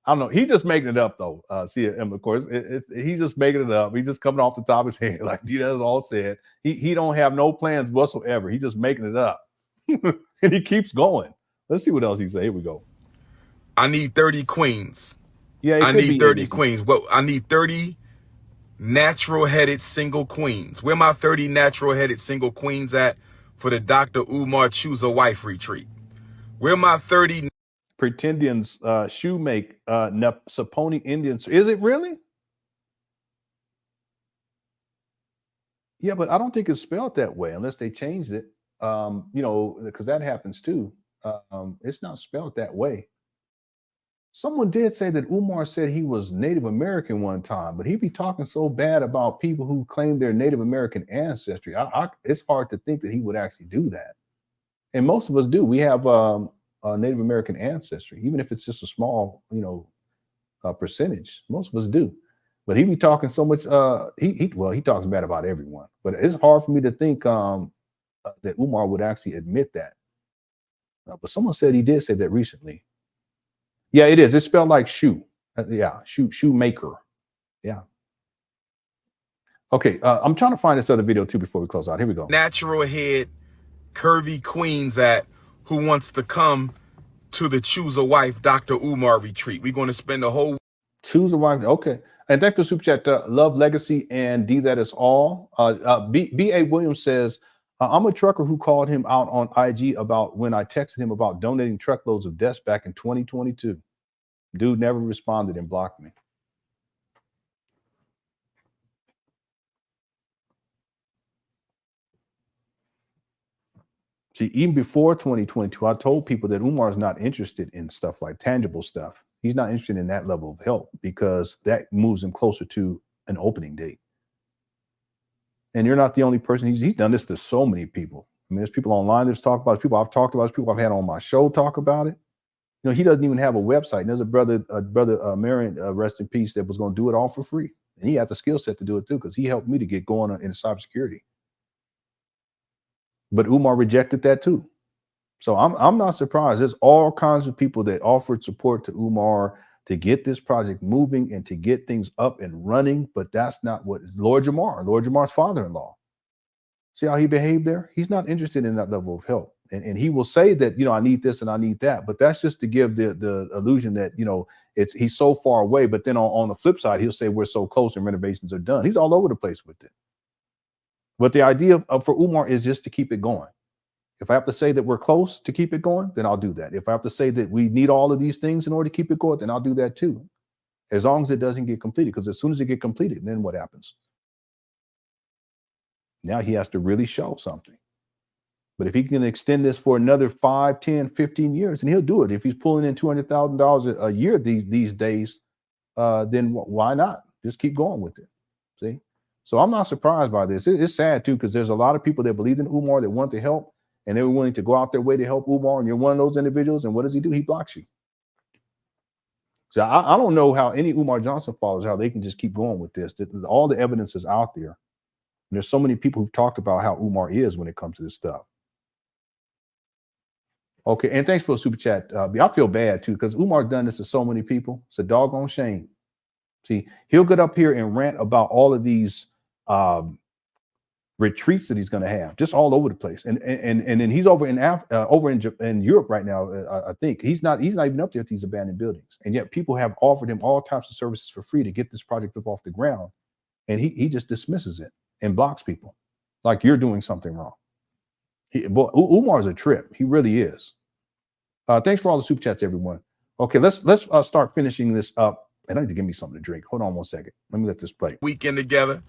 I don't know. He's just making it up, though. And of course, he's just making it up. He's just coming off the top of his head. Like Gina's all said. He don't have no plans whatsoever. He's just making it up. And he keeps going. Let's see what else he said. Here we go. I need 30 queens. Yeah, I need 30 queens. Well, I need 30 natural-headed single queens. Where my 30 natural-headed single queens at for the Dr. Umar Choose a Wife retreat? Where my 30 Pretendians Shoemake Saponi Indians? Is it really? Yeah, but I don't think it's spelled that way unless they changed it. Because that happens too. It's not spelled that way. Someone did say that Umar said he was Native American one time, but he'd be talking so bad about people who claim their Native American ancestry. It's hard to think that he would actually do that. And most of us do. We have Native American ancestry, even if it's just a small, percentage. Most of us do. But he'd be talking so much. He talks bad about everyone. But it's hard for me to think that Umar would actually admit that. But someone said he did say that recently. Yeah, it is. It's spelled like shoe. Shoemaker. Yeah. Okay, I'm trying to find this other video too before we close out. Here we go. Natural head, curvy queens who wants to come to the Choose a Wife Dr. Umar retreat. We're going to spend the whole Choose a Wife. Okay. And thanks for super chat. Love Legacy and D That Is All. B.A. Williams says, I'm a trucker who called him out on IG about when I texted him about donating truckloads of deaths back in 2022. Dude never responded and blocked me. See, even before 2022, I told people that Umar is not interested in stuff like tangible stuff. He's not interested in that level of help because that moves him closer to an opening date. And you're not the only person. He's done this to so many people. I mean, there's people online that's talked about it. There's people I've talked about. There's people I've had on my show talk about it. He doesn't even have a website. And there's a brother Marion, rest in peace, that was going to do it all for free. And he had the skill set to do it too, because he helped me to get going in cybersecurity. But Umar rejected that too. So I'm not surprised. There's all kinds of people that offered support to Umar to get this project moving and to get things up and running. But that's not what Lord Jamar's father-in-law. See how he behaved there? He's not interested in that level of help. And he will say that, I need this and I need that. But that's just to give the illusion that, he's so far away. But then on the flip side, he'll say we're so close and renovations are done. He's all over the place with it. But the idea for Umar is just to keep it going. If I have to say that we're close to keep it going, then I'll do that. If I have to say that we need all of these things in order to keep it going, then I'll do that too. As long as it doesn't get completed. Because as soon as it gets completed, then what happens? Now he has to really show something. But if he can extend this for another 5, 10, 15 years, and he'll do it. If he's pulling in $200,000 a year these days, then why not? Just keep going with it. See? So I'm not surprised by this. It's sad too, because there's a lot of people that believed in Umar that want to help, and they were willing to go out their way to help Umar, and you're one of those individuals, and what does he do? He blocks you. So I don't know how any Umar Johnson followers, how they can just keep going with this. All the evidence is out there. And there's so many people who've talked about how Umar is when it comes to this stuff. Okay, and thanks for the super chat. I feel bad too, because Umar's done this to so many people. It's a doggone shame. See, he'll get up here and rant about all of these retreats that he's going to have, just all over the place, and then he's over in in Europe right now. I think he's not even up there at these abandoned buildings, and yet people have offered him all types of services for free to get this project up off the ground, and he just dismisses it and blocks people like you're doing something wrong. Umar's a trip. He really is. Thanks for all the super chats, everyone. Okay, let's start finishing this up. And I need to give me something to drink. Hold on one second. Let me let this play. Weekend together.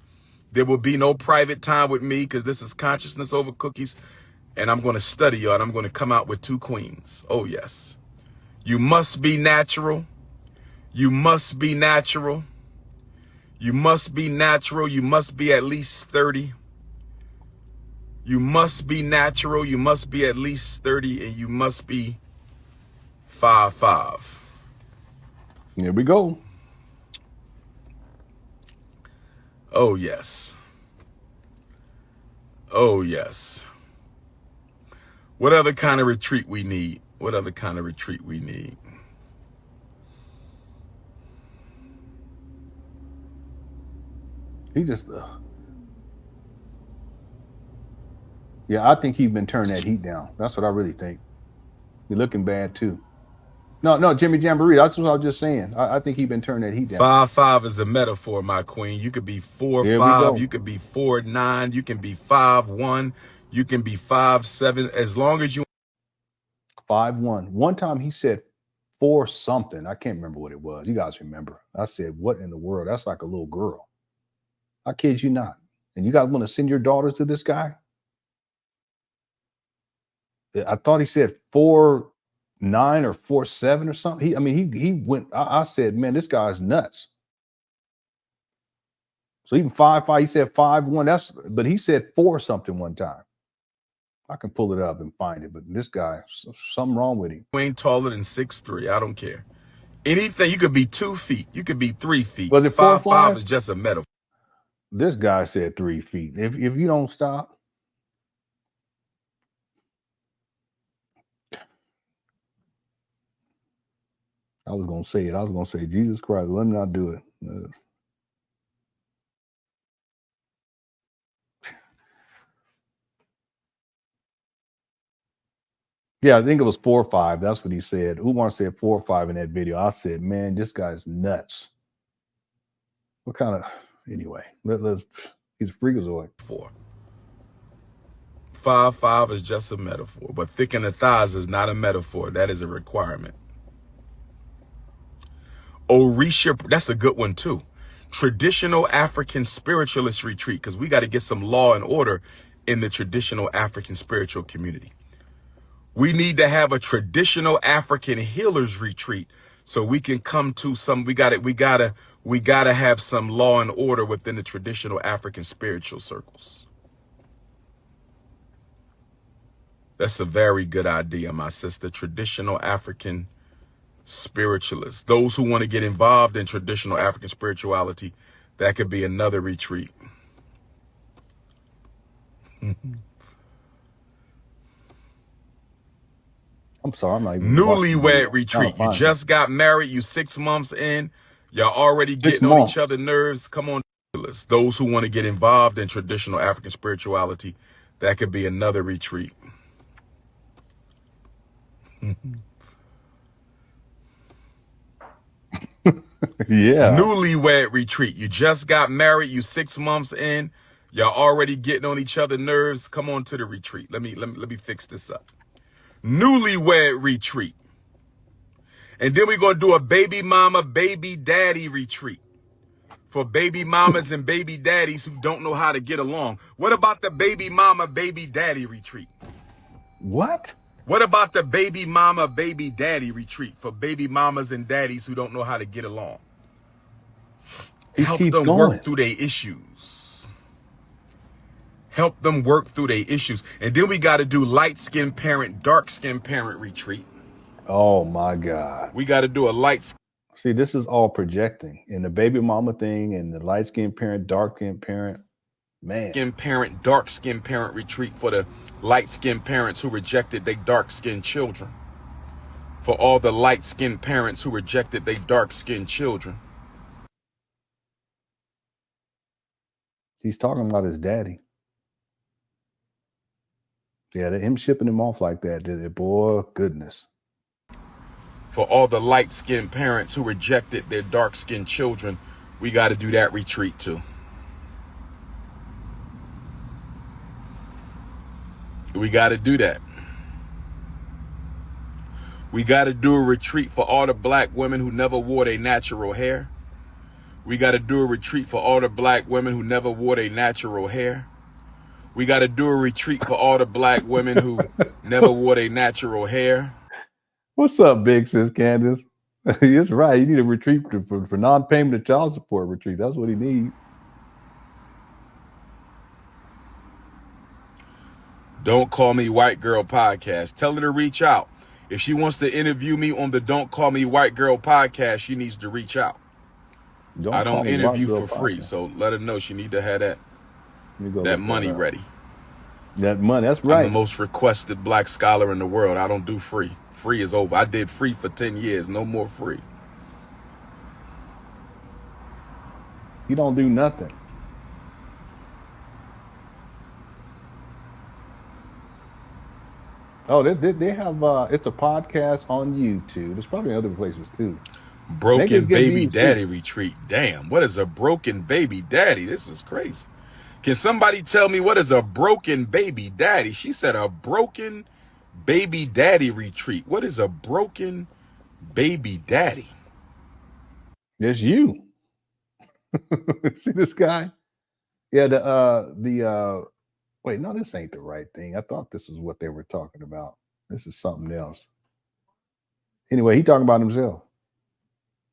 There will be no private time with me because this is consciousness over cookies. And I'm going to study y'all, and I'm going to come out with 2 queens. Oh, yes. You must be natural. You must be natural. You must be natural. You must be at least 30. You must be natural. You must be at least 30. And you must be 5'5". Here we go. Oh, yes. Oh, yes. What other kind of retreat we need? What other kind of retreat we need? He just, yeah, I think he's been turning that heat down. That's what I really think. He's looking bad too. No, Jimmy Jamboree. That's what I was just saying. I think he's been turning that heat down. 5'5" is a metaphor, my queen. You could be 4'5", you could be 4'9", you can be 5'1", you can be 5'7", as long as you 5'1". One time he said 4 something. I can't remember what it was. You guys remember? I said, "What in the world? That's like a little girl." I kid you not. And you guys want to send your daughters to this guy? I thought he said 4'9" or 4'7" or something. He went. I said, man, this guy's nuts. So even 5'5", he said 5'1". But he said 4 something one time. I can pull it up and find it, but this guy, something wrong with him. You ain't taller than 6'3". I don't care. Anything, you could be 2 feet, you could be 3 feet. Was it 5'5" is just a metaphor. This guy said 3 feet. If you don't stop. I was going to say it. I was going to say, Jesus Christ, let me not do it. Yeah, I think it was 4 or 5. That's what he said. Umar said 4 or 5 in that video. I said, man, this guy's nuts. What kind of, anyway, he's a freakazoid. 5'5" is just a metaphor, but thick in the thighs is not a metaphor. That is a requirement. Orisha, that's a good one too. Traditional African spiritualist retreat, because we got to get some law and order in the traditional African spiritual community. We need to have a traditional African healers retreat so we can come to some, we gotta have some law and order within the traditional African spiritual circles. That's a very good idea, my sister. Traditional African spiritualists, those who want to get involved in traditional African spirituality, That could be another retreat. I'm sorry, I'm not even Newlywed retreat. You just got married, you 6 months in, y'all already getting on each other's nerves. Come on, those who want to get involved in traditional African spirituality, that could be another retreat. Yeah. Newlywed retreat. You just got married, you 6 months in, y'all already getting on each other's nerves. Come on to the retreat. Let me fix this up. Newlywed retreat. And then we're going to do a baby mama, baby daddy retreat for baby mamas and baby daddies who don't know how to get along. What about the baby mama, baby daddy retreat? What? What about the baby mama, baby daddy retreat for baby mamas and daddies who don't know how to get along? Help them work through their issues. Help them work through their issues. And then we got to do light-skinned parent, dark-skinned parent retreat. Oh, my God. We got to do a light. See, this is all projecting. And the baby mama thing and the light-skinned parent, dark-skinned parent, man. Light-skinned parent, dark-skinned parent retreat for the light-skinned parents who rejected their dark-skinned children. For all the light-skinned parents who rejected their dark-skinned children. He's talking about his daddy. Yeah, him shipping him off like that, did it? Boy, goodness. For all the light-skinned parents who rejected their dark-skinned children, we got to do that retreat too. We got to do that. We got to do a retreat for all the black women who never wore their natural hair. We got to do a retreat for all the black women who never wore their natural hair. We got to do a retreat for all the black women who never wore their natural hair. What's up, big sis Candace? That's right. You need a retreat for non-payment of child support retreat. That's what he needs. Don't Call Me White Girl podcast. Tell her to reach out. If she wants to interview me on the Don't Call Me White Girl podcast, she needs to reach out. I don't interview for free, so let her know she need to have that money ready. That money, that's right. I'm the most requested black scholar in the world. I don't do free. Free is over. I did free for 10 years. No more free. You don't do nothing. Oh, they have it's a podcast on YouTube. There's probably other places too. Broken baby daddy retreat. Damn, what is a broken baby daddy? This is crazy. Can somebody tell me what is a broken baby daddy? She said a broken baby daddy retreat. What is a broken baby daddy? It's you. See this guy? Yeah, wait, no, this ain't the right thing. I thought this is what they were talking about. This is something else. Anyway, he talking about himself.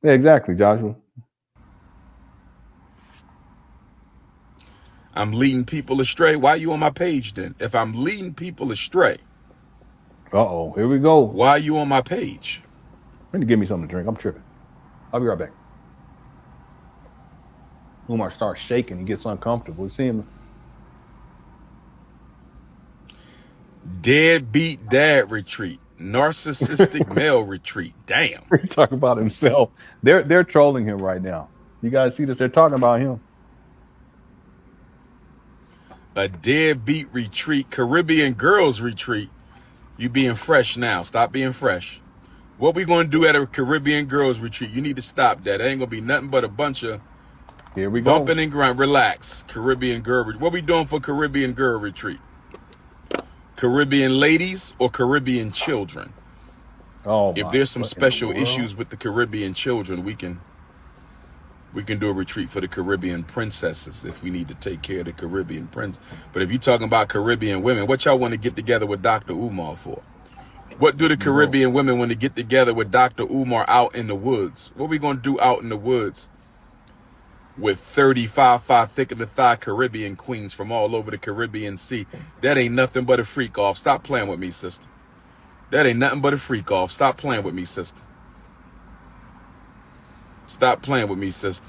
Yeah, exactly, Joshua. I'm leading people astray. Why are you on my page then? If I'm leading people astray. Uh-oh, here we go. Why are you on my page? Let me give me something to drink. I'm tripping. I'll be right back. Umar starts shaking. He gets uncomfortable. You see him? Deadbeat dad retreat. Narcissistic male retreat. Damn. He's talking about himself. They're trolling him right now. You guys see this? They're talking about him. A deadbeat retreat. Caribbean girls retreat. You being fresh now. Stop being fresh. What we going to do at a Caribbean girls retreat? You need to stop that. It ain't going to be nothing but a bunch of here we go. Bumping and grind. Relax. Caribbean girl retreat. What we doing for Caribbean girl retreat? Caribbean ladies or Caribbean children? Oh, if there's some special issues with the Caribbean children, we can do a retreat for the Caribbean princesses if we need to take care of the Caribbean prince. But if you're talking about Caribbean women, what y'all want to get together with Dr. Umar for? What do the Caribbean women want to get together with Dr. Umar out in the woods? What we going to do out in the woods with 35 thick of the thigh Caribbean queens from all over the Caribbean Sea? That ain't nothing but a freak off. Stop playing with me, sister. That ain't nothing but a freak off. Stop playing with me, sister. Stop playing with me, sister.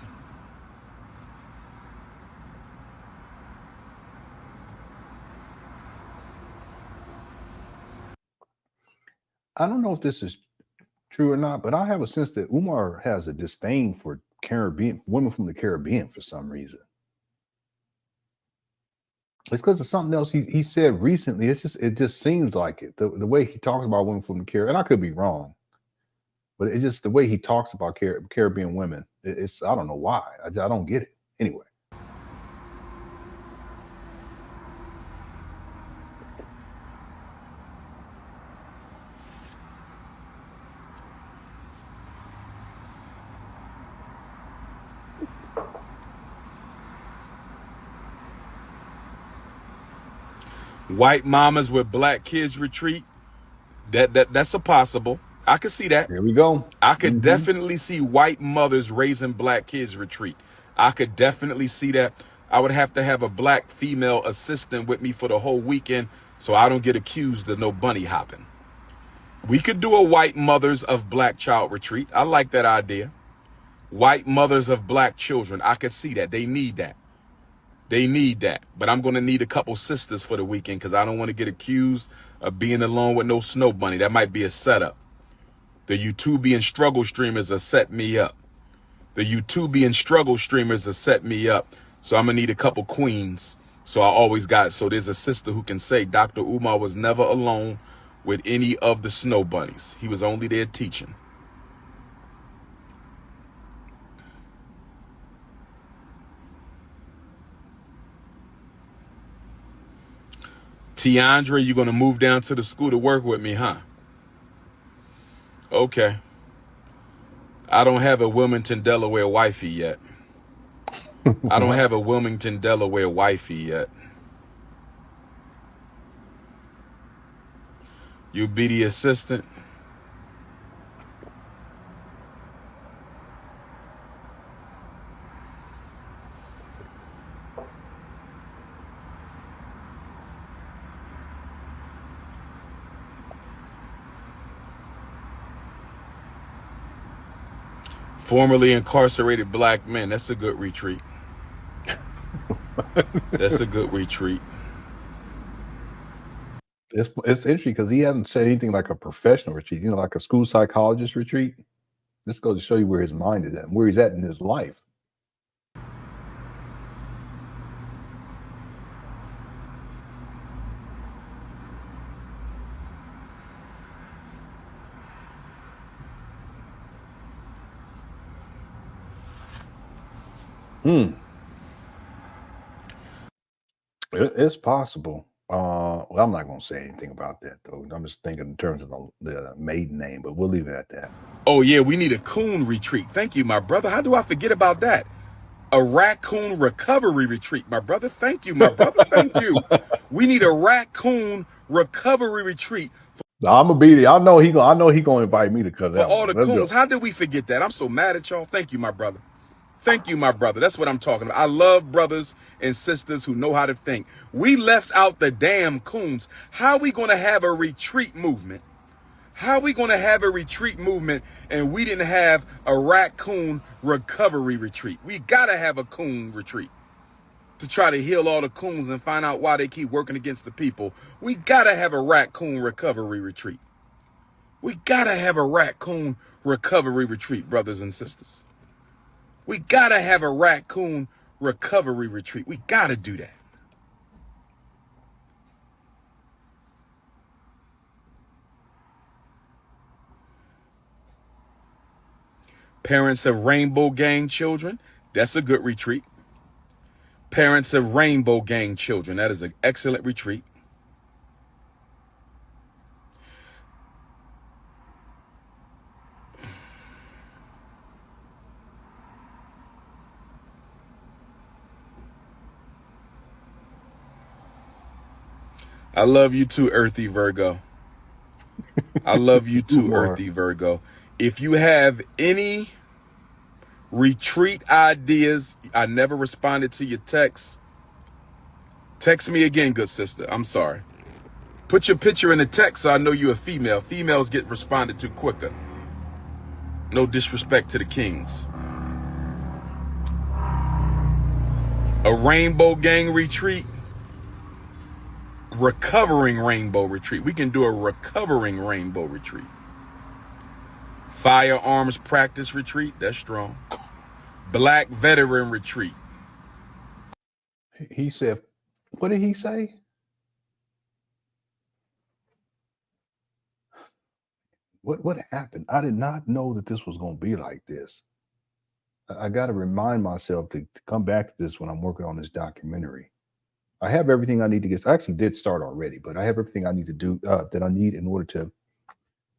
I don't know if this is true or not, but I have a sense that Umar has a disdain for women from the Caribbean for some reason. It's because of something else he said recently. It just seems like it. The way he talks about women from the Caribbean, and I could be wrong, but it's just the way he talks about Caribbean women. It's I don't know why. I don't get it. Anyway. White mamas with black kids retreat. That's a possible. I could see that. There we go. I could definitely see white mothers raising black kids retreat. I could definitely see that. I would have to have a black female assistant with me for the whole weekend so I don't get accused of no bunny hopping. We could do a white mothers of black child retreat. I like that idea. White mothers of black children. I could see that. They need that. They need that. But I'm going to need a couple sisters for the weekend because I don't want to get accused of being alone with no snow bunny. That might be a setup. The YouTubian struggle streamers have set me up. The YouTubian struggle streamers have set me up. So I'm going to need a couple queens. So there's a sister who can say Dr. Umar was never alone with any of the snow bunnies. He was only there teaching. Tiandra, you're going to move down to the school to work with me, huh? Okay. I don't have a Wilmington, Delaware wifey yet. I don't have a Wilmington, Delaware wifey yet. You be the assistant? Formerly incarcerated black men. That's a good retreat. That's a good retreat. It's interesting because he hasn't said anything like a professional retreat, like a school psychologist retreat. This goes to show you where his mind is at and where he's at in his life. It's possible. Well, I'm not going to say anything about that, though. I'm just thinking in terms of the maiden name, but we'll leave it at that. Oh, yeah, we need a coon retreat. Thank you, my brother. How do I forget about that? A raccoon recovery retreat, my brother. Thank you, my brother. Thank you. We need a raccoon recovery retreat. I'm gonna be there. I know he gonna invite me to cut out. All the coons. How did we forget that? I'm so mad at y'all. Thank you, my brother. Thank you, my brother. That's what I'm talking about. I love brothers and sisters who know how to think. We left out the damn coons. How are we going to have a retreat movement? How are we going to have a retreat movement and we didn't have a raccoon recovery retreat? We got to have a coon retreat to try to heal all the coons and find out why they keep working against the people. We got to have a raccoon recovery retreat. We got to have a raccoon recovery retreat, brothers and sisters. We got to have a raccoon recovery retreat. We got to do that. Parents of Rainbow Gang children, that's a good retreat. Parents of Rainbow Gang children, that is an excellent retreat. I love you too, Earthy Virgo. I love you too, Earthy Virgo. If you have any retreat ideas, I never responded to your text. Text me again, good sister. I'm sorry. Put your picture in the text so I know you're a female. Females get responded to quicker. No disrespect to the kings. A Rainbow Gang retreat. recovering rainbow retreat. We can do a recovering rainbow retreat. Firearms practice retreat. That's strong. Black veteran retreat. He said, what did he say? What happened? I did not know that this was going to be like this. I got to remind myself to come back to this when I'm working on this documentary. I have everything I need to get. I actually did start already, but I have everything I need to do that I need in order to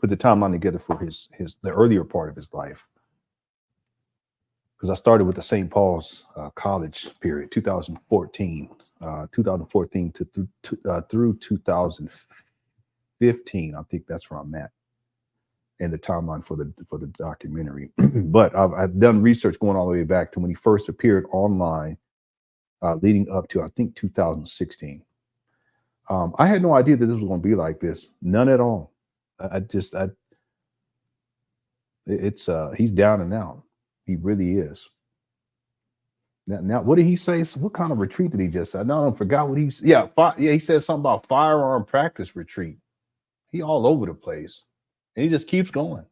put the timeline together for the earlier part of his life. Because I started with the St. Paul's college period, 2014 through 2015. I think that's where I'm at in the timeline for the documentary. But I've done research going all the way back to when he first appeared online, leading up to I think 2016. I had no idea that this was going to be like this. None at all. He's down and out. He really is. Now, what did he say? What kind of retreat did he just say? No, I forgot what he said. Yeah, he said something about firearm practice retreat. He all over the place. And he just keeps going.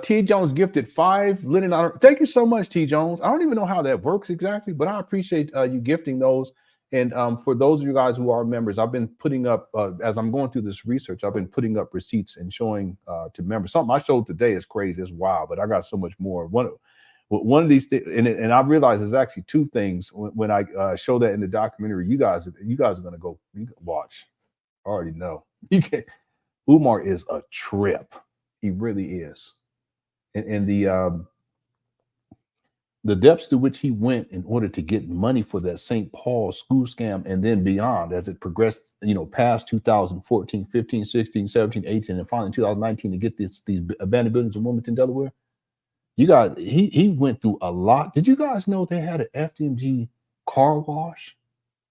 T. Jones gifted 5 LenonHonor. Thank you so much, T. Jones. I don't even know how that works exactly, but I appreciate you gifting those. And for those of you guys who are members, I've been putting up, as I'm going through this research, I've been putting up receipts and showing to members. Something I showed today is crazy. It's wild, but I got so much more. One of these things, and I realize there's actually 2 things when I show that in the documentary. You guys are going to go watch. I already know. Umar is a trip. He really is. And the depths to which he went in order to get money for that St. Paul school scam and then beyond as it progressed, past 2014, 15, 16, 17, 18, and finally 2019 to get these abandoned buildings in Wilmington, Delaware. You guys, he went through a lot. Did you guys know they had an FDMG car wash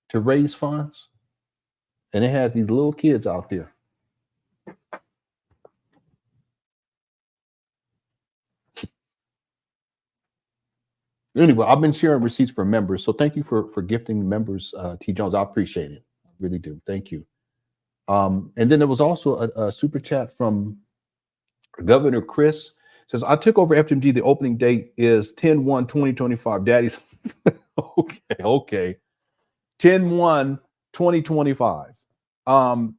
to raise funds? And they had these little kids out there. Anyway, I've been sharing receipts for members, so thank you for gifting members, T. Jones. I appreciate it. I really do. Thank you. And then there was also a super chat from Governor Chris. Says, I took over FDMG. The opening date is 10/1/2025. Daddy's okay. 10/1/2025.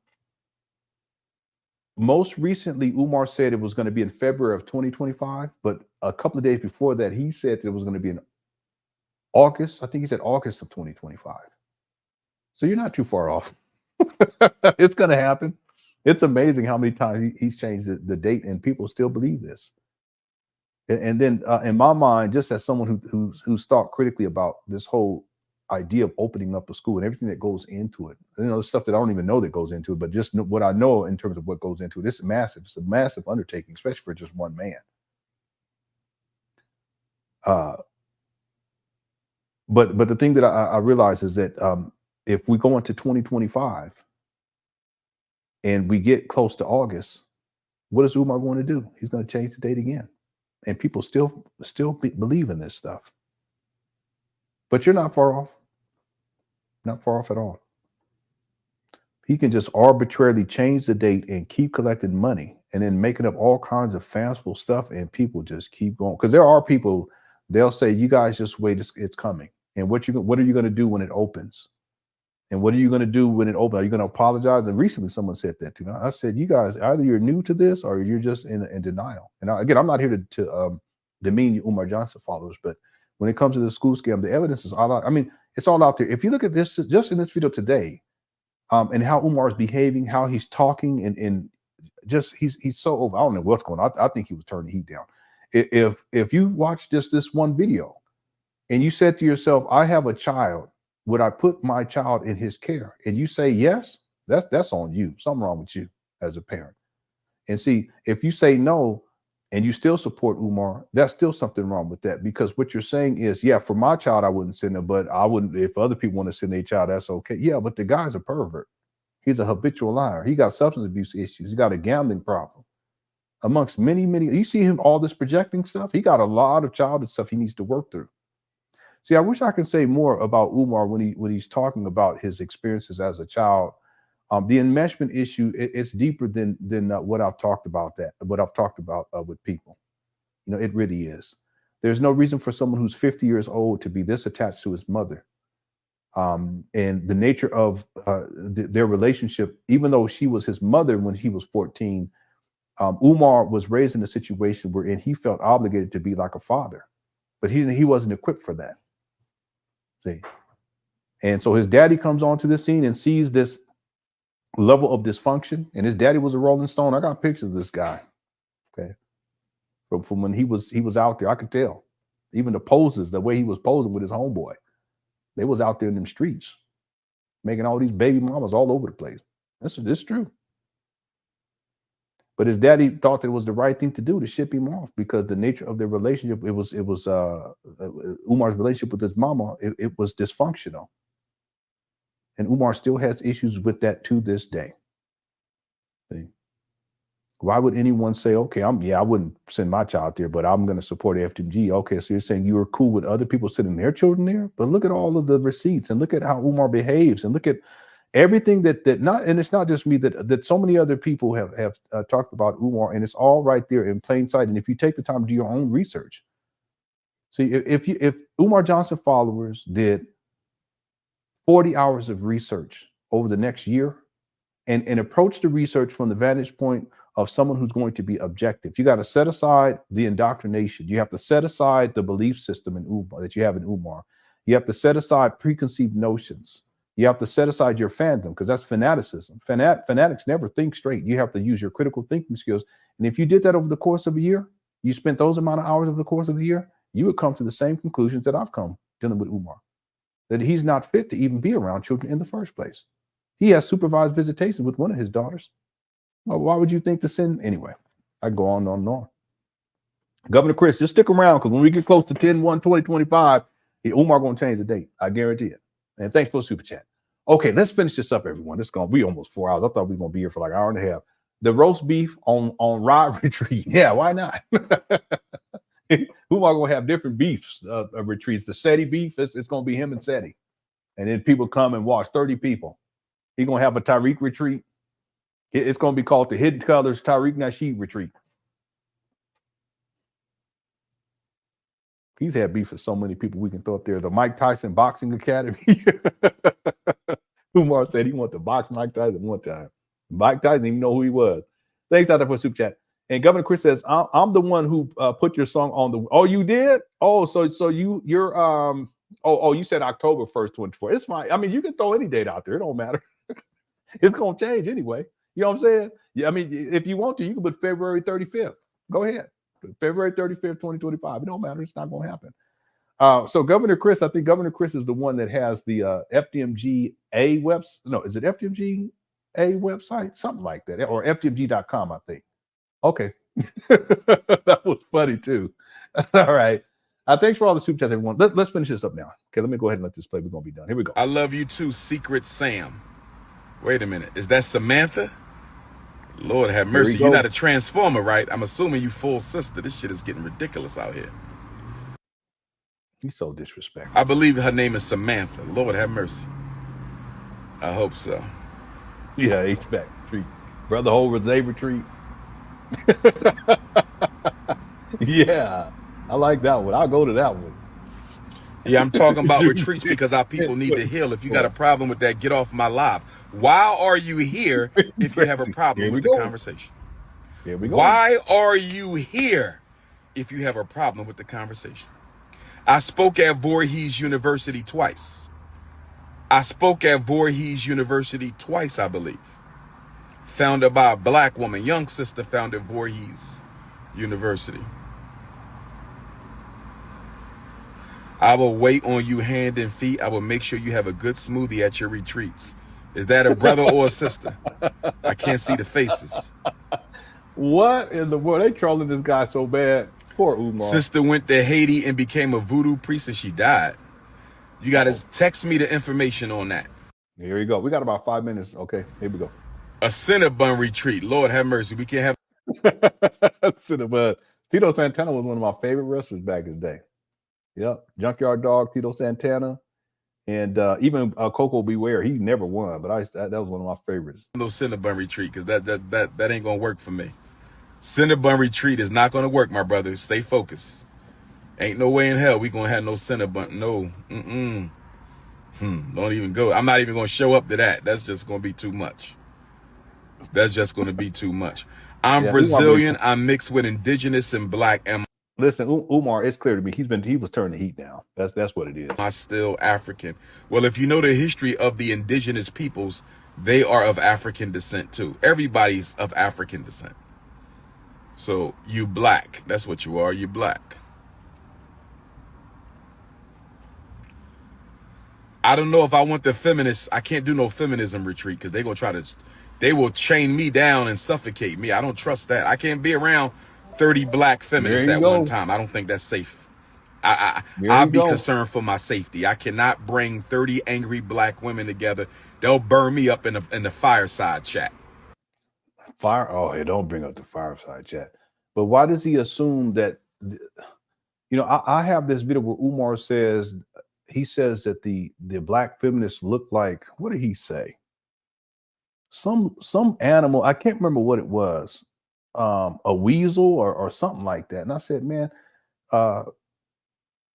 Most recently, Umar said it was going to be in February of 2025, but a couple of days before that, he said that it was going to be in August. I think he said August of 2025. So you're not too far off. It's going to happen. It's amazing how many times he's changed the date, and people still believe this. And then in my mind, just as someone who's thought critically about this whole idea of opening up a school and everything that goes into it, the stuff that I don't even know that goes into it, but just what I know in terms of what goes into it, it's massive. It's a massive undertaking, especially for just one man. But the thing that I realize is that if we go into 2025 and we get close to August, what is Umar going to do? He's going to change the date again. And people still believe in this stuff. But you're not far off. Not far off at all. He can just arbitrarily change the date and keep collecting money and then making up all kinds of fanciful stuff, and people just keep going. Because there are people, they'll say, you guys just wait, it's coming. And what are you going to do when it opens? And what are you going to do when it opens? Are you going to apologize? And recently someone said that to me. I said, you guys, either you're new to this or you're just in denial. And again, I'm not here to demean Umar Johnson followers, but when it comes to the school scam, the evidence is all out. I mean, it's all out there. If you look at this, just in this video today, and how Umar is behaving, how he's talking, and just he's so over. I don't know what's going on. I think he was turning the heat down. If you watch just this one video and you said to yourself, I have a child, would I put my child in his care? And you say yes, that's on you. Something wrong with you as a parent. And see, if you say no and you still support Umar, that's still something wrong with that, because what you're saying is, yeah, for my child, I wouldn't send him, but I wouldn't, if other people want to send their child, that's okay. Yeah, but the guy's a pervert. He's a habitual liar. He got substance abuse issues. He got a gambling problem. Amongst many, you see him, all this projecting stuff. He got a lot of childhood stuff he needs to work through. See, I wish I could say more about Umar when he's talking about his experiences as a child. The enmeshment issue, it's deeper than what I've talked about with people. You know, it really is. There's no reason for someone who's 50 years old to be this attached to his mother. And the nature of their relationship, even though she was his mother when he was 14, Umar was raised in a situation wherein he felt obligated to be like a father, but he wasn't equipped for that. See? And so his daddy comes onto the scene and sees this level of dysfunction, and his daddy was a Rolling Stone. I got pictures of this guy, okay, from when he was out there. I could tell, even the poses, the way he was posing with his homeboy, they was out there in them streets, making all these baby mamas all over the place. This is true. But his daddy thought that it was the right thing to do to ship him off because the nature of their relationship, it was Umar's relationship with his mama, it was dysfunctional. And Umar still has issues with that to this day. See? Why would anyone say, okay, I wouldn't send my child there, but I'm going to support FDMG. Okay, so you're saying you were cool with other people sending their children there? But look at all of the receipts and look at how Umar behaves and look at everything and it's not just me, that so many other people have talked about Umar, and it's all right there in plain sight. And if you take the time to do your own research, see, if Umar Johnson followers did 40 hours of research over the next year and approach the research from the vantage point of someone who's going to be objective. You got to set aside the indoctrination. You have to set aside the belief system in Umar that you have in Umar. You have to set aside preconceived notions. You have to set aside your fandom, because that's fanaticism. Fanatics never think straight. You have to use your critical thinking skills. And if you did that over the course of a year, you spent those amount of hours over the course of the year, you would come to the same conclusions that I've come dealing with Umar, that he's not fit to even be around children in the first place. He has supervised visitation with one of his daughters. Well, why would you think to send? Anyway, I go on and on. Governor Chris, just stick around, because when we get close to 10/1/2025, Umar going to change the date. I guarantee it. And thanks for the super chat. Okay, let's finish this up, everyone. It's going to be almost 4 hours. I thought we were going to be here for like an hour and a half. The roast beef on Rod Retreat. Yeah, why not? Umar going to have different beefs, retreats. The SETI beef, it's going to be him and SETI. And then people come and watch, 30 people. He's going to have a Tariq retreat. It's going to be called the Hidden Colors Tariq Nasheed Retreat. He's had beef with so many people we can throw up there. The Mike Tyson Boxing Academy. Umar said he wanted to box Mike Tyson one time. Mike Tyson didn't even know who he was. Thanks, Dr. for super chat. And Governor Chris says, I'm the one who put your song on the. Oh, you did? Oh, so you're you said October 1st, 2024. It's fine. I mean, you can throw any date out there. It don't matter. It's gonna change anyway. You know what I'm saying? Yeah, I mean, if you want to, you can put February 35th. Go ahead. February 35th, 2025. It don't matter. It's not going to happen. So Governor Chris, I think Governor Chris is the one that has the FDMG A website. No, is it FDMG A website? Something like that. Or FDMG.com, I think. Okay. That was funny too. All right. Thanks for all the super chats, everyone. Let's finish this up now. Okay, let me go ahead and let this play. We're going to be done. Here we go. I love you too, Secret Sam. Wait a minute. Is that Samantha? Lord have mercy. You're not a transformer, right? I'm assuming you full sister. This shit is getting ridiculous out here. He's so disrespectful. I believe her name is Samantha. Lord have mercy. I hope so. Yeah, H-back retreat. Brother Holbrook's A retreat. Yeah, I like that one. I'll go to that one. Yeah, I'm talking about retreats because our people need to heal. If you got a problem with that, get off my live. Why are you here if you have a problem with the conversation? Here we go. Why are you here if you have a problem with the conversation? I spoke at Voorhees University twice. I believe. Founded by a black woman. Young sister founded Voorhees University. I will wait on you hand and feet. I will make sure you have a good smoothie at your retreats. Is that a brother or a sister? I can't see the faces. What in the world? They trolling this guy so bad. Poor Umar. Sister went to Haiti and became a voodoo priest and she died. You got to text me the information on that. Here we go. We got about 5 minutes. Okay, here we go. A Cinnabon retreat. Lord have mercy. We can't have Cinnabon. Tito Santana was one of my favorite wrestlers back in the day. Yep. Junkyard Dog, Tito Santana, and even Coco Beware. He never won, but that was one of my favorites. No Cinnabon retreat, because that ain't gonna work for me. Cinnabon retreat is not gonna work, my brother. Stay focused. Ain't no way in hell we gonna have no Cinnabon. No. Don't even go. I'm not even gonna show up to that. That's just gonna be too much. That's just gonna be too much. I'm Brazilian. I'm mixed with indigenous and black. Listen, Umar, it's clear to me he was turning the heat down. That's what it is. I'm still African. Well, if you know the history of the indigenous peoples, they are of African descent too. Everybody's of African descent. So you black. That's what you are. You black. I don't know if I want the feminists. I can't do no feminism retreat because they're gonna they will chain me down and suffocate me. I don't trust that. I can't be around 30 black feminists at one time. I don't think that's safe. I'll be concerned for my safety. I cannot bring 30 angry black women together. They'll burn me up in the fireside chat. Oh, hey, don't bring up the fireside chat. But why does he assume that? I have this video where Umar says that the black feminists look like, what did he say? Some animal. I can't remember what it was. A weasel or something like that. And I said, man,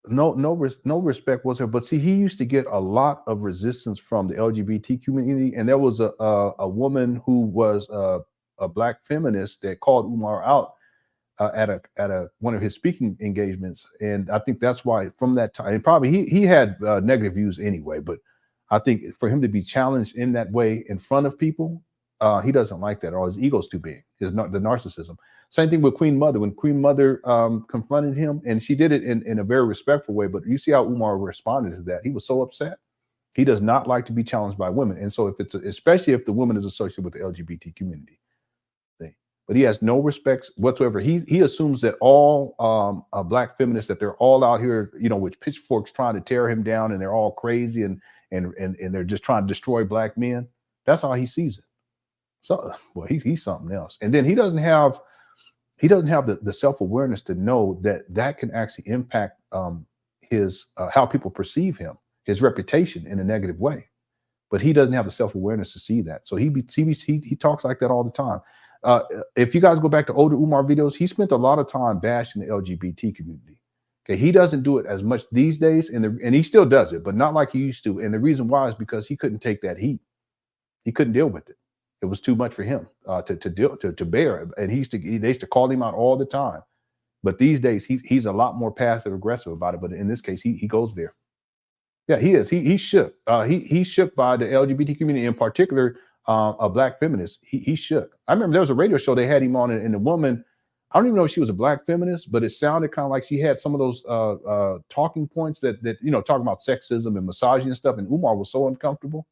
no respect was there. But see, he used to get a lot of resistance from the LGBT community, and there was a woman who was a black feminist that called Umar out at one of his speaking engagements, and I think that's why from that time, and probably he had negative views anyway. But I think for him to be challenged in that way in front of people. He doesn't like that at all. His ego's too big. The narcissism. Same thing with Queen Mother. When Queen Mother confronted him, and she did it in a very respectful way, but you see how Umar responded to that. He was so upset. He does not like to be challenged by women. And so especially if the woman is associated with the LGBT community. But he has no respect whatsoever. He assumes that all black feminists, that they're all out here, with pitchforks trying to tear him down, and they're all crazy and they're just trying to destroy black men. That's how he sees it. So, well, he's something else. And then he doesn't have the self-awareness to know that can actually impact his how people perceive him, his reputation in a negative way. But he doesn't have the self-awareness to see that. So he talks like that all the time. If you guys go back to older Umar videos, he spent a lot of time bashing the LGBT community. Okay, he doesn't do it as much these days, and he still does it, but not like he used to. And the reason why is because he couldn't take that heat. He couldn't deal with it. It was too much for him to bear, and they used to call him out all the time. But these days, he's a lot more passive aggressive about it. But in this case, he goes there. Yeah, he is. He's shook. He's shook by the LGBT community, in particular, a black feminist. He shook. I remember there was a radio show they had him on, and the woman, I don't even know if she was a black feminist, but it sounded kind of like she had some of those talking points that talking about sexism and misogyny and stuff. And Umar was so uncomfortable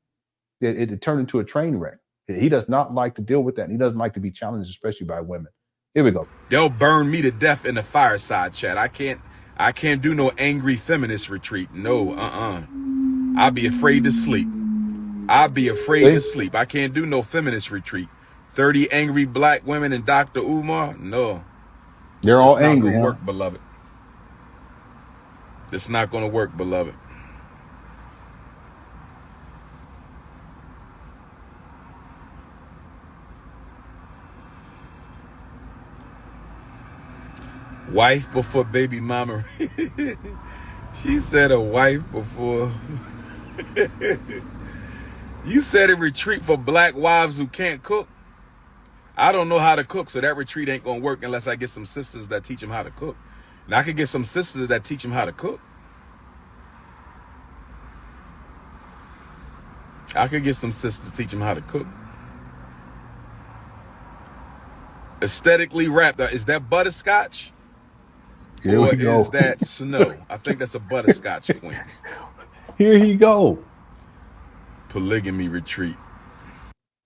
that it turned into a train wreck. He does not like to deal with that. And he doesn't like to be challenged, especially by women. Here we go. They'll burn me to death in the fireside chat. I can't do no angry feminist retreat. No, I'll be afraid to sleep. I'll be afraid to sleep. I can't do no feminist retreat. 30 angry black women and Dr. Umar? No. They're all angry. It's not gonna work, beloved. It's not gonna work, beloved. Wife before baby mama. She said a wife before. You said a retreat for black wives who can't cook. I don't know how to cook, so that retreat ain't gonna work unless I get some sisters that teach them how to cook. Now I could get some sisters that teach them how to cook. I could get some sisters to teach them how to cook. Aesthetically wrapped. Is that butterscotch? Here or we go. Is that snow? I think that's a butterscotch queen. Here he go. Polygamy retreat.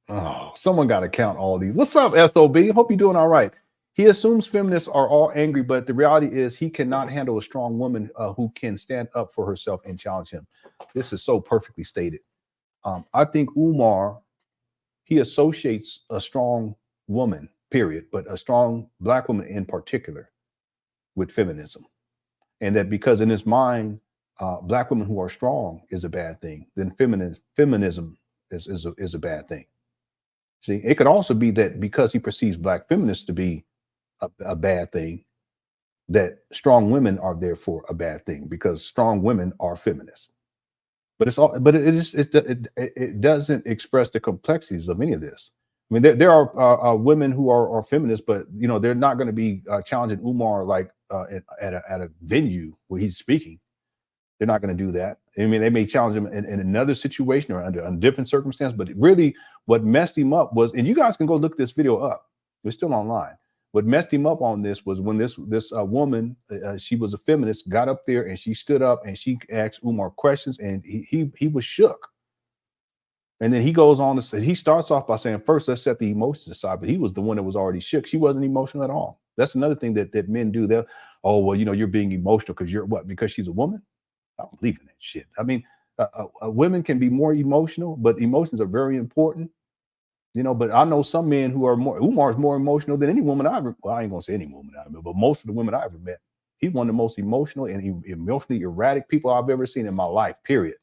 Oh, someone got to count all these. What's up, SOB? Hope you're doing all right. He assumes feminists are all angry, but the reality is he cannot handle a strong woman who can stand up for herself and challenge him. This is so perfectly stated. I think Umar, he associates a strong woman, period, but a strong black woman in particular, with feminism. and that because in his mind, black women who are strong is a bad thing, then feminism is a bad thing. See, it could also be that because he perceives black feminists to be a bad thing, that strong women are therefore a bad thing because strong women are feminists. But it doesn't express the complexities of any of this. I mean, there are women who are feminists, but you know they're not going to be challenging Umar like at a venue where he's speaking. They're not going to do that. I mean, they may challenge him in another situation or under a different circumstance. But really, what messed him up was, and you guys can go look this video up. It's still online. What messed him up on this was when this woman, she was a feminist, got up there and she stood up and she asked Umar questions, and he was shook. And then he goes on to say, he starts off by saying, first, let's set the emotions aside. But he was the one that was already shook. She wasn't emotional at all. That's another thing that men do. They're, oh, well, you know, you're being emotional because you're what? Because she's a woman? I don't believe in that shit. I mean, women can be more emotional, but emotions are very important. You know, but I know some men who are more, Umar is more emotional than any woman I ever, well, I ain't gonna say any woman I ever met, but most of the women I ever met, he's one of the most emotional and emotionally erratic people I've ever seen in my life, period.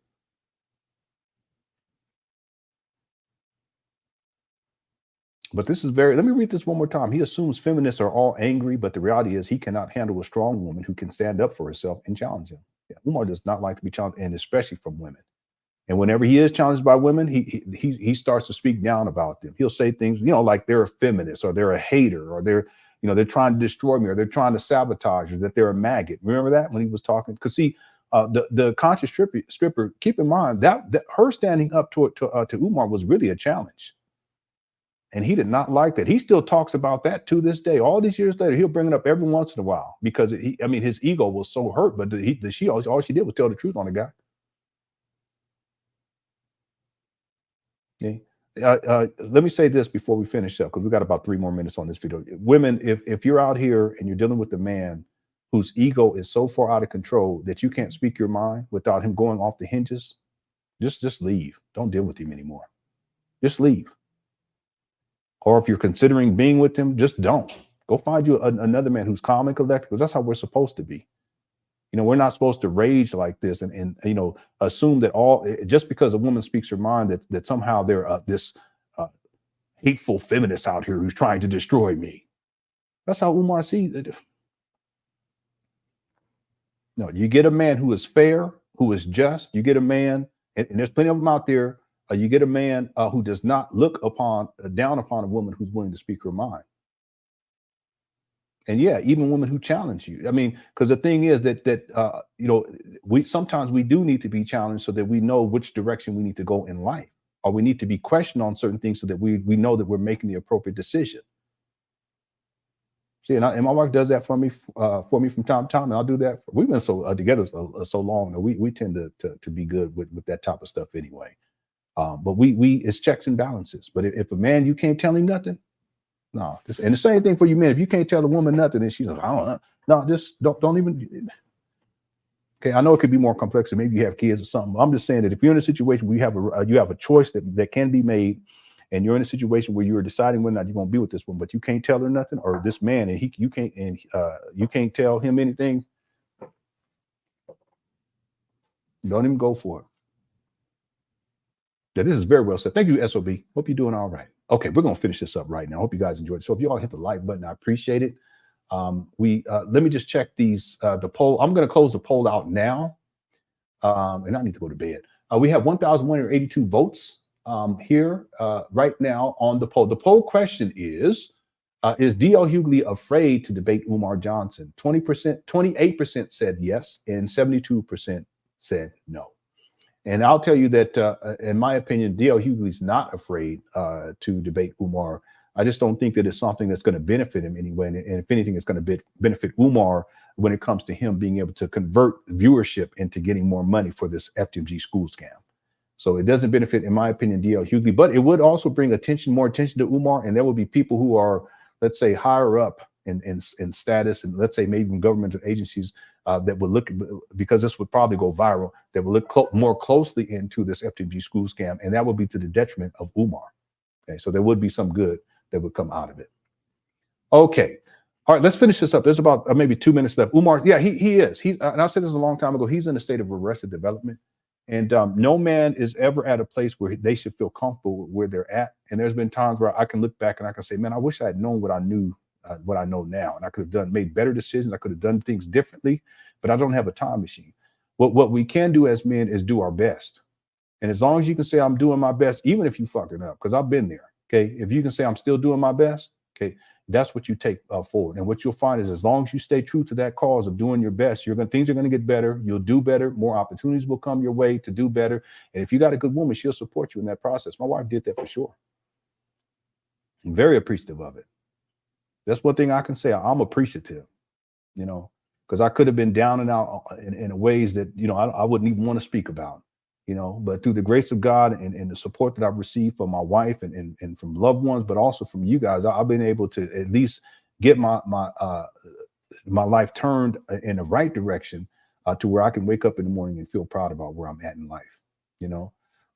But this is very, let me read this one more time. He assumes feminists are all angry, but the reality is he cannot handle a strong woman who can stand up for herself and challenge him. Yeah, Umar does not like to be challenged, and especially from women. And whenever he is challenged by women, he starts to speak down about them. He'll say things, you know, like they're a feminist or they're a hater or they're, you know, they're trying to destroy me or they're trying to sabotage or that they're a maggot. Remember that when he was talking? Because see, the conscious stripper, keep in mind that her standing up to Umar was really a challenge. And he did not like that. He still talks about that to this day. All these years later, he'll bring it up every once in a while because I mean, his ego was so hurt, but all she did was tell the truth on the guy. Yeah. Let me say this before we finish up, because we got about 3 more minutes on this video. Women, if you're out here and you're dealing with a man whose ego is so far out of control that you can't speak your mind without him going off the hinges, just leave. Don't deal with him anymore. Just leave. Or if you're considering being with him, just don't. Go find you another man who's calm and collected, because that's how we're supposed to be. You know, we're not supposed to rage like this and you know, assume that just because a woman speaks her mind that somehow they're this hateful feminist out here who's trying to destroy me. That's how Umar sees it. No, you get a man who is fair, who is just. You get a man, and there's plenty of them out there. You get a man who does not look down upon a woman who's willing to speak her mind. And yeah, even women who challenge you. I mean, because the thing is that you know, sometimes we do need to be challenged so that we know which direction we need to go in life, or we need to be questioned on certain things so that we know that we're making the appropriate decision. See, and my wife does that for me from time to time, and I'll do that. We've been together so long that we tend to be good with that type of stuff anyway. But it's checks and balances. But if a man, you can't tell him nothing. No, and the same thing for you men. If you can't tell a woman nothing, and she's like, I don't know. No, just don't even. Okay, I know it could be more complex, and maybe you have kids or something. I'm just saying that if you're in a situation where you have a choice that can be made, and you're in a situation where you're deciding whether or not you're going to be with this woman, but you can't tell her nothing, or this man, and you can't tell him anything. Don't even go for it. Yeah, this is very well said. Thank you, SOB. Hope you're doing all right. Okay, we're going to finish this up right now. Hope you guys enjoyed it. So if you all hit the like button, I appreciate it. Let me just check the poll. I'm going to close the poll out now. And I need to go to bed. We have 1,182 votes here right now on the poll. The poll question is D.L. Hughley afraid to debate Umar Johnson? 28% said yes, and 72% said no. And I'll tell you that, in my opinion, D.L. Hughley's not afraid to debate Umar. I just don't think that it's something that's going to benefit him anyway. And if anything, it's going to benefit Umar when it comes to him being able to convert viewership into getting more money for this FDMG school scam. So it doesn't benefit, in my opinion, D.L. Hughley, but it would also bring more attention to Umar. And there will be people who are, let's say, higher up in status, and let's say maybe even governmental agencies that would look, because this would probably go viral, that will look more closely into this FDMG school scam, and that would be to the detriment of Umar. Okay, so there would be some good that would come out of it. Okay, All right, let's finish this up. There's about maybe 2 minutes left. Umar, yeah, he is. And I said this a long time ago. He's in a state of arrested development. And no man is ever at a place where they should feel comfortable where they're at. And there's been times where I can look back and I can say, man, I wish I had known what I knew, what I know now. And I could have made better decisions. I could have done things differently, but I don't have a time machine. What we can do as men is do our best. And as long as you can say I'm doing my best, even if you fuck it up, because I've been there. Okay. If you can say I'm still doing my best, okay, that's what you take forward. And what you'll find is as long as you stay true to that cause of doing your best, things are going to get better. You'll do better. More opportunities will come your way to do better. And if you got a good woman, she'll support you in that process. My wife did that for sure. I'm very appreciative of it. That's one thing I can say. I'm appreciative, because I could have been down and out in ways that, I wouldn't even want to speak about. But through the grace of God and the support that I've received from my wife and from loved ones, but also from you guys, I've been able to at least get my life turned in the right direction to where I can wake up in the morning and feel proud about where I'm at in life,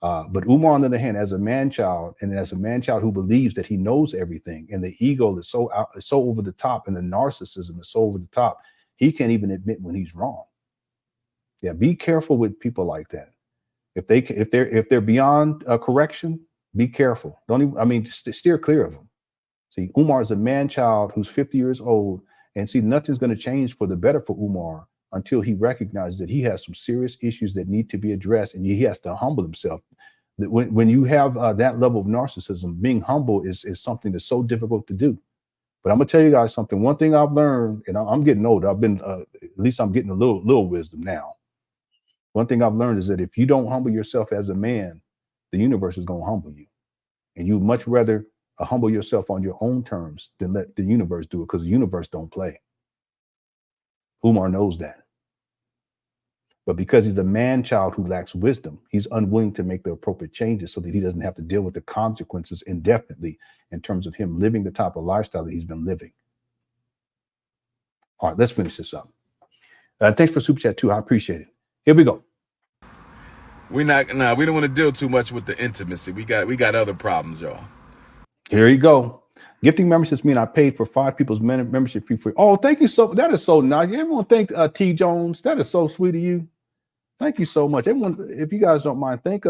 But Umar, on the other hand, as a man child who believes that he knows everything, and the ego is so over the top, and the narcissism is so over the top, he can't even admit when he's wrong. Yeah, be careful with people like that. If they're beyond correction, be careful. Just steer clear of them. See, Umar is a man child who's 50 years old, and see, nothing's going to change for the better for Umar until he recognizes that he has some serious issues that need to be addressed, and he has to humble himself. That when you have that level of narcissism, being humble is something that's so difficult to do. But I'm gonna tell you guys something. One thing I've learned, and I'm getting older. I've been at least I'm getting a little wisdom now. One thing I've learned is that if you don't humble yourself as a man, the universe is going to humble you. And you much rather humble yourself on your own terms than let the universe do it, because the universe don't play. Umar knows that. But because he's a man child who lacks wisdom, he's unwilling to make the appropriate changes so that he doesn't have to deal with the consequences indefinitely in terms of him living the type of lifestyle that he's been living. All right, let's finish this up. Thanks for Super Chat too. I appreciate it. Here we go. We don't want to deal too much with the intimacy. We got other problems, y'all. Here you go. Gifting memberships mean I paid for 5 people's membership fee free. Oh, thank you so. That is so nice. Everyone thank T Jones. That is so sweet of you. Thank you so much. Everyone, if you guys don't mind, thank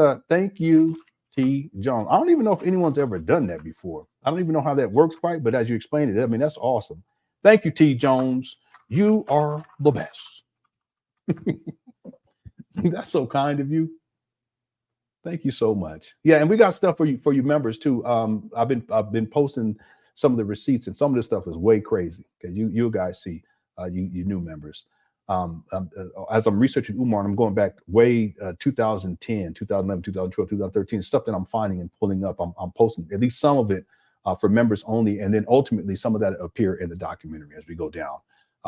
you, T Jones. I don't even know if anyone's ever done that before. I don't even know how that works quite, but as you explained it, that's awesome. Thank you, T Jones. You are the best. That's so kind of you. Thank you so much. Yeah, and we got stuff for you members too. I've been posting some of the receipts, and some of this stuff is way crazy. Okay, you guys see, you new members. As I'm researching Umar, and I'm going back way 2010, 2011, 2012, 2013, stuff that I'm finding and pulling up. I'm posting at least some of it for members only, and then ultimately some of that appear in the documentary as we go down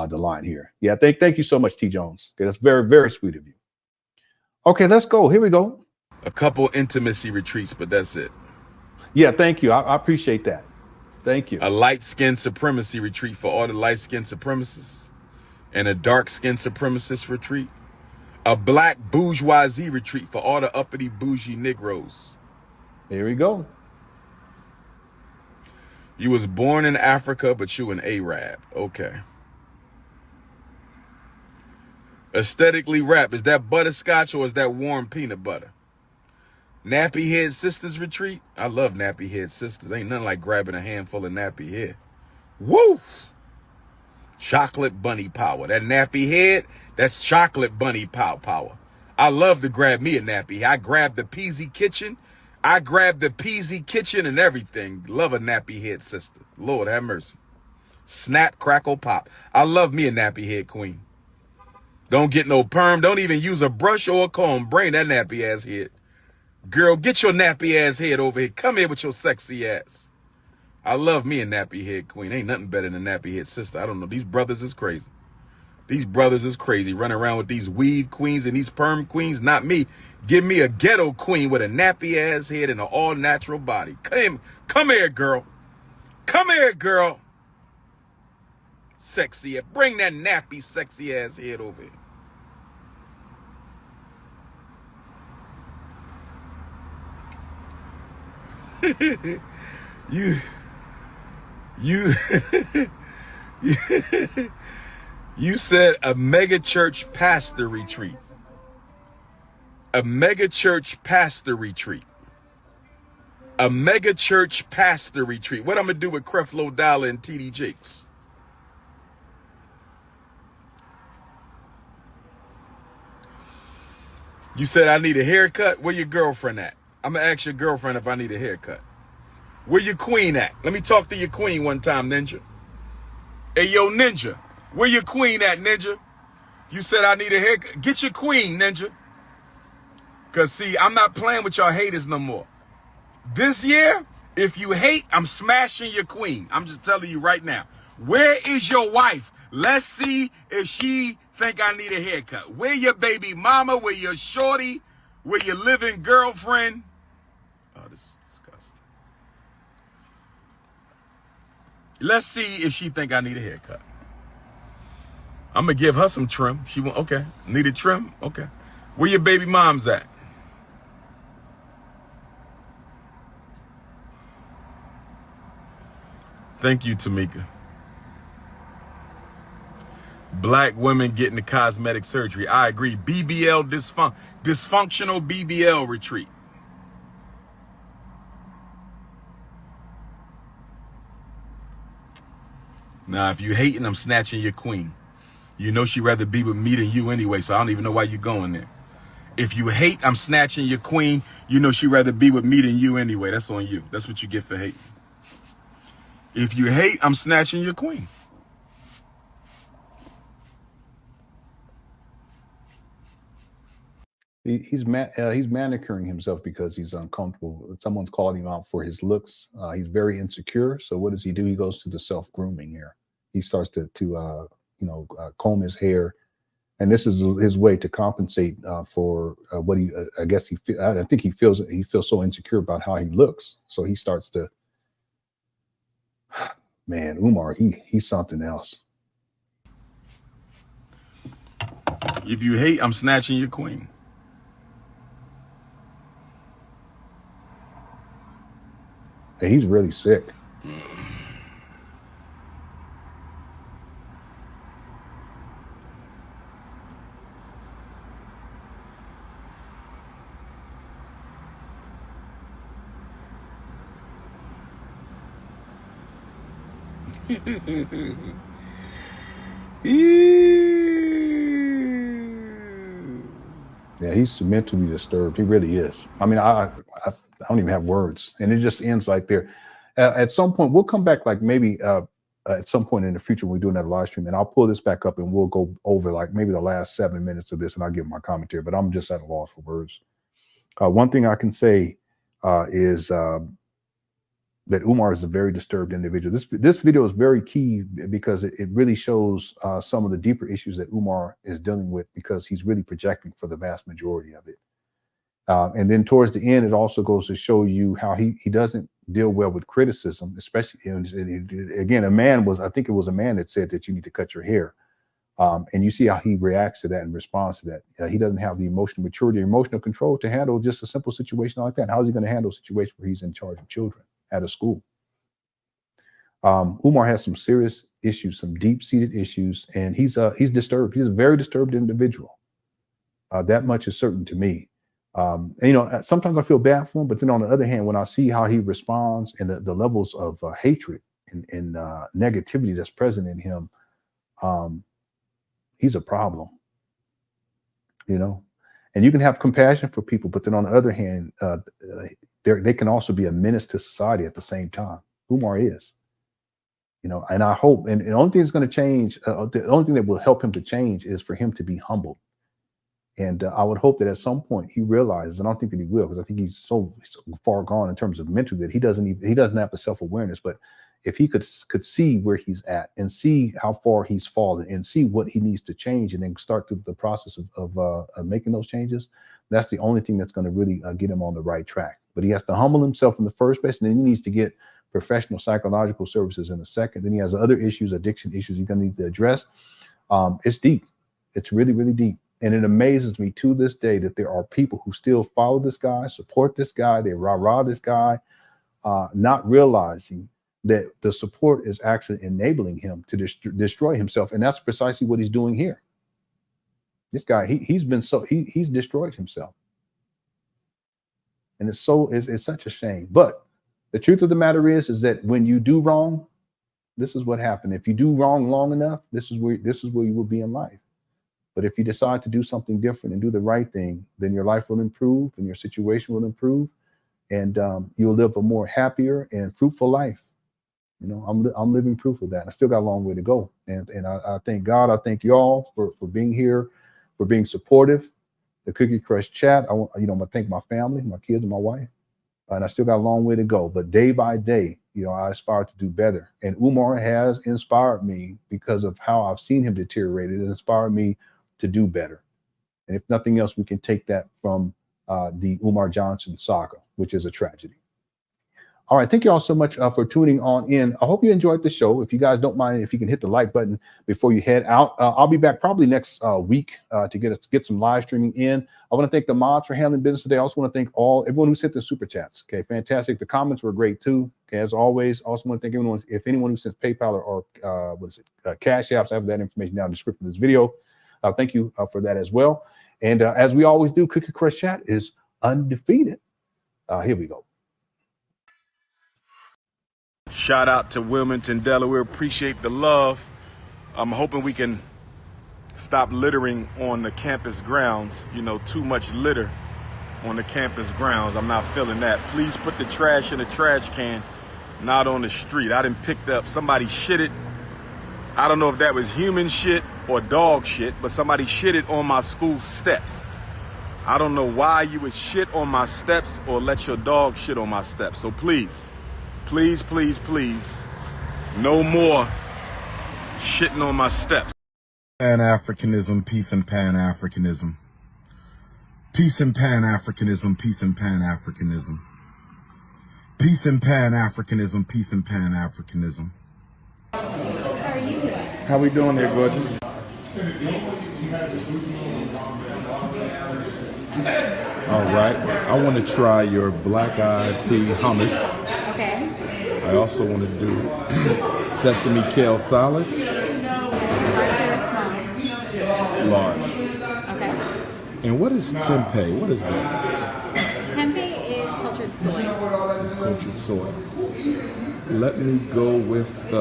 the line here. Yeah, thank you so much, T Jones. Okay, that's very, very sweet of you. Okay, let's go. Here we go. A couple intimacy retreats, but that's it. Yeah, thank you. I appreciate that. Thank you. A light-skinned supremacy retreat for all the light-skinned supremacists, and a dark-skinned supremacist retreat. A black bourgeoisie retreat for all the uppity bougie Negroes. Here we go. You was born in Africa, but you an Arab. Okay. Aesthetically rap, is that butterscotch or is that warm peanut butter? Nappy head sisters retreat. I love nappy head sisters. Ain't nothing like grabbing a handful of nappy head. Woo! Chocolate bunny power. That nappy head, that's chocolate bunny power. I love to grab me a nappy. I grab the Peasy Kitchen. I grab the Peasy Kitchen and everything. Love a nappy head sister. Lord have mercy. Snap, crackle, pop. I love me a nappy head queen. Don't get no perm. Don't even use a brush or a comb. Bring that nappy ass head. Girl, get your nappy ass head over here. Come here with your sexy ass. I love me a nappy head queen. Ain't nothing better than a nappy head sister. I don't know. These brothers is crazy. These brothers is crazy. Running around with these weave queens and these perm queens. Not me. Give me a ghetto queen with a nappy ass head and an all natural body. Come here, girl. Come here, girl. Sexy. Bring that nappy sexy ass head over here. you You said a mega church pastor retreat. A mega church pastor retreat. A mega church pastor retreat. What I'm going to do with Creflo Dollar and TD Jakes? You said I need a haircut? Where your girlfriend at? I'm going to ask your girlfriend if I need a haircut. Where your queen at? Let me talk to your queen one time, Ninja. Hey, yo, Ninja. Where your queen at, Ninja? You said I need a haircut. Get your queen, Ninja. Because, see, I'm not playing with y'all haters no more. This year, if you hate, I'm smashing your queen. I'm just telling you right now. Where is your wife? Let's see if she think I need a haircut. Where your baby mama? Where your shorty? Where your living girlfriend? Oh, this is disgusting. Let's see if she think I need a haircut. I'm going to give her some trim. She went, okay. Need a trim? Okay. Where your baby mom's at? Thank you, Tamika. Black women getting the cosmetic surgery. I agree. BBL dysfunctional BBL retreat. Now, if you hating, I'm snatching your queen. You know she'd rather be with me than you anyway, so I don't even know why you're going there. If you hate, I'm snatching your queen. You know she'd rather be with me than you anyway. That's on you. That's what you get for hating. If you hate, I'm snatching your queen. He's manicuring himself because he's uncomfortable. Someone's calling him out for his looks. He's very insecure. So what does he do? He goes to the self-grooming here. He starts to comb his hair, and this is his way to compensate for what he. I guess I think he feels so insecure about how he looks. So he starts to. Man, Umar, he's something else. If you hate, I'm snatching your queen. Hey, he's really sick. Yeah, he's mentally disturbed. He really is. I mean, I don't even have words, and it just ends like there. At some point, we'll come back, like maybe at some point in the future, when we do another live stream, and I'll pull this back up, and we'll go over like maybe the last 7 minutes of this, and I'll give my commentary. But I'm just at a loss for words. One thing I can say is that Umar is a very disturbed individual. This video is very key because it really shows some of the deeper issues that Umar is dealing with, because he's really projecting for the vast majority of it. And then towards the end, it also goes to show you how he doesn't deal well with criticism, especially, again, I think it was a man that said that you need to cut your hair. And you see how he reacts to that and responds to that. He doesn't have the emotional maturity, emotional control to handle just a simple situation like that. How is he going to handle a situation where he's in charge of children at a school? Umar has some serious issues, some deep-seated issues, and he's disturbed. He's a very disturbed individual. That much is certain to me. And, sometimes I feel bad for him, but then on the other hand, when I see how he responds and the levels of hatred and negativity that's present in him, he's a problem, and you can have compassion for people, but then on the other hand, they can also be a menace to society at the same time. Umar is, and I hope, and the only thing that's going to change, the only thing that will help him to change is for him to be humbled. And I would hope that at some point he realizes, and I don't think that he will, because I think he's so far gone in terms of mentally that he doesn't have the self-awareness. But if he could see where he's at and see how far he's fallen and see what he needs to change, and then start the process of making those changes, that's the only thing that's going to really get him on the right track. But he has to humble himself in the first place, and then he needs to get professional psychological services in the second. Then he has other issues, addiction issues he's going to need to address. It's deep. It's really, really deep. And it amazes me to this day that there are people who still follow this guy, support this guy, they rah-rah this guy, not realizing that the support is actually enabling him to destroy himself. And that's precisely what he's doing here. This guy, he's destroyed himself. And it's such a shame. But the truth of the matter is that when you do wrong, this is what happened. If you do wrong long enough, this is where you will be in life. But if you decide to do something different and do the right thing, then your life will improve and your situation will improve, and you'll live a more happier and fruitful life. You know, I'm living proof of that. I still got a long way to go. And I thank God. I thank y'all for being here, for being supportive. The Cookie Crush chat. I'm gonna thank my family, my kids, and my wife. And I still got a long way to go. But day by day, I aspire to do better. And Umar has inspired me because of how I've seen him deteriorate. It inspired me to do better. And if nothing else, we can take that from the Umar Johnson saga, which is a tragedy. All right. Thank you all so much for tuning on in. I hope you enjoyed the show. If you guys don't mind, if you can hit the like button before you head out. I'll be back probably next week to get some live streaming in. I want to thank the mods for handling business today. I also want to thank everyone who sent the super chats. Okay, fantastic. The comments were great too. Okay, as always. Also want to thank anyone who sent PayPal or Cash Apps. I have that information down in the description of this video. Thank you for that as well. And as we always do, Cookie Crush Chat is undefeated. Here we go. Shout out to Wilmington, Delaware. Appreciate the love. I'm hoping we can stop littering on the campus grounds. Too much litter on the campus grounds. I'm not feeling that. Please put the trash in the trash can, not on the street. I done picked up, somebody shitted. I don't know if that was human shit or dog shit, but somebody shitted on my school steps. I don't know why you would shit on my steps or let your dog shit on my steps. So please, please, please, please, no more shitting on my steps. Pan Africanism, peace and Pan Africanism. Peace and Pan Africanism, peace and Pan Africanism. Peace and Pan Africanism, peace and Pan Africanism. How we doing there, gorgeous? All right. I want to try your black-eyed pea hummus. Okay. I also want to do sesame kale salad. Large or small? Large. Okay. And what is tempeh? What is that? Tempeh is cultured soy. It's cultured soy. Let me go with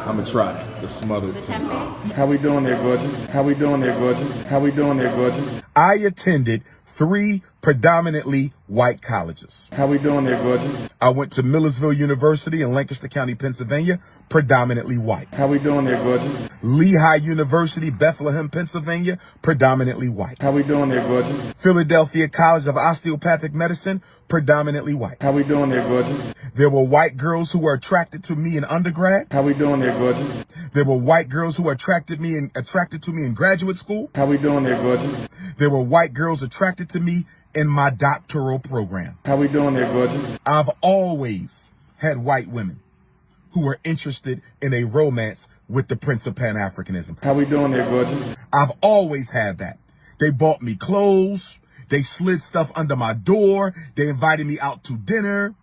I'm gonna try the smothered tempeh. How we doing there, gorgeous? How we doing there, gorgeous? How we doing there, gorgeous? I attended 3 predominantly white colleges. How we doing there, gorgeous? I went to Millersville University in Lancaster County, Pennsylvania, predominantly white. How we doing there, gorgeous? Lehigh University, Bethlehem, Pennsylvania, predominantly white. How we doing there, gorgeous? Philadelphia College of Osteopathic Medicine, predominantly white. How we doing there, gorgeous? There were white girls who were attracted to me in undergrad. How we doing there, gorgeous? There were white girls who were attracted to me in graduate school. How we doing there, gorgeous? There were white girls attracted to me in my doctoral program. How we doing there, gorgeous? I've always had white women who were interested in a romance with the Prince of Pan Africanism. How we doing there, gorgeous? I've always had that. They bought me clothes. They slid stuff under my door. They invited me out to dinner.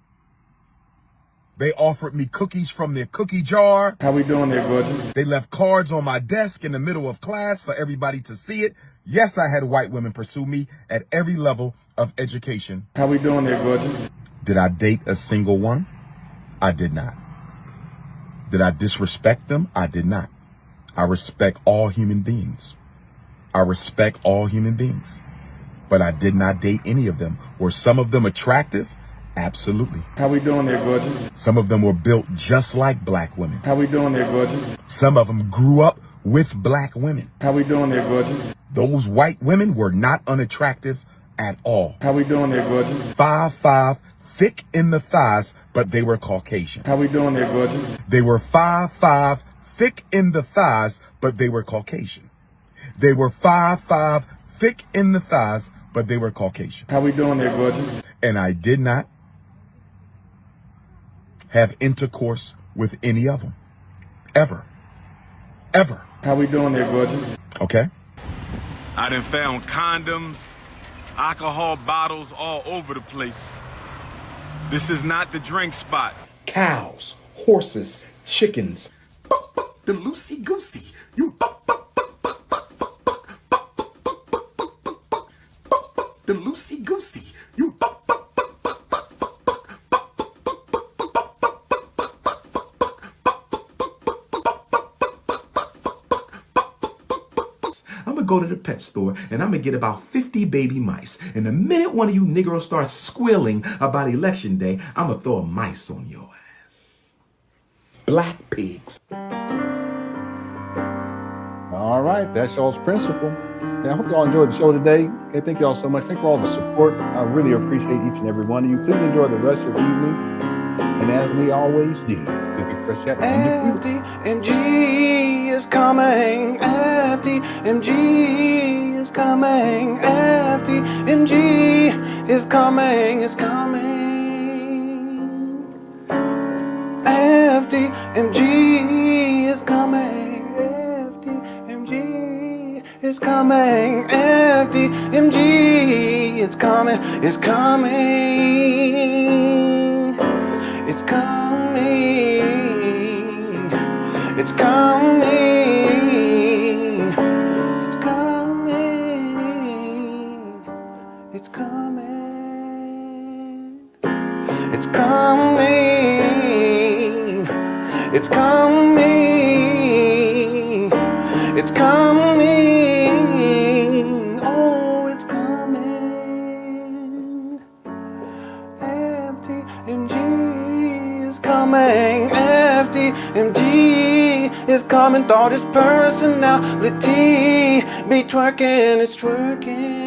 They offered me cookies from their cookie jar. How we doing there, gorgeous? They left cards on my desk in the middle of class for everybody to see it. Yes, I had white women pursue me at every level of education. How we doing there, gorgeous? Did I date a single one? I did not. Did I disrespect them? I did not. I respect all human beings. I respect all human beings. But I did not date any of them. Were some of them attractive? Absolutely. How we doing there, gorgeous? Some of them were built just like black women. How we doing there, gorgeous? Some of them grew up with black women. How we doing there, gorgeous? Those white women were not unattractive at all. How we doing there, gorgeous? 5'5", thick in the thighs, but they were Caucasian. How we doing there, gorgeous? They were 5'5", thick in the thighs, but they were Caucasian. They were 5'5", thick in the thighs, but they were Caucasian. How we doing there, gorgeous? And I did not have intercourse with any of them. Ever. Ever. How we doing there, gorgeous? Okay. I done found condoms, alcohol bottles all over the place. This is not the drink spot. Cows, horses, chickens. The loosey goosey. You the loosey goosey. You I'm gonna go to the pet store and I'm gonna get about 50 baby mice. And the minute one of you Negroes starts squealing about election day, I'm gonna throw a mice on your ass. Black pigs. All right, that's y'all's principle. And I hope y'all enjoyed the show today. Okay, thank y'all so much. Thank you for all the support. I really appreciate each and every one of you. Please enjoy the rest of the evening. And as we always do, FDMG is coming. FDMG is coming. FDMG is coming. It's coming. FDMG is coming. FDMG is coming. FDMG is coming. It's coming. It's coming. It's coming. It's coming. It's coming. It's coming. It's coming. It's coming. Oh, it's coming. FDMG is coming. FDMG is coming. Thought his personality be twerking. It's twerking.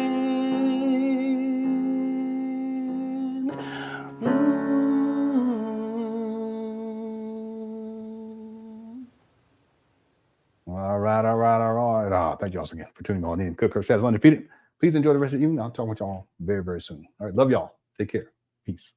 All right. Thank you all again for tuning on in. Cook Curse has undefeated. Please enjoy the rest of the evening. I'll talk with y'all very, very soon. All right. Love y'all. Take care. Peace.